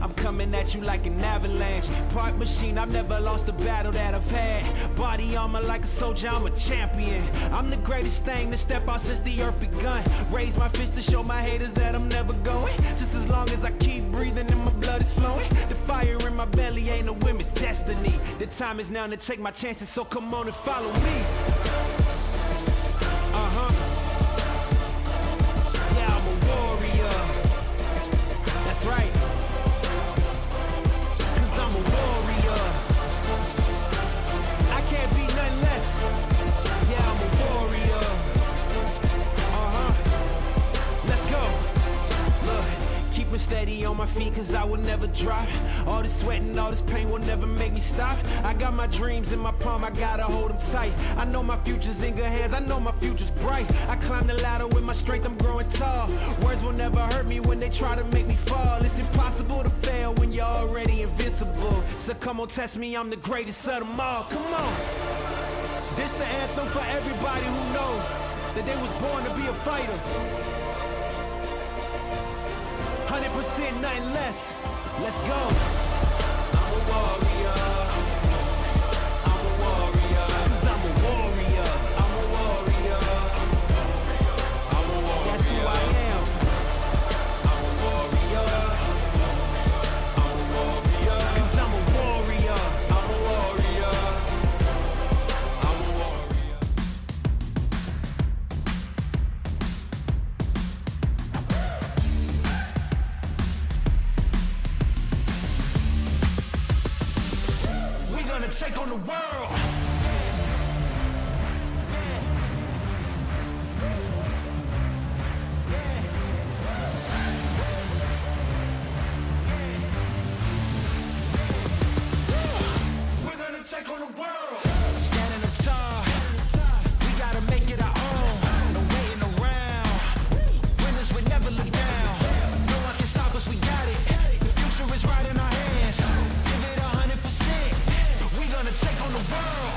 [SPEAKER 4] I'm coming at you like an avalanche. Part machine, I've never lost a battle that I've had. Body armor like a soldier, I'm a champion. I'm the greatest thing to step out since the earth begun. Raise my fist to show my haters that I'm never going. Just as long as I keep breathing and my blood is flowing. The fire in my belly ain't a women's destiny. The time is now to take my chances, so come on and follow me. Yeah, I'm a warrior. That's right. 'Cause I'm a warrior. I can't be nothing less. Yeah, I'm a warrior. Let's go. Look, keep me steady on my feet, 'cause I will never drop. All this sweat and all this pain will never make me stop. I got my dreams in my palm, I gotta hold them tight. I know my future's in good hands, I know my future's bright. I climb the ladder with my strength, I'm growing tall. Words will never hurt me when they try to make me fall. It's impossible to fail when you're already invincible. So come on, test me, I'm the greatest of them all. Come on. This the anthem for everybody who knows that they was born to be a fighter. 100%, nothing less. Let's go. I'm a warrior. I'm a warrior. 'Cause I'm a warrior. I'm a warrior. I'm a warrior. That's who I am. I'm a warrior. I'm a warrior. 'Cause I'm a warrior. I'm a warrior. I'm a warrior. We're gonna take on the world. We're gonna take on the world. Standing up tall. We gotta make it our own. No waiting around. Winners would never look down. No one can stop us, we got it. The future is right in our hands. Give it 100%. We gonna take on the world.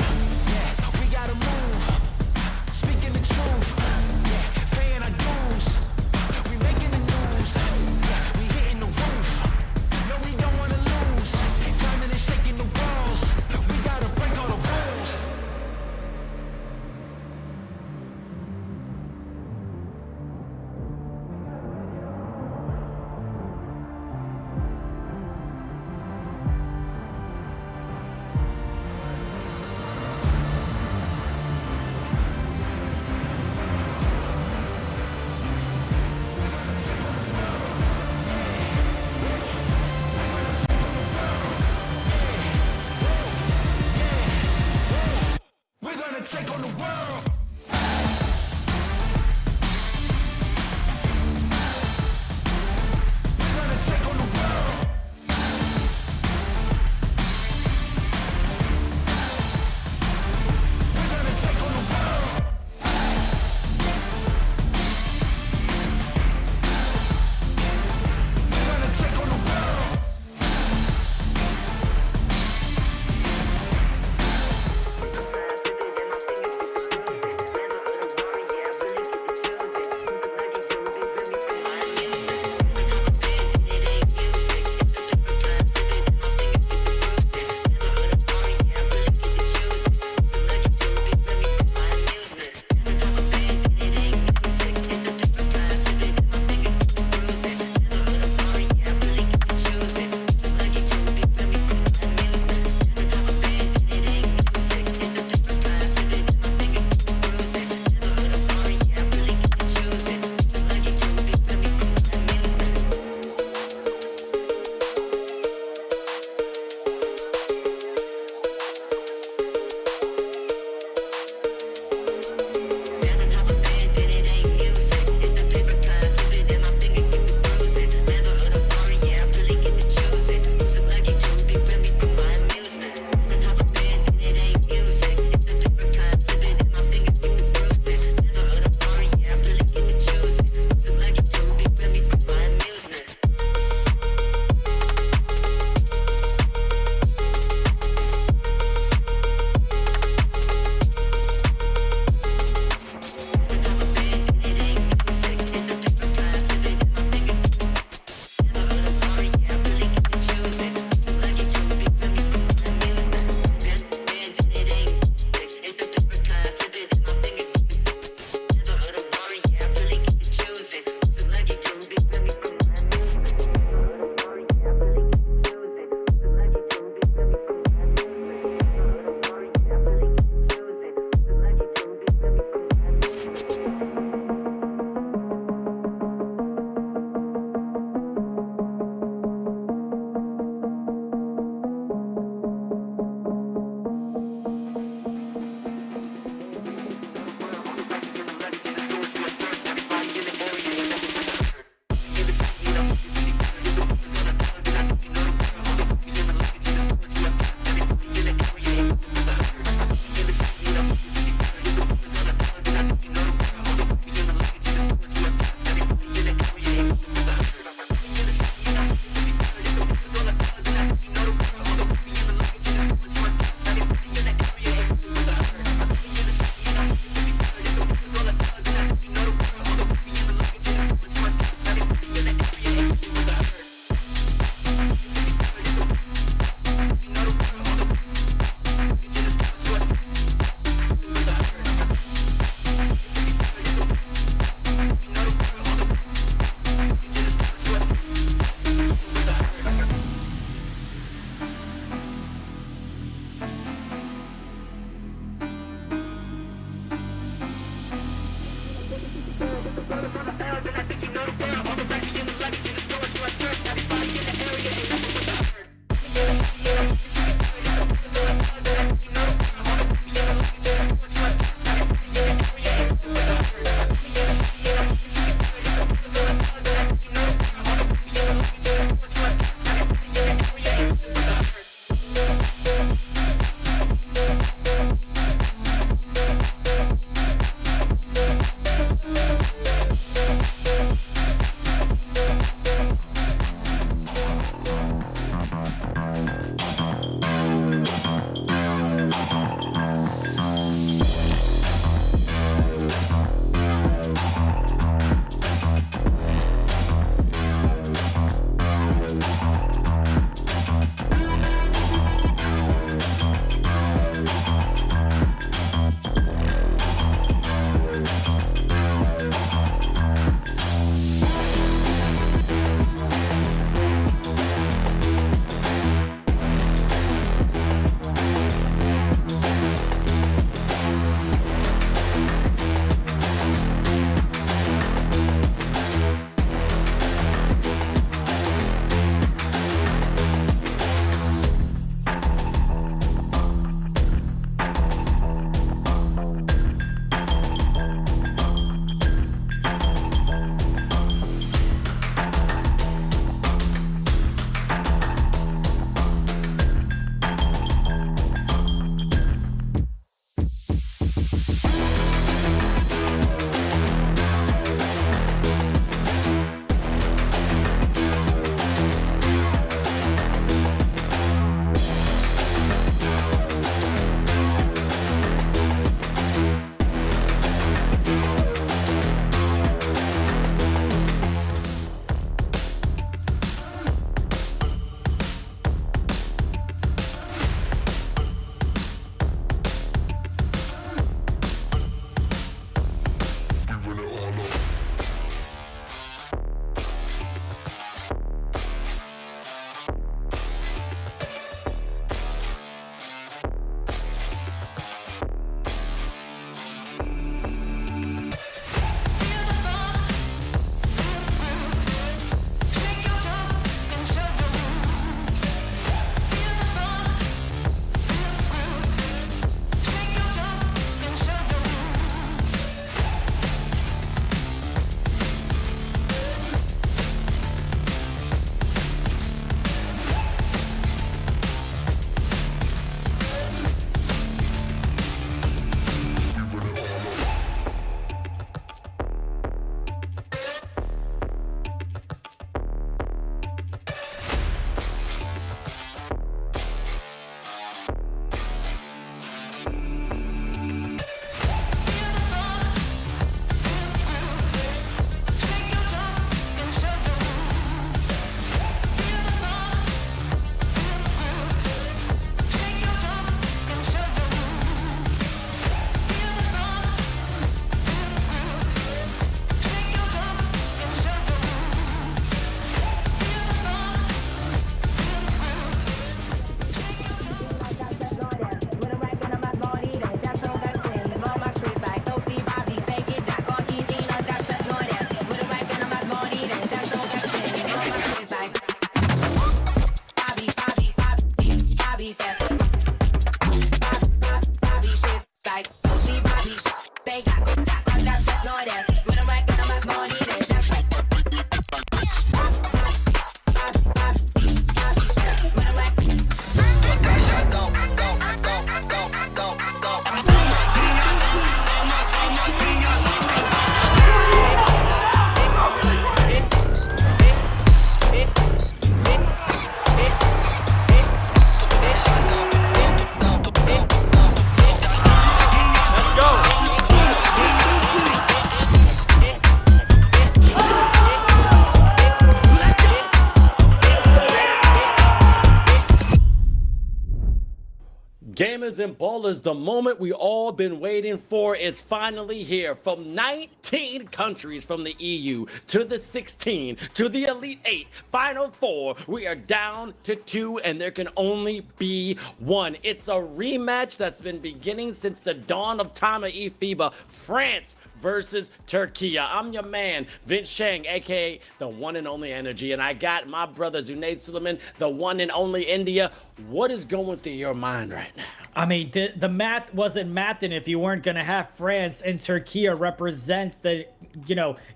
[SPEAKER 1] Gamers and ballers, the moment we all been waiting for is finally here. From 19 countries, from the EU to the 16 to the Elite 8, Final 4, we are down to 2 and there can only be 1. It's a rematch that's been beginning since the dawn of time of eFIBA. France versus Türkiye. I'm your man, Vince Chang, aka the one and only Energy, and I got my brother Zunaid Suleman, the one and only India. What is going through your mind right now?
[SPEAKER 6] I mean, the math wasn't mathing if you weren't going to have France and Türkiye represent the,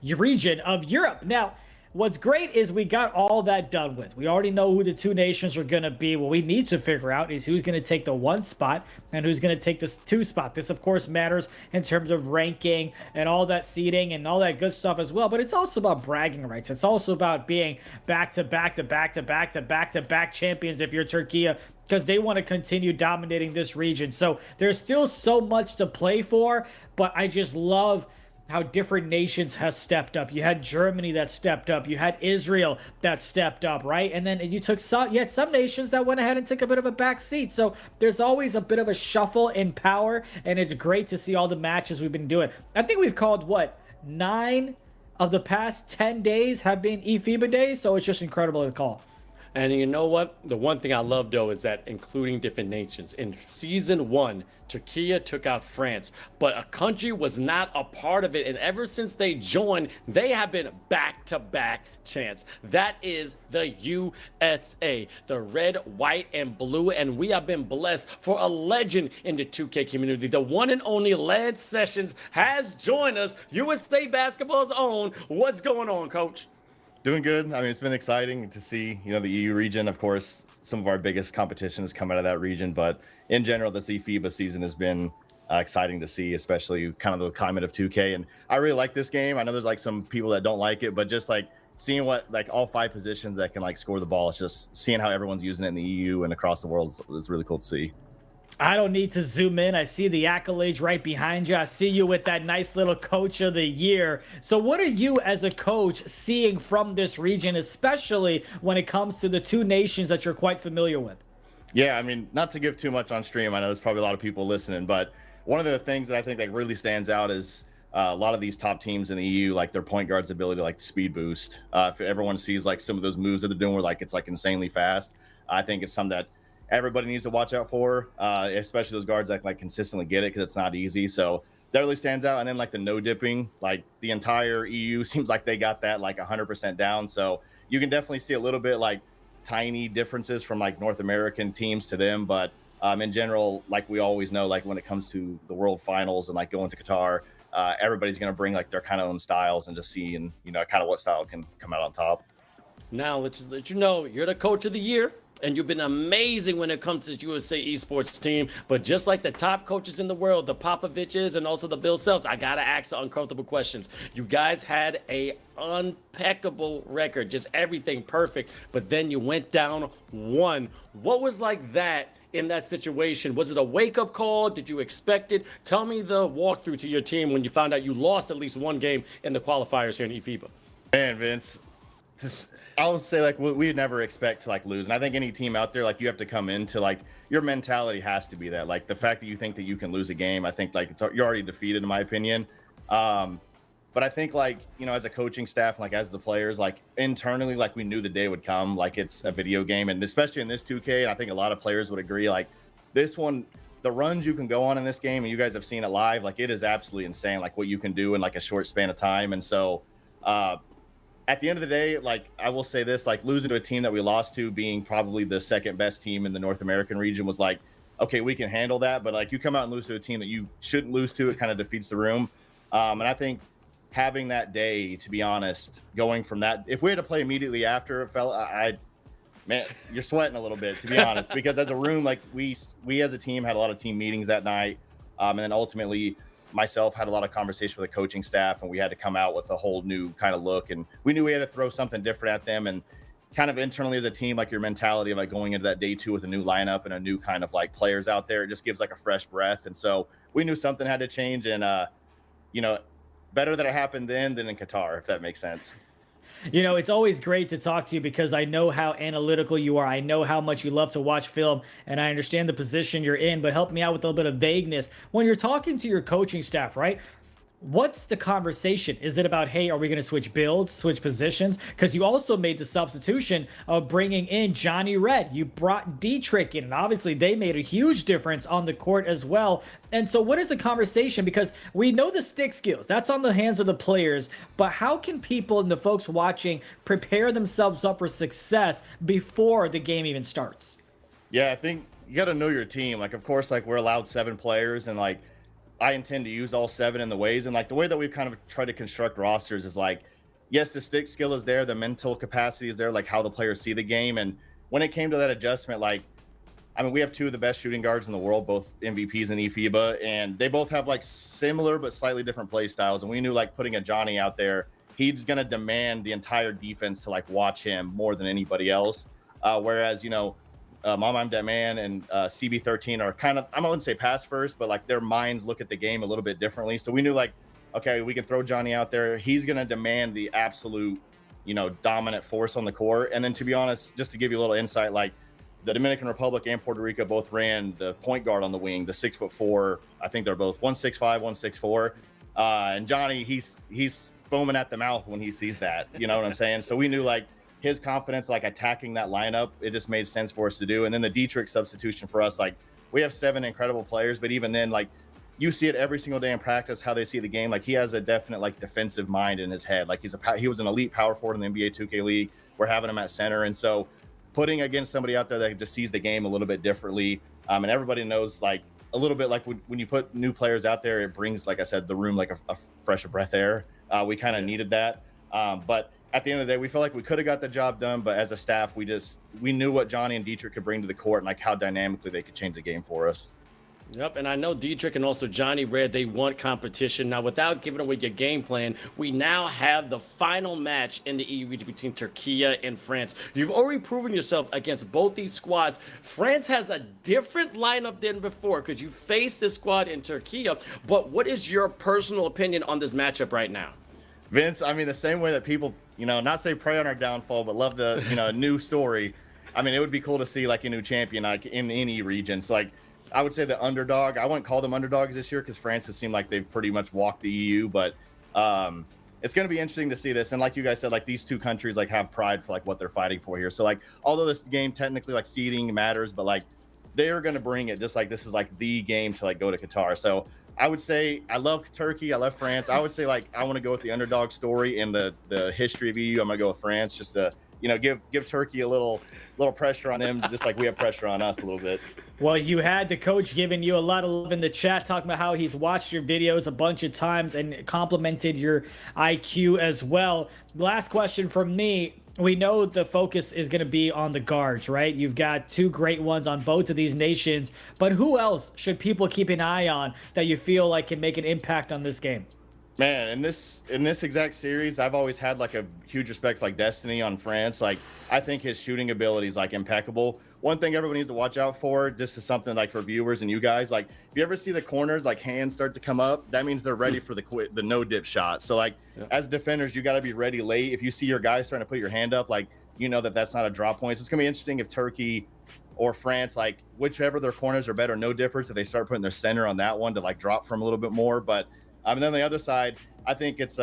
[SPEAKER 6] region of Europe. Now, what's great is we got all that done with. We already know who the two nations are going to be. What we need to figure out is who's going to take the 1 spot and who's going to take this 2 spot. This, of course, matters in terms of ranking and all that seeding and all that good stuff as well. But it's also about bragging rights. It's also about being back-to-back champions if you're Türkiye, because they want to continue dominating this region. So there's still so much to play for, but I just love how different nations have stepped up. You had Germany that stepped up. You had Israel that stepped up, right? And then you had some nations that went ahead and took a bit of a back seat. So there's always a bit of a shuffle in power, and it's great to see all the matches we've been doing. I think we've called, 9 of the past 10 days have been eFIBA days, so it's just incredible to call.
[SPEAKER 1] And you know what? The one thing I love, though, is that including different nations. In season 1, Türkiye took out France, but a country was not a part of it. And ever since they joined, they have been back-to-back champs. That is the USA, the red, white, and blue. And we have been blessed for a legend in the 2K community. The one and only Lance Sessions has joined us, USA Basketball's own. What's going on, Coach?
[SPEAKER 10] Doing good. I mean, it's been exciting to see, the EU region. Of course, some of our biggest competition has come out of that region, but in general, this eFIBA season has been exciting to see, especially kind of the climate of 2K. And I really like this game. I know there's some people that don't like it, but just seeing what all 5 positions that can score the ball, it's just seeing how everyone's using it in the EU and across the world is really cool to see.
[SPEAKER 6] I don't need to zoom in. I see the accolades right behind you. I see you with that nice little coach of the year. So what are you as a coach seeing from this region, especially when it comes to the 2 nations that you're quite familiar with?
[SPEAKER 10] Yeah, I mean, not to give too much on stream. I know there's probably a lot of people listening, but one of the things that I think that really stands out is a lot of these top teams in the EU, their point guard's ability to speed boost. If everyone sees some of those moves that they're doing where it's insanely fast, I think it's something that everybody needs to watch out for, especially those guards that consistently get it, because it's not easy. So that really stands out. And then the no dipping, the entire EU seems like they got that 100% down. So you can definitely see a little bit tiny differences from North American teams to them. But in general, we always know, when it comes to the World Finals and going to Qatar, everybody's going to bring their kind of own styles and just seeing, kind of what style can come out on top.
[SPEAKER 1] Now, let's just let you know, you're the coach of the year. And you've been amazing when it comes to USA Esports team. But just like the top coaches in the world, the Popoviches and also the Bill Selfs, I got to ask the uncomfortable questions. You guys had a impeccable record, just everything perfect. But then you went down 1. What was that in that situation? Was it a wake-up call? Did you expect it? Tell me the walkthrough to your team when you found out you lost at least 1 game in the qualifiers here in eFIBA.
[SPEAKER 10] Man, Vince, I would say we'd never expect to lose, and I think any team out there you have to come into your mentality has to be that the fact that you think that you can lose a game. I think you're already defeated in my opinion. But I think as a coaching staff, as the players, internally, we knew the day would come. It's a video game, and especially in this 2K, and I think a lot of players would agree. This one, the runs you can go on in this game, and you guys have seen it live. It is absolutely insane. What you can do in a short span of time, and so. At the end of the day, I will say this, losing to a team that we lost to, being probably the 2nd best team in the North American region, was okay, we can handle that. But you come out and lose to a team that you shouldn't lose to, it kind of defeats the room. And I think having that day, to be honest, going from that, if we had to play immediately after it fell, man, you're sweating a little bit, to be honest, because as a room, we as a team had a lot of team meetings that night. And then ultimately, myself had a lot of conversation with the coaching staff, and we had to come out with a whole new kind of look, and we knew we had to throw something different at them. And kind of internally as a team, your mentality of going into that day 2 with a new lineup and a new kind of players out there, it just gives a fresh breath. And so we knew something had to change, and better that it happened then than in Qatar, if that makes sense.
[SPEAKER 6] You know, it's always great to talk to you because I know how analytical you are. I know how much you love to watch film, and I understand the position you're in, but help me out with a little bit of vagueness. When you're talking to your coaching staff, right? What's the conversation? Is it about, hey, are we going to switch builds, switch positions? Because you also made the substitution of bringing in Johnny Red. You brought Dietrich in, and obviously they made a huge difference on the court as well. And so what is the conversation? Because we know the stick skills. That's on the hands of the players. But how can people and the folks watching prepare themselves up for success before the game even starts?
[SPEAKER 10] Yeah, I think you got to know your team. Like, of course, like we're allowed 7 players, and like I intend to use all 7 in the ways. And like the way that we've kind of tried to construct rosters is like, yes, the stick skill is there, the mental capacity is there, like how the players see the game. And when it came to that adjustment, like, I mean, we have 2 of the best shooting guards in the world, both MVPs in eFIBA, and they both have like similar but slightly different play styles. And we knew like putting a Johnny out there, he's going to demand the entire defense to like watch him more than anybody else. Whereas, you know, Mom That Man and CB13 are kind of, I wouldn't say pass first, but like their minds look at the game a little bit differently. So we knew like, okay, we can throw Johnny out there. He's going to demand the absolute, you know, dominant force on the court. And then to be honest, just to give you a little insight, like the Dominican Republic and Puerto Rico both ran the point guard on the wing, the 6'4". I think they're both 165, 164. And Johnny, he's foaming at the mouth when he sees that, you know what I'm saying? So we knew like, his confidence, like attacking that lineup, it just made sense for us to do. And then the Dietrich substitution for us, like we have 7 incredible players, but even then, like you see it every single day in practice, how they see the game. Like he has a definite like defensive mind in his head. Like he was an elite power forward in the NBA 2K League. We're having him at center. And so putting against somebody out there that just sees the game a little bit differently. And everybody knows like a little bit like when you put new players out there, it brings, like I said, the room like a fresh breath air. We kind of needed that. But at the end of the day, we felt like we could have got the job done, but as a staff, we knew what Johnny and Dietrich could bring to the court and like how dynamically they could change the game for us.
[SPEAKER 1] Yep, and I know Dietrich and also Johnny Red, they want competition. Now, without giving away your game plan, we now have the final match in the EU region between Türkiye and France. You've already proven yourself against both these squads. France has a different lineup than before because you faced this squad in Türkiye, but what is your personal opinion on this matchup right now?
[SPEAKER 10] Vince, I mean, the same way that people, you know, not say pray on our downfall, but love the, you know, new story. I mean, it would be cool to see like a new champion like in any region. So like, I would say the underdog. I wouldn't call them underdogs this year because France has seemed like they've pretty much walked the EU. But it's going to be interesting to see this. And like you guys said, like these 2 countries like have pride for like what they're fighting for here. So like, although this game technically like seeding matters, but like they are going to bring it just like this is like the game to like go to Qatar. So I would say I love Turkey. I love France. I would say like I want to go with the underdog story and the history of EU. I'm gonna go with France just to, you know, give Turkey a little pressure on them, just like we have pressure on us a little bit.
[SPEAKER 6] Well, you had the coach giving you a lot of love in the chat, talking about how he's watched your videos a bunch of times and complimented your IQ as well. Last question from me. We know the focus is going to be on the guards, right? You've got 2 great ones on both of these nations, but who else should people keep an eye on that you feel like can make an impact on this game?
[SPEAKER 10] Man, in this exact series, I've always had like a huge respect for like Destiny on France. Like I think his shooting ability is like impeccable. One thing everyone needs to watch out for, this is something like for viewers and you guys, like if you ever see the corners like hands start to come up, that means they're ready for the no dip shot. So like as defenders, you got to be ready late. If you see your guys starting to put your hand up, like you know that that's not a drop point. So it's gonna be interesting if Turkey or France, like whichever their corners are better no dippers, if they start putting their center on that one to like drop from a little bit more. But and then on the other side, I think it's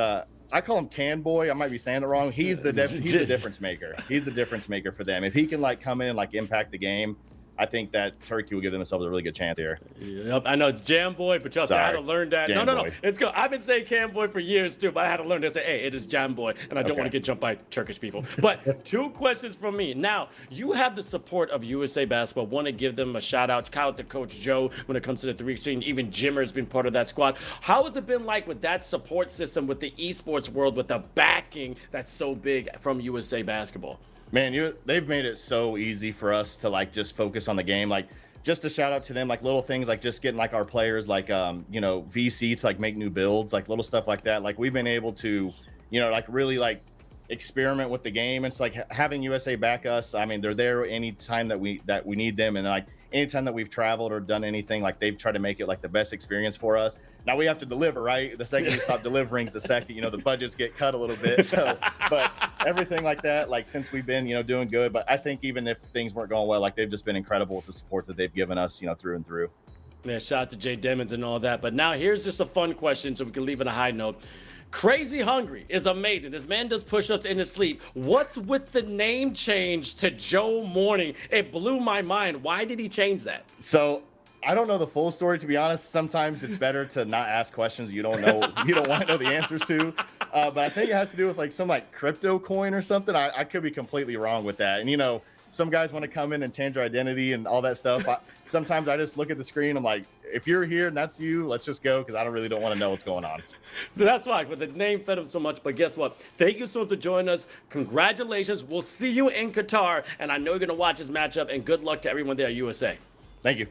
[SPEAKER 10] I call him Can Boy. I might be saying it wrong. He's the difference maker. He's the difference maker for them. If he can like come in and like impact the game, I think that Turkey will give themselves a really good chance here.
[SPEAKER 1] Yep, I know it's Jam Boy, but trust me, I had to learn that. No. It's good. I've been saying Cam Boy for years too, but I had to learn to say, hey, it is Jam Boy, and I don't want to get jumped by Turkish people. But 2 questions from me. Now, you have the support of USA Basketball. Want to give them a shout out to Coach Joe when it comes to the 3 exchange. Even Jimmer's been part of that squad. How has it been like with that support system with the esports world, with the backing that's so big from USA Basketball?
[SPEAKER 10] Man, they've made it so easy for us to like just focus on the game. Like just a shout out to them, like little things like just getting like our players like you know, VC to like make new builds, like little stuff like that. Like we've been able to, you know, like really like experiment with the game. It's like having USA back us. I mean, they're there anytime that we need them, and like anytime that we've traveled or done anything, like they've tried to make it like the best experience for us. Now we have to deliver, right? The second we stop delivering is the second, you know, the budgets get cut a little bit. So, but everything like that. Like since we've been, doing good. But I think even if things weren't going well, like they've just been incredible with the support that they've given us, through and through.
[SPEAKER 1] Yeah, shout out to Jay Demons and all that. But now here's just a fun question so we can leave it a high note. Crazy Hungry is amazing. This man does push-ups in his sleep. What's with the name change to Joe Morning? It blew my mind. Why did he change that?
[SPEAKER 10] So I don't know the full story, to be honest. Sometimes it's better to not ask questions you don't know, you don't want to know the answers to. But I think it has to do with like some like crypto coin or something. I could be completely wrong with that. And some guys want to come in and change their identity and all that stuff. Sometimes I just look at the screen. I'm like, if you're here and that's you, let's just go, because I really don't want to know what's going on.
[SPEAKER 1] That's why, but the name fed him so much. But guess what? Thank you so much for joining us. Congratulations. We'll see you in Qatar. And I know you're going to watch this matchup. And good luck to everyone there at USA.
[SPEAKER 10] Thank you.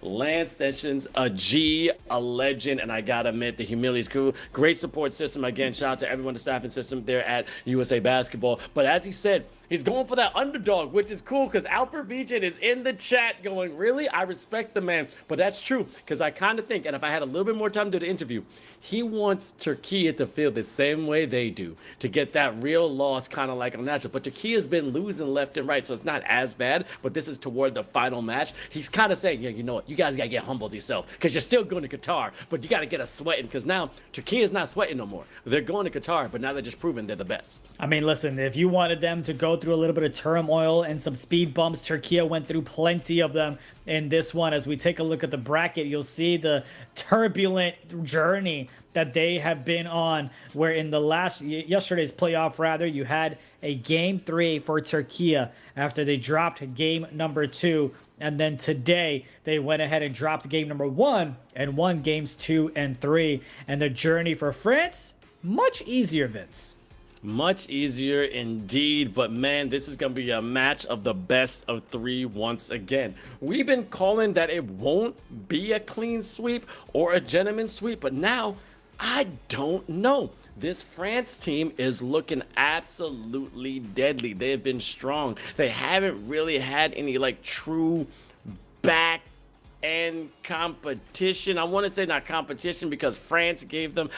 [SPEAKER 1] Lance Sessions, a G, a legend, and I gotta admit, the humility is cool. Great support system. Again, shout out to everyone, the staffing system there at USA Basketball. But as he said, he's going for that underdog, which is cool because Alper Beachin is in the chat going, really? I respect the man. But that's true because I kind of think, and if I had a little bit more time to do the interview, he wants Turkey to feel the same way they do, to get that real loss kind of like unnatural. But Turkey has been losing left and right, so it's not as bad. But this is toward the final match. He's kind of saying, yeah, you know what? You guys got to get humbled yourself because you're still going to Qatar, but you got to get us sweating because now Turkey is not sweating no more. They're going to Qatar, but now they're just proving they're the best.
[SPEAKER 6] I mean, listen, if you wanted them to go through a little bit of turmoil and some speed bumps, Turkey went through plenty of them in this one. As we take a look at the bracket, you'll see the turbulent journey that they have been on, where in the yesterday's playoff rather, you had a game 3 for Turkey after they dropped game number 2. And then today they went ahead and dropped game number 1 and won games 2 and 3. And the journey for France, much easier, Vince.
[SPEAKER 1] Much easier indeed, but man, this is going to be a match of the best of 3 once again. We've been calling that it won't be a clean sweep or a gentleman's sweep, but now I don't know. This France team is looking absolutely deadly. They have been strong. They haven't really had any like true back and competition. I want to say not competition because Spain gave them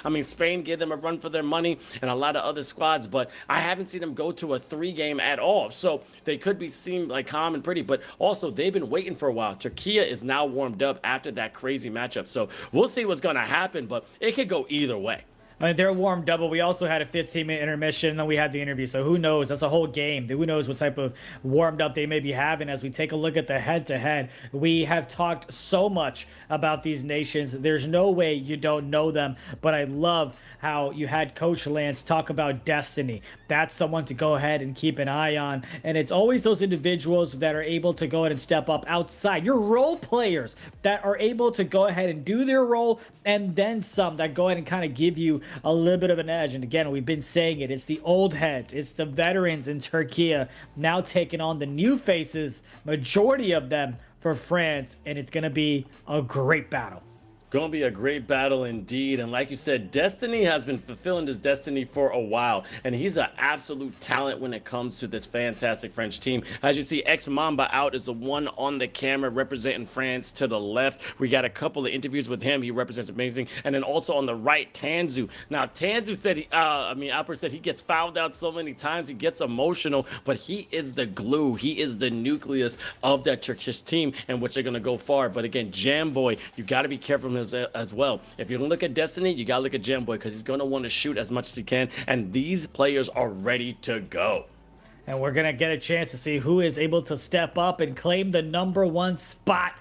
[SPEAKER 1] a run for their money and a lot of other squads, but I haven't seen them go to a 3-game at all. So they could be seen like calm and pretty, but also they've been waiting for a while. Turkey is now warmed up after that crazy matchup. So we'll see what's going to happen, but it could go either way.
[SPEAKER 6] I mean, they're warmed up, but we also had a 15-minute intermission, and then we had the interview. So who knows? That's a whole game. Who knows what type of warmed up they may be having as we take a look at the head-to-head. We have talked so much about these nations. There's no way you don't know them, but I love how you had Coach Lance talk about destiny. That's someone to go ahead and keep an eye on. And it's always those individuals that are able to go ahead and step up outside. Your role players that are able to go ahead and do their role and then some, that go ahead and kind of give you a little bit of an edge. And again, we've been saying it. It's the old heads. It's the veterans in Turkey now taking on the new faces, majority of them for France. And it's going to be a great battle.
[SPEAKER 1] Gonna be a great battle indeed. And like you said, Destiny has been fulfilling this destiny for a while. And he's an absolute talent when it comes to this fantastic French team. As you see, Ex-Mamba out is the one on the camera representing France to the left. We got a couple of interviews with him. He represents amazing. And then also on the right, Tanzu. Now, Tanzu said, Alper said he gets fouled out so many times. He gets emotional, but he is the glue. He is the nucleus of that Turkish team and which they're gonna go far. But again, Jamboy, you gotta be careful as well. If you're gonna look at Destiny, you gotta look at Jamboy because he's gonna want to shoot as much as he can, and these players are ready to go.
[SPEAKER 6] And we're gonna get a chance to see who is able to step up and claim the #1 spot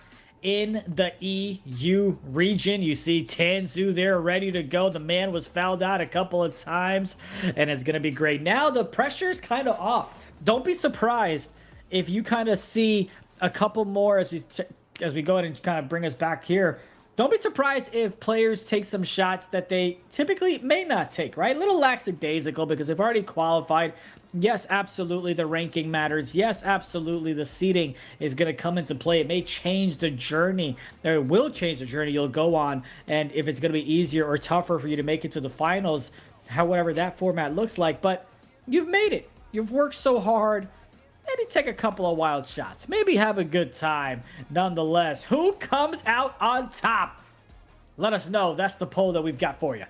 [SPEAKER 6] in the EU region. You see Tanzu there ready to go. The man was fouled out a couple of times, and it's gonna be great. Now the pressure's kind of off. Don't be surprised if you kind of see a couple more as we go ahead and kind of bring us back here. Don't be surprised if players take some shots that they typically may not take, right? A little lackadaisical because they've already qualified. Yes, absolutely, the ranking matters. Yes, absolutely, the seeding is going to come into play. It may change the journey, or it will change the journey you'll go on, and if it's going to be easier or tougher for you to make it to the finals, however that format looks like. But you've made it. You've worked so hard. Maybe take a couple of wild shots. Maybe have a good time. Nonetheless, who comes out on top? Let us know. That's the poll that we've got for you.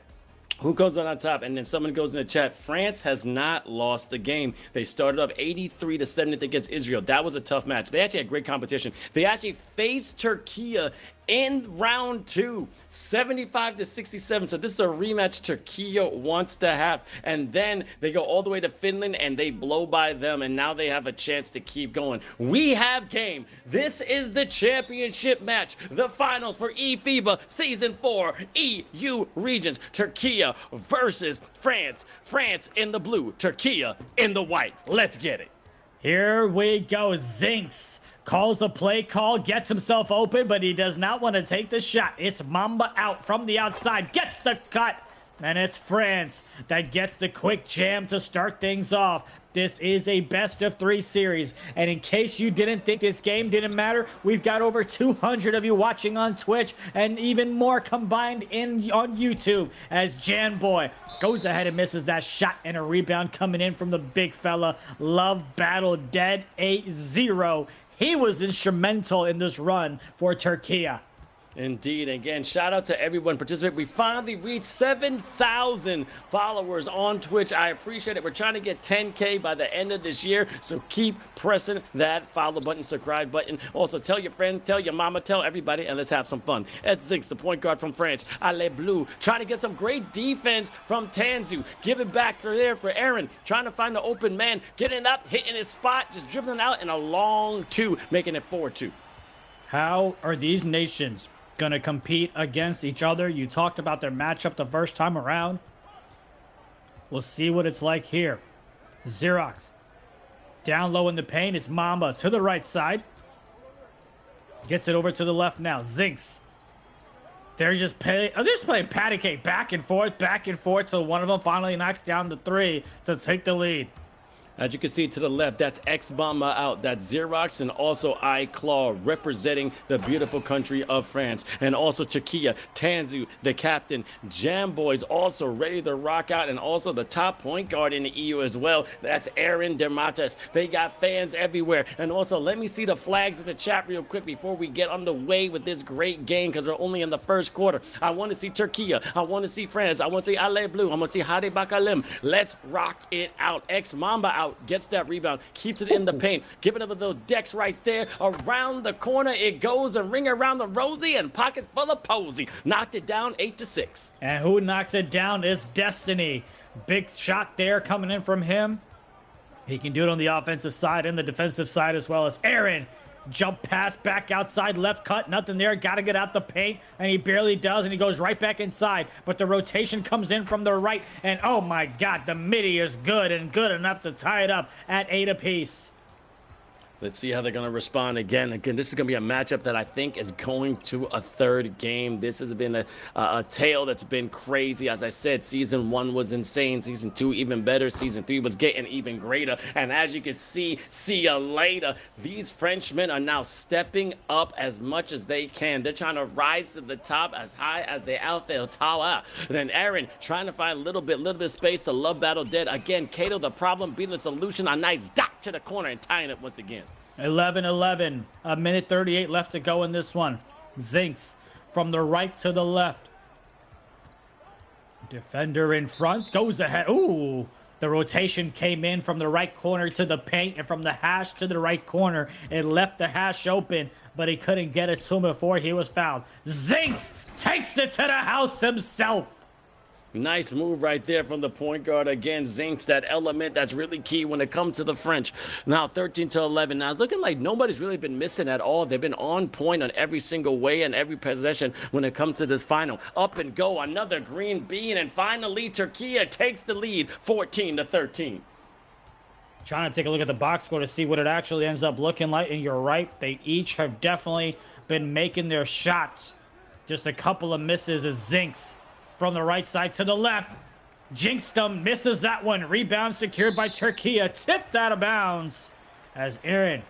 [SPEAKER 1] Who goes on top? And then someone goes in the chat. France has not lost a game. They started off 83-70 against Israel. That was a tough match. They actually had great competition. They actually faced Türkiye in round 2, 75-67. So this is a rematch Türkiye wants to have. And then they go all the way to Finland and they blow by them. And now they have a chance to keep going. We have game. This is the championship match. The finals for eFIBA Season 4 EU regions. Türkiye versus France. France in the blue. Türkiye in the white. Let's get it.
[SPEAKER 6] Here we go. Zinks calls a play call, gets himself open, but he does not want to take the shot. It's Mamba out from the outside, gets the cut, and it's France that gets the quick jam to start things off. This is a best-of-3 series, and in case you didn't think this game didn't matter, we've got over 200 of you watching on Twitch, and even more combined on YouTube, as Jan Boy goes ahead and misses that shot, and a rebound coming in from the big fella. Love Battle dead 8-0. He was instrumental in this run for Türkiye.
[SPEAKER 1] Indeed. Again, shout out to everyone participating. We finally reached 7,000 followers on Twitch. I appreciate it. We're trying to get 10K by the end of this year, so keep pressing that follow button, subscribe button. Also, tell your friend, tell your mama, tell everybody, and let's have some fun. Ed Zinks, the point guard from France. Ale Blue, trying to get some great defense from Tanzu. Give it back for Aaron, trying to find the open man, getting up, hitting his spot, just dribbling out in a long 2, making it 4-2.
[SPEAKER 6] How are these nations going to compete against each other? You talked about their matchup the first time around. We'll see what it's like here. Xerox down low in the paint. It's Mamba to the right side. Gets it over to the left now. Zinks. They're just playing patty cake back and forth till one of them finally knocks down the 3 to take the lead.
[SPEAKER 1] As you can see to the left, that's X-Bomba out. That's Xerox and also iClaw representing the beautiful country of France. And also Türkiye, Tanzu, the captain. Jam Boys also ready to rock out. And also the top point guard in the EU as well. That's Aaron Dermatas. They got fans everywhere. And also, let me see the flags in the chat real quick before we get underway with this great game, because we're only in the first quarter. I want to see Türkiye. I want to see France. I want to see Ale Blue. I want to see Hadi Bakalim. Let's rock it out. X-Mamba out. Gets that rebound, keeps it in the paint, giving up a little Dex right there. Around the corner it goes, and ring around the rosy and pocket full of posy. Knocked it down 8-6.
[SPEAKER 6] And who knocks it down is Destiny. Big shot there coming in from him. He can do it on the offensive side and the defensive side as well. As Aaron jump pass back outside, left cut, nothing there, gotta get out the paint, and he barely does, and he goes right back inside, but the rotation comes in from the right, and oh my god, the midi is good and good enough to tie it up at 8 apiece.
[SPEAKER 1] Let's see how they're going to respond again. Again, this is going to be a matchup that I think is going to a third game. This has been a tale that's been crazy. As I said, Season 1 was insane. Season 2 even better. Season 3 was getting even greater. And as you can see ya later. These Frenchmen are now stepping up as much as they can. They're trying to rise to the top as high as the Eiffel Tower. Then Aaron trying to find a little bit of space to love battle dead. Again, Kato the problem being the solution. A nice dot to the corner and tying it once again.
[SPEAKER 6] 11-11, a minute 38 left to go in this one. Zinks from the right to the left. Defender in front, goes ahead. Ooh, the rotation came in from the right corner to the paint, and from the hash to the right corner. It left the hash open, but he couldn't get it to him before he was fouled. Zinks takes it to the house himself.
[SPEAKER 1] Nice move right there from the point guard. Again, Zinks, that element that's really key when it comes to the French. Now 13-11. Now it's looking like nobody's really been missing at all. They've been on point on every single way and every possession when it comes to this final. Up and go, another green bean, and finally Türkiye takes the lead 14-13.
[SPEAKER 6] Trying to take a look at the box score to see what it actually ends up looking like, and you're right, they each have definitely been making their shots. Just a couple of misses as Zinks from the right side to the left. Jinxed misses that one. Rebound secured by Türkiye. Tipped out of bounds as Aaron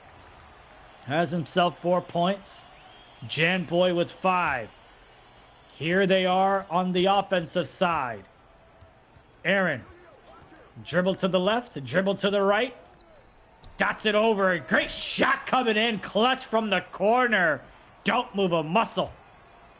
[SPEAKER 6] has himself 4 points. Jan Boy with 5. Here they are on the offensive side. Aaron, dribble to the left, dribble to the right. Dots it over. Great shot coming in. Clutch from the corner. Don't move a muscle.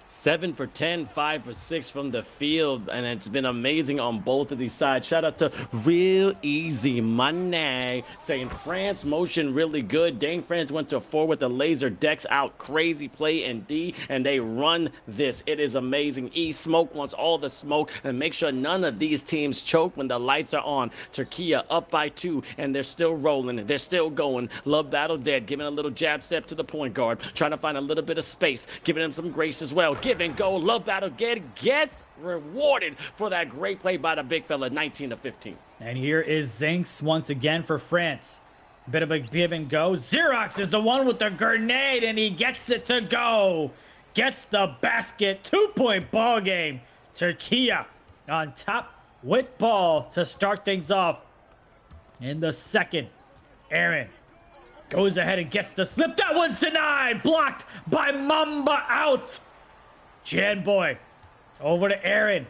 [SPEAKER 1] 7 for 10, 5 for 6 from the field, and it's been amazing on both of these sides. Shout out to Real Easy Money saying France motion really good. Dang, France went to 4 with the laser decks out. Crazy play in D, and they run this. It is amazing. E Smoke wants all the smoke, and make sure none of these teams choke when the lights are on. Türkiye up by 2, and they're still rolling. They're still going. Love Battle Dead, giving a little jab step to the point guard, trying to find a little bit of space, giving him some grace as well. Give and go. Love Battle Dead gets rewarded for that great play by the big fella, 19 to 15.
[SPEAKER 6] And here is Zinks once again for France. Bit of a give and go. Xerox is the one with the grenade, and he gets it to go. Gets the basket. 2-point ball game. Türkiye on top with ball to start things off in the second. Aaron goes ahead and gets the slip. That one's denied. Blocked by Mamba out. Jan Boy over to Aaron.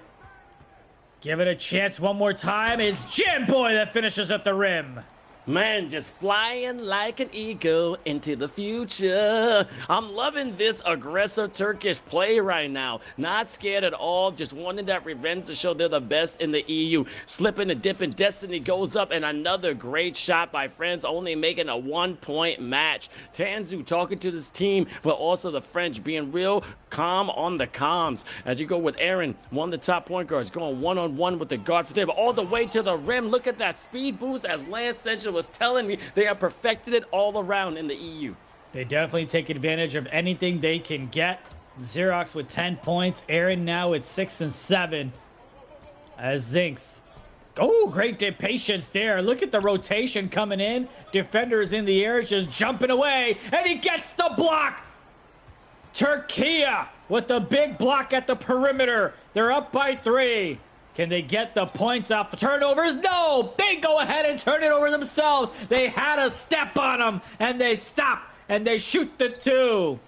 [SPEAKER 6] Give it a chance one more time. It's Jan Boy that finishes at the rim.
[SPEAKER 1] Man, just flying like an eagle into the future. I'm loving this aggressive Turkish play right now. Not scared at all, just wanting that revenge to show they're the best in the EU. Slipping and dipping, Destiny goes up, and another great shot by France, only making a 1-point match. Tanzu talking to this team, but also the French being real calm on the comms. As you go with Aaron, one of the top point guards, going one-on-one with the guard for them, all the way to the rim. Look at that speed boost, as Lance Central was telling me, they have perfected it all around in the EU.
[SPEAKER 6] They definitely take advantage of anything they can get. Xerox with 10 points. Aaron now at 6 and 7. As Zinks. Oh, great patience there. Look at the rotation coming in. Defenders in the air just jumping away. And he gets the block. Türkiye with the big block at the perimeter. They're up by 3. Can they get the points off the turnovers? No! They go ahead and turn it over themselves. They had a step on them, and they stop, and they shoot the 2.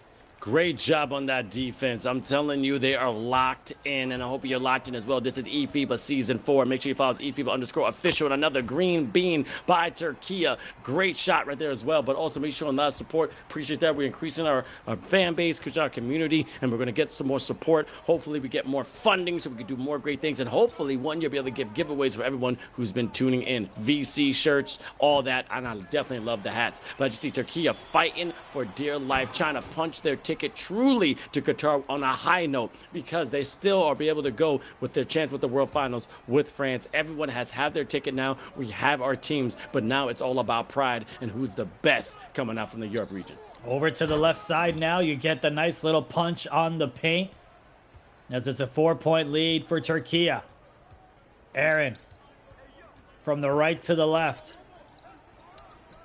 [SPEAKER 1] Great job on that defense. I'm telling you, they are locked in, and I hope you're locked in as well. This is eFIBA Season 4. Make sure you follow eFIBA_official and another green bean by Türkiye. Great shot right there as well, but also make sure a lot of support. Appreciate that. We're increasing our fan base, increasing our community, and we're going to get some more support. Hopefully, we get more funding so we can do more great things, and hopefully, one, you'll be able to give giveaways for everyone who's been tuning in. VC shirts, all that, and I definitely love the hats. But you see Türkiye fighting for dear life, trying to punch their ticket truly to Qatar on a high note, because they still are be able to go with their chance with the World Finals with France. Everyone has had their ticket now. We have our teams, but now it's all about pride and who's the best coming out from the Europe region.
[SPEAKER 6] Over to the left side now. You get the nice little punch on the paint, as it's a 4-point lead for Türkiye. Aaron from the right to the left.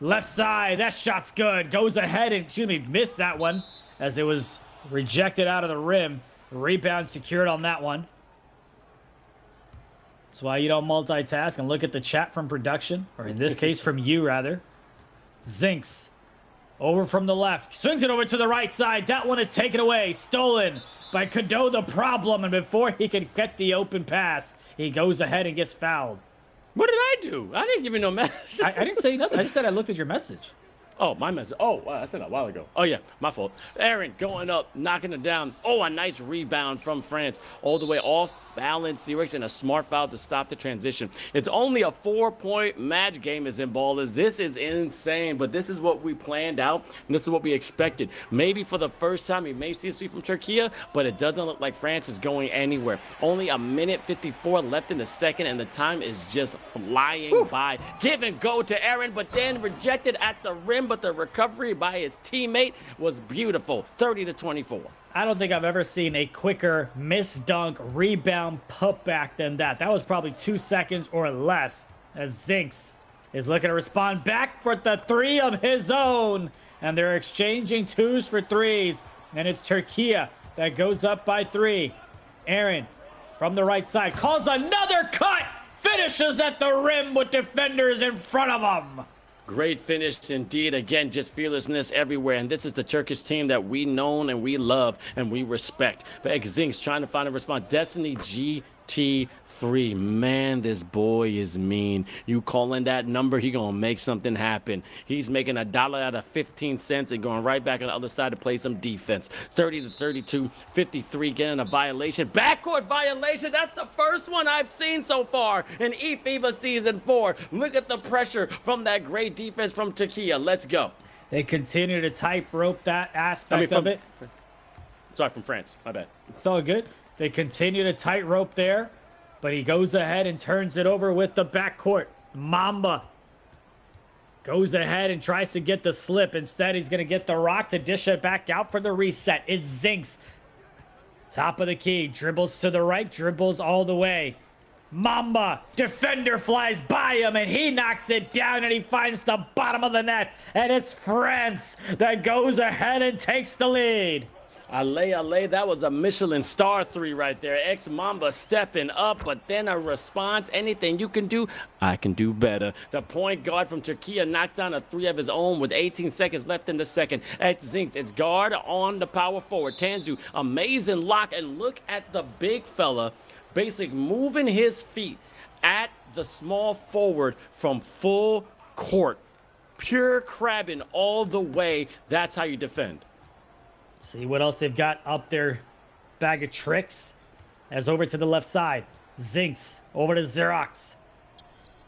[SPEAKER 6] Left side. That shot's good. Goes ahead and, missed that one, as it was rejected out of the rim. Rebound secured on that one. That's why you don't multitask and look at the chat from production, or in this case from you rather. Zinks over from the left, swings it over to the right side. That one is taken away, stolen by Cadeau the problem, and before he could get the open pass, he goes ahead and gets fouled.
[SPEAKER 1] What did I do? I didn't give you no message.
[SPEAKER 6] I didn't say nothing. I just said I looked at your message.
[SPEAKER 1] Oh, my message. Oh, wow, I said that a while ago. Oh, yeah, my fault. Aaron going up, knocking it down. Oh, a nice rebound from France. All the way off balance. Xerox, and a smart foul to stop the transition. It's only a 4-point match game, as in ballers. This is insane, but this is what we planned out, and this is what we expected. Maybe for the first time, you may see a sweep from Türkiye, but it doesn't look like France is going anywhere. Only a minute 54 left in the second, and the time is just flying by. Give and go to Aaron, but then rejected at the rim, but the recovery by his teammate was beautiful. 30 to 24.
[SPEAKER 6] I don't think I've ever seen a quicker miss dunk rebound putback than that. That was probably 2 seconds or less, as Zinks is looking to respond back for the 3 of his own. And they're exchanging 2s for 3s. And it's Türkiye that goes up by 3. Aaron from the right side calls another cut. Finishes at the rim with defenders in front of him.
[SPEAKER 1] Great finish indeed. Again, just fearlessness everywhere. And this is the Turkish team that we know and we love and we respect. But Zinks trying to find a response. Destiny G 23. Man, this boy is mean. You calling that number, he gonna make something happen. He's making $1 out of 15 cents and going right back on the other side to play some defense. 30-32, 53, getting a violation. Backcourt violation, that's the first one I've seen so far in eFIBA Season 4. Look at the pressure from that great defense from Türkiye. Let's go.
[SPEAKER 6] They continue to tightrope that aspect of it.
[SPEAKER 1] Sorry, from France. My bad.
[SPEAKER 6] It's all good. They continue to tightrope there, but he goes ahead and turns it over with the backcourt. Mamba goes ahead and tries to get the slip. Instead, he's going to get the rock to dish it back out for the reset. It's Zinks. Top of the key. Dribbles to the right. Dribbles all the way. Mamba, defender flies by him, and he knocks it down, and he finds the bottom of the net, and it's France that goes ahead and takes the lead.
[SPEAKER 1] Ale, that was a Michelin star 3 right there. Ex-Mamba stepping up, but then a response. Anything you can do, I can do better. The point guard from Türkiye knocks down a 3 of his own with 18 seconds left in the second. It's Zinks, it's guard on the power forward. Tanzu, amazing lock, and look at the big fella basically moving his feet at the small forward from full court. Pure crabbing all the way. That's how you defend.
[SPEAKER 6] See what else they've got up their bag of tricks. As over to the left side. Zinks over to Xerox.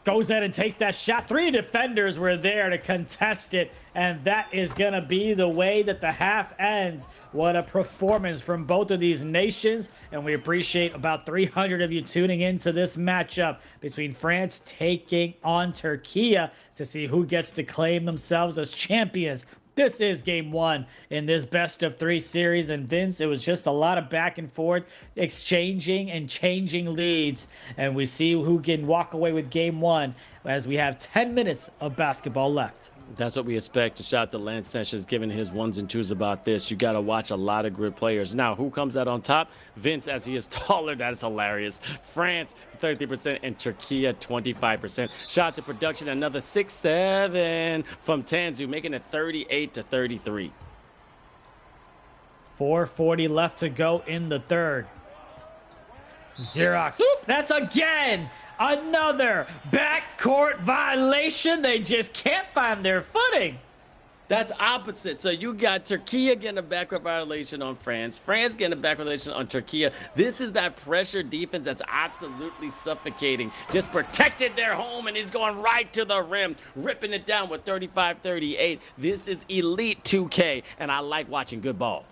[SPEAKER 6] Goes in and takes that shot. 3 defenders were there to contest it. And that is going to be the way that the half ends. What a performance from both of these nations. And we appreciate about 300 of you tuning into this matchup between France taking on Türkiye to see who gets to claim themselves as champions. This is game 1 in this best of 3 series. And Vince, it was just a lot of back and forth, exchanging and changing leads. And we see who can walk away with game 1 as we have 10 minutes of basketball left.
[SPEAKER 1] That's what we expect. To shout out to Lance Sanchez giving his 1s and 2s about this. You got to watch a lot of good players. Now, who comes out on top? Vince, as he is taller. That is hilarious. France, 33%, and Türkiye, 25%. Shout out to production, another 6-7 from Tanzu, making it 38-33.
[SPEAKER 6] 4:40 left to go in the third. Xerox. Oop, that's again another backcourt violation. They just can't find their footing.
[SPEAKER 1] That's opposite. So you got Türkiye getting a backcourt violation on France. France getting a backcourt violation on Türkiye. This is that pressure defense that's absolutely suffocating. Just protected their home, and he's going right to the rim, ripping it down with 35-38. This is elite 2K, and I like watching good ball.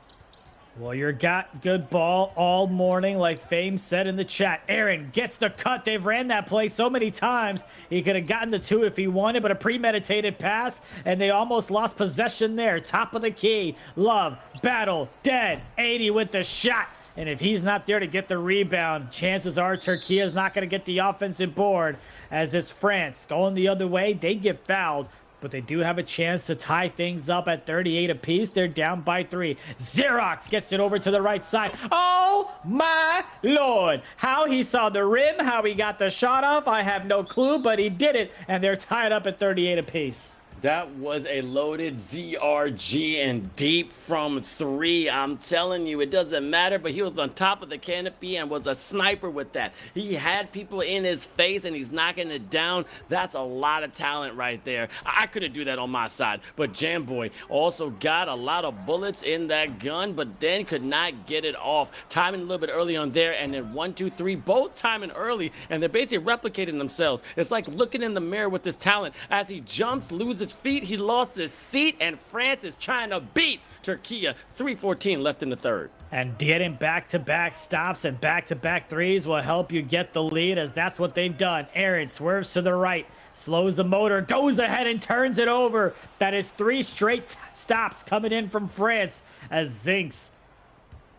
[SPEAKER 6] Well, you got good ball all morning, like Fame said in the chat. Aaron gets the cut. They've ran that play so many times. He could have gotten the 2 if he wanted, but a premeditated pass, and they almost lost possession there. Top of the key. Love, battle, dead. 80 with the shot. And if he's not there to get the rebound, chances are Türkiye is not going to get the offensive board, as it's France going the other way. They get fouled. But they do have a chance to tie things up at 38 apiece. They're down by 3. Xerox gets it over to the right side. Oh, my Lord. How he saw the rim, how he got the shot off, I have no clue, but he did it, and they're tied up at 38 apiece.
[SPEAKER 1] That was a loaded ZRG and deep from 3. I'm telling you, it doesn't matter, but he was on top of the canopy and was a sniper with that. He had people in his face, and he's knocking it down. That's a lot of talent right there. I couldn't do that on my side, but Jamboy also got a lot of bullets in that gun, but then could not get it off. Timing a little bit early on there, and then 1, 2, 3, both timing early, and they're basically replicating themselves. It's like looking in the mirror with this talent. As he jumps, loses feet, he lost his seat, and France is trying to beat Türkiye. 3:14 left in the third.
[SPEAKER 6] And getting back-to-back stops and back-to-back threes will help you get the lead, as that's what they've done. Aaron swerves to the right, slows the motor, goes ahead and turns it over. That is 3 straight stops coming in from France, as Zinks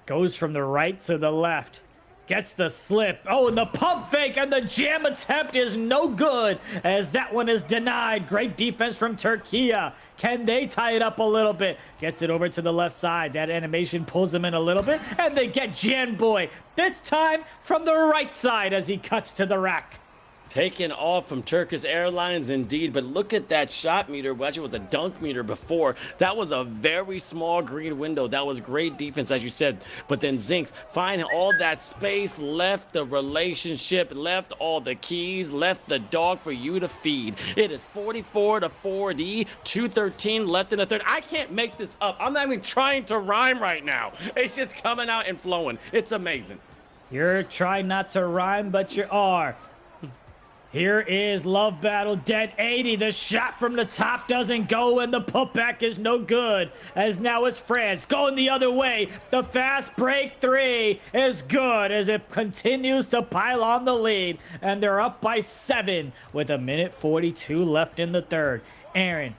[SPEAKER 6] goes from the right to the left. Gets the slip. Oh, and the pump fake and the jam attempt is no good, as that one is denied. Great defense from Türkiye. Can they tie it up a little bit? Gets it over to the left side. That animation pulls them in a little bit, and they get Janboy. This time from the right side as he cuts to the rack.
[SPEAKER 1] Taken off from Turkish Airlines indeed, but look at that shot meter. Well, actually, it was a dunk meter before. That was a very small green window. That was great defense, as you said. But then Zinks find all that space, left the relationship, left all the keys, left the dog for you to feed. It is 44 to 40, 2:13 left in the third. I can't make this up. I'm not even trying to rhyme right now. It's just coming out and flowing. It's amazing.
[SPEAKER 6] You're trying not to rhyme, but you are. Here is Love Battle Dead 80. The shot from the top doesn't go, and the putback is no good. As now it's France going the other way. The fast break three is good as it continues to pile on the lead. And they're up by 7 with 1:42 left in the third. Aaron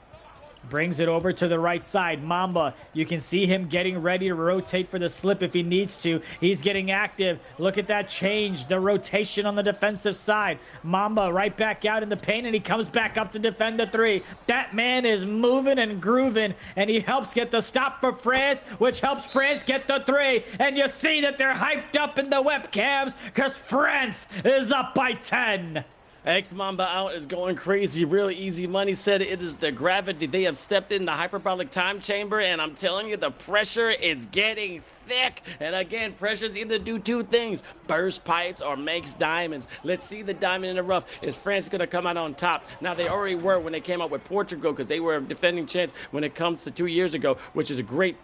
[SPEAKER 6] brings it over to the right side. Mamba, you can see him getting ready to rotate for the slip if he needs to. He's getting active. Look at that change, the rotation on the defensive side. Mamba right back out in the paint, and he comes back up to defend the three. That man is moving and grooving, and he helps get the stop for France, which helps France get the three. And you see that they're hyped up in the webcams because France is up by 10.
[SPEAKER 1] X Mamba out is going crazy. Real easy money said it is the gravity. They have stepped in the hyperbolic time chamber, and I'm telling you, the pressure is getting thick. And again, pressures either do two things: burst pipes or makes diamonds. Let's see the diamond in the rough. Is France going to come out on top? Now, they already were when they came out with Portugal, because they were a defending chance when it comes to 2 years ago, which is a great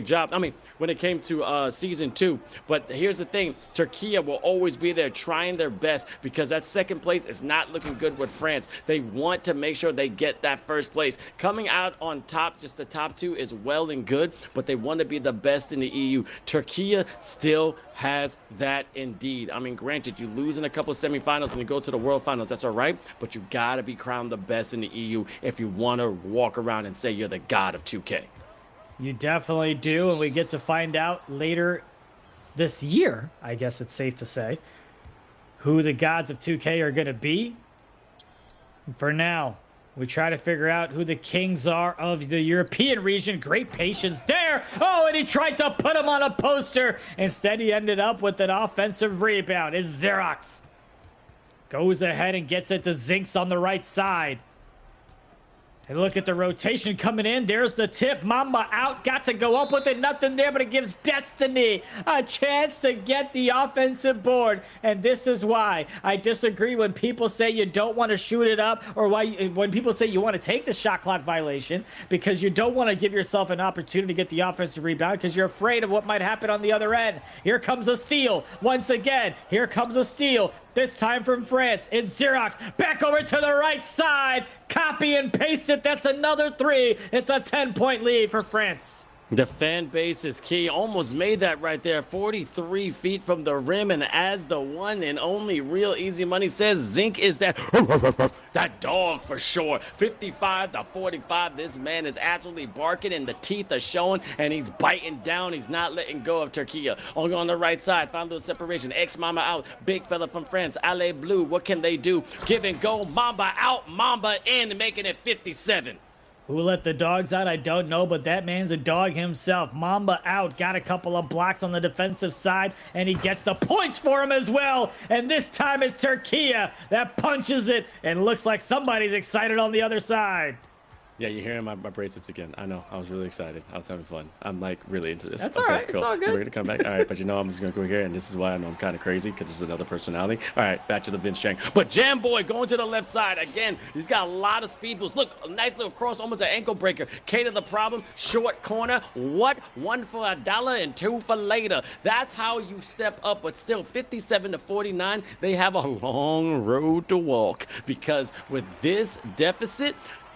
[SPEAKER 1] job. I mean, when it came to season 2. But here's the thing: Türkiye will always be there trying their best, because that second place is not looking good with France. They want to make sure they get that first place. Coming out on top, just the top 2 is well and good, but they want to be the best in the EU. Türkiye still has that indeed. I mean, granted, you lose in a couple of semifinals when you go to the World Finals. That's all right, but you got to be crowned the best in the EU if you want to walk around and say you're the god of 2K.
[SPEAKER 6] You definitely do, and we get to find out later this year, I guess it's safe to say, who the gods of 2K are going to be. For now, we try to figure out who the kings are of the European region. Great patience there. Oh, and he tried to put him on a poster. Instead, he ended up with an offensive rebound. It's Xerox. Goes ahead and gets it to Zinks on the right side. And look at the rotation coming in. There's the tip. Mamba out. Got to go up with it. Nothing there, but it gives Destiny a chance to get the offensive board. And this is why I disagree when people say you don't want to shoot it up, or when people say you want to take the shot clock violation, because you don't want to give yourself an opportunity to get the offensive rebound because you're afraid of what might happen on the other end. Here comes a steal. Once again, here comes a steal. This time from France. It's Xerox. Back over to the right side. Copy and paste it. That's another 3. It's a 10-point lead for France.
[SPEAKER 1] The fan base is key. Almost made that right there. 43 feet from the rim, and as the one and only Real Easy Money says, Zink is that dog for sure. 55 to 45. This man is absolutely barking, and the teeth are showing, and he's biting down. He's not letting go of Türkiye. On the right side, found a little separation. X Mamba out. Big fella from France. Ale Blue. What can they do? Give and go. Mamba out. Mamba in, making it 57.
[SPEAKER 6] Who let the dogs out? I don't know, but that man's a dog himself. Mamba out. Got a couple of blocks on the defensive side, and he gets the points for him as well. And this time it's Türkiye that punches it, and looks like somebody's excited on the other side.
[SPEAKER 1] Yeah, you're hearing my bracelets again. I know. I was really excited. I was having fun. I'm like really into this.
[SPEAKER 6] That's all right.
[SPEAKER 1] Cool.
[SPEAKER 6] It's all good.
[SPEAKER 1] We're going to come back. All right, but you know I'm just going to go here, and this is why I know I'm kind of crazy, because this is another personality. All right, back to the Vince Chang. But Jam Boy going to the left side. Again, he's got a lot of speed boost. Look, a nice little cross, almost an ankle breaker. K to the problem. Short corner. What? 1 for $1 and 2 for later. That's how you step up, but still 57 to 49. They have a long road to walk, because with this deficit,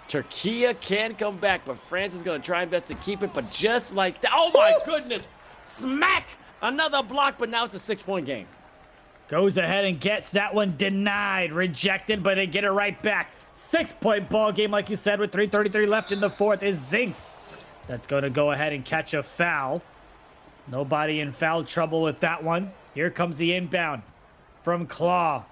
[SPEAKER 1] Türkiye can come back, but France is going to try and best to keep it. But just like that, oh my goodness, smack, another block, but now it's a 6-point game.
[SPEAKER 6] Goes ahead and gets that one denied, rejected, but they get it right back. 6-point ball game, like you said, with 3:33 left in the fourth is Zinks. That's going to go ahead and catch a foul. Nobody in foul trouble with that one. Here comes the inbound from Claw.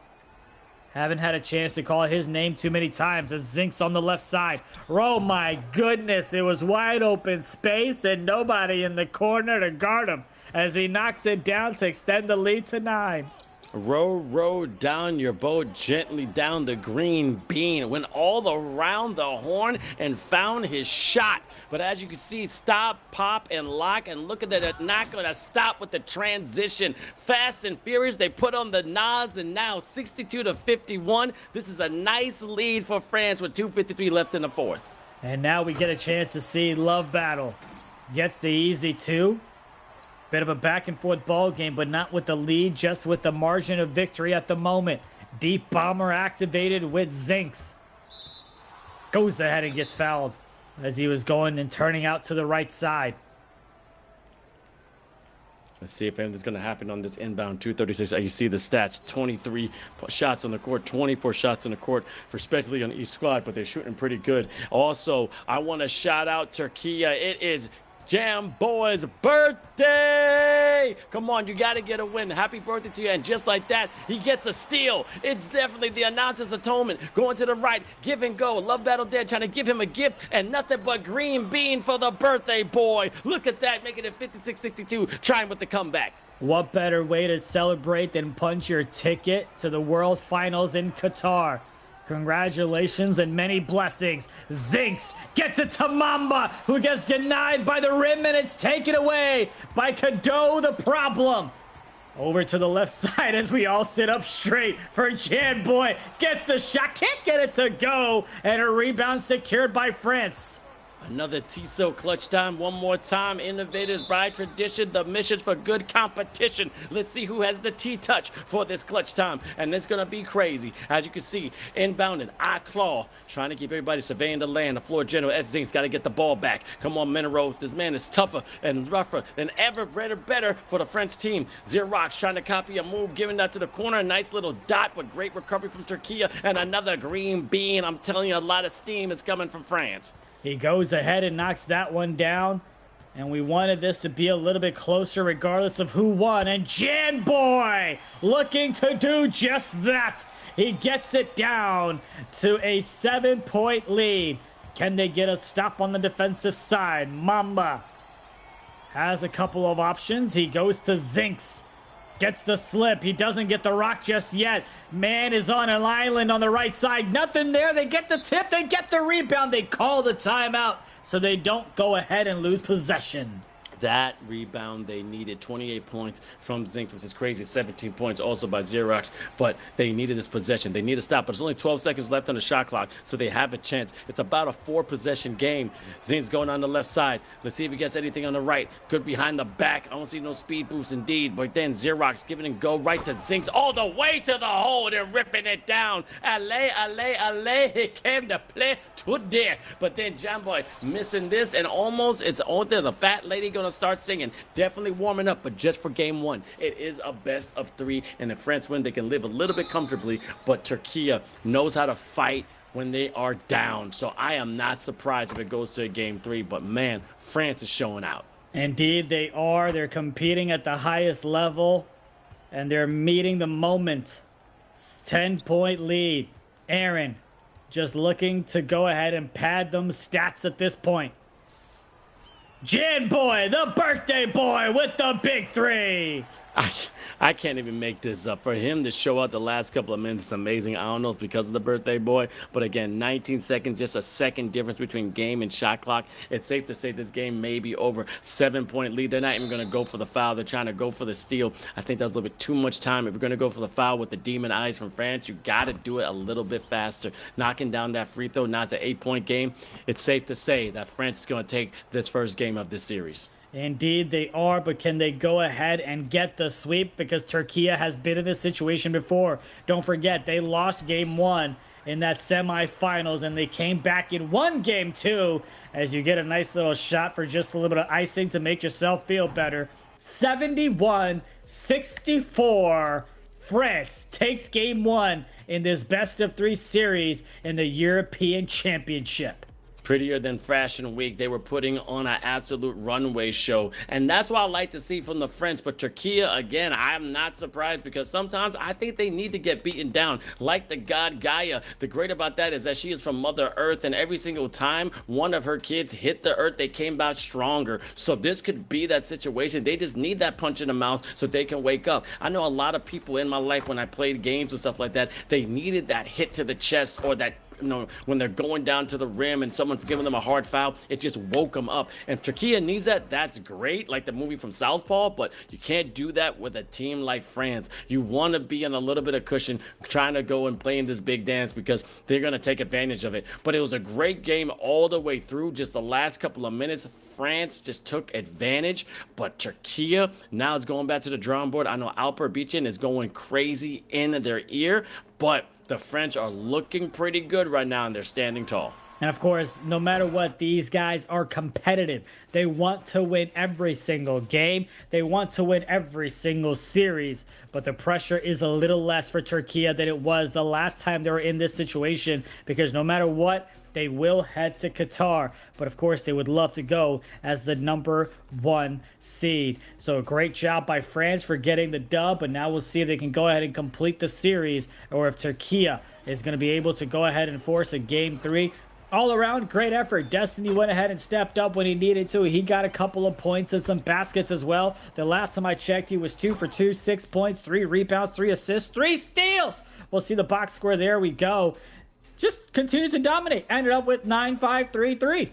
[SPEAKER 6] Haven't had a chance to call his name too many times as Zinks on the left side. Oh my goodness, it was wide open space and nobody in the corner to guard him as he knocks it down to extend the lead to 9.
[SPEAKER 1] Row down your boat gently down the green bean. Went all around the horn and found his shot. But as you can see, stop, pop, and lock. And look at that, they're not going to stop with the transition. Fast and furious, they put on the Nas, and now 62-51. This is a nice lead for France with 2:53 left in the fourth.
[SPEAKER 6] And now we get a chance to see Love Battle. Gets the easy two. Bit of a back and forth ball game, but not with the lead, just with the margin of victory at the moment. Deep bomber activated with Zinks. Goes ahead and gets fouled as he was going and turning out to the right side.
[SPEAKER 1] Let's see if anything's going to happen on this inbound 236. You see the stats, 23 shots on the court, 24 shots on the court, respectively on each squad, but they're shooting pretty good. Also, I want to shout out Türkiye. It is Jam Boy's birthday! Come on, you got to get a win. Happy birthday to you. And just like that, he gets a steal. It's definitely the announcer's atonement. Going to the right, give and go. Love Battle Dead trying to give him a gift, and nothing but green bean for the birthday boy. Look at that, making it 56-62, trying with the comeback.
[SPEAKER 6] What better way to celebrate than punch your ticket to the World Finals in Qatar? Congratulations and many blessings. Zinks gets it to Mamba, who gets denied by the rim, and it's taken away by Kado the problem. Over to the left side as we all sit up straight for Jan Boy. Gets the shot, can't get it to go, and a rebound secured by France.
[SPEAKER 1] Another Tissot clutch time, one more time. Innovators by tradition, the mission for good competition. Let's see who has the T-touch for this clutch time. And it's going to be crazy. As you can see, inbounding, I-Claw, trying to keep everybody surveying the land. The floor general, S-Zink's got to get the ball back. Come on, Minero. This man is tougher and rougher than ever. Better for the French team. Xerox trying to copy a move, giving that to the corner. A nice little dot, but great recovery from Türkiye. And another green bean. I'm telling you, a lot of steam is coming from France.
[SPEAKER 6] He goes ahead and knocks that one down. And we wanted this to be a little bit closer regardless of who won. And Jan Boy looking to do just that. He gets it down to a 7-point lead. Can they get a stop on the defensive side? Mamba has a couple of options. He goes to Zinks. Gets the slip. He doesn't get the rock just yet. Man is on an island on the right side. Nothing there. They get the tip. They get the rebound. They call the timeout so they don't go ahead and lose possession.
[SPEAKER 1] That rebound they needed, 28 points from Zinks, which is crazy, 17 points also by Xerox, but they needed this possession. They need a stop, but there's only 12 seconds left on the shot clock, so they have a chance. It's about a 4-possession game. Zinks going on the left side. Let's see if he gets anything on the right. Good behind the back. I don't see no speed boost indeed, but then Xerox giving and go right to Zinks all the way to the hole. They're ripping it down. Allez, he came to play today. But then Jamboy missing this, and almost it's on there. The fat lady going to start singing. Definitely warming up, but just for game one. It is a best of 3, and if France win, they can live a little bit comfortably, but Türkiye knows how to fight when they are down. So I am not surprised if it goes to a game 3, but man, France is showing out.
[SPEAKER 6] Indeed, they are. They're competing at the highest level, and they're meeting the moment. 10-point lead. Aaron just looking to go ahead and pad them stats at this point. Jan Boy, the birthday boy with the big 3.
[SPEAKER 1] I can't even make this up. For him to show out the last couple of minutes is amazing. I don't know if it's because of the birthday boy, but again, 19 seconds, just a second difference between game and shot clock. It's safe to say this game may be over. 7-point lead. They're not even going to go for the foul. They're trying to go for the steal. I think that was a little bit too much time. If you're going to go for the foul with the demon eyes from France, you got to do it a little bit faster. Knocking down that free throw. Now it's an 8-point game. It's safe to say that France is going to take this first game of this series.
[SPEAKER 6] Indeed, they are, but can they go ahead and get the sweep? Because Türkiye has been in this situation before. Don't forget, they lost game 1 in that semifinals, and they came back and won game 2 as you get a nice little shot for just a little bit of icing to make yourself feel better. 71-64. France takes game 1 in this best of 3 series in the European Championship.
[SPEAKER 1] Prettier than Fashion Week. They were putting on an absolute runway show. And that's what I like to see from the French. But Türkiye, again, I'm not surprised because sometimes I think they need to get beaten down. Like the god Gaia. The great about that is that she is from Mother Earth. And every single time one of her kids hit the earth, they came back stronger. So this could be that situation. They just need that punch in the mouth so they can wake up. I know a lot of people in my life when I played games and stuff like that, they needed that hit to the chest or that, you know, when they're going down to the rim and someone's giving them a hard foul, it just woke them up. And if Türkiye needs that, that's great, like the movie from Southpaw, but you can't do that with a team like France. You want to be in a little bit of cushion trying to go and play in this big dance because they're going to take advantage of it. But it was a great game all the way through. Just the last couple of minutes, France just took advantage, but Türkiye now is going back to the drawing board. I know Alper Bican is going crazy in their ear, but the French are looking pretty good right now, and they're standing tall.
[SPEAKER 6] And of course, no matter what, these guys are competitive. They want to win every single game. They want to win every single series. But the pressure is a little less for Türkiye than it was the last time they were in this situation, because no matter what, they will head to Qatar. But of course, they would love to go as the #1 seed. So a great job by France for getting the dub. But now we'll see if they can go ahead and complete the series, or if Türkiye is going to be able to go ahead and force a Game 3. All around, great effort. Destiny went ahead and stepped up when he needed to. He got a couple of points and some baskets as well. The last time I checked, he was 2 for 2, 6 points, 3 rebounds, 3 assists, 3 steals. We'll see the box score. There we go. Just continued to dominate. Ended up with 9-5-3-3.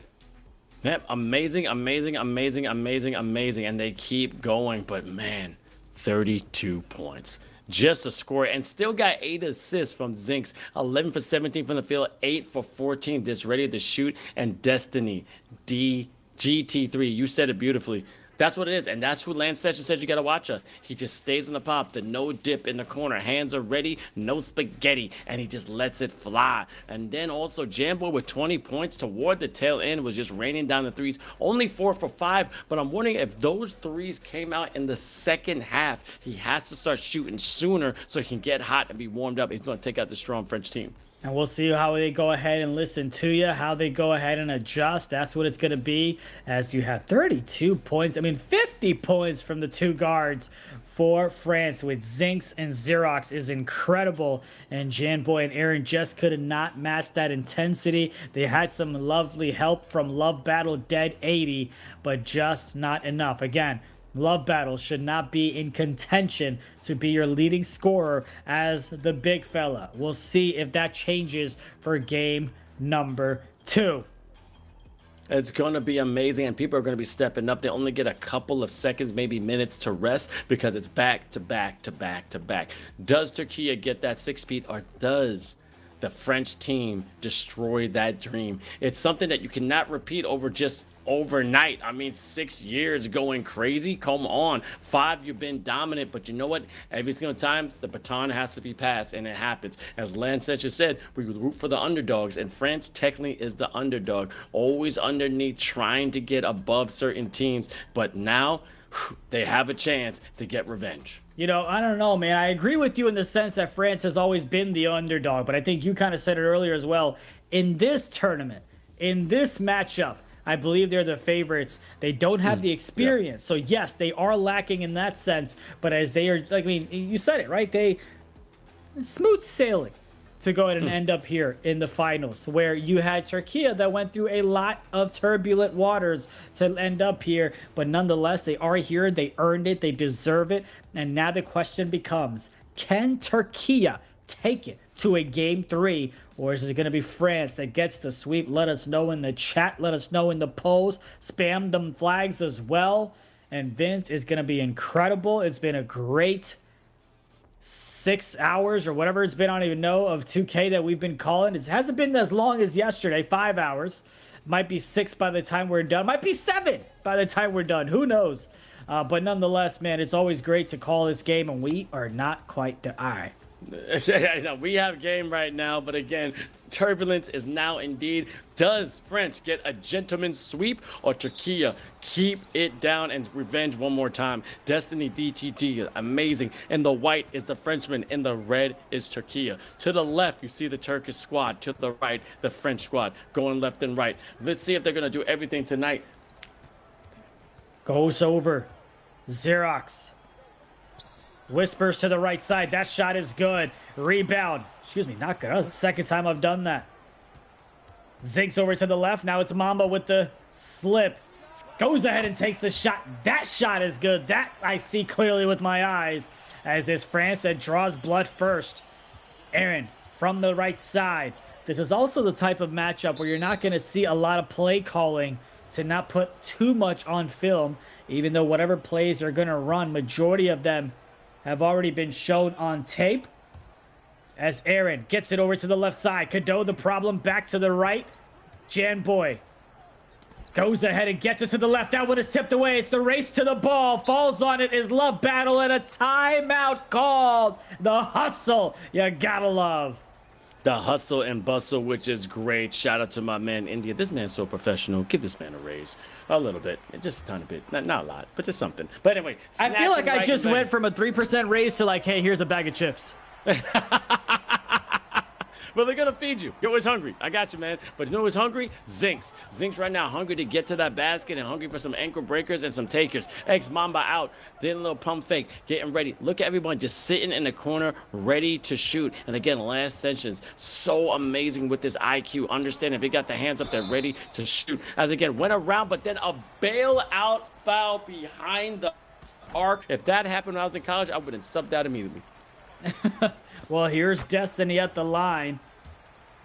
[SPEAKER 1] Yep, amazing. And they keep going. But man, 32 points. Just a score, and still got 8 assists from Zinks. 11 for 17 from the field, 8 for 14. This ready to shoot. And Destiny, DGT3. You said it beautifully. That's what it is, and that's who Lance Sessions said you got to watch her. He just stays in the pop, the no dip in the corner. Hands are ready, no spaghetti, and he just lets it fly. And then also Jambo with 20 points toward the tail end was just raining down the threes. Only 4 for 5, but I'm wondering if those threes came out in the second half. He has to start shooting sooner so he can get hot and be warmed up. He's going to take out the strong French team.
[SPEAKER 6] And we'll see how they go ahead and listen to you, how they go ahead and adjust. That's what it's going to be, as you have 32 points. I mean, 50 points from the 2 guards for France with Zinks and Xerox is incredible. And Janboy and Aaron just could not match that intensity. They had some lovely help from Love Battle Dead 80, but just not enough. Again, Love Battle should not be in contention to be your leading scorer as the big fella. We'll see if that changes for game number 2.
[SPEAKER 1] It's going to be amazing, and people are going to be stepping up. They only get a couple of seconds, maybe minutes to rest because it's back to back to back to back. Does Türkiye get that 6-peat, or does the French team destroy that dream? It's something that you cannot repeat over just overnight. I mean, 6 years going crazy. Come on. 5, you've been dominant, but you know what? Every single time the baton has to be passed, and it happens. As Lance just said, we root for the underdogs, and France technically is the underdog, always underneath, trying to get above certain teams. But now they have a chance to get revenge.
[SPEAKER 6] You know, I don't know, man. I agree with you in the sense that France has always been the underdog, but I think you kind of said it earlier as well. In this tournament, in this matchup, I believe they're the favorites. They don't have the experience. Yeah. So, yes, they are lacking in that sense. But as they are, I mean, you said it, right? They smooth sailing to go ahead and end up here in the finals, where you had Türkiye that went through a lot of turbulent waters to end up here. But nonetheless, they are here. They earned it. They deserve it. And now the question becomes, can Türkiye take it to a game 3, or is it going to be France that gets the sweep? Let us know in the chat. Let us know in the polls. Spam them flags as well. And Vince is going to be incredible. It's been a great 6 hours or whatever it's been, I don't even know, of 2K that we've been calling. It hasn't been as long as yesterday, 5 hours. Might be 6 by the time we're done. Might be 7 by the time we're done. Who knows? But nonetheless, man, it's always great to call this game, and we are not quite done. All right.
[SPEAKER 1] We have game right now, but again, turbulence is now indeed. Does French get a gentleman's sweep, or Türkiye keep it down and revenge one more time? Destiny DTT, amazing. In the white is the Frenchman. In the red is Türkiye. To the left, you see the Turkish squad. To the right, the French squad. Going left and right. Let's see if they're going to do everything tonight.
[SPEAKER 6] Goes over. Xerox. Whispers to the right side. That shot is good. Rebound. Excuse me, not good. That's the second time I've done that. Zinks over to the left. Now it's Mamba with the slip. Goes ahead and takes the shot. That shot is good. That I see clearly with my eyes. As is France that draws blood first. Aaron from the right side. This is also the type of matchup where you're not going to see a lot of play calling to not put too much on film, even though whatever plays they're going to run, majority of them have already been shown on tape. As Aaron gets it over to the left side. Cadeau the problem back to the right. Janboy goes ahead and gets it to the left. That one is tipped away. It's the race to the ball. Falls on it is Love Battle and a timeout called. The hustle you gotta love.
[SPEAKER 1] The hustle and bustle, which is great. Shout out to my man, India. This man's so professional. Give this man a raise. A little bit. Just a tiny bit. Not a lot, but just something. But anyway.
[SPEAKER 6] I feel like I just went from a 3% raise to like, hey, here's a bag of chips.
[SPEAKER 1] Well, they're going to feed you. You're always hungry. I got you, man. But you know who's hungry? Zinks. Zinks right now hungry to get to that basket and hungry for some ankle breakers and some takers. Eggs Mamba out. Then a little pump fake. Getting ready. Look at everyone just sitting in the corner ready to shoot. And again, last sessions, so amazing with this IQ. Understand if they got the hands up, they're ready to shoot. As again, went around, but then a bailout foul behind the arc. If that happened when I was in college, I would have subbed out immediately.
[SPEAKER 6] Well, here's Destiny at the line.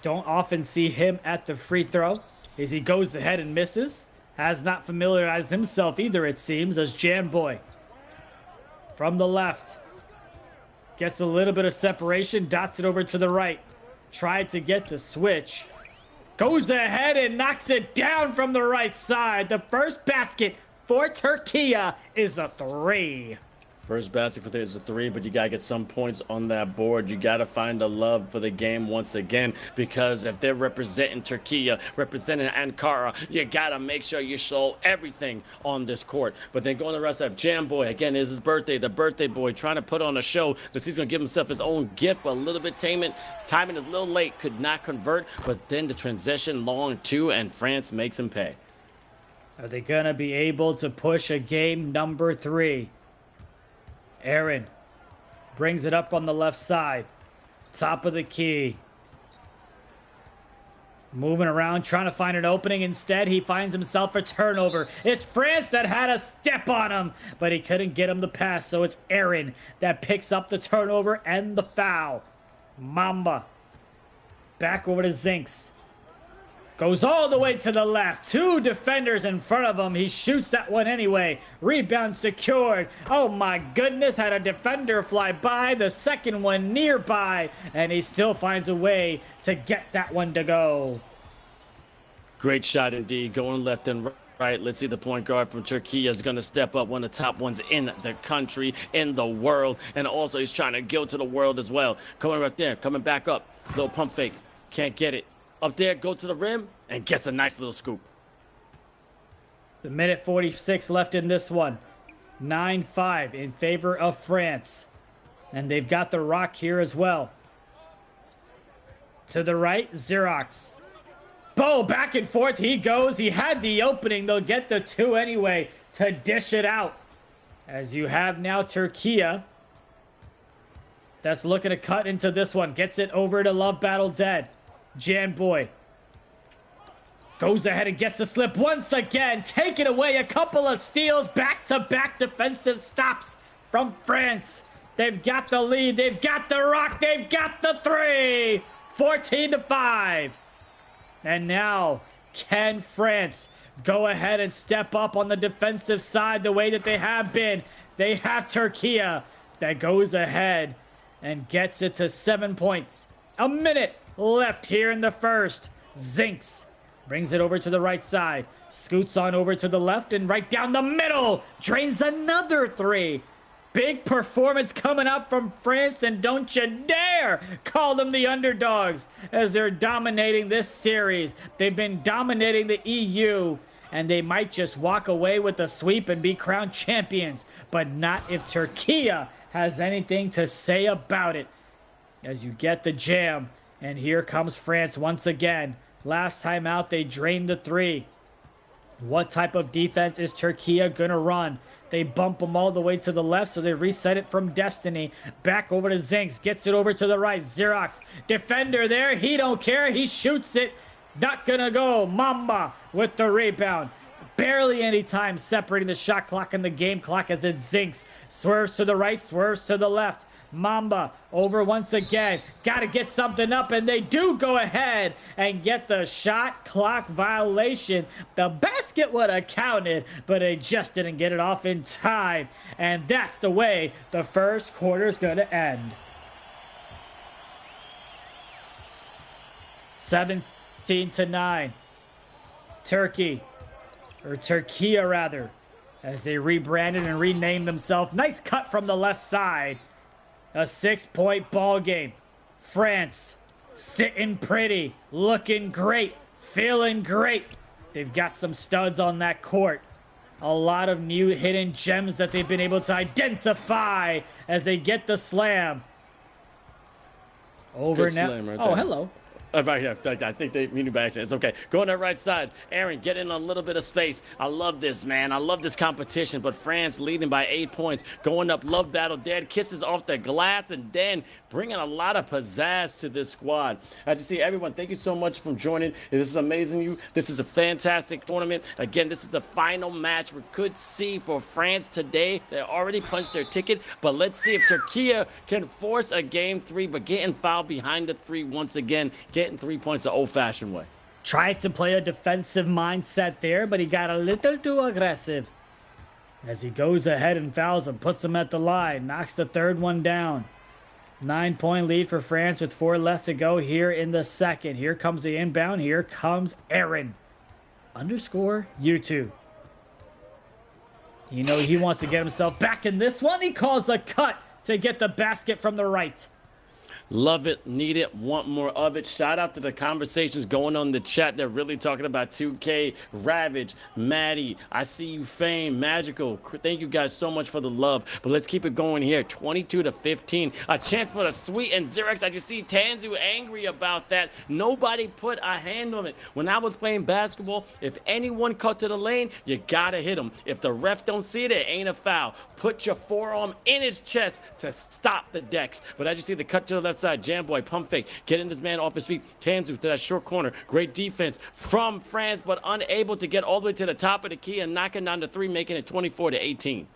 [SPEAKER 6] Don't often see him at the free throw as he goes ahead and misses. Has not familiarized himself either, it seems, as Janboy from the left gets a little bit of separation, dots it over to the right. Tried to get the switch. Goes ahead and knocks it down from the right side. The first basket for Türkiye is a 3.
[SPEAKER 1] First basket for this is a 3, but you got to get some points on that board. You got to find the love for the game once again, because if they're representing Türkiye, representing Ankara, you got to make sure you show everything on this court. But then going the rest of Janboy, again, is his birthday, the birthday boy, trying to put on a show that he's going to give himself his own gift, but a little bit timing is a little late, could not convert, but then the transition long too, and France makes him pay.
[SPEAKER 6] Are they going to be able to push a game number 3? Aaron brings it up on the left side. Top of the key. Moving around, trying to find an opening. Instead, he finds himself a turnover. It's France that had a step on him, but he couldn't get him the pass, so it's Aaron that picks up the turnover and the foul. Mamba. Back over to Zinks. Goes all the way to the left. 2 defenders in front of him. He shoots that one anyway. Rebound secured. Oh my goodness. Had a defender fly by. The second one nearby. And he still finds a way to get that one to go.
[SPEAKER 1] Great shot indeed. Going left and right. Let's see, the point guard from Türkiye is going to step up. One of the top ones in the country, in the world. And also he's trying to go to the world as well. Coming right there. Coming back up. Little pump fake. Can't get it. Up there, go to the rim, and gets a nice little scoop.
[SPEAKER 6] The minute 46 left in this one. 9-5 in favor of France. And they've got the rock here as well. To the right, Xerox. Bo, back and forth he goes. He had the opening. They'll get the 2 anyway to dish it out. As you have now Türkiye. That's looking to cut into this one. Gets it over to Love Battle Dead. Janboy goes ahead and gets the slip once again. Take it away. A couple of steals. Back-to-back defensive stops from France. They've got the lead. They've got the rock. They've got the 3. 14-5. And now, can France go ahead and step up on the defensive side the way that they have been? They have Türkiye that goes ahead and gets it to 7 points. A minute left here in the first. Zinks brings it over to the right side. Scoots on over to the left and right down the middle. Drains another 3. Big performance coming up from France, and don't you dare call them the underdogs as they're dominating this series. They've been dominating the EU, and they might just walk away with the sweep and be crowned champions, but not if Türkiye has anything to say about it. As you get the jam, and here comes France once again. Last time out, they drained the three. What type of defense is Türkiye gonna run? They bump them all the way to the left, so they reset it from Destiny. Back over to Zinks, gets it over to the right. Xerox, defender there, he don't care, he shoots it. Not gonna go. Mamba with the rebound. Barely any time separating the shot clock and the game clock as it Zinks. Swerves to the right, swerves to the left. Mamba over once again. Got to get something up, and they do go ahead and get the shot clock violation. The basket would have counted, but they just didn't get it off in time. And that's the way the first quarter is going to end. 17-9. Türkiye rather, as they rebranded and renamed themselves. Nice cut from the left side. A 6-point ball game. France sitting pretty, looking great, feeling great. They've got some studs on that court. A lot of new hidden gems that they've been able to identify as they get the slam. Over
[SPEAKER 1] Good
[SPEAKER 6] now.
[SPEAKER 1] slam right
[SPEAKER 6] Oh,
[SPEAKER 1] there.
[SPEAKER 6] hello.
[SPEAKER 1] Right here. I think they mean it by accident. It's okay. Go on that right side. Aaron, get in a little bit of space. I love this, man. I love this competition. But France leading by 8 points. Going up, love battle, dead kisses off the glass, and then bringing a lot of pizzazz to this squad. As you see, everyone, thank you so much for joining. This is amazing. This is a fantastic tournament. Again, this is the final match we could see for France today. They already punched their ticket, but let's see if Türkiye can force a game 3, but getting fouled behind the 3 once again. Getting 3 points the old-fashioned way.
[SPEAKER 6] Tried to play a defensive mindset there, but he got a little too aggressive. As he goes ahead and fouls him, puts him at the line, knocks the third one down. 9-point lead for France with 4 left to go here in the second. Here comes the inbound. Here comes Aaron. _ YouTube. You know he wants to get himself back in this one. He calls a cut to get the basket from the right.
[SPEAKER 1] Love it, need it, want more of it. Shout out to the conversations going on in the chat. They're really talking about 2K, Ravage, Maddie, I see you, Fame, Magical. Thank you guys so much for the love. But let's keep it going here. 22-15. A chance for the sweet and Xerox. I just see Tanzu angry about that. Nobody put a hand on it. When I was playing basketball, if anyone cut to the lane, you gotta hit him. If the ref don't see it, it ain't a foul. Put your forearm in his chest to stop the decks. But as you see the cut to the left side, Jamboy, pump fake, getting this man off his feet. Tanzu to that short corner. Great defense from France, but unable to get all the way to the top of the key and knocking down the 3, making it 24-18.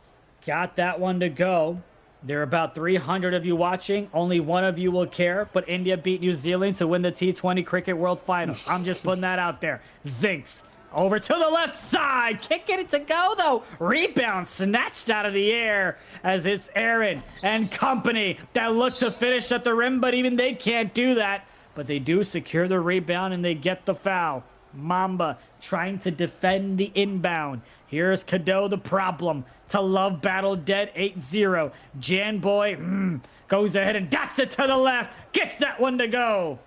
[SPEAKER 6] Got that one to go. There are about 300 of you watching. Only one of you will care, but India beat New Zealand to win the T20 Cricket World Final. I'm just putting that out there. Zinks. Over to the left side. Can't get it to go, though. Rebound snatched out of the air as it's Aaron and company that look to finish at the rim, but even they can't do that. But they do secure the rebound, and they get the foul. Mamba trying to defend the inbound. Here's Cadeau, the problem. To love battle dead 8-0. Janboy goes ahead and dots it to the left. Gets that one to go.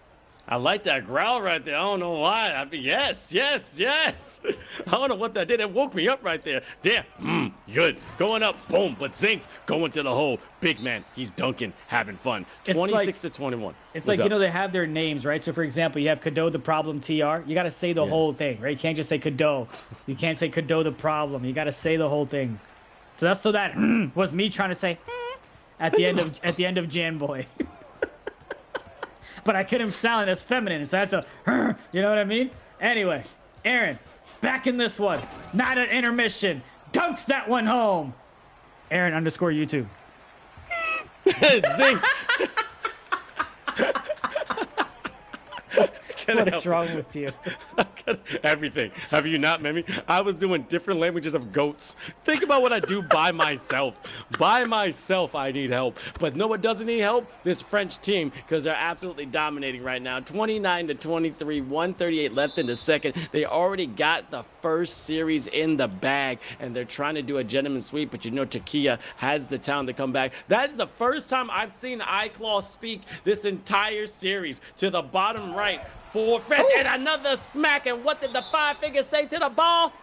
[SPEAKER 1] I like that growl right there. I don't know why. I mean, yes. I don't know what that did. It woke me up right there. Damn. Good. Going up. Boom. But Zinks going to the hole. Big man. He's dunking. Having fun. 26-21.
[SPEAKER 6] It's like, you know, they have their names, right? So, for example, you have Cadeau the Problem TR. You got to say the whole thing, right? You can't just say Cadeau. You can't say Cadeau the Problem. You got to say the whole thing. So that's that was me trying to say at the end of Janboy. But I couldn't sound as feminine, so I had to, you know what I mean? Anyway, Aaron, back in this one. Not an intermission. Dunks that one home. Aaron _ YouTube.
[SPEAKER 1] Zinks. gonna
[SPEAKER 6] What
[SPEAKER 1] help
[SPEAKER 6] is wrong with you?
[SPEAKER 1] Everything. Have you not met me? I was doing different languages of goats. Think about what I do by myself. By myself, I need help. But no one doesn't need help? This French team, because they're absolutely dominating right now. 29-23, 138 left in the second. They already got the first series in the bag, and they're trying to do a gentleman's sweep, but you know Türkiye has the talent to come back. That is the first time I've seen iClaw speak this entire series. To the bottom right for France, and another smack, and what did the five fingers say to the ball?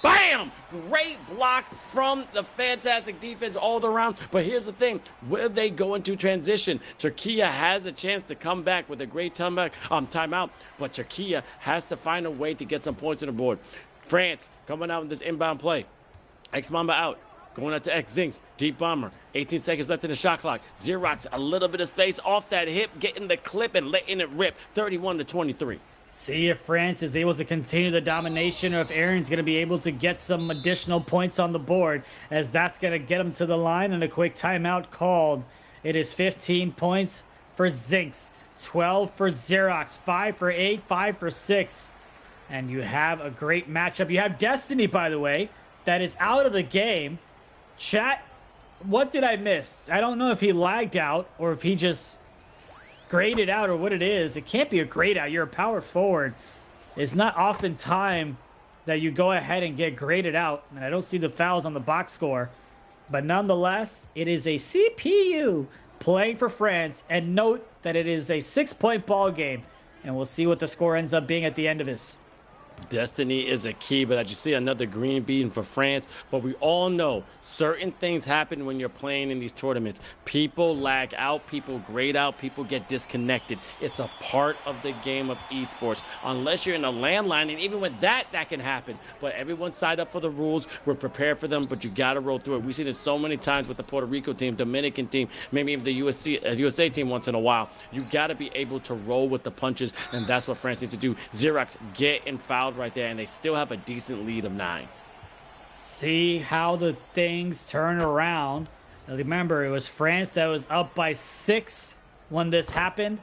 [SPEAKER 1] Bam! Great block from the fantastic defense all around. But here's the thing. Where they go into transition, Türkiye has a chance to come back with a great timeout. But Türkiye has to find a way to get some points on the board. France coming out with this inbound play. X-Mamba out. Going out to X-Zinks. Deep bomber. 18 seconds left in the shot clock. Xerox, a little bit of space off that hip. Getting the clip and letting it rip. 31-23.
[SPEAKER 6] See if France is able to continue the domination, or if Aaron's going to be able to get some additional points on the board, as that's going to get him to the line, and a quick timeout called. It is 15 points for Zinks, 12 for Xerox, 5 for 8, 5 for 6. And you have a great matchup. You have Destiny, by the way, that is out of the game. Chat, what did I miss? I don't know if he lagged out or if he just graded out or what it is. It can't be a grade out. You're a power forward. It's not often time that you go ahead and get graded out. And I don't see the fouls on the box score. But nonetheless, it is a CPU playing for France. And note that it is a 6-point ball game. And we'll see what the score ends up being at the end of this.
[SPEAKER 1] Destiny is a key, but as you see, another green bean for France. But we all know certain things happen when you're playing in these tournaments. People lag out, people grade out, people get disconnected. It's a part of the game of esports. Unless you're in a landline, and even with that, that can happen. But everyone signed up for the rules. We're prepared for them, but you got to roll through it. We see this so many times with the Puerto Rico team, Dominican team, maybe even the USA team once in a while. You got to be able to roll with the punches, and that's what France needs to do. Xerox get in foul right there, and they still have a decent lead of 9.
[SPEAKER 6] See how the things turn around. Now remember, it was France that was up by 6 when this happened.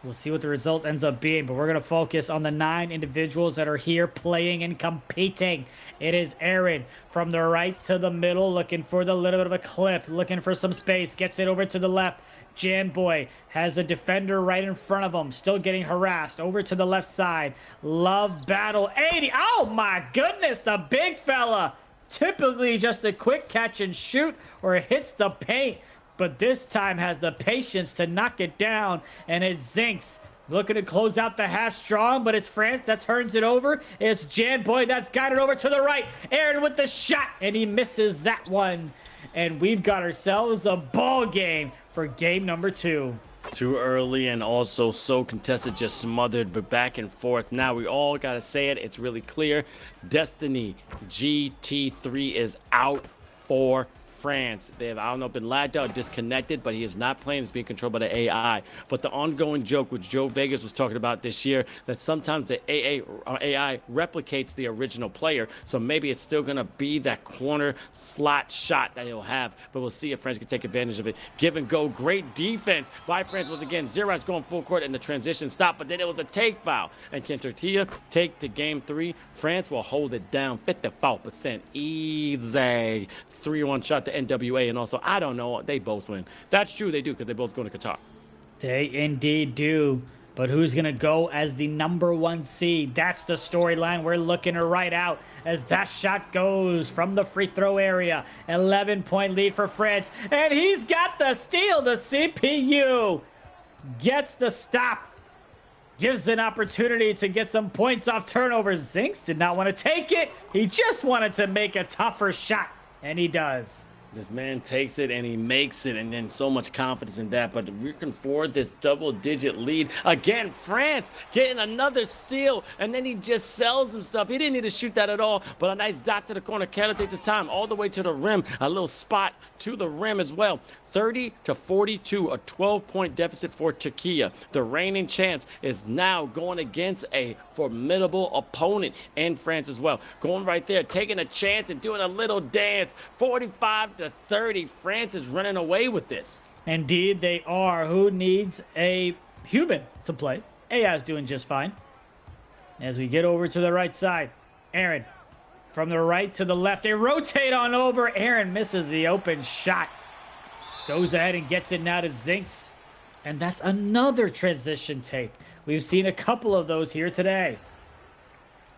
[SPEAKER 6] We'll see what the result ends up being, but we're going to focus on the 9 individuals that are here playing and competing. It is Aaron from the right to the middle, looking for the little bit of a clip, looking for some space, gets it over to the left. Janboy has a defender right in front of him, still getting harassed. Over to the left side. Love battle 80. Oh my goodness, the big fella. Typically just a quick catch and shoot, or it hits the paint. But this time has the patience to knock it down, and it's Zinks looking to close out the half strong, but it's France that turns it over. It's Janboy that's got it over to the right. Aaron with the shot, and he misses that one. And we've got ourselves a ball game for game number 2.
[SPEAKER 1] Too early and also so contested, just smothered, but back and forth. Now we all got to say it. It's really clear. Destiny GT3 is out for France. They have, I don't know, been lagged out, disconnected, but he is not playing. It's being controlled by the AI. But the ongoing joke, which Joe Vegas was talking about this year, that sometimes the AI replicates the original player. So maybe it's still going to be that corner slot shot that he'll have. But we'll see if France can take advantage of it. Give and go. Great defense by France was again. Xerox going full court and the transition stop, but then it was a take foul. And can Türkiye take to game 3? France will hold it down 54%. Easy. 3-1 shot to NWA, and also, I don't know, they both win. That's true, they do, because they both go to Qatar.
[SPEAKER 6] They indeed do. But who's going to go as the number 1 seed? That's the storyline we're looking to write out as that shot goes from the free throw area. 11-point lead for France, and he's got the steal. The CPU gets the stop. Gives an opportunity to get some points off turnovers. Zinks did not want to take it. He just wanted to make a tougher shot. And he does.
[SPEAKER 1] This man takes it and he makes it, and then so much confidence in that. But we can forward this double-digit lead. Again, France getting another steal, and then he just sells himself. He didn't need to shoot that at all, but a nice dot to the corner. Canada takes his time all the way to the rim. A little spot to the rim as well. 30-42, a 12-point deficit for Türkiye. The reigning champs is now going against a formidable opponent in France as well. Going right there, taking a chance and doing a little dance. 45-30, France is running away with this.
[SPEAKER 6] Indeed, they are. Who needs a human to play? AI's doing just fine. As we get over to the right side, Aaron, from the right to the left, they rotate on over. Aaron misses the open shot. Goes ahead and gets it now to Zinks. And that's another transition take. We've seen a couple of those here today.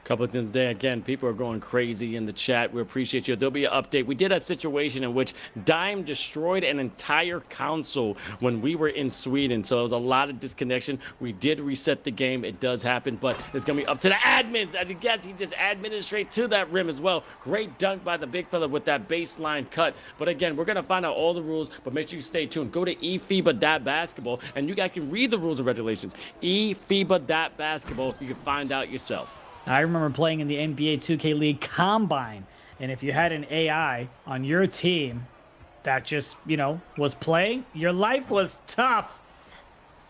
[SPEAKER 1] Couple of things there. Again, people are going crazy in the chat. We appreciate you. There'll be an update. We did a situation in which Dime destroyed an entire console when we were in Sweden. So there was a lot of disconnection. We did reset the game. It does happen, but it's going to be up to the admins. As he gets, he just admitted straight to that rim as well. Great dunk by the big fella with that baseline cut. But again, we're going to find out all the rules, but make sure you stay tuned. Go to eFIBA.basketball, and you guys can read the rules and regulations. eFIBA.basketball. You can find out yourself.
[SPEAKER 6] I remember playing in the NBA 2K League Combine, and if you had an AI on your team that just, was playing, your life was tough.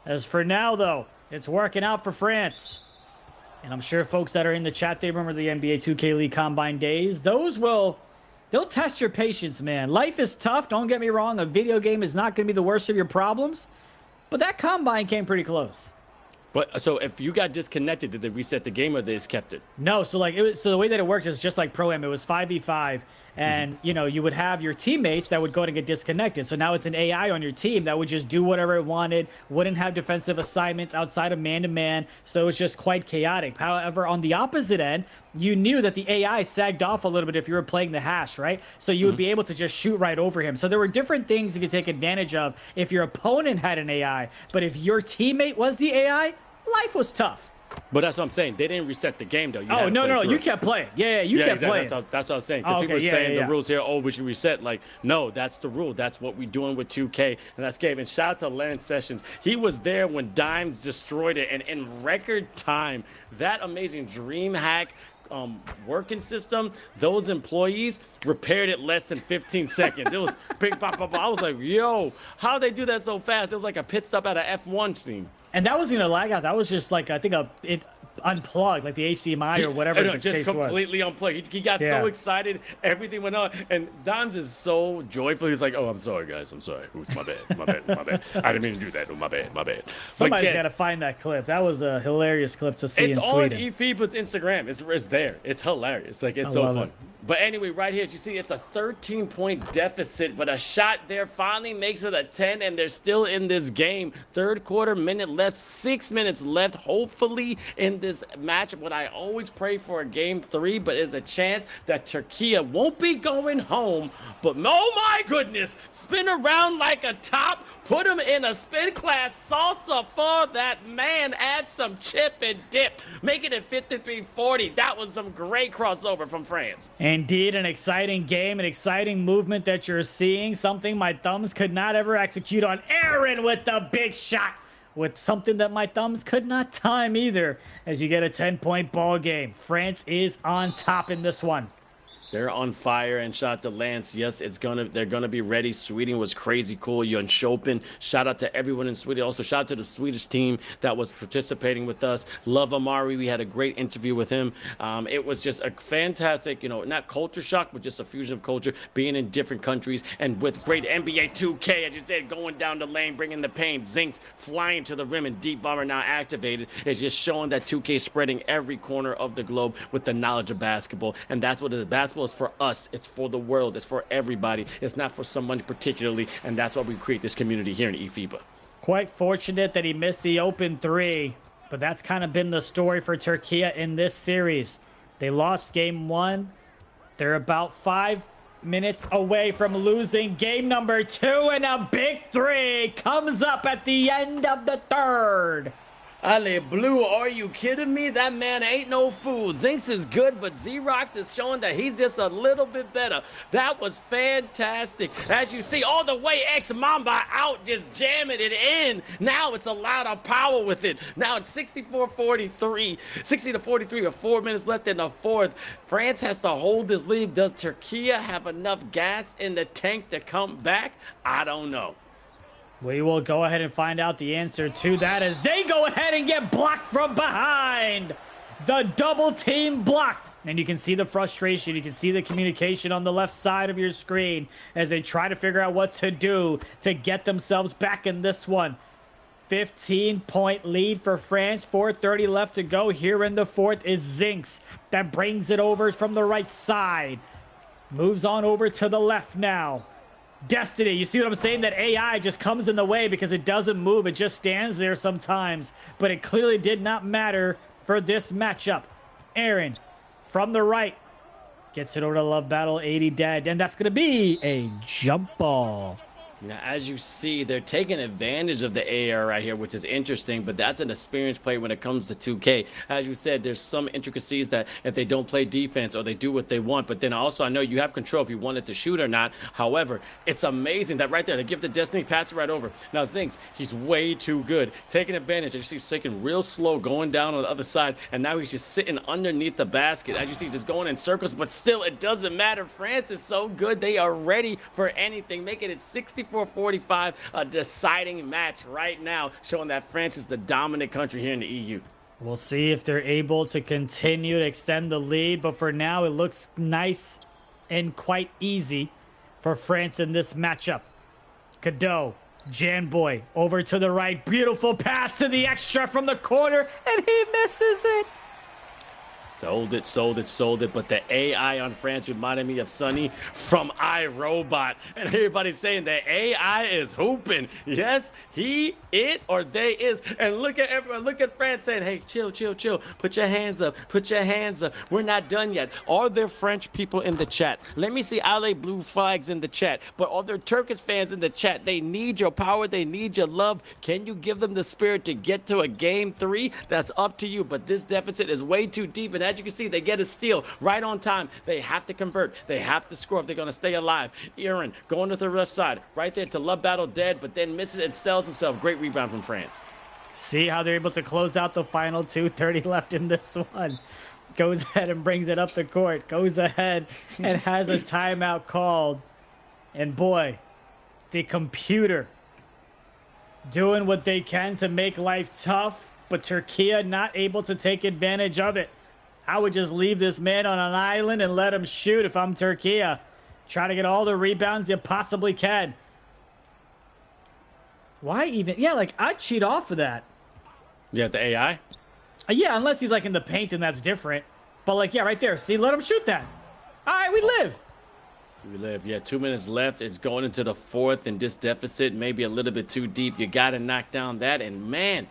[SPEAKER 6] As for now, though, it's working out for France. And I'm sure folks that are in the chat, they remember the NBA 2K League Combine days. They'll test your patience, man. Life is tough, don't get me wrong. A video game is not going to be the worst of your problems, but that Combine came pretty close.
[SPEAKER 1] But so if you got disconnected, did they reset the game or they just kept it?
[SPEAKER 6] No, so the way that it works is just like Pro-Am. It was 5v5, and you would have your teammates that would go and get disconnected. So now it's an AI on your team that would just do whatever it wanted, wouldn't have defensive assignments outside of man-to-man, so it was just quite chaotic. However, on the opposite end, you knew that the AI sagged off a little bit if you were playing the hash, right? So you would be able to just shoot right over him. So there were different things you could take advantage of if your opponent had an AI, but if your teammate was the AI, life was tough.
[SPEAKER 1] But that's what I'm saying. They didn't reset the game, though.
[SPEAKER 6] No. You kept playing. Yeah, you kept
[SPEAKER 1] exactly.
[SPEAKER 6] playing.
[SPEAKER 1] That's what I was saying. Because people were saying the rules here, we should reset. Like, no, that's the rule. That's what we're doing with 2K. And that's game. And shout out to Lance Sessions. He was there when Dimes destroyed it. And in record time, that amazing DreamHack working system, those employees repaired it less than 15 seconds. It was big pop. I was like, yo, how they do that so fast? It was like a pit stop at an F1 team.
[SPEAKER 6] And that wasn't a lag out. That was just like, I think it unplugged, like the HDMI or whatever the case was.
[SPEAKER 1] Just completely unplugged. He got so excited. Everything went on. And Don's is so joyful. He's like, oh, I'm sorry, guys. I'm sorry. Oops, my bad. My bad. I didn't mean to do that. Oh, my bad.
[SPEAKER 6] Somebody's got to find that clip. That was a hilarious clip to see in Sweden.
[SPEAKER 1] It's on eFIBA's Instagram. It's there. It's hilarious. Like, it's so fun.
[SPEAKER 6] It.
[SPEAKER 1] But anyway, right here, as you see, it's a 13-point deficit, but a shot there finally makes it a 10, and they're still in this game. Third quarter, minute left, 6 minutes left, hopefully in this match. What I always pray for a game 3, but there's a chance that Türkiye won't be going home. But oh my goodness, spin around like a top. Put him in a spin class salsa for that man. Add some chip and dip. Making it 53-40. That was some great crossover from France.
[SPEAKER 6] Indeed, an exciting game, an exciting movement that you're seeing. Something my thumbs could not ever execute on. Aaron with the big shot. With something that my thumbs could not time either. As you get a 10-point ball game. France is on top in this one.
[SPEAKER 1] They're on fire, and shout out to Lance. Yes, they're gonna be ready. Sweden was crazy cool. Jan Schopen. Shout out to everyone in Sweden. Also, shout out to the Swedish team that was participating with us. Love Amari. We had a great interview with him. It was just a fantastic, not culture shock, but just a fusion of culture, being in different countries, and with great NBA 2K, as you said, going down the lane, bringing the pain. Zinks flying to the rim, and Deep Bomber now activated. It's just showing that 2K spreading every corner of the globe with the knowledge of basketball, and that's what it is. Basketball is for us. It's for the world. It's for everybody. It's not for someone particularly, and that's why we create this community here in eFIBA.
[SPEAKER 6] Quite fortunate that he missed the open 3, but that's kind of been the story for Türkiye in this series. They lost game 1. They're about 5 minutes away from losing game number 2, and a big 3 comes up at the end of the third.
[SPEAKER 1] Ale Blue, are you kidding me? That man ain't no fool. Zinks is good, but Xerox is showing that he's just a little bit better. That was fantastic. As you see, all the way X Mamba out, just jamming it in. Now it's a lot of power with it. Now it's 60-43 with 4 minutes left in the fourth. France has to hold this lead. Does Türkiye have enough gas in the tank to come back? I don't know.
[SPEAKER 6] We will go ahead and find out the answer to that as they go ahead and get blocked from behind. The double team block. And you can see the frustration. You can see the communication on the left side of your screen as they try to figure out what to do to get themselves back in this one. 15-point lead for France. 4:30 left to go. Here in the fourth is Zinks that brings it over from the right side. Moves on over to the left now. Destiny, you see what I'm saying? That AI just comes in the way because it doesn't move. It just stands there sometimes. But it clearly did not matter for this matchup. Aaron, from the right, gets it over to Love Battle, 80 dead. And that's going to be a jump ball.
[SPEAKER 1] Now, as you see, they're taking advantage of the AR right here, which is interesting, but that's an experienced play when it comes to 2K. As you said, there's some intricacies that if they don't play defense or they do what they want, but then also I know you have control if you want it to shoot or not. However, it's amazing that right there, they give the Destiny, pass it right over. Now, Zinks, he's way too good. Taking advantage. As you see, he's taking real slow, going down on the other side, and now he's just sitting underneath the basket. As you see, just going in circles, but still, it doesn't matter. France is so good. They are ready for anything, making it 64-45, a deciding match right now, showing that France is the dominant country here in the EU.
[SPEAKER 6] We'll see if they're able to continue to extend the lead, but for now, it looks nice and quite easy for France in this matchup. Cadeau, Janboy, over to the right. Beautiful pass to the extra from the corner, and he misses it.
[SPEAKER 1] Sold it, but the AI on France reminded me of Sonny from iRobot. And everybody's saying the AI is hooping. Yes, he, it, or they is. And look at everyone, look at France saying, hey, chill. Put your hands up. We're not done yet. Are there French people in the chat? Let me see LA blue flags in the chat. But are there Turkish fans in the chat? They need your power. They need your love. Can you give them the spirit to get to a game 3? That's up to you. But this deficit is way too deep. And as you can see, they get a steal right on time. They have to convert. They have to score if they're going to stay alive. Aaron going to the left side. Right there to Love Battle dead, but then misses and sells himself. Great rebound from France.
[SPEAKER 6] See how they're able to close out the final 2:30 left in this one. Goes ahead and brings it up the court. Goes ahead and has a timeout called. And boy, the computer doing what they can to make life tough, but Türkiye not able to take advantage of it. I would just leave this man on an island and let him shoot if I'm Türkiye. Try to get all the rebounds you possibly can. Why even? Yeah, like, I'd cheat off of that.
[SPEAKER 1] Yeah, the AI?
[SPEAKER 6] Yeah, unless he's, like, in the paint and that's different. But, like, yeah, right there. See, let him shoot that. All right, we live.
[SPEAKER 1] Yeah, 2 minutes left. It's going into the fourth, and this deficit may be a little bit too deep. You got to knock down that, and man,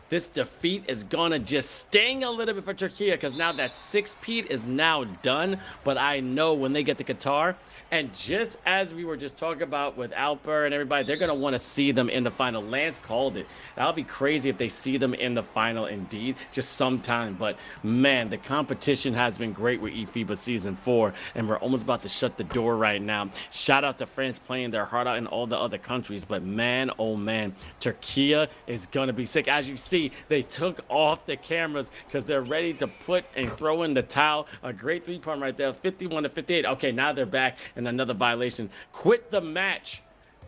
[SPEAKER 1] this defeat is gonna just sting a little bit for Türkiye because now that 6-peat is now done. But I know when they get to Qatar, and just as we were just talking about with Alper and everybody, they're gonna want to see them in the final. Lance called it. That'll be crazy if they see them in the final indeed, just sometime. But man, the competition has been great with eFIBA Season 4, and we're almost about to shut the door right now. Shout out to France playing their heart out in all the other countries, but man, oh man, Türkiye is gonna be sick. As you see, they took off the cameras because they're ready to put and throw in the towel. A great 3-point right there, 51-58. Okay, now they're back, and another violation. Quit the match.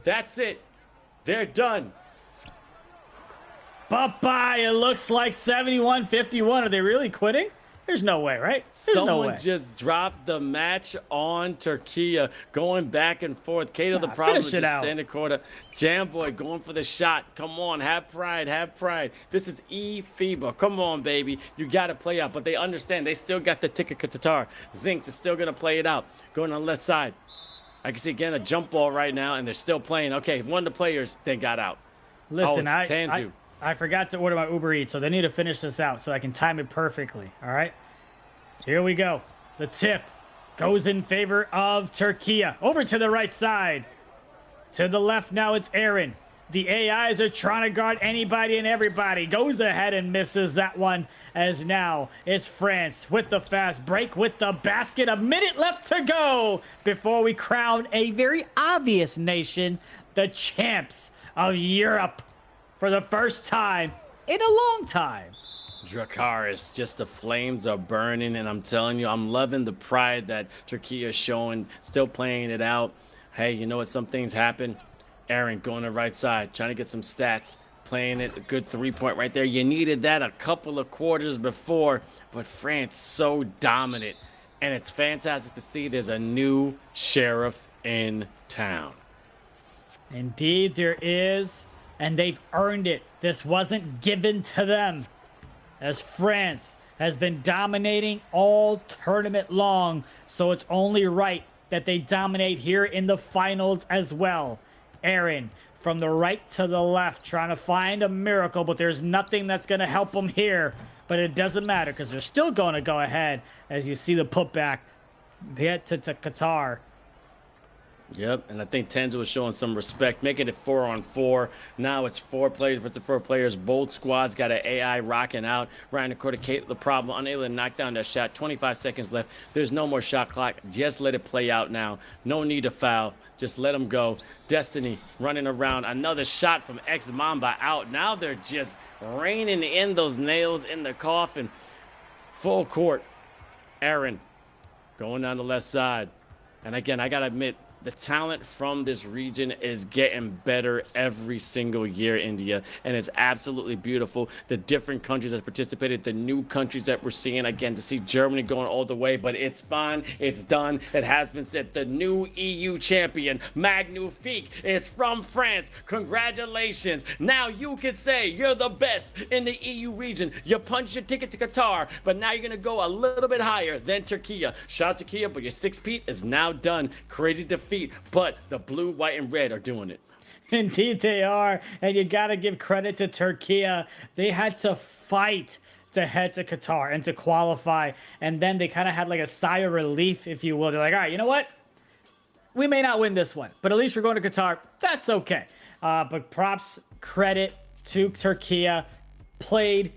[SPEAKER 1] That's it. They're done.
[SPEAKER 6] Bye-bye. It looks like 71-51. Are they really quitting? There's no way, right?
[SPEAKER 1] Someone just dropped the match on Türkiye, going back and forth. Kato the problem just stand the quarter. Jamboy going for the shot. Come on, have pride. This is eFIBA. Come on, baby. You got to play out. But they understand. They still got the ticket to Qatar. Zinks is still going to play it out. Going on the left side. I can see again a jump ball right now, and they're still playing. Okay, one of the players then got out.
[SPEAKER 6] Listen, I forgot to order my Uber Eats, so they need to finish this out so I can time it perfectly. All right? Here we go. The tip goes in favor of Türkiye. Over to the right side. To the left now, it's Aaron. The AIs are trying to guard anybody and everybody. Goes ahead and misses that one, as now it's France with the fast break with the basket. A minute left to go before we crown a very obvious nation the champs of Europe for the first time in a long time.
[SPEAKER 1] Dracarys, just the flames are burning, and I'm telling you, I'm loving the pride that Türkiye is showing, still playing it out. Hey, you know what? Some things happen. Aaron going to the right side, trying to get some stats, playing it, a good 3-point right there. You needed that a couple of quarters before, but France so dominant, and it's fantastic to see there's a new sheriff in town.
[SPEAKER 6] Indeed, there is. and they've earned it. This wasn't given to them, as France has been dominating all tournament long, so it's only right that they dominate here in the finals as well. Aaron, from the right to the left, trying to find a miracle, but there's nothing that's going to help them here. But it doesn't matter because they're still going to go ahead as you see the putback hit to Qatar.
[SPEAKER 1] Yep, and I think Tenzo was showing some respect, making it 4-on-4. Now it's 4 players versus 4 players. Both squads got an AI rocking out. Ryan Akota, the problem, unable to knock down that shot. 25 seconds left. There's no more shot clock. Just let it play out now. No need to foul. Just let them go. Destiny running around. Another shot from X-Mamba out. Now they're just raining in those nails in the coffin. Full court. Aaron going down the left side. And again, I got to admit, the talent from this region is getting better every single year, India, and it's absolutely beautiful. The different countries that participated, the new countries that we're seeing, again, to see Germany going all the way, but it's fine, it's done. It has been said, the new EU champion, Magnifique, is from France. Congratulations. Now you can say you're the best in the EU region. You punched your ticket to Qatar, but now you're going to go a little bit higher than Türkiye. Shout out to Türkiye, but your 6-peat is now done. Crazy defeat. But the blue, white, and red are doing it.
[SPEAKER 6] Indeed they are. And you got to give credit to Türkiye. They had to fight to head to Qatar and to qualify. And then they kind of had like a sigh of relief, if you will. They're like, all right, you know what? We may not win this one, but at least we're going to Qatar. That's okay. But props, credit to Türkiye. Played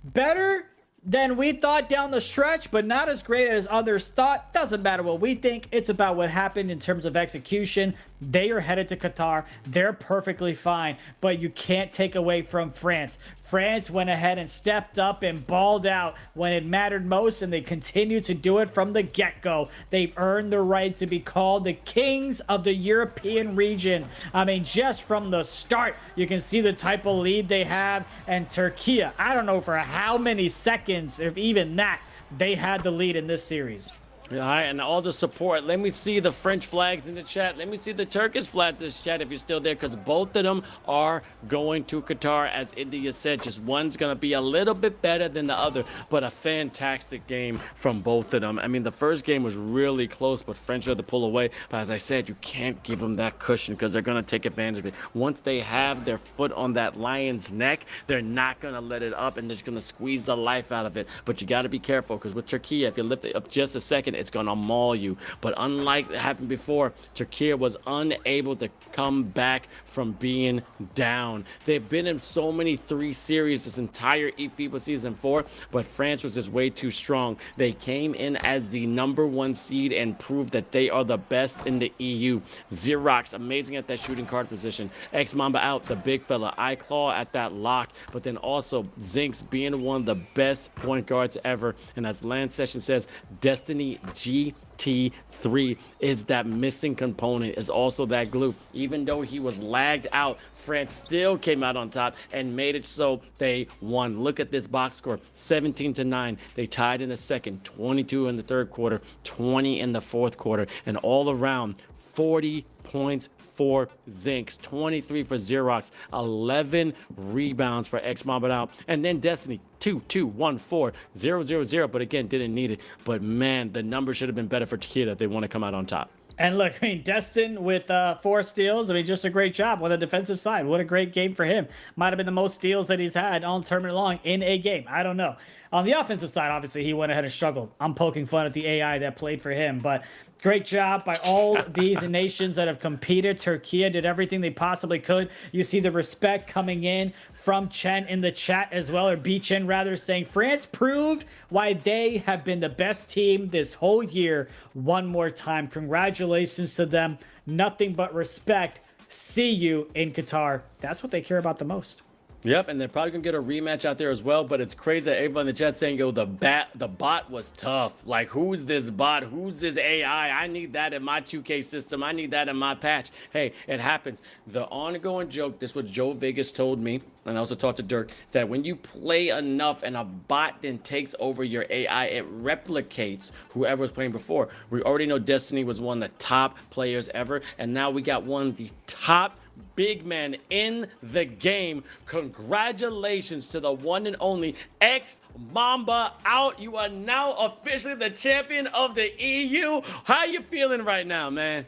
[SPEAKER 6] better than we thought down the stretch, but not as great as others thought. Doesn't matter what we think. It's about what happened in terms of execution. They are headed to Qatar. They're perfectly fine, but you can't take away from France. France went ahead and stepped up and balled out when it mattered most, and they continue to do it from the get-go. They've earned the right to be called the kings of the European region. I mean, just from the start, you can see the type of lead they have. And Türkiye, I don't know for how many seconds, if even that, they had the lead in this series.
[SPEAKER 1] All right, and all the support. Let me see the French flags in the chat. Let me see the Turkish flags in the chat if you're still there, because both of them are going to Qatar, as India said. Just one's going to be a little bit better than the other, but a fantastic game from both of them. I mean, the first game was really close, but French had to pull away. But as I said, you can't give them that cushion because they're going to take advantage of it. Once they have their foot on that lion's neck, they're not going to let it up, and they're just going to squeeze the life out of it. But you got to be careful, because with Türkiye, if you lift it up just a second, it's going to maul you. But unlike it happened before, Türkiye was unable to come back from being down. They've been in so many 3 series this entire eFIBA season 4, but France was just way too strong. They came in as the #1 seed and proved that they are the best in the EU. Xerox, amazing at that shooting guard position. X-Mamba out, the big fella. iClaw at that lock, but then also Zinx being one of the best point guards ever. And as Land Session says, Destiny GT3 is that missing component, is also that glue. Even though he was lagged out, France still came out on top and made it so they won. Look at this box score, 17-9. They tied in the second, 22 in the third quarter, 20 in the fourth quarter, and all around 40 points for Zinx, 23 for Xerox, 11 rebounds for X-Mamba out, and then Destiny 2-2-1-4-0-0-0, but again, didn't need it. But man, the numbers should have been better for Türkiye if they want to come out on top.
[SPEAKER 6] And look, I mean, Destin with 4 steals. I mean, just a great job on the defensive side. What a great game for him. Might have been the most steals that he's had all tournament long in a game. I don't know. On the offensive side, obviously, he went ahead and struggled. I'm poking fun at the AI that played for him, but great job by all these nations that have competed. Türkiye did everything they possibly could. You see the respect coming in from Chen in the chat as well, or B-Chen rather, saying France proved why they have been the best team this whole year one more time. Congratulations to them. Nothing but respect. See you in Qatar. That's what they care about the most.
[SPEAKER 1] Yep, and they're probably gonna get a rematch out there as well. But it's crazy that everyone in the chat saying, "Yo, the bot was tough." Like, who's this bot? Who's this AI? I need that in my 2K system. I need that in my patch. Hey, it happens. The ongoing joke. This is what Joe Vegas told me, and I also talked to Dirk, that when you play enough and a bot then takes over your AI, it replicates whoever was playing before. We already know Destiny was one of the top players ever, and now we got one of the top top big man in the game. Congratulations to the one and only X Mamba out. You are now officially the champion of the EU. How you feeling right now, man?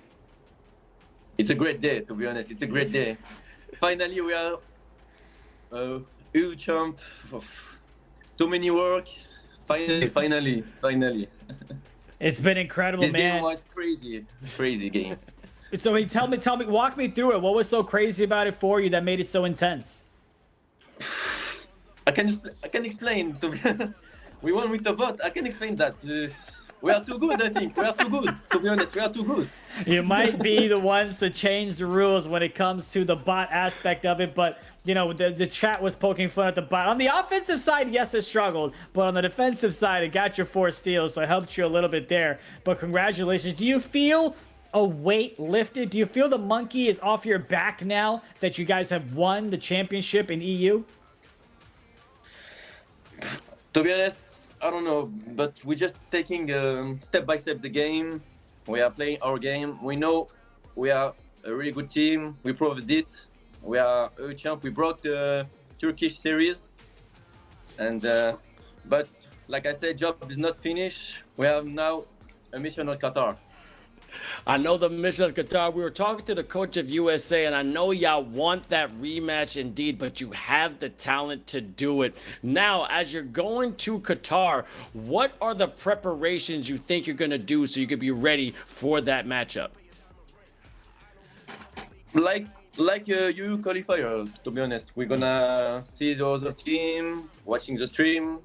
[SPEAKER 11] It's a great day, to be honest. It's a great day. Finally, we are EU champ. Too many work. Finally.
[SPEAKER 6] It's been incredible,
[SPEAKER 11] This
[SPEAKER 6] man.
[SPEAKER 11] game was crazy game.
[SPEAKER 6] So tell me, walk me through it. What was so crazy about it for you that made it so intense?
[SPEAKER 11] I can explain. We won with the bot. I can explain that. We are too good, I think. We are too good. To be honest, we are too good.
[SPEAKER 6] You might be the ones to change the rules when it comes to the bot aspect of it, but you know, the chat was poking fun at the bot. On the offensive side, yes, it struggled, but on the defensive side, it got your 4 steals, so it helped you a little bit there. But congratulations. Do you feel a weight lifted? Do you feel the monkey is off your back now that you guys have won the championship in EU?
[SPEAKER 11] To be honest, I don't know, but we're just taking step by step the game. We are playing our game. We know we are a really good team. We proved it. We are a champ. We broke the Turkish series, and but like I said, job is not finished. We have now a mission on Qatar.
[SPEAKER 1] I know the mission of Qatar. We were talking to the coach of USA, and I know y'all want that rematch indeed, but you have the talent to do it. Now, as you're going to Qatar, what are the preparations you think you're going to do so you could be ready for that matchup?
[SPEAKER 11] Like Europe Qualifiers, to be honest. We're gonna see the other team, watching the stream,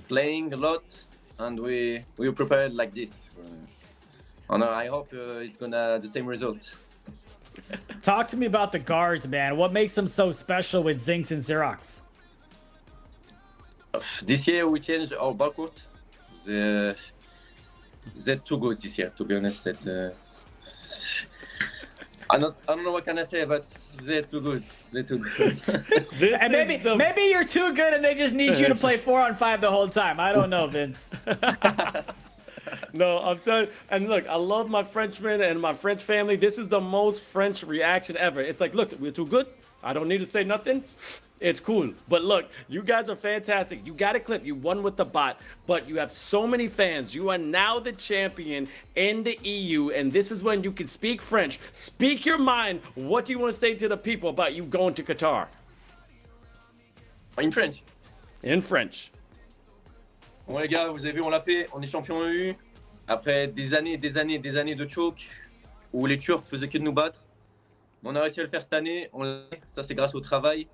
[SPEAKER 11] playing a lot, and we prepared like this. And I hope it's gonna the same result.
[SPEAKER 6] Talk to me about the guards, man. What makes them so special with Zinks and Xerox?
[SPEAKER 11] This year we changed our backcourt. They're too good this year, to be honest. I don't know what can I say, but they're too good. They're too good.
[SPEAKER 6] And maybe you're too good and they just need you to play 4-on-5 the whole time. I don't know, Vince.
[SPEAKER 1] No, I'm telling you. And look, I love my Frenchmen and my French family. This is the most French reaction ever. It's like, look, we're too good. I don't need to say nothing. It's cool. But look, you guys are fantastic. You got a clip. You won with the bot, but you have so many fans. You are now the champion in the EU, and this is when you can speak French. Speak your mind. What do you want to say to the people about you going to Qatar?
[SPEAKER 11] In French.
[SPEAKER 1] In French.
[SPEAKER 11] Bon les gars, vous avez vu, on l'a fait. On est champion EU. Après des années de choke où les Turcs faisaient que de nous battre. On a réussi à le faire cette année. Ça, c'est grâce au travail.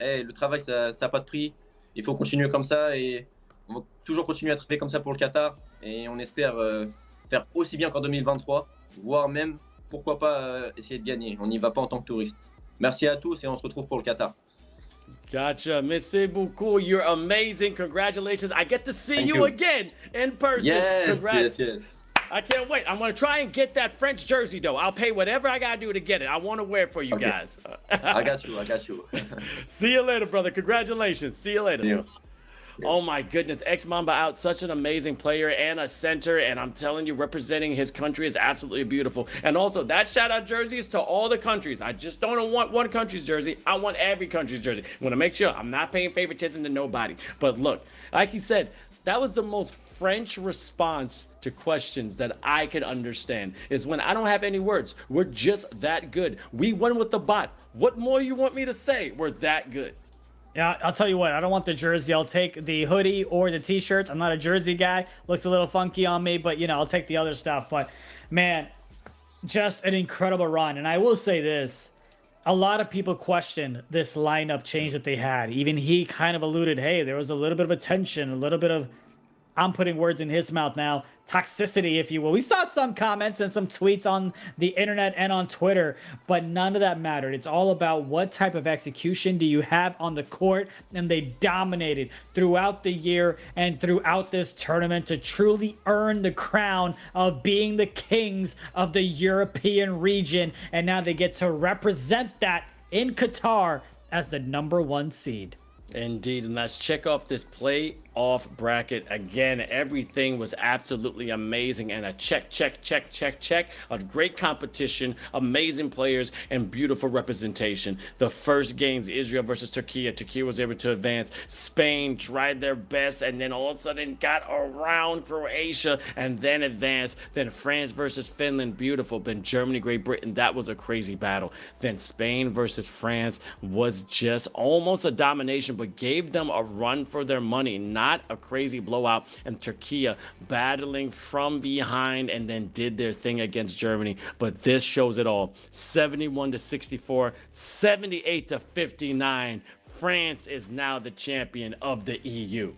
[SPEAKER 11] Le travail, ça n'a pas de prix. Il faut continuer comme ça et on va toujours continuer à travailler comme ça pour le Qatar. Et on espère faire aussi bien qu'en 2023, voire même, pourquoi pas, essayer de gagner. On n'y va pas en tant que touriste. Merci à tous et on se retrouve pour le Qatar.
[SPEAKER 1] Gotcha. Merci beaucoup. You're amazing. Congratulations. I get to see
[SPEAKER 11] Thank
[SPEAKER 1] you
[SPEAKER 11] you.
[SPEAKER 1] again in person.
[SPEAKER 11] Yes,
[SPEAKER 1] Congrats.
[SPEAKER 11] yes.
[SPEAKER 1] I can't wait. I'm going to try and get that French jersey, though. I'll pay whatever I got to do to get it. I want to wear it for you guys.
[SPEAKER 11] I got you.
[SPEAKER 1] See you later, brother. Congratulations. See you later.
[SPEAKER 11] Yeah.
[SPEAKER 1] Oh, my goodness. X-Mamba out. Such an amazing player and a center. And I'm telling you, representing his country is absolutely beautiful. And also, that shout-out jersey is to all the countries. I just don't want one country's jersey. I want every country's jersey. I want to make sure I'm not paying favoritism to nobody. But look, like he said, that was the most French response to questions that I could understand, is when I don't have any words. We're just that good. We won with the bot. What more you want me to say? We're that good.
[SPEAKER 6] Yeah, I'll tell you what, I don't want the jersey. I'll take the hoodie or the t-shirts. I'm not a jersey guy. Looks a little funky on me, but, you know, I'll take the other stuff. But, man, just an incredible run. And I will say this. A lot of people questioned this lineup change that they had. Even he kind of alluded, hey, there was a little bit of a tension, a little bit of, I'm putting words in his mouth now, toxicity, if you will. We saw some comments and some tweets on the internet and on Twitter, but none of that mattered. It's all about what type of execution do you have on the court, and they dominated throughout the year and throughout this tournament to truly earn the crown of being the kings of the European region, and now they get to represent that in Qatar as the #1 seed.
[SPEAKER 1] Indeed, and let's check off this play off bracket. Again, everything was absolutely amazing and a check. A great competition, amazing players, and beautiful representation. The first games, Israel versus Turkey. Turkey was able to advance. Spain tried their best and then all of a sudden got around Croatia and then advanced. Then France versus Finland, beautiful. Then Germany, Great Britain, that was a crazy battle. Then Spain versus France was just almost a domination, but gave them a run for their money, not a crazy blowout. And Turkey battling from behind and then did their thing against Germany. But this shows it all. 71-64, 78-59. France is now the champion of the EU.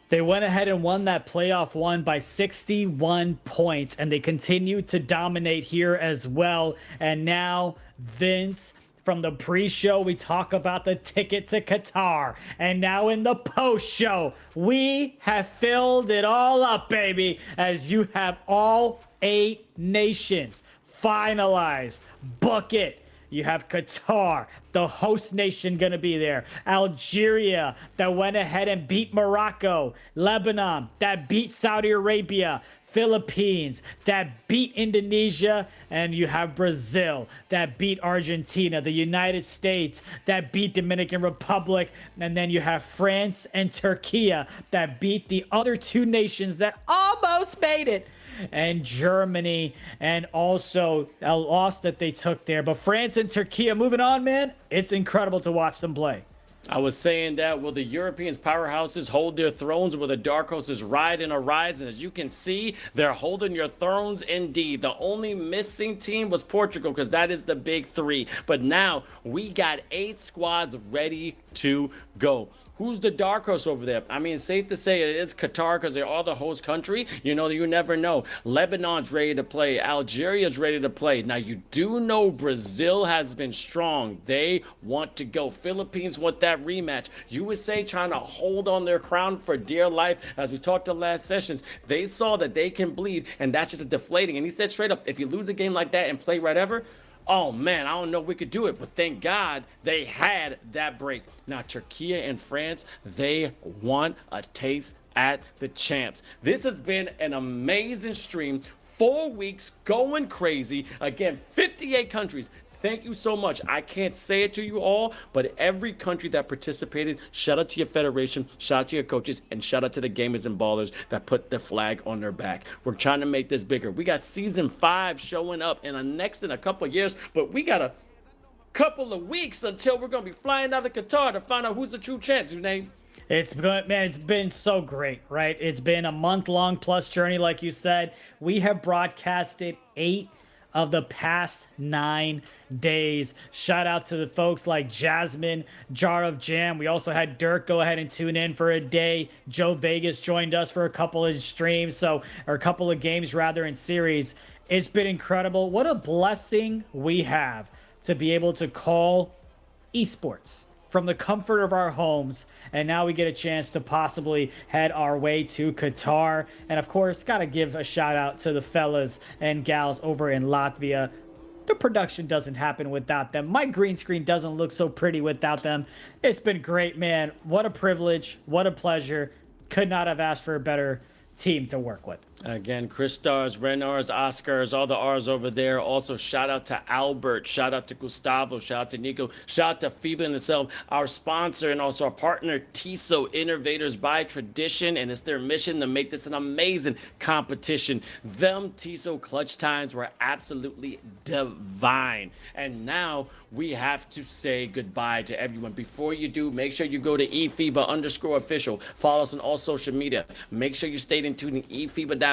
[SPEAKER 6] They went ahead and won that playoff one by 61 points, and they continue to dominate here as well. And now, Vince, from the pre-show, we talk about the ticket to Qatar. And now in the post-show, we have filled it all up, baby, as you have all 8 nations finalized. Book it. You have Qatar, the host nation, going to be there. Algeria, that went ahead and beat Morocco. Lebanon, that beat Saudi Arabia. Philippines, that beat Indonesia. And you have Brazil, that beat Argentina. The United States, that beat Dominican Republic. And then you have France and Turkey, that beat the other 2 nations that almost made it. And Germany, and also a loss that they took there. But France and Turkey, moving on, man. It's incredible to watch them play.
[SPEAKER 1] I was saying that, will the Europeans powerhouses hold their thrones, will the dark horses ride and arise? And as you can see, they're holding your thrones indeed. The only missing team was Portugal, because that is the big 3. But now we got 8 squads ready to go. Who's the dark horse over there? I mean, safe to say it is Qatar, because they're all the host country. You know, you never know. Lebanon's ready to play. Algeria's ready to play. Now, you do know Brazil has been strong. They want to go. Philippines want that rematch. USA trying to hold on their crown for dear life. As we talked in last sessions, they saw that they can bleed, and that's just a deflating. And he said straight up, if you lose a game like that and play right ever, oh man, I don't know if we could do it, but thank God they had that break. Now, Turkey and France, they want a taste at the champs. This has been an amazing stream. 4 weeks going crazy. Again, 58 countries. Thank you so much. I can't say it to you all, but every country that participated, shout out to your federation, shout out to your coaches, and shout out to the gamers and ballers that put the flag on their back. We're trying to make this bigger. We got season 5 showing up in a couple of years, but we got a couple of weeks until we're going to be flying out of Qatar to find out who's the true champ. Zunaid.
[SPEAKER 6] It's been so great, right? It's been a month-long plus journey, like you said. We have broadcasted 8 of the past 9 days. Shout out to the folks like Jasmine, Jar of Jam. We also had Dirk go ahead and tune in for a day. Joe Vegas joined us for a couple of streams, or a couple of games rather, in series. It's been incredible. What a blessing we have to be able to call esports from the comfort of our homes, and now we get a chance to possibly head our way to Qatar. And of course, gotta give a shout out to the fellas and gals over in Latvia. The production doesn't happen without them. My green screen doesn't look so pretty without them. It's been great, man. What a privilege, what a pleasure. Could not have asked for a better team to work with.
[SPEAKER 1] Again, Chris Stars, Renars, Oscars, all the R's over there. Also, shout out to Albert, shout out to Gustavo, shout out to Nico, shout out to FIBA in itself, our sponsor and also our partner, TISO, Innovators by Tradition, and it's their mission to make this an amazing competition. Them TISO clutch times were absolutely divine. And now we have to say goodbye to everyone. Before you do, make sure you go to eFIBA_official. Follow us on all social media. Make sure you stay in tune to eFIBA.basketball.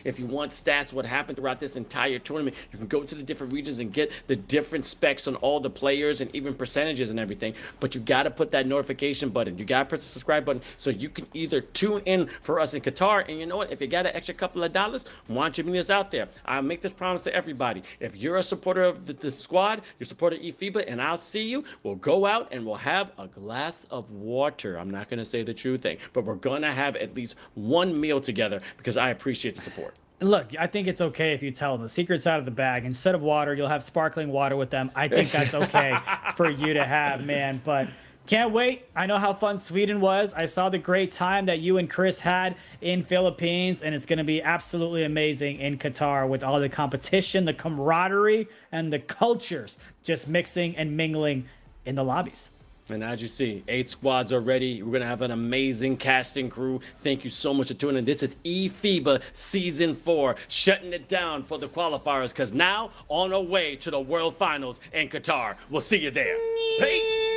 [SPEAKER 1] If you want stats, what happened throughout this entire tournament, you can go to the different regions and get the different specs on all the players and even percentages and everything. But you got to put that notification button. You got to press the subscribe button so you can either tune in for us in Qatar. And you know what? If you got an extra couple of dollars, why don't you meet us out there? I'll make this promise to everybody. If you're a supporter of the squad, you're a supporter of eFIBA, and I'll see you, we'll go out and we'll have a glass of water. I'm not going to say the true thing, but we're going to have at least one meal together because I appreciate the support.
[SPEAKER 6] Look, I think it's okay if you tell them the secret's out of the bag. Instead of water, you'll have sparkling water with them. I think that's okay for you to have, man. But Can't wait. I know how fun Sweden was. I saw the great time that you and Chris had in Philippines, and it's going to be absolutely amazing in Qatar with all the competition, the camaraderie, and the cultures just mixing and mingling in the lobbies.
[SPEAKER 1] And as you see, 8 squads are ready. We're going to have an amazing casting crew. Thank you so much for tuning in. This is eFIBA Season 4, shutting it down for the qualifiers, because now on our way to the World Finals in Qatar. We'll see you there. Peace.